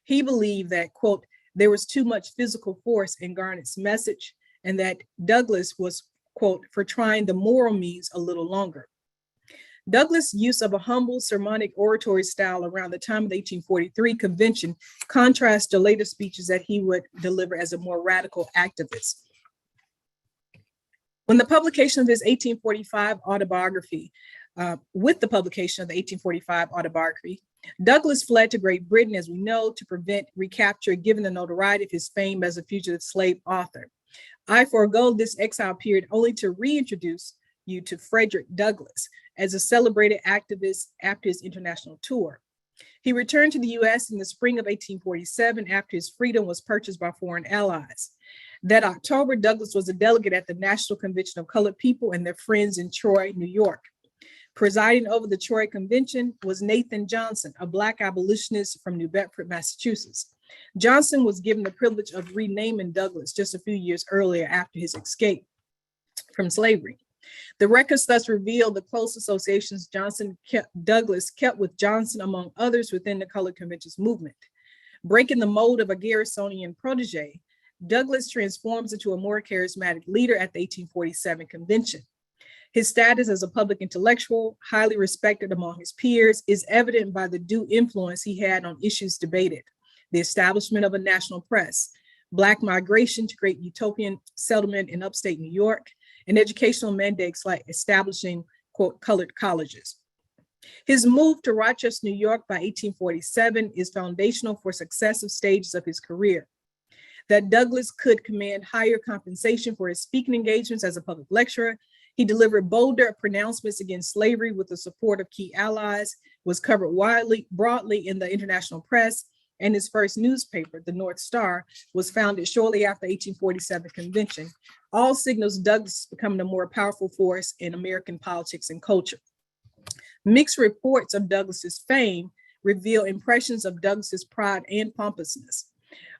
He believed that, quote, there was too much physical force in Garnet's message, and that Douglass was, quote, for trying the moral means a little longer. Douglass' use of a humble sermonic oratory style around the time of the 1843 convention contrasts to later speeches that he would deliver as a more radical activist. When the publication of his 1845 autobiography, Douglass fled to Great Britain, as we know, to prevent recapture, given the notoriety of his fame as a fugitive slave author. I forego this exile period only to reintroduce you to Frederick Douglass as a celebrated activist after his international tour. He returned to the US in the spring of 1847 after his freedom was purchased by foreign allies. That October, Douglass was a delegate at the National Convention of Colored People and their friends in Troy, New York. Presiding over the Troy Convention was Nathan Johnson, a Black abolitionist from New Bedford, Massachusetts. Johnson was given the privilege of renaming Douglass just a few years earlier after his escape from slavery. The records thus reveal the close associations Douglass kept with Johnson, among others, within the Colored Conventions movement. Breaking the mold of a Garrisonian protege, Douglass transforms into a more charismatic leader at the 1847 convention. His status as a public intellectual, highly respected among his peers, is evident by the due influence he had on issues debated: the establishment of a national press, Black migration to create utopian settlement in upstate New York, and educational mandates like establishing, quote, colored colleges. His move to Rochester, New York by 1847 is foundational for successive stages of his career. That Douglass could command higher compensation for his speaking engagements as a public lecturer, he delivered bolder pronouncements against slavery with the support of key allies, was covered broadly in the international press, and his first newspaper, the North Star, was founded shortly after the 1847 convention. All signals Douglass becoming a more powerful force in American politics and culture. Mixed reports of Douglass's fame reveal impressions of Douglass's pride and pompousness.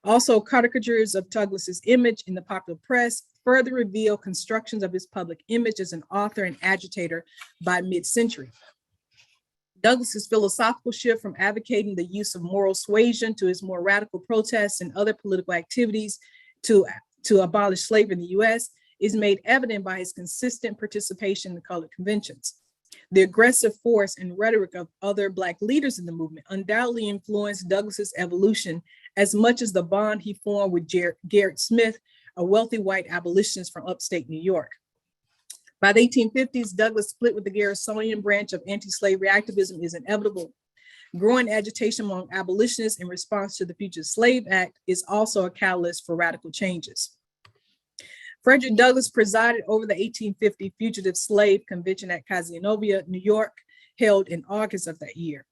Also, caricatures of Douglass's image in the popular press further reveal constructions of his public image as an author and agitator by mid-century. Douglass's philosophical shift from advocating the use of moral suasion to his more radical protests and other political activities to abolish slavery in the US is made evident by his consistent participation in the colored conventions. The aggressive force and rhetoric of other Black leaders in the movement undoubtedly influenced Douglass's evolution as much as the bond he formed with Gerrit Smith, a wealthy white abolitionist from upstate New York. By the 1850s, Douglass split with the Garrisonian branch of anti-slavery activism is inevitable. Growing agitation among abolitionists in response to the Fugitive Slave Act is also a catalyst for radical changes. Frederick Douglass presided over the 1850 Fugitive Slave Convention at Cazenovia, New York, held in August of that year.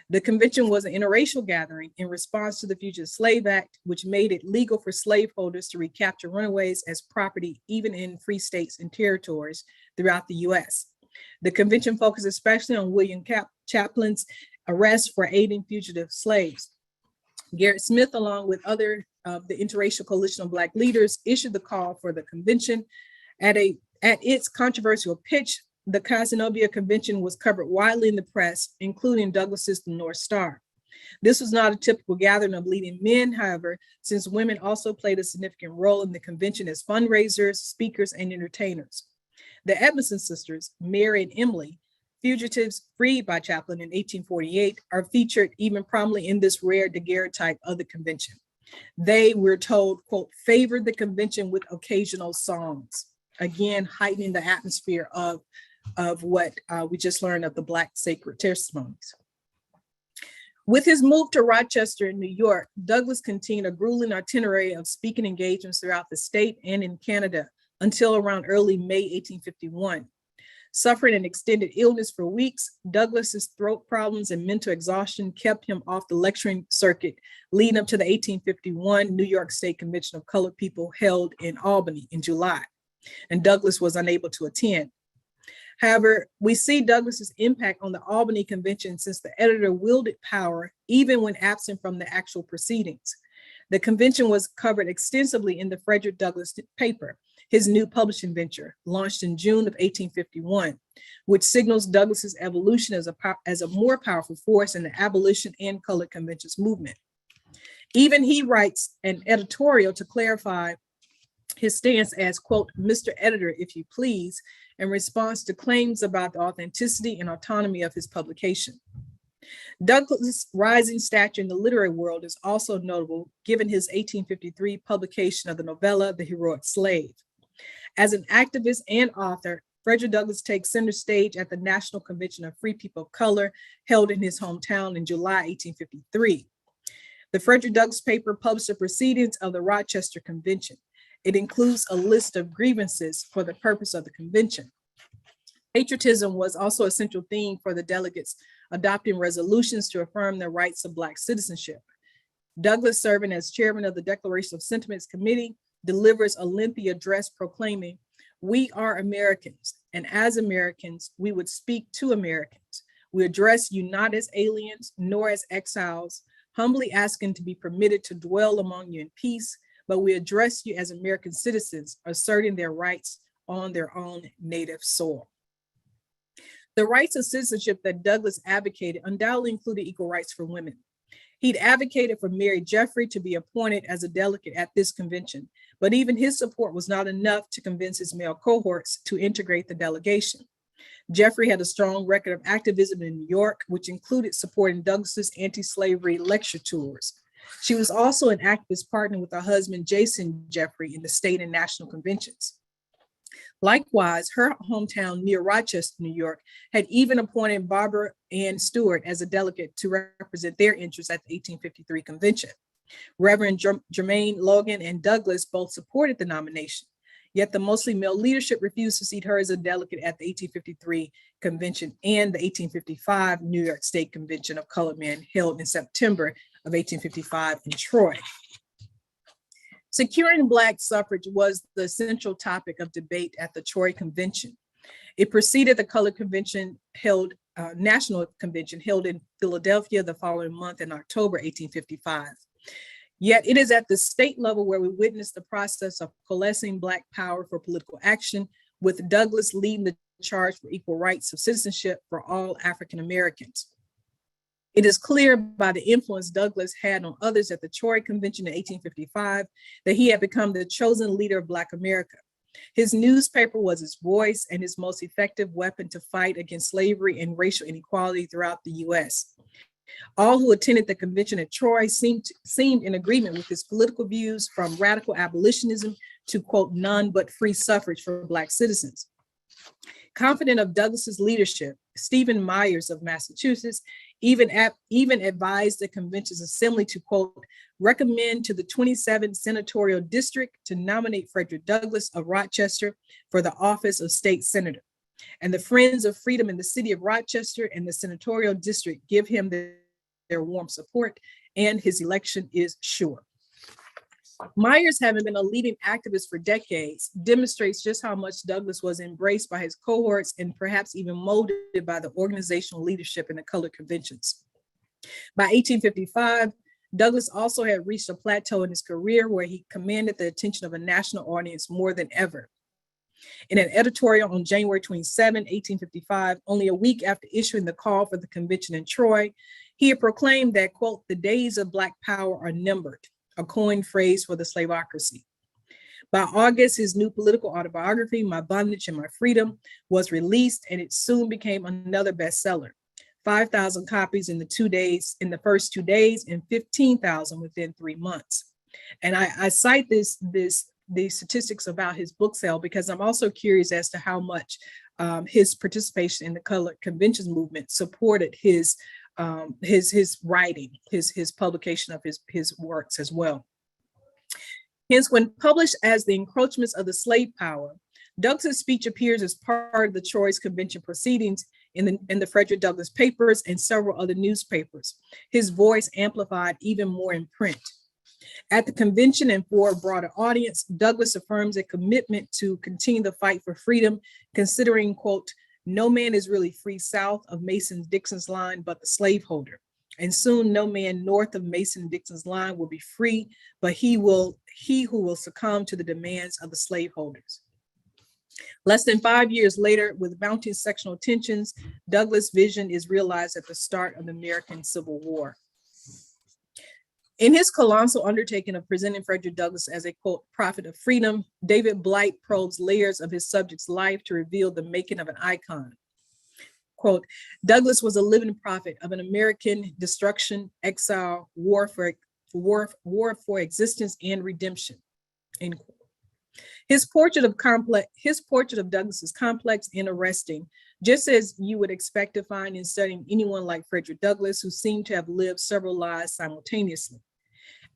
The convention was an interracial gathering in response to the Fugitive Slave Act, which made it legal for slaveholders to recapture runaways as property, even in free states and territories throughout the US. The convention focused especially on William Chaplin's arrest for aiding fugitive slaves. Gerrit Smith, along with other of the interracial coalition of Black leaders, issued the call for the convention. At its controversial pitch, the Cazenovia Convention was covered widely in the press, including Douglass's The North Star. This was not a typical gathering of leading men, however, since women also played a significant role in the convention as fundraisers, speakers, and entertainers. The Edmondson sisters, Mary and Emily, fugitives freed by Chaplin in 1848, are featured even prominently in this rare daguerreotype of the convention. They, we're told, quote, favored the convention with occasional songs, again, heightening the atmosphere of what we just learned of the Black sacred testimonies. With his move to Rochester, New York, Douglass continued a grueling itinerary of speaking engagements throughout the state and in Canada until around early May 1851. Suffering an extended illness for weeks, Douglass's throat problems and mental exhaustion kept him off the lecturing circuit, leading up to the 1851 New York State Convention of Colored People held in Albany in July, and Douglass was unable to attend. However, we see Douglass's impact on the Albany Convention since the editor wielded power even when absent from the actual proceedings. The convention was covered extensively in the Frederick Douglass paper, his new publishing venture, launched in June of 1851, which signals Douglass's evolution as a more powerful force in the abolition and colored conventions movement. Even he writes an editorial to clarify his stance as, quote, Mr. Editor, if you please, in response to claims about the authenticity and autonomy of his publication. Douglass' rising stature in the literary world is also notable given his 1853 publication of the novella, The Heroic Slave. As an activist and author, Frederick Douglass takes center stage at the National Convention of Free People of Color held in his hometown in July 1853. The Frederick Douglass paper published the proceedings of the Rochester Convention. It includes a list of grievances for the purpose of the convention. Patriotism was also a central theme for the delegates adopting resolutions to affirm the rights of Black citizenship. Douglass, serving as chairman of the Declaration of Sentiments Committee, delivers a lengthy address proclaiming, "We are Americans, and as Americans, we would speak to Americans. We address you not as aliens, nor as exiles, humbly asking to be permitted to dwell among you in peace, but we address you as American citizens, asserting their rights on their own native soil." The rights of citizenship that Douglass advocated undoubtedly included equal rights for women. He'd advocated for Mary Jeffrey to be appointed as a delegate at this convention, but even his support was not enough to convince his male cohorts to integrate the delegation. Jeffrey had a strong record of activism in New York, which included supporting Douglass's anti-slavery lecture tours. She was also an activist partner with her husband, Jason Jeffrey, in the state and national conventions. Likewise, her hometown near Rochester, New York, had even appointed Barbara Ann Stewart as a delegate to represent their interests at the 1853 convention. Reverend Jermaine Logan and Douglass both supported the nomination, yet the mostly male leadership refused to seat her as a delegate at the 1853 convention and the 1855 New York State Convention of Colored Men held in September of 1855 in Troy. Securing Black suffrage was the central topic of debate at the Troy Convention. It preceded the Colored Convention National Convention held in Philadelphia the following month in October 1855. Yet it is at the state level where we witness the process of coalescing Black power for political action, with Douglass leading the charge for equal rights of citizenship for all African Americans. It is clear by the influence Douglass had on others at the Troy Convention in 1855 that he had become the chosen leader of Black America. His newspaper was his voice and his most effective weapon to fight against slavery and racial inequality throughout the US. All who attended the convention at Troy seemed in agreement with his political views, from radical abolitionism to, quote, none but free suffrage for Black citizens. Confident of Douglass's leadership, Stephen Myers of Massachusetts even advised the convention's assembly to, quote, recommend to the 27th senatorial district to nominate Frederick Douglass of Rochester for the office of state senator. And the Friends of Freedom in the city of Rochester and the senatorial district give him their warm support, and his election is sure. Myers, having been a leading activist for decades, demonstrates just how much Douglass was embraced by his cohorts and perhaps even molded by the organizational leadership in the colored conventions. By 1855, Douglass also had reached a plateau in his career where he commanded the attention of a national audience more than ever. In an editorial on January 27, 1855, only a week after issuing the call for the convention in Troy, he had proclaimed that, quote, the days of Black power are numbered, a coined phrase for the slaveocracy. By August, his new political autobiography, My Bondage and My Freedom, was released, and it soon became another bestseller. 5,000 copies in the first 2 days, and 15,000 within 3 months. And I cite these statistics about his book sale because I'm also curious as to how much his participation in the colored conventions movement supported his writing, his publication of his works as well. Hence, when published as The Encroachments of the Slave Power, Douglass' speech appears as part of the Troy's convention proceedings in the Frederick Douglass papers and several other newspapers. His voice amplified even more in print. At the convention and for a broader audience, Douglass affirms a commitment to continue the fight for freedom, considering, quote, no man is really free south of Mason-Dixon's line but the slaveholder. And soon no man north of Mason-Dixon's line will be free, but he who will succumb to the demands of the slaveholders. Less than 5 years later, with mounting sectional tensions, Douglass' vision is realized at the start of the American Civil War. In his colossal undertaking of presenting Frederick Douglass as a, quote, prophet of freedom, David Blight probes layers of his subject's life to reveal the making of an icon. Quote, Douglass was a living prophet of an American destruction, exile, war for existence and redemption, end quote. His portrait of Douglass is complex and arresting, just as you would expect to find in studying anyone like Frederick Douglass, who seemed to have lived several lives simultaneously.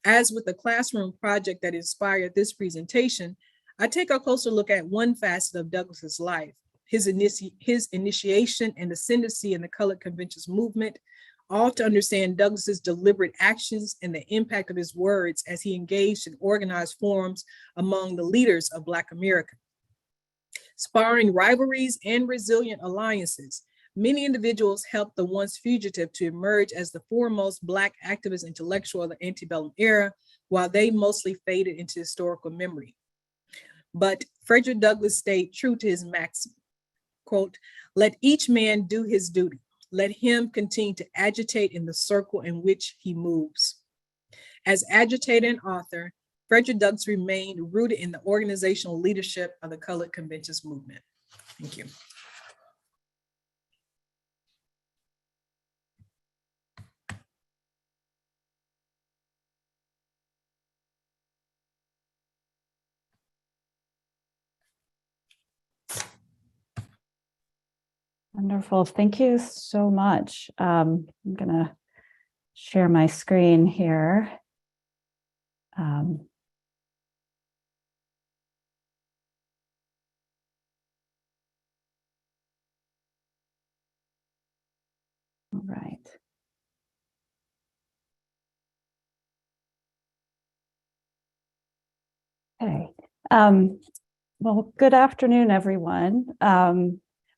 As with the classroom project that inspired this presentation, I take a closer look at one facet of Douglass's life, his initiation and ascendancy in the colored conventions movement, all to understand Douglass's deliberate actions and the impact of his words as he engaged in organized forums among the leaders of Black America. Sparring rivalries and resilient alliances, many individuals helped the once fugitive to emerge as the foremost Black activist intellectual of the antebellum era, while they mostly faded into historical memory. But Frederick Douglass stayed true to his maxim, quote, "Let each man do his duty. Let him continue to agitate in the circle in which he moves." As agitator and author, Frederick Douglass remained rooted in the organizational leadership of the colored conventions movement. Thank you. Wonderful. Thank you so much. I'm going to share my screen here. All right. Okay. Well, good afternoon, everyone.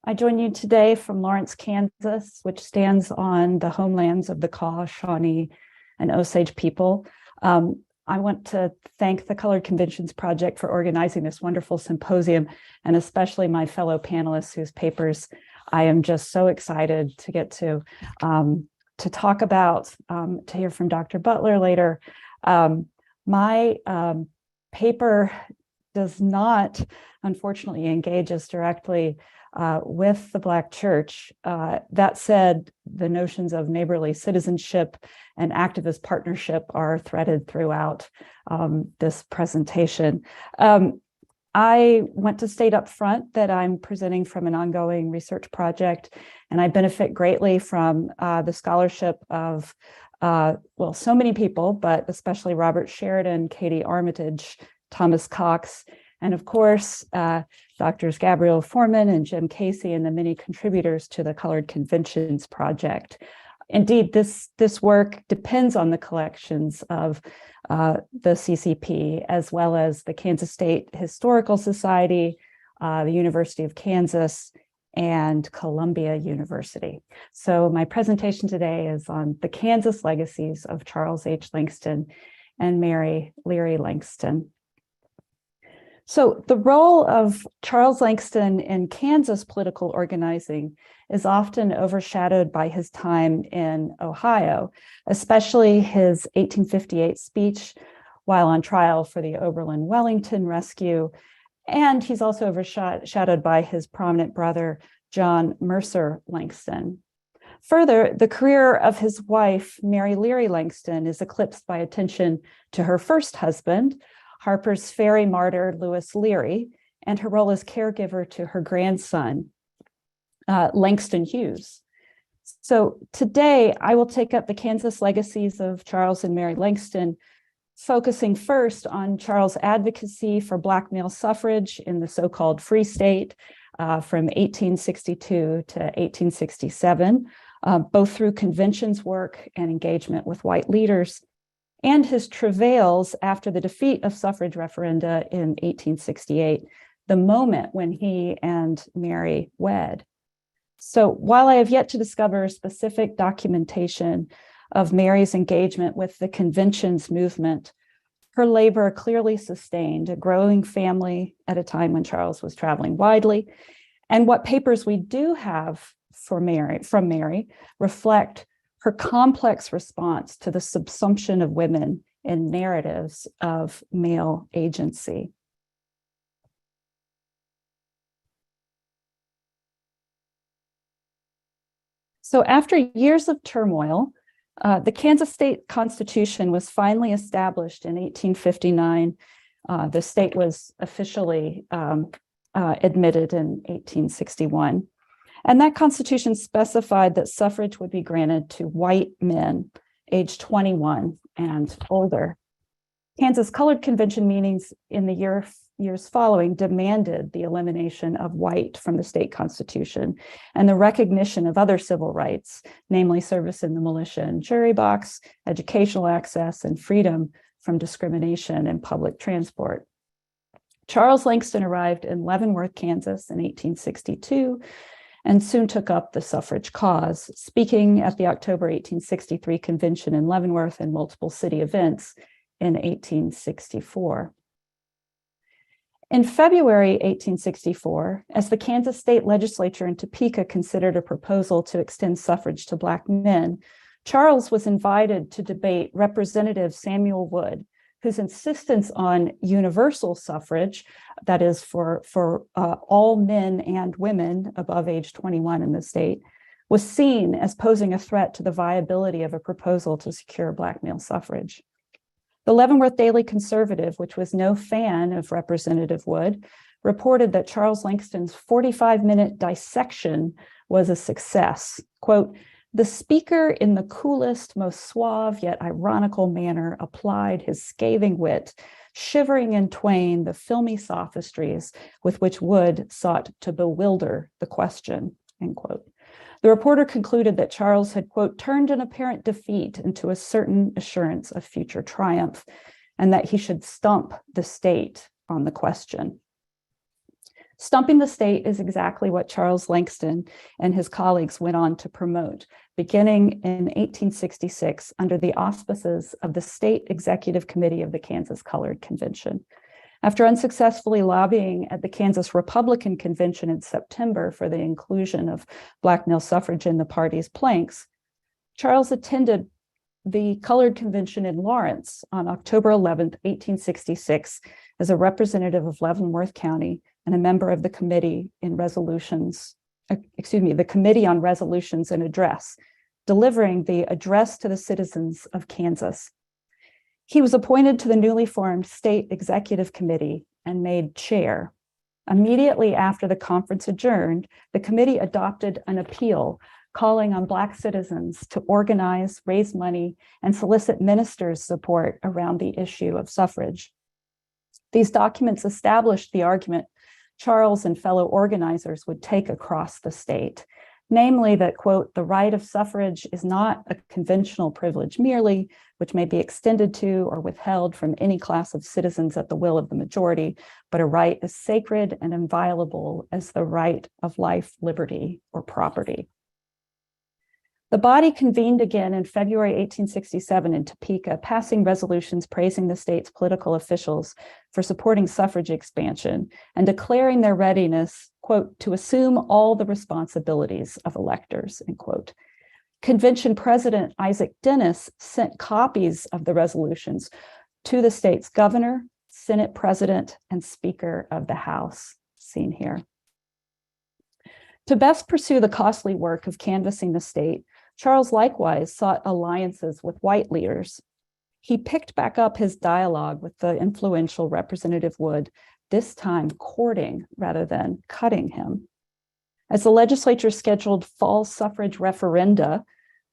I join you today from Lawrence, Kansas, which stands on the homelands of the Kaw, Shawnee, and Osage people. I want to thank the Colored Conventions Project for organizing this wonderful symposium, and especially my fellow panelists whose papers I am just so excited to get to talk about, to hear from Dr. Butler later. My paper does not, unfortunately, engage us directly with the Black church. That said, the notions of neighborly citizenship and activist partnership are threaded throughout this presentation. I want to state up front that I'm presenting from an ongoing research project, and I benefit greatly from the scholarship of, well, so many people, but especially Robert Sheridan, Katie Armitage, Thomas Cox, and of course, Drs. Gabrielle Foreman and Jim Casey, and the many contributors to the Colored Conventions Project. Indeed, this work depends on the collections of the CCP, as well as the Kansas State Historical Society, the University of Kansas, and Columbia University. So my presentation today is on the Kansas legacies of Charles H. Langston and Mary Leary Langston. So the role of Charles Langston in Kansas political organizing is often overshadowed by his time in Ohio, especially his 1858 speech while on trial for the Oberlin-Wellington rescue. And he's also overshadowed by his prominent brother, John Mercer Langston. Further, the career of his wife, Mary Leary Langston, is eclipsed by attention to her first husband, Harper's Ferry martyr, Lewis Leary, and her role as caregiver to her grandson, Langston Hughes. So today, I will take up the Kansas legacies of Charles and Mary Langston, focusing first on Charles' advocacy for Black male suffrage in the so-called Free State from 1862 to 1867, both through conventions work and engagement with white leaders, and his travails after the defeat of suffrage referenda in 1868, the moment when he and Mary wed. So while I have yet to discover specific documentation of Mary's engagement with the conventions movement, her labor clearly sustained a growing family at a time when Charles was traveling widely. And what papers we do have from Mary reflect her complex response to the subsumption of women in narratives of male agency. So after years of turmoil, the Kansas State Constitution was finally established in 1859 The state was officially admitted in 1861. And that constitution specified that suffrage would be granted to white men aged 21 and older. Kansas Colored Convention meetings in the years following demanded the elimination of white from the state constitution and the recognition of other civil rights, namely service in the militia and jury box, educational access, and freedom from discrimination in public transport. Charles Langston arrived in Leavenworth, Kansas in 1862 and soon took up the suffrage cause, speaking at the October 1863 convention in Leavenworth and multiple city events in 1864. In February 1864, as the Kansas State Legislature in Topeka considered a proposal to extend suffrage to Black men, Charles was invited to debate Representative Samuel Wood, whose insistence on universal suffrage, that is for all men and women above age 21 in the state, was seen as posing a threat to the viability of a proposal to secure Black male suffrage. The Leavenworth Daily Conservative, which was no fan of Representative Wood, reported that Charles Langston's 45-minute dissection was a success. Quote, "The speaker in the coolest, most suave yet ironical manner applied his scathing wit, shivering in twain the filmy sophistries with which Wood sought to bewilder the question," end quote. The reporter concluded that Charles had, quote, "turned an apparent defeat into a certain assurance of future triumph, and that he should stump the state on the question." Stumping the state is exactly what Charles Langston and his colleagues went on to promote, beginning in 1866 under the auspices of the State Executive Committee of the Kansas Colored Convention. After unsuccessfully lobbying at the Kansas Republican Convention in September for the inclusion of Black male suffrage in the party's planks, Charles attended the Colored Convention in Lawrence on October 11th, 1866, as a representative of Leavenworth County and a member of the Committee on Resolutions and Address, delivering the Address to the Citizens of Kansas. He was appointed to the newly formed State Executive Committee and made chair. Immediately after the conference adjourned, the committee adopted an appeal calling on Black citizens to organize, raise money, and solicit ministers' support around the issue of suffrage. These documents established the argument Charles and fellow organizers would take across the state, namely that, quote, "the right of suffrage is not a conventional privilege merely, which may be extended to or withheld from any class of citizens at the will of the majority, but a right as sacred and inviolable as the right of life, liberty, or property." The body convened again in February 1867 in Topeka, passing resolutions praising the state's political officials for supporting suffrage expansion and declaring their readiness, quote, "to assume all the responsibilities of electors," end quote. Convention President Isaac Dennis sent copies of the resolutions to the state's governor, Senate President, and Speaker of the House, seen here. To best pursue the costly work of canvassing the state, Charles likewise sought alliances with white leaders. He picked back up his dialogue with the influential Representative Wood, this time courting rather than cutting him. As the legislature scheduled fall suffrage referenda,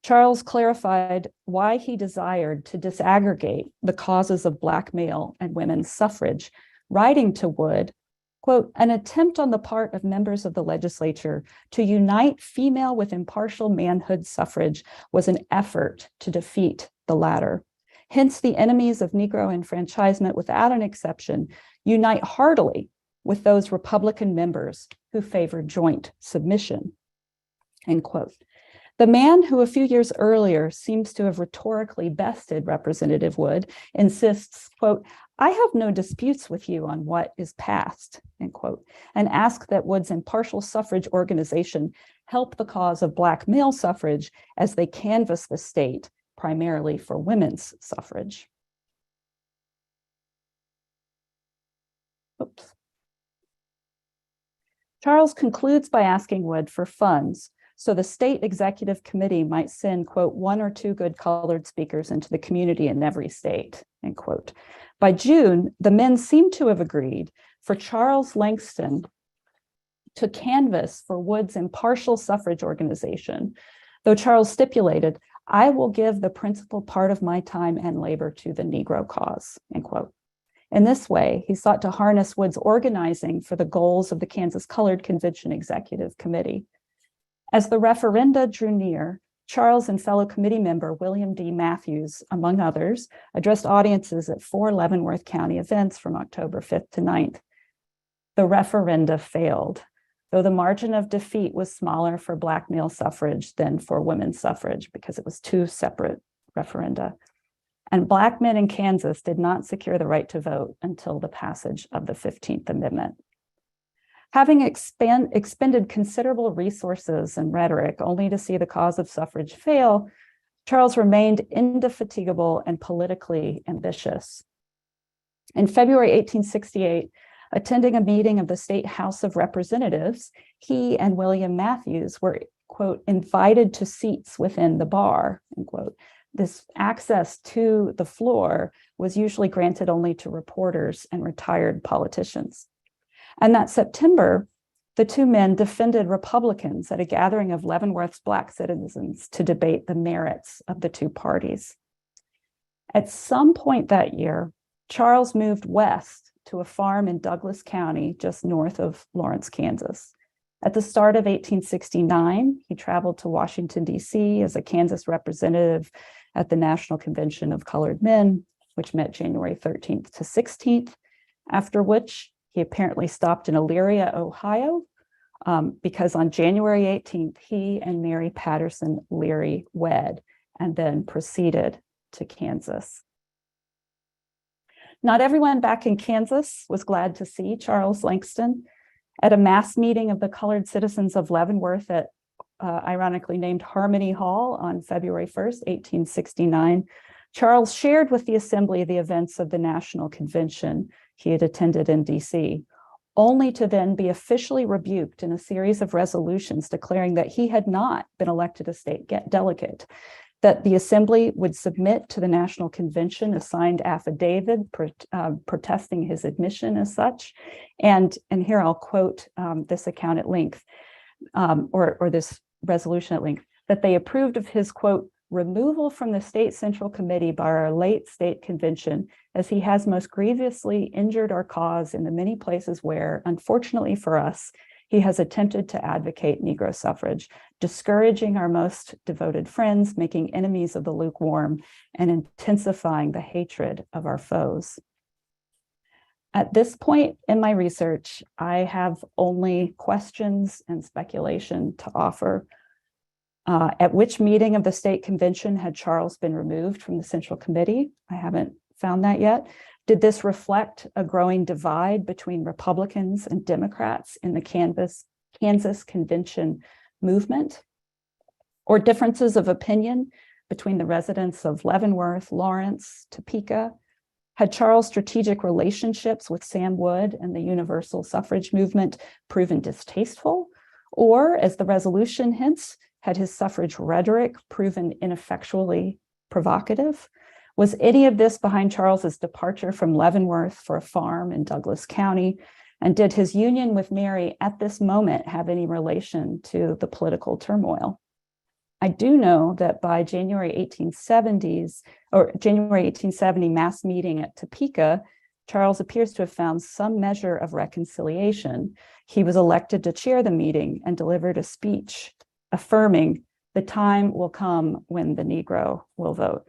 Charles clarified why he desired to disaggregate the causes of Black male and women's suffrage, writing to Wood, quote, "an attempt on the part of members of the legislature to unite female with impartial manhood suffrage was an effort to defeat the latter. Hence, the enemies of Negro enfranchisement, without an exception, unite heartily with those Republican members who favor joint submission," end quote. The man who a few years earlier seems to have rhetorically bested Representative Wood insists, quote, "I have no disputes with you on what is past," end quote, and asked that Wood's impartial suffrage organization help the cause of Black male suffrage as they canvass the state primarily for women's suffrage. Oops. Charles concludes by asking Wood for funds so the state executive committee might send, quote, "one or two good colored speakers into the community in every state," end quote. By June, the men seemed to have agreed for Charles Langston to canvass for Wood's impartial suffrage organization, though Charles stipulated, "I will give the principal part of my time and labor to the Negro cause," end quote. In this way, he sought to harness Wood's organizing for the goals of the Kansas Colored Convention Executive Committee. As the referenda drew near, Charles and fellow committee member William D. Matthews, among others, addressed audiences at 4 Leavenworth County events from October 5th to 9th. The referenda failed, though the margin of defeat was smaller for Black male suffrage than for women's suffrage because it was 2 separate referenda. And Black men in Kansas did not secure the right to vote until the passage of the 15th Amendment. Having expended considerable resources and rhetoric only to see the cause of suffrage fail, Charles remained indefatigable and politically ambitious. In February 1868, attending a meeting of the State House of Representatives, he and William Matthews were, quote, invited to seats within the bar, end quote. This access to the floor was usually granted only to reporters and retired politicians. And that September, the two men defended Republicans at a gathering of Leavenworth's Black citizens to debate the merits of the two parties. At some point that year, Charles moved west to a farm in Douglas County, just north of Lawrence, Kansas. At the start of 1869, he traveled to Washington, D.C. as a Kansas representative at the National Convention of Colored Men, which met January 13th to 16th, after which he apparently stopped in Elyria, Ohio, because on January 18th, he and Mary Patterson Leary wed and then proceeded to Kansas. Not everyone back in Kansas was glad to see Charles Langston. At a mass meeting of the colored citizens of Leavenworth at ironically named Harmony Hall on February 1st, 1869, Charles shared with the assembly the events of the National Convention he had attended in DC, only to then be officially rebuked in a series of resolutions declaring that he had not been elected a state delegate, that the assembly would submit to the National Convention a signed affidavit protesting his admission as such. And here I'll quote this account at length, or this resolution at length, that they approved of his, quote, removal from the State Central Committee by our late state convention, as he has most grievously injured our cause in the many places where, unfortunately for us, he has attempted to advocate Negro suffrage, discouraging our most devoted friends, making enemies of the lukewarm, and intensifying the hatred of our foes. At this point in my research, I have only questions and speculation to offer. At which meeting of the state convention had Charles been removed from the Central Committee? I haven't found that yet. Did this reflect a growing divide between Republicans and Democrats in the Kansas Convention movement? Or differences of opinion between the residents of Leavenworth, Lawrence, Topeka? Had Charles' strategic relationships with Sam Wood and the universal suffrage movement proven distasteful? Or, as the resolution hints, had his suffrage rhetoric proven ineffectually provocative? Was any of this behind Charles's departure from Leavenworth for a farm in Douglas County? And did his union with Mary at this moment have any relation to the political turmoil? I do know that by January 1870 mass meeting at Topeka, Charles appears to have found some measure of reconciliation. He was elected to chair the meeting and delivered a speech affirming the time will come when the Negro will vote.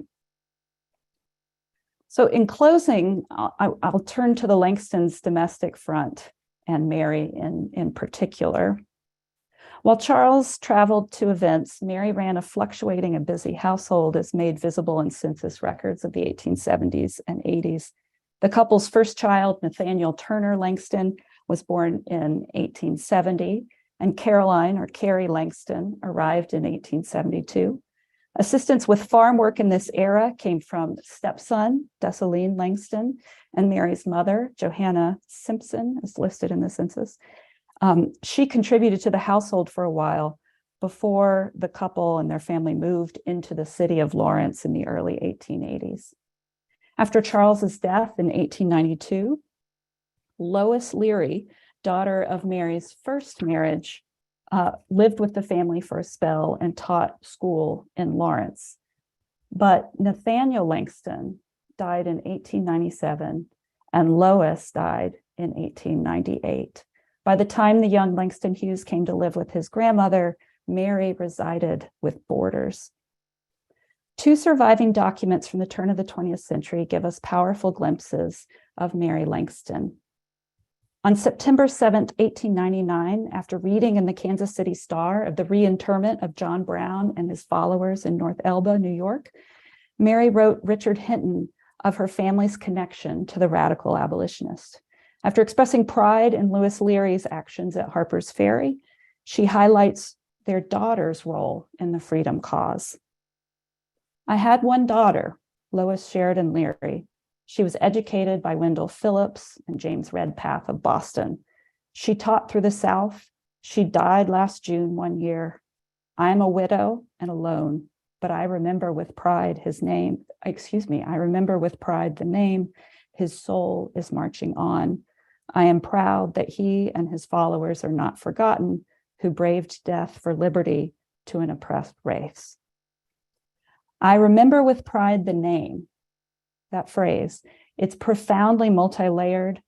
So in closing, I'll turn to the Langston's domestic front and Mary in particular. While Charles traveled to events, Mary ran a fluctuating and busy household as made visible in census records of the 1870s and 80s. The couple's first child, Nathaniel Turner Langston, was born in 1870, and Caroline, or Carrie Langston, arrived in 1872. Assistance with farm work in this era came from stepson, Dessalines Langston, and Mary's mother, Johanna Simpson, as listed in the census. She contributed to the household for a while before the couple and their family moved into the city of Lawrence in the early 1880s. After Charles's death in 1892, Lois Leary, daughter of Mary's first marriage, lived with the family for a spell and taught school in Lawrence. But Nathaniel Langston died in 1897 and Lois died in 1898. By the time the young Langston Hughes came to live with his grandmother, Mary resided with boarders. Two surviving documents from the turn of the 20th century give us powerful glimpses of Mary Langston. On September 7th, 1899, after reading in the Kansas City Star of the reinterment of John Brown and his followers in North Elba, New York, Mary wrote Richard Hinton of her family's connection to the radical abolitionist. After expressing pride in Lois Leary's actions at Harper's Ferry, she highlights their daughter's role in the freedom cause. I had one daughter, Lois Sheridan Leary. She was educated by Wendell Phillips and James Redpath of Boston. She taught through the South. She died last June one year. I am a widow and alone, but I remember with pride I remember with pride the name. His soul is marching on. I am proud that he and his followers are not forgotten, who braved death for liberty to an oppressed race. I remember with pride the name, that phrase. It's profoundly multi-layered,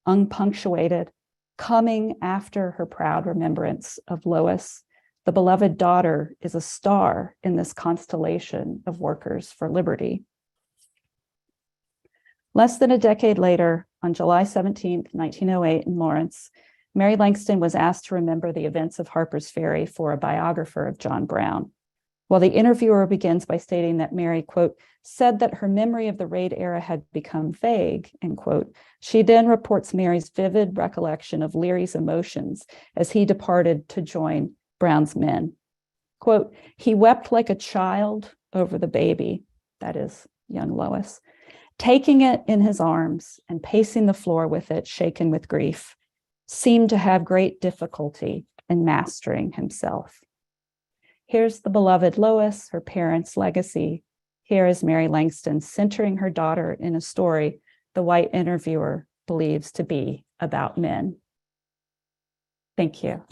unpunctuated, coming after her proud remembrance of Lois. The beloved daughter is a star in this constellation of workers for liberty. Less than a decade later, on July 17th, 1908 in Lawrence, Mary Langston was asked to remember the events of Harper's Ferry for a biographer of John Brown. While the interviewer begins by stating that Mary, quote, said that her memory of the raid era had become vague, end quote, she then reports Mary's vivid recollection of Leary's emotions as he departed to join Brown's men. Quote, he wept like a child over the baby, that is, young Lois, taking it in his arms and pacing the floor with it, shaken with grief, seemed to have great difficulty in mastering himself. Here's the beloved Lois, her parents' legacy. Here is Mary Langston centering her daughter in a story the white interviewer believes to be about men. Thank you.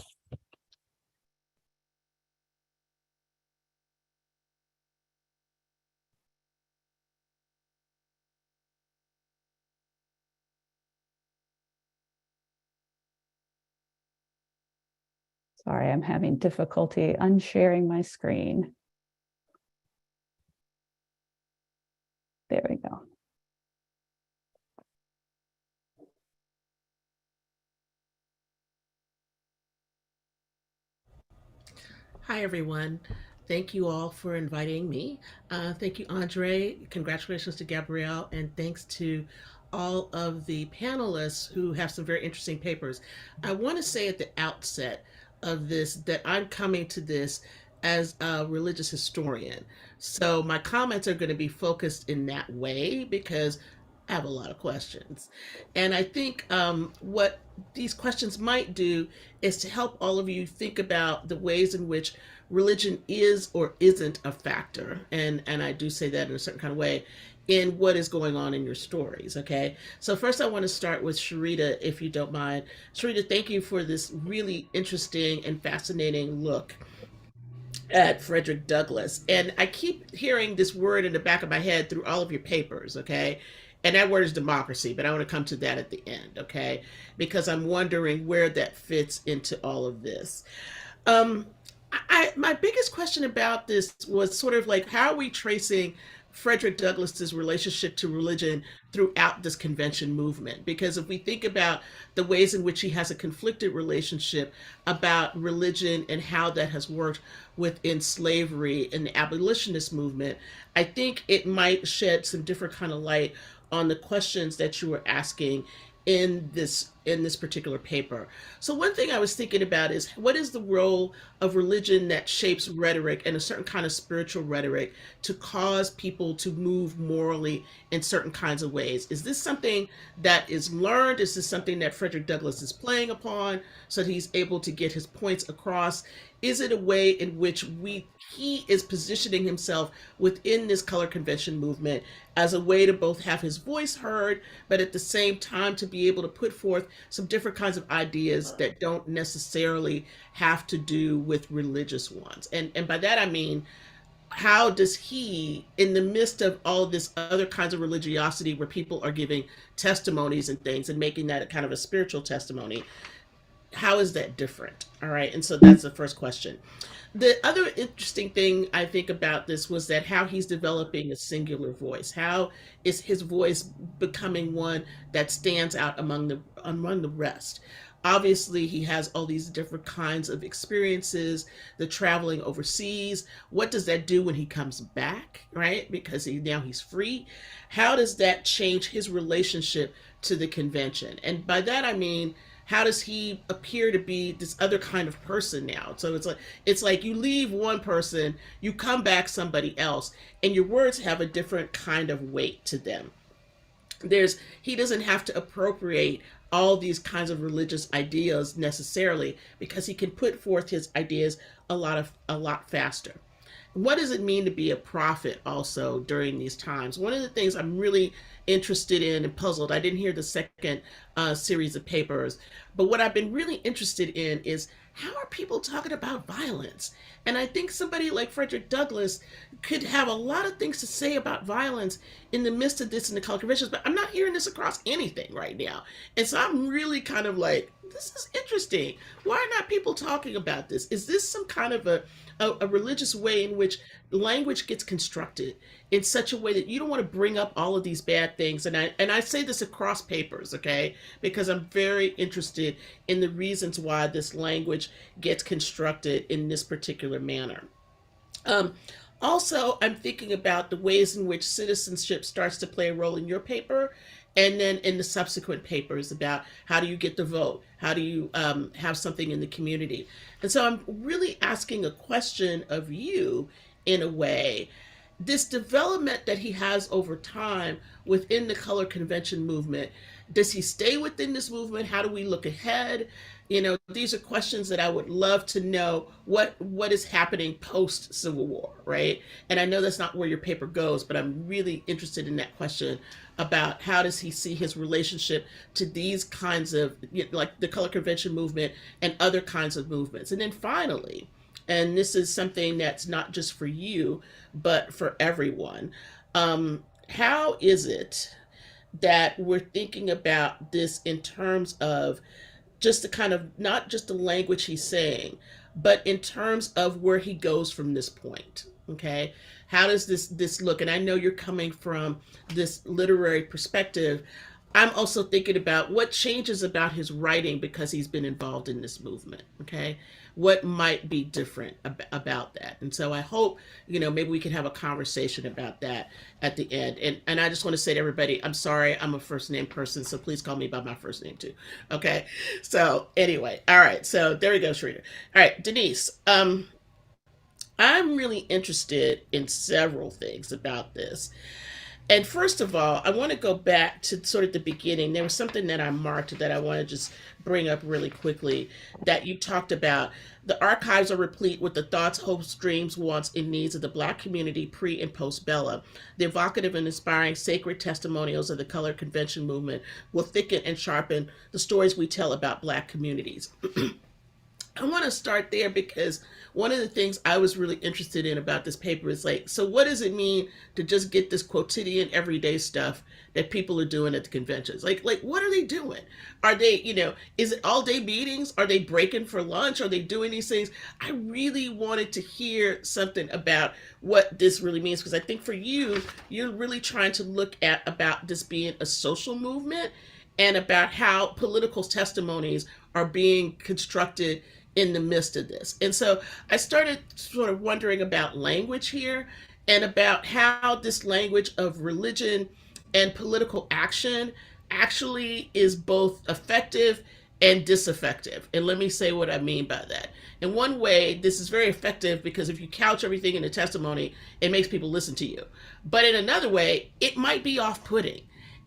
Sorry, I'm having difficulty unsharing my screen. There we go. Hi, everyone. Thank you all for inviting me. Thank you, Andre. Congratulations to Gabrielle, and thanks to all of the panelists who have some very interesting papers. I want to say at the outset of this that I'm coming to this as a religious historian. So my comments are going to be focused in that way because I have a lot of questions. And I think what these questions might do is to help all of you think about the ways in which religion is or isn't a factor. And I do say that in a certain kind of way in what is going on in your stories, okay? So first I want to start with Sharita, if you don't mind. Sharita, thank you for this really interesting and fascinating look at Frederick Douglass. And I keep hearing this word in the back of my head through all of your papers, okay? And that word is democracy, but I want to come to that at the end, okay? Because I'm wondering where that fits into all of this. My biggest question about this was sort of like, how are we tracing Frederick Douglass's relationship to religion throughout this convention movement? Because if we think about the ways in which he has a conflicted relationship about religion and how that has worked within slavery and the abolitionist movement, I think it might shed some different kind of light on the questions that you were asking in this particular paper. So one thing I was thinking about is, what is the role of religion that shapes rhetoric and a certain kind of spiritual rhetoric to cause people to move morally in certain kinds of ways? Is this something that is learned? Is this something that Frederick Douglass is playing upon so that he's able to get his points across? Is it a way in which we he is positioning himself within this color convention movement as a way to both have his voice heard, but at the same time to be able to put forth some different kinds of ideas that don't necessarily have to do with religious ones. And by that I mean, how does he, in the midst of all this other kinds of religiosity where people are giving testimonies and things and making that a kind of a spiritual testimony, how is that different? All right. And so that's the first question. The other interesting thing I think about this was that how he's developing a singular voice. How is his voice becoming one that stands out among the rest? Obviously, he has all these different kinds of experiences, the traveling overseas. What does that do when he comes back, right? Because now he's free. How does that change his relationship to the convention? And by that, I mean, how does he appear to be this other kind of person now? So it's like you leave one person, you come back somebody else, and your words have a different kind of weight to them. He doesn't have to appropriate all these kinds of religious ideas necessarily, because he can put forth his ideas a lot faster. What does it mean to be a prophet also during these times? One of the things I'm really interested in and puzzled, I didn't hear the second series of papers, but what I've been really interested in is how are people talking about violence? And I think somebody like Frederick Douglass could have a lot of things to say about violence in the midst of this in the color conventions, but I'm not hearing this across anything right now. And so I'm really kind of like, this is interesting. Why are not people talking about this? Is this some kind of a religious way in which language gets constructed in such a way that you don't want to bring up all of these bad things? And I say this across papers, okay? Because I'm very interested in the reasons why this language gets constructed in this particular manner. Also, I'm thinking about the ways in which citizenship starts to play a role in your paper, and then in the subsequent papers about how do you get the vote? How do you have something in the community? And so I'm really asking a question of you in a way. This development that he has over time within the color convention movement, does he stay within this movement? How do we look ahead? You know, these are questions that I would love to know what is happening post Civil War, right? And I know that's not where your paper goes, but I'm really interested in that question about how does he see his relationship to these kinds of, like the color convention movement and other kinds of movements. And then finally, and this is something that's not just for you, but for everyone, how is it that we're thinking about this in terms of just the kind of, not just the language he's saying, but in terms of where he goes from this point, okay? How does this look? And I know you're coming from this literary perspective. I'm also thinking about what changes about his writing because he's been involved in this movement, okay? What might be different about that? And so I hope, maybe we can have a conversation about that at the end. And I just want to say to everybody, I'm sorry, I'm a first name person, so please call me by my first name too, okay? So anyway, all right, so there we go, Sharita. All right, Denise, I'm really interested in several things about this. And first of all, I want to go back to sort of the beginning. There was something that I marked that I want to just bring up really quickly that you talked about. The archives are replete with the thoughts, hopes, dreams, wants, and needs of the Black community pre and post Bella. The evocative and inspiring sacred testimonials of the color convention movement will thicken and sharpen the stories we tell about Black communities. I want to start there because one of the things I was really interested in about this paper is like, so what does it mean to just get this quotidian everyday stuff that people are doing at the conventions? Like what are they doing? Are they, is it all day meetings? Are they breaking for lunch? Are they doing these things? I really wanted to hear something about what this really means, because I think for you, you're really trying to look at about this being a social movement and about how political testimonies are being constructed in the midst of this. And so I started sort of wondering about language here and about how this language of religion and political action actually is both effective and disaffective. And let me say what I mean by that. In one way, this is very effective because if you couch everything in a testimony, it makes people listen to you. But in another way, it might be off-putting.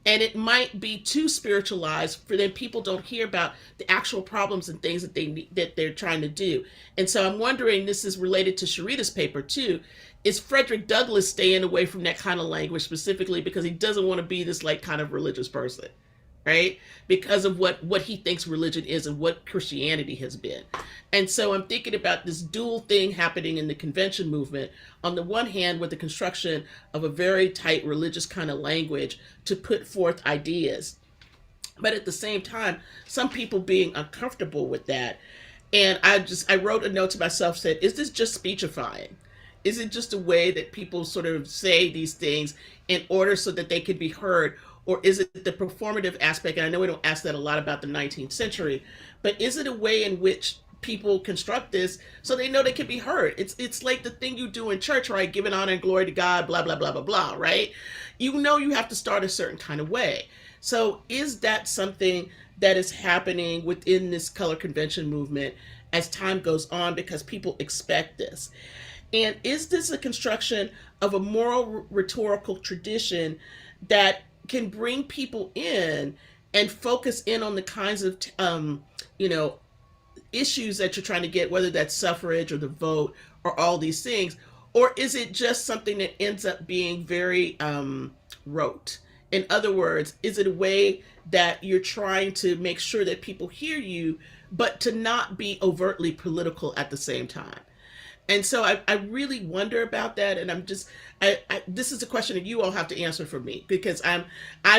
And it might be too spiritualized for then people don't hear about the actual problems and things that they're trying to do. And so I'm wondering, this is related to Sharita's paper too, is Frederick Douglass staying away from that kind of language specifically because he doesn't want to be this like kind of religious person, right? Because of what he thinks religion is and what Christianity has been. And so I'm thinking about this dual thing happening in the convention movement. On the one hand, with the construction of a very tight religious kind of language to put forth ideas. But at the same time, some people being uncomfortable with that. And I wrote a note to myself, said, is this just speechifying? Is it just a way that people sort of say these things in order so that they could be heard? Or is it the performative aspect? And I know we don't ask that a lot about the 19th century, but is it a way in which people construct this so they know they can be heard? It's like the thing you do in church, right? Giving honor and glory to God, blah, blah, blah, blah, blah, right? You know you have to start a certain kind of way. So is that something that is happening within this color convention movement as time goes on because people expect this? And is this a construction of a moral rhetorical tradition that can bring people in and focus in on the kinds of, issues that you're trying to get, whether that's suffrage or the vote or all these things? Or is it just something that ends up being very rote? In other words, is it a way that you're trying to make sure that people hear you, but to not be overtly political at the same time? And so I really wonder about that. And I'm just, this is a question that you all have to answer for me, because I'm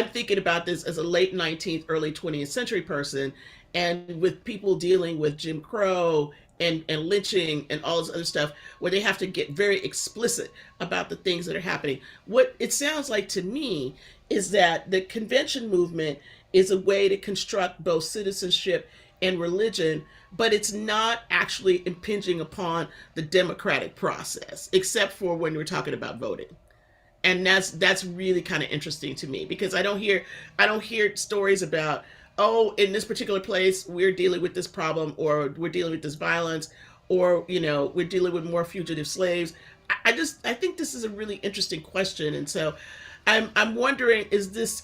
thinking about this as a late 19th, early 20th century person, and with people dealing with Jim Crow and lynching and all this other stuff, where they have to get very explicit about the things that are happening. What it sounds like to me is that the convention movement is a way to construct both citizenship and religion, but it's not actually impinging upon the democratic process, except for when we're talking about voting. And that's really kind of interesting to me, because I don't hear stories about, oh, in this particular place we're dealing with this problem, or we're dealing with this violence, or we're dealing with more fugitive slaves. I think this is a really interesting question. And so I'm wondering, is this,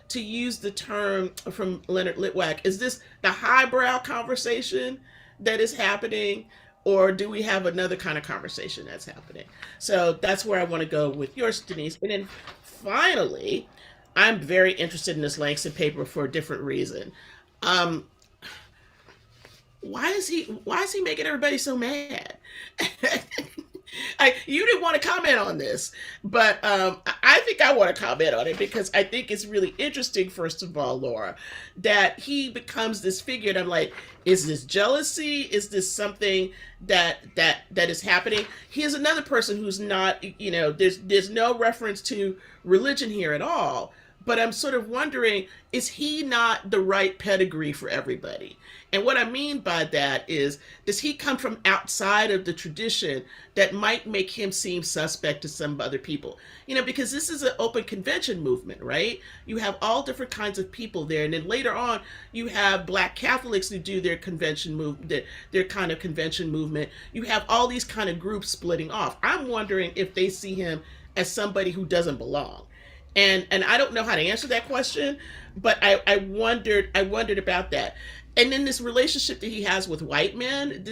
to use the term from Leonard Litwack, is this the highbrow conversation that is happening, or do we have another kind of conversation that's happening? So that's where I want to go with yours, Denise. And then finally, I'm very interested in this Langston paper for a different reason. Why is he making everybody so mad? You didn't want to comment on this, but I think I want to comment on it, because I think it's really interesting, first of all, Laura, that he becomes this figure, and I'm like, is this jealousy? Is this something that is happening? He is another person who's not, there's no reference to religion here at all. But I'm sort of wondering, is he not the right pedigree for everybody? And what I mean by that is, does he come from outside of the tradition that might make him seem suspect to some other people? Because this is an open convention movement, right? You have all different kinds of people there. And then later on, you have Black Catholics who do their convention movement, their kind of convention movement. You have all these kind of groups splitting off. I'm wondering if they see him as somebody who doesn't belong. And I don't know how to answer that question, but I wondered about that. And then this relationship that he has with white men,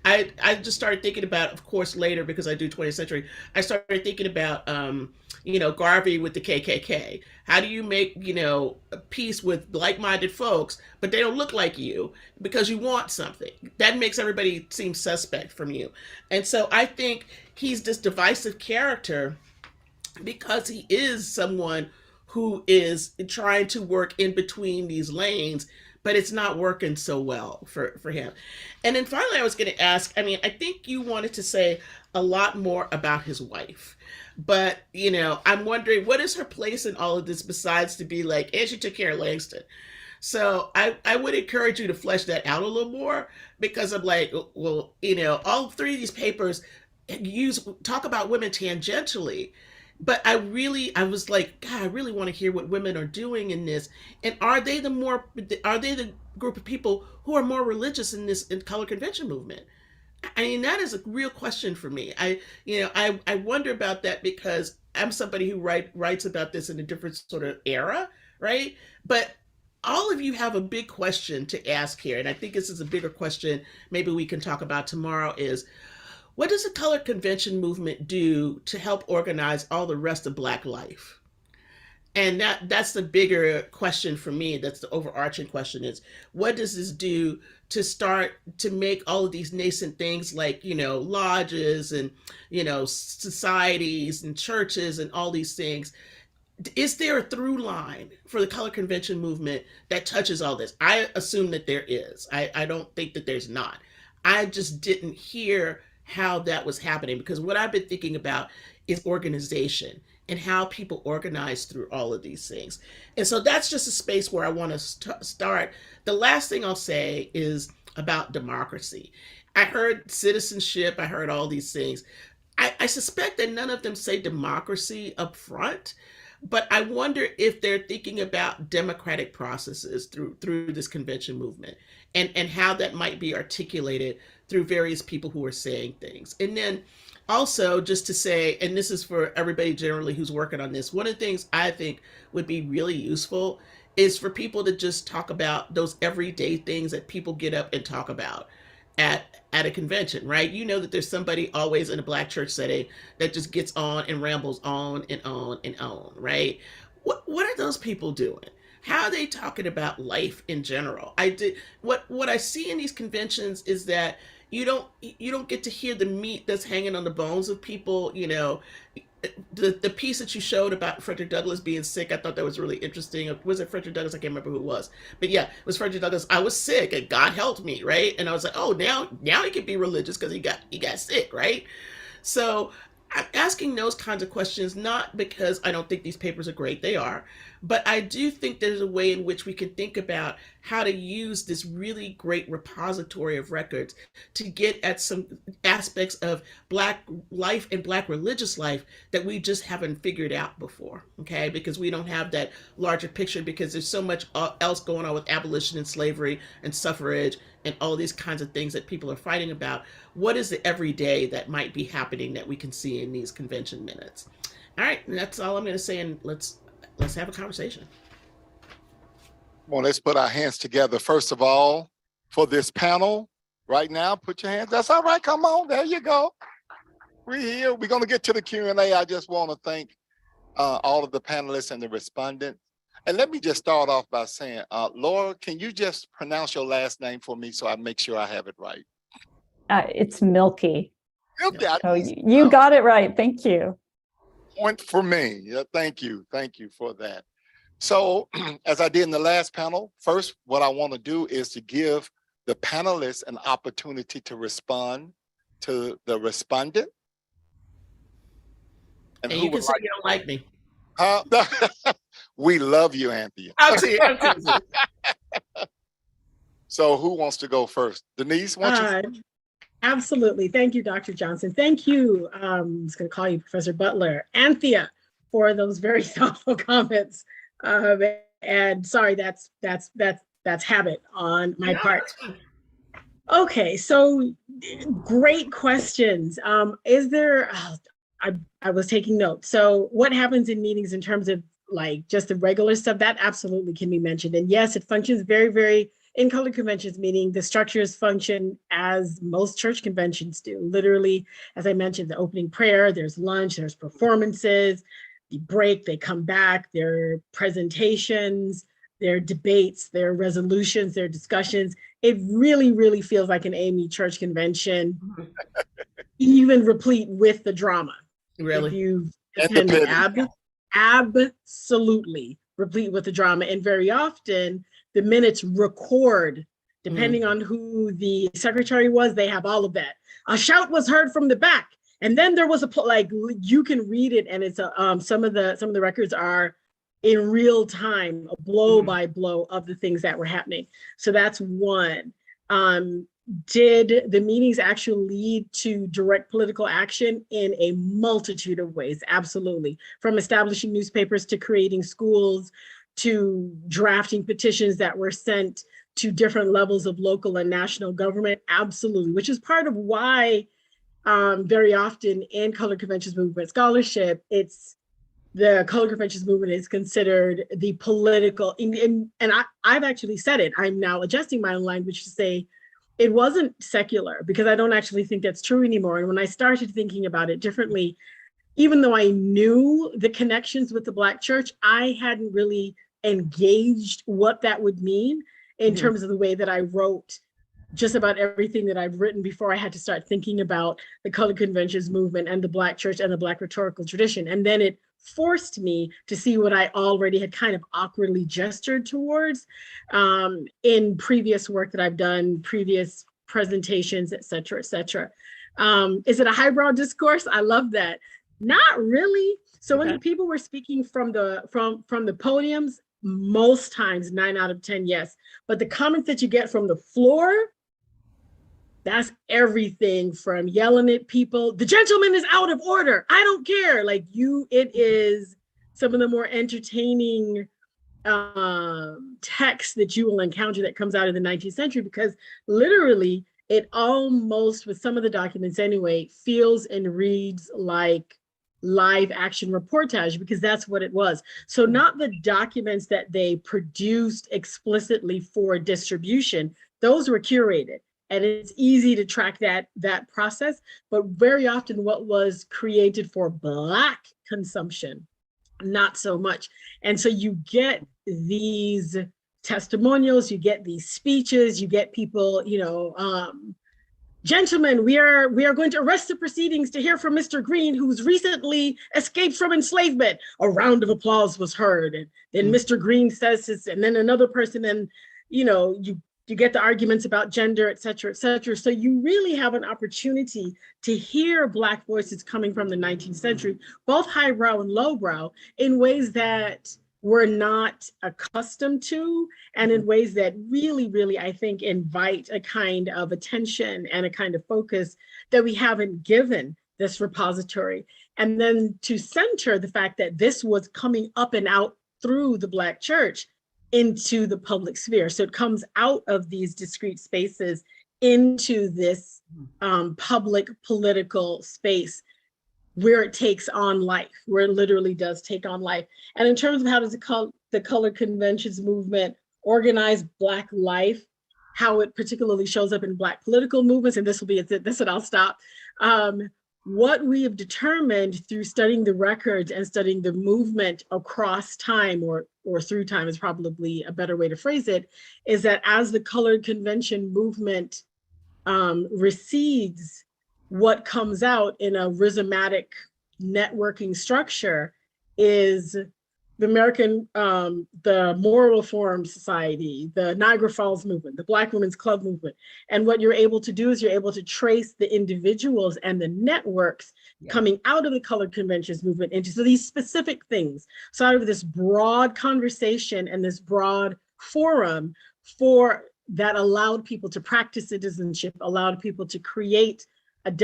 I just started thinking about, of course, later, because I do 20th century, I started thinking about, Garvey with the KKK. How do you make, a peace with like-minded folks, but they don't look like you because you want something? That makes everybody seem suspect from you. And so I think he's this divisive character, because he is someone who is trying to work in between these lanes, but it's not working so well for him. And then finally, I was going to ask, I think you wanted to say a lot more about his wife, but, I'm wondering, what is her place in all of this besides to be like, and she took care of Langston? So I would encourage you to flesh that out a little more, because I'm like, well, all three of these papers talk about women tangentially. But I was like, God, I really want to hear what women are doing in this. And are they the group of people who are more religious in color convention movement? I mean, that is a real question for me. I wonder about that because I'm somebody who writes about this in a different sort of era, right? But all of you have a big question to ask here, and I think this is a bigger question maybe we can talk about tomorrow is, what does the color convention movement do to help organize all the rest of Black life? And that's the bigger question for me. That's the overarching question is, what does this do to start to make all of these nascent things like, lodges and, societies and churches and all these things? Is there a through line for the color convention movement that touches all this? I assume that there is. I don't think that there's not. I just didn't hear how that was happening because what I've been thinking about is organization and how people organize through all of these things. And so that's just a space where I want to start. The last thing I'll say is about democracy. I heard citizenship, I heard all these things. I suspect that none of them say democracy up front, but I wonder if they're thinking about democratic processes through this convention movement and how that might be articulated through various people who are saying things. And then also just to say, and this is for everybody generally who's working on this, one of the things I think would be really useful is for people to just talk about those everyday things that people get up and talk about at a convention, right? You know that there's somebody always in a Black church setting that just gets on and rambles on and on and on, right? What are those people doing? How are they talking about life in general? What I see in these conventions is that you don't get to hear the meat that's hanging on the bones of people. The piece that you showed about Frederick Douglass being sick, I thought that was really interesting. Was it Frederick Douglass? I can't remember who it was. But yeah, it was Frederick Douglass. I was sick and God helped me, right? And I was like, oh, now he can be religious because he got sick, right? So I'm asking those kinds of questions, not because I don't think these papers are great, they are, but I do think there's a way in which we can think about how to use this really great repository of records to get at some aspects of Black life and Black religious life that we just haven't figured out before, okay? Because we don't have that larger picture because there's so much else going on with abolition and slavery and suffrage and all these kinds of things that people are fighting about. What is the everyday that might be happening that we can see in these convention minutes? All right, and that's all I'm going to say, and let's have a conversation. Well, let's put our hands together. First of all, for this panel right now, put your hands. That's all right. Come on. There you go. We're here. We're going to get to the Q&A. I just want to thank all of the panelists and the respondents. And let me just start off by saying, Laura, can you just pronounce your last name for me so I make sure I have it right? It's Milky. Milky. So you got it right. Thank you. Point for me. Yeah, thank you. Thank you for that. So as I did in the last panel, first, what I want to do is to give the panelists an opportunity to respond to the respondent. And you can say you don't like me. We love you, Anthea. So who wants to go first? Denise, want you? Absolutely. Thank you, Dr. Johnson. Thank you. I was going to call you Professor Butler. Anthea, for those very thoughtful comments. And sorry, that's habit on my part. Okay, so great questions. Is there, I was taking notes. So what happens in meetings in terms of like just the regular stuff, that absolutely can be mentioned. And yes, it functions very, very, in color conventions, meaning the structures function as most church conventions do. Literally, as I mentioned, the opening prayer, there's lunch, there's performances, the break, they come back, there are presentations, there are debates, there are resolutions, there are discussions. It really, really feels like an AME church convention, even replete with the drama. Really? If you attend absolutely replete with the drama. And very often the minutes record, depending on who the secretary was, they have all of that. A shout was heard from the back. And then there was you can read it, and it's some of the records are in real time, a blow by blow of the things that were happening. So that's one. Did the meetings actually lead to direct political action? In a multitude of ways? Absolutely. From establishing newspapers to creating schools, to drafting petitions that were sent to different levels of local and national government? Absolutely, which is part of why very often in colored conventions movement scholarship, it's the colored conventions movement is considered the political, and I've actually said it, I'm now adjusting my own language to say it wasn't secular, because I don't actually think that's true anymore. And when I started thinking about it differently, even though I knew the connections with the Black church, I hadn't really engaged what that would mean in terms of the way that I wrote just about everything that I've written before I had to start thinking about the colored conventions movement and the Black church and the Black rhetorical tradition. And then it forced me to see what I already had kind of awkwardly gestured towards in previous work that I've done, previous presentations, et cetera, et cetera. Is it a highbrow discourse? I love that. Not really. So when the people were speaking from the podiums, most times 9 out of 10, yes. But the comments that you get from the floor, that's everything from yelling at people. The gentleman is out of order. I don't care. Like it is some of the more entertaining text that you will encounter that comes out of the 19th century, because literally it almost, with some of the documents anyway, feels and reads like live action reportage, because that's what it was. So not the documents that they produced explicitly for distribution, those were curated. And it's easy to track that process, but very often what was created for Black consumption, not so much. And so you get these testimonials, you get these speeches, you get people, gentlemen, we are going to arrest the proceedings to hear from Mr. Green, who's recently escaped from enslavement. A round of applause was heard. And then Mr. Green says this, and then another person, and you get the arguments about gender, et cetera, et cetera. So you really have an opportunity to hear Black voices coming from the 19th century, both highbrow and lowbrow, in ways that we're not accustomed to, and in ways that really, really, I think, invite a kind of attention and a kind of focus that we haven't given this repository. And then to center the fact that this was coming up and out through the Black church into the public sphere. So it comes out of these discrete spaces into this public political space where it takes on life, where it literally does take on life. And in terms of how does the colored conventions movement organize Black life, how it particularly shows up in Black political movements, and this will be it, this and I'll stop. What we have determined through studying the records and studying the movement across time, or through time is probably a better way to phrase it, is that as the colored convention movement recedes, what comes out in a rhizomatic networking structure is the American, the Moral Reform Society, the Niagara Falls movement, the Black Women's Club movement. And what you're able to do is you're able to trace the individuals and the networks coming out of the colored conventions movement into these specific things. So out of this broad conversation and this broad forum that allowed people to practice citizenship, allowed people to create a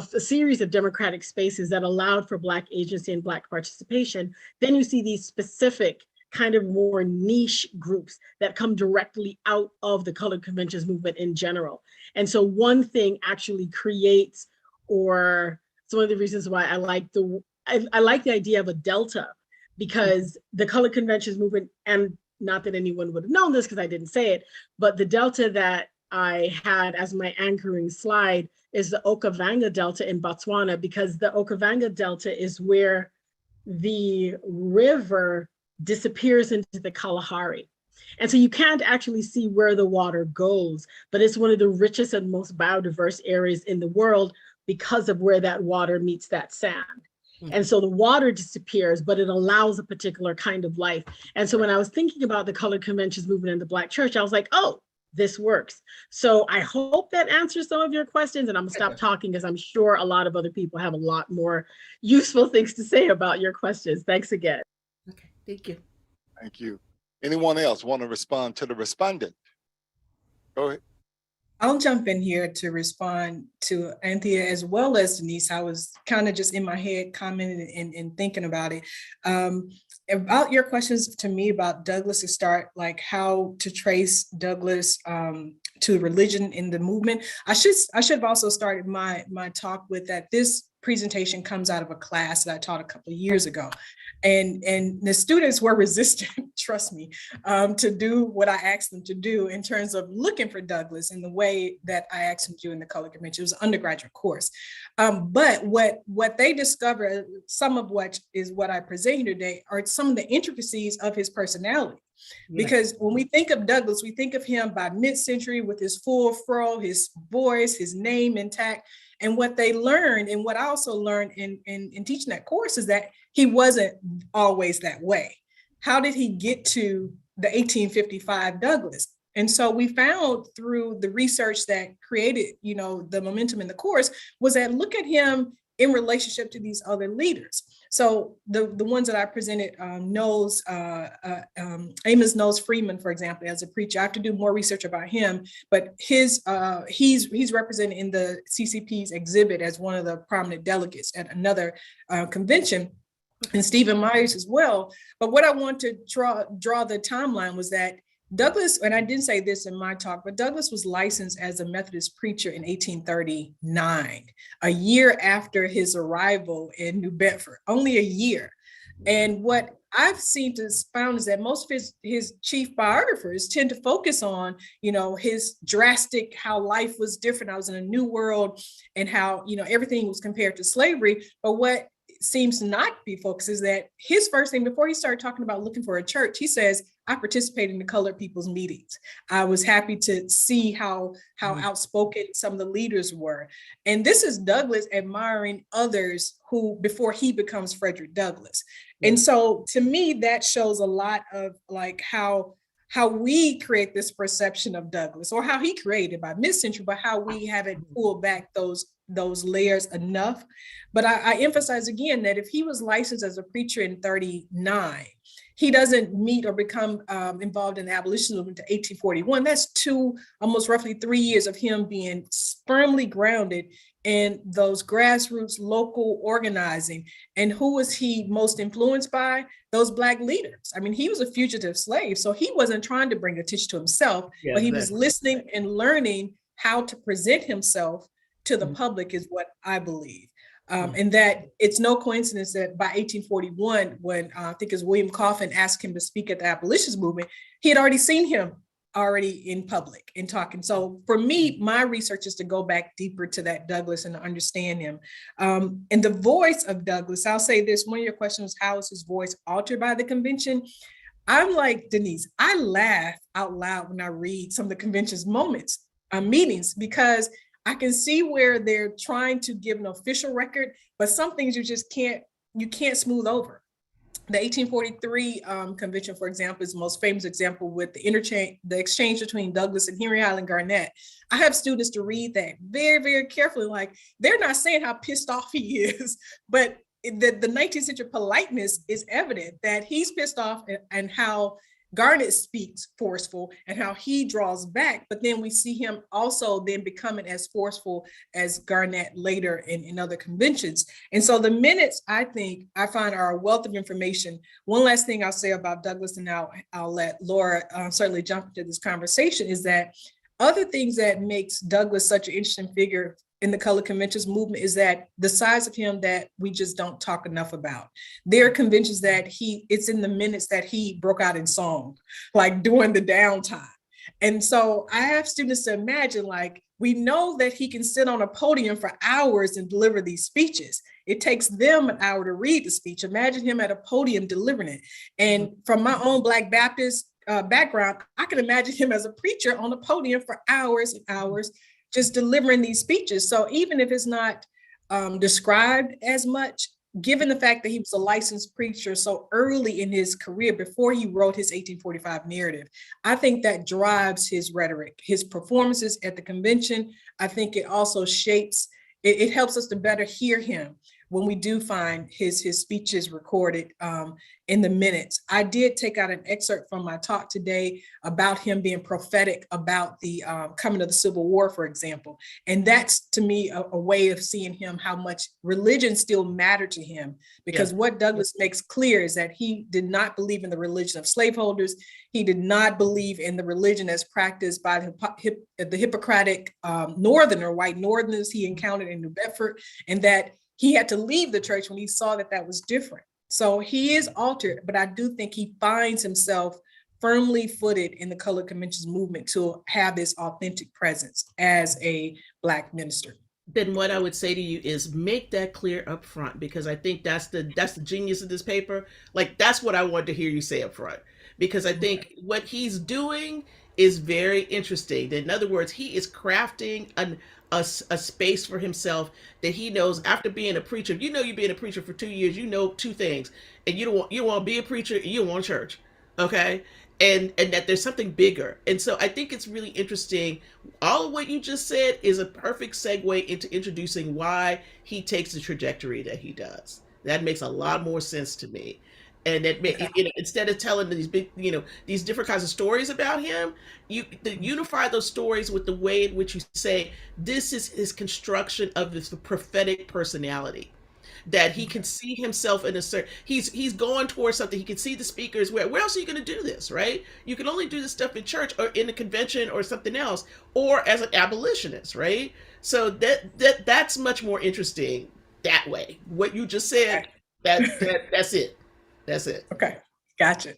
series of democratic spaces that allowed for Black agency and Black participation, then you see these specific kind of more niche groups that come directly out of the colored conventions movement in general. And so one thing actually creates, or it's one of the reasons why I like the idea of a delta, because the colored conventions movement, and not that anyone would have known this because I didn't say it, but the delta that I had as my anchoring slide is the Okavango Delta in Botswana, because the Okavango Delta is where the river disappears into the Kalahari. And so you can't actually see where the water goes, but it's one of the richest and most biodiverse areas in the world because of where that water meets that sand. And so the water disappears, but it allows a particular kind of life. And so when I was thinking about the colored conventions movement in the Black church, I was like, oh, this works. So I hope that answers some of your questions, and I'm gonna stop talking because I'm sure a lot of other people have a lot more useful things to say about your questions. Thanks again. Okay, thank you. Thank you. Anyone else want to respond to the respondent? Go ahead. I'll jump in here to respond to Anthea as well as Denise. I was kind of just in my head commenting and thinking about it. About your questions to me about Douglass to start, like how to trace Douglass to religion in the movement. I should have also started my talk with that this presentation comes out of a class that I taught a couple of years ago. And the students were resistant, trust me, to do what I asked them to do in terms of looking for Douglass in the way that I asked them to do in the Color Convention. It was an undergraduate course. But what they discovered, some of what is what I present here today, are some of the intricacies of his personality. Because when we think of Douglass, we think of him by mid-century with his full fro, his voice, his name intact. And what they learned, and what I also learned in teaching that course, is that he wasn't always that way. How did he get to the 1855 Douglass? And so we found through the research that created, the momentum in the course, was that look at him in relationship to these other leaders. So the ones that I presented, Amos knows Freedman, for example, as a preacher. I have to do more research about him, but he's represented in the CCP's exhibit as one of the prominent delegates at another convention, and Stephen Myers as well. But what I want to draw the timeline was that Douglass, and I didn't say this in my talk, but Douglass was licensed as a Methodist preacher in 1839, a year after his arrival in New Bedford, only a year. And what I've seen to found is that most of his chief biographers tend to focus on, his drastic, how life was different. I was in a new world, and how, everything was compared to slavery. But what seems not to be focused is that his first thing, before he started talking about looking for a church, he says, I participated in the colored people's meetings. I was happy to see how outspoken some of the leaders were. And this is Douglass admiring others who, before he becomes Frederick Douglass. And so to me, that shows a lot of like how we create this perception of Douglass, or how he created by mid-century, but how we haven't pulled back those layers enough. But I emphasize again that if he was licensed as a preacher in 39, he doesn't meet or become involved in the abolition movement until 1841. That's almost roughly 3 years of him being firmly grounded in those grassroots local organizing. And who was he most influenced by? Those Black leaders. I mean, he was a fugitive slave, so he wasn't trying to bring attention to himself, but he was listening and learning how to present himself to the public, is what I believe. And that it's no coincidence that by 1841, when I think it was William Coffin asked him to speak at the abolitionist movement, he had already seen him already in public and talking. So for me, my research is to go back deeper to that Douglass and to understand him. And the voice of Douglass, I'll say this, one of your questions, how is his voice altered by the convention? I'm like Denise, I laugh out loud when I read some of the convention's meetings, because I can see where they're trying to give an official record, but some things you can't smooth over. The 1843 convention, for example, is the most famous example with the exchange between Douglass and Henry Highland Garnett. I have students to read that very, very carefully. Like, they're not saying how pissed off he is, but the 19th century politeness is evident that he's pissed off, and how Garnett speaks forceful and how he draws back, but then we see him also then becoming as forceful as Garnett later in other conventions. And so the minutes, I find, are a wealth of information. One last thing I'll say about Douglass, and now I'll let Laura certainly jump into this conversation, is that other things that makes Douglass such an interesting figure in the Color Conventions movement is that the sides of him that we just don't talk enough about. There are conventions that it's in the minutes that he broke out in song, like during the downtime. And so I have students to imagine, like, we know that he can sit on a podium for hours and deliver these speeches. It takes them an hour to read the speech. Imagine him at a podium delivering it. And from my own Black Baptist background, I can imagine him as a preacher on a podium for hours and hours, just delivering these speeches. So even if it's not described as much, given the fact that he was a licensed preacher so early in his career, before he wrote his 1845 narrative, I think that drives his rhetoric, his performances at the convention. I think it also shapes, it helps us to better hear him. when we do find his speeches recorded in the minutes. I did take out an excerpt from my talk today about him being prophetic about the coming of the Civil War, for example. And that's, to me, a way of seeing him, how much religion still mattered to him. Because what Douglass makes clear is that he did not believe in the religion of slaveholders. He did not believe in the religion as practiced by the Hippocratic Northerner, white Northerners he encountered in New Bedford, and that he had to leave the church when he saw that that was different. So he is altered, but I do think he finds himself firmly footed in the Colored Conventions movement to have this authentic presence as a Black minister. Then what I would say to you is make that clear up front, because I think that's the genius of this paper. Like, that's what I wanted to hear you say up front, because I think what he's doing is very interesting. In other words, he is crafting a space for himself that he knows after being a preacher. You know, you've been a preacher for 2 years, you know two things, and you want to be a preacher, and you don't want a church. Okay. And that there's something bigger. And so I think it's really interesting. All of what you just said is a perfect segue into introducing why he takes the trajectory that he does. That makes a lot more sense to me. And that instead of telling these big, these different kinds of stories about him, you unify those stories with the way in which you say, this is his construction of this prophetic personality. That he can see himself in a certain, he's going towards something. He can see the speakers. Where else are you going to do this, right? You can only do this stuff in church or in a convention or something else, or as an abolitionist, right? So that's much more interesting that way. What you just said, that's it. That's it. Okay, gotcha.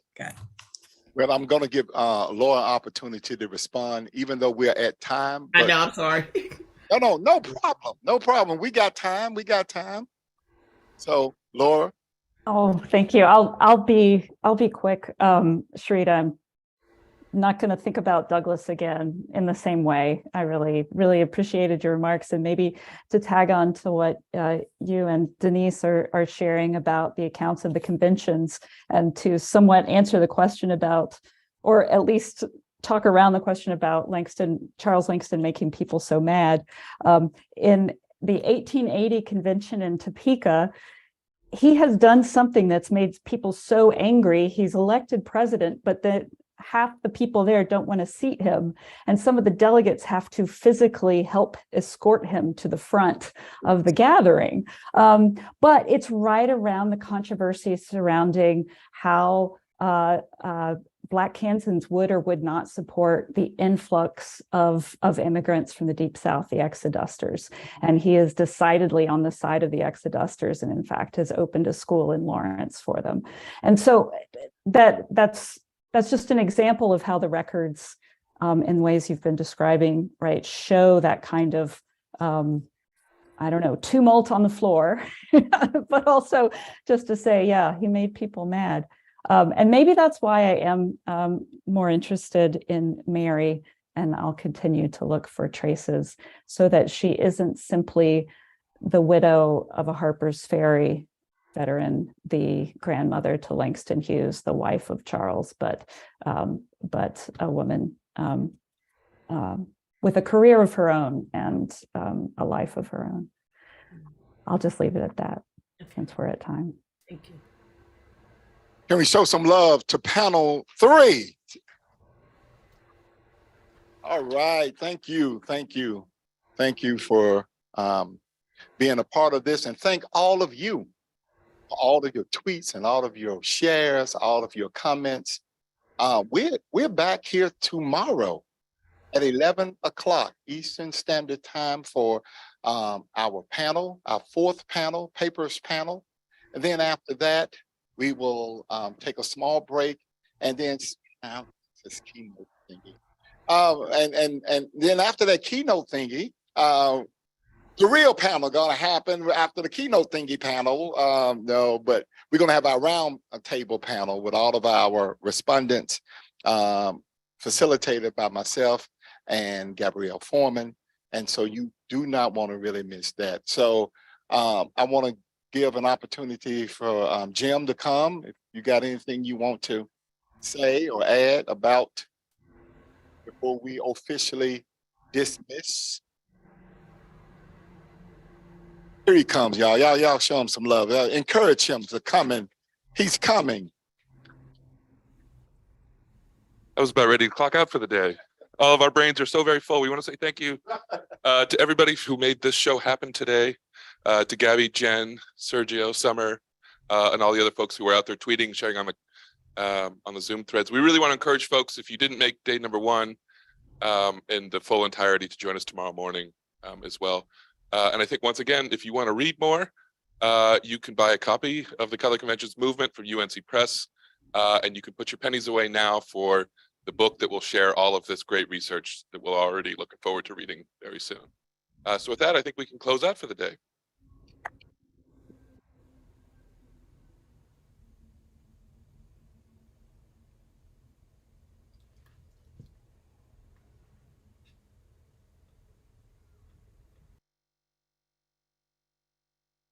Well, I'm going to give Laura an opportunity to respond, even though we're at time. I know, I'm sorry. No problem. No problem. We got time. So, Laura. Oh, thank you. I'll be quick. Sharita, I'm not going to think about Douglass again in the same way. I really appreciated your remarks, and maybe to tag on to what you and Denise are sharing about the accounts of the conventions, and to somewhat answer the question about, or at least talk around the question about Charles Langston making people so mad. In the 1880 convention in Topeka, he has done something that's made people so angry. He's elected president, but half the people there don't want to seat him. And some of the delegates have to physically help escort him to the front of the gathering. But it's right around the controversy surrounding how Black Kansans would or would not support the influx of immigrants from the Deep South, the exodusters. And he is decidedly on the side of the exodusters, and in fact has opened a school in Lawrence for them. And so that's just an example of how the records, in ways you've been describing, right, show that kind of tumult on the floor, but also just to say, yeah, he made people mad. And maybe that's why I am more interested in Mary, and I'll continue to look for traces so that she isn't simply the widow of a Harper's Ferry veteran, the grandmother to Langston Hughes, the wife of Charles, but a woman with a career of her own and a life of her own. I'll just leave it at that since we're at time. Thank you. Can we show some love to panel 3? All right, thank you for being a part of this, and thank all of you for all of your tweets and all of your shares, all of your comments. We're back here tomorrow at 11 o'clock Eastern Standard Time for our panel, our 4th panel, papers panel, and then after that, we will take a small break, and then this keynote thingy. And then after that keynote thingy, the real panel gonna happen after the keynote thingy panel. No, but we're gonna have our round table panel with all of our respondents, facilitated by myself and Gabrielle Foreman. And so you do not want to really miss that. So I want to give an opportunity for Jim to come. If you got anything you want to say or add about before we officially dismiss. Here he comes, y'all. Y'all show him some love. Encourage him to come in. He's coming. I was about ready to clock out for the day. All of our brains are so very full. We want to say thank you to everybody who made this show happen today, to Gabby, Jen, Sergio, Summer, and all the other folks who were out there tweeting, sharing on the Zoom threads. We really want to encourage folks, if you didn't make day number 1 in the full entirety, to join us tomorrow morning as well. And I think once again, if you want to read more, you can buy a copy of The Color Conventions Movement from UNC Press, and you can put your pennies away now for the book that will share all of this great research that we're already looking forward to reading very soon. So with that, I think we can close out for the day.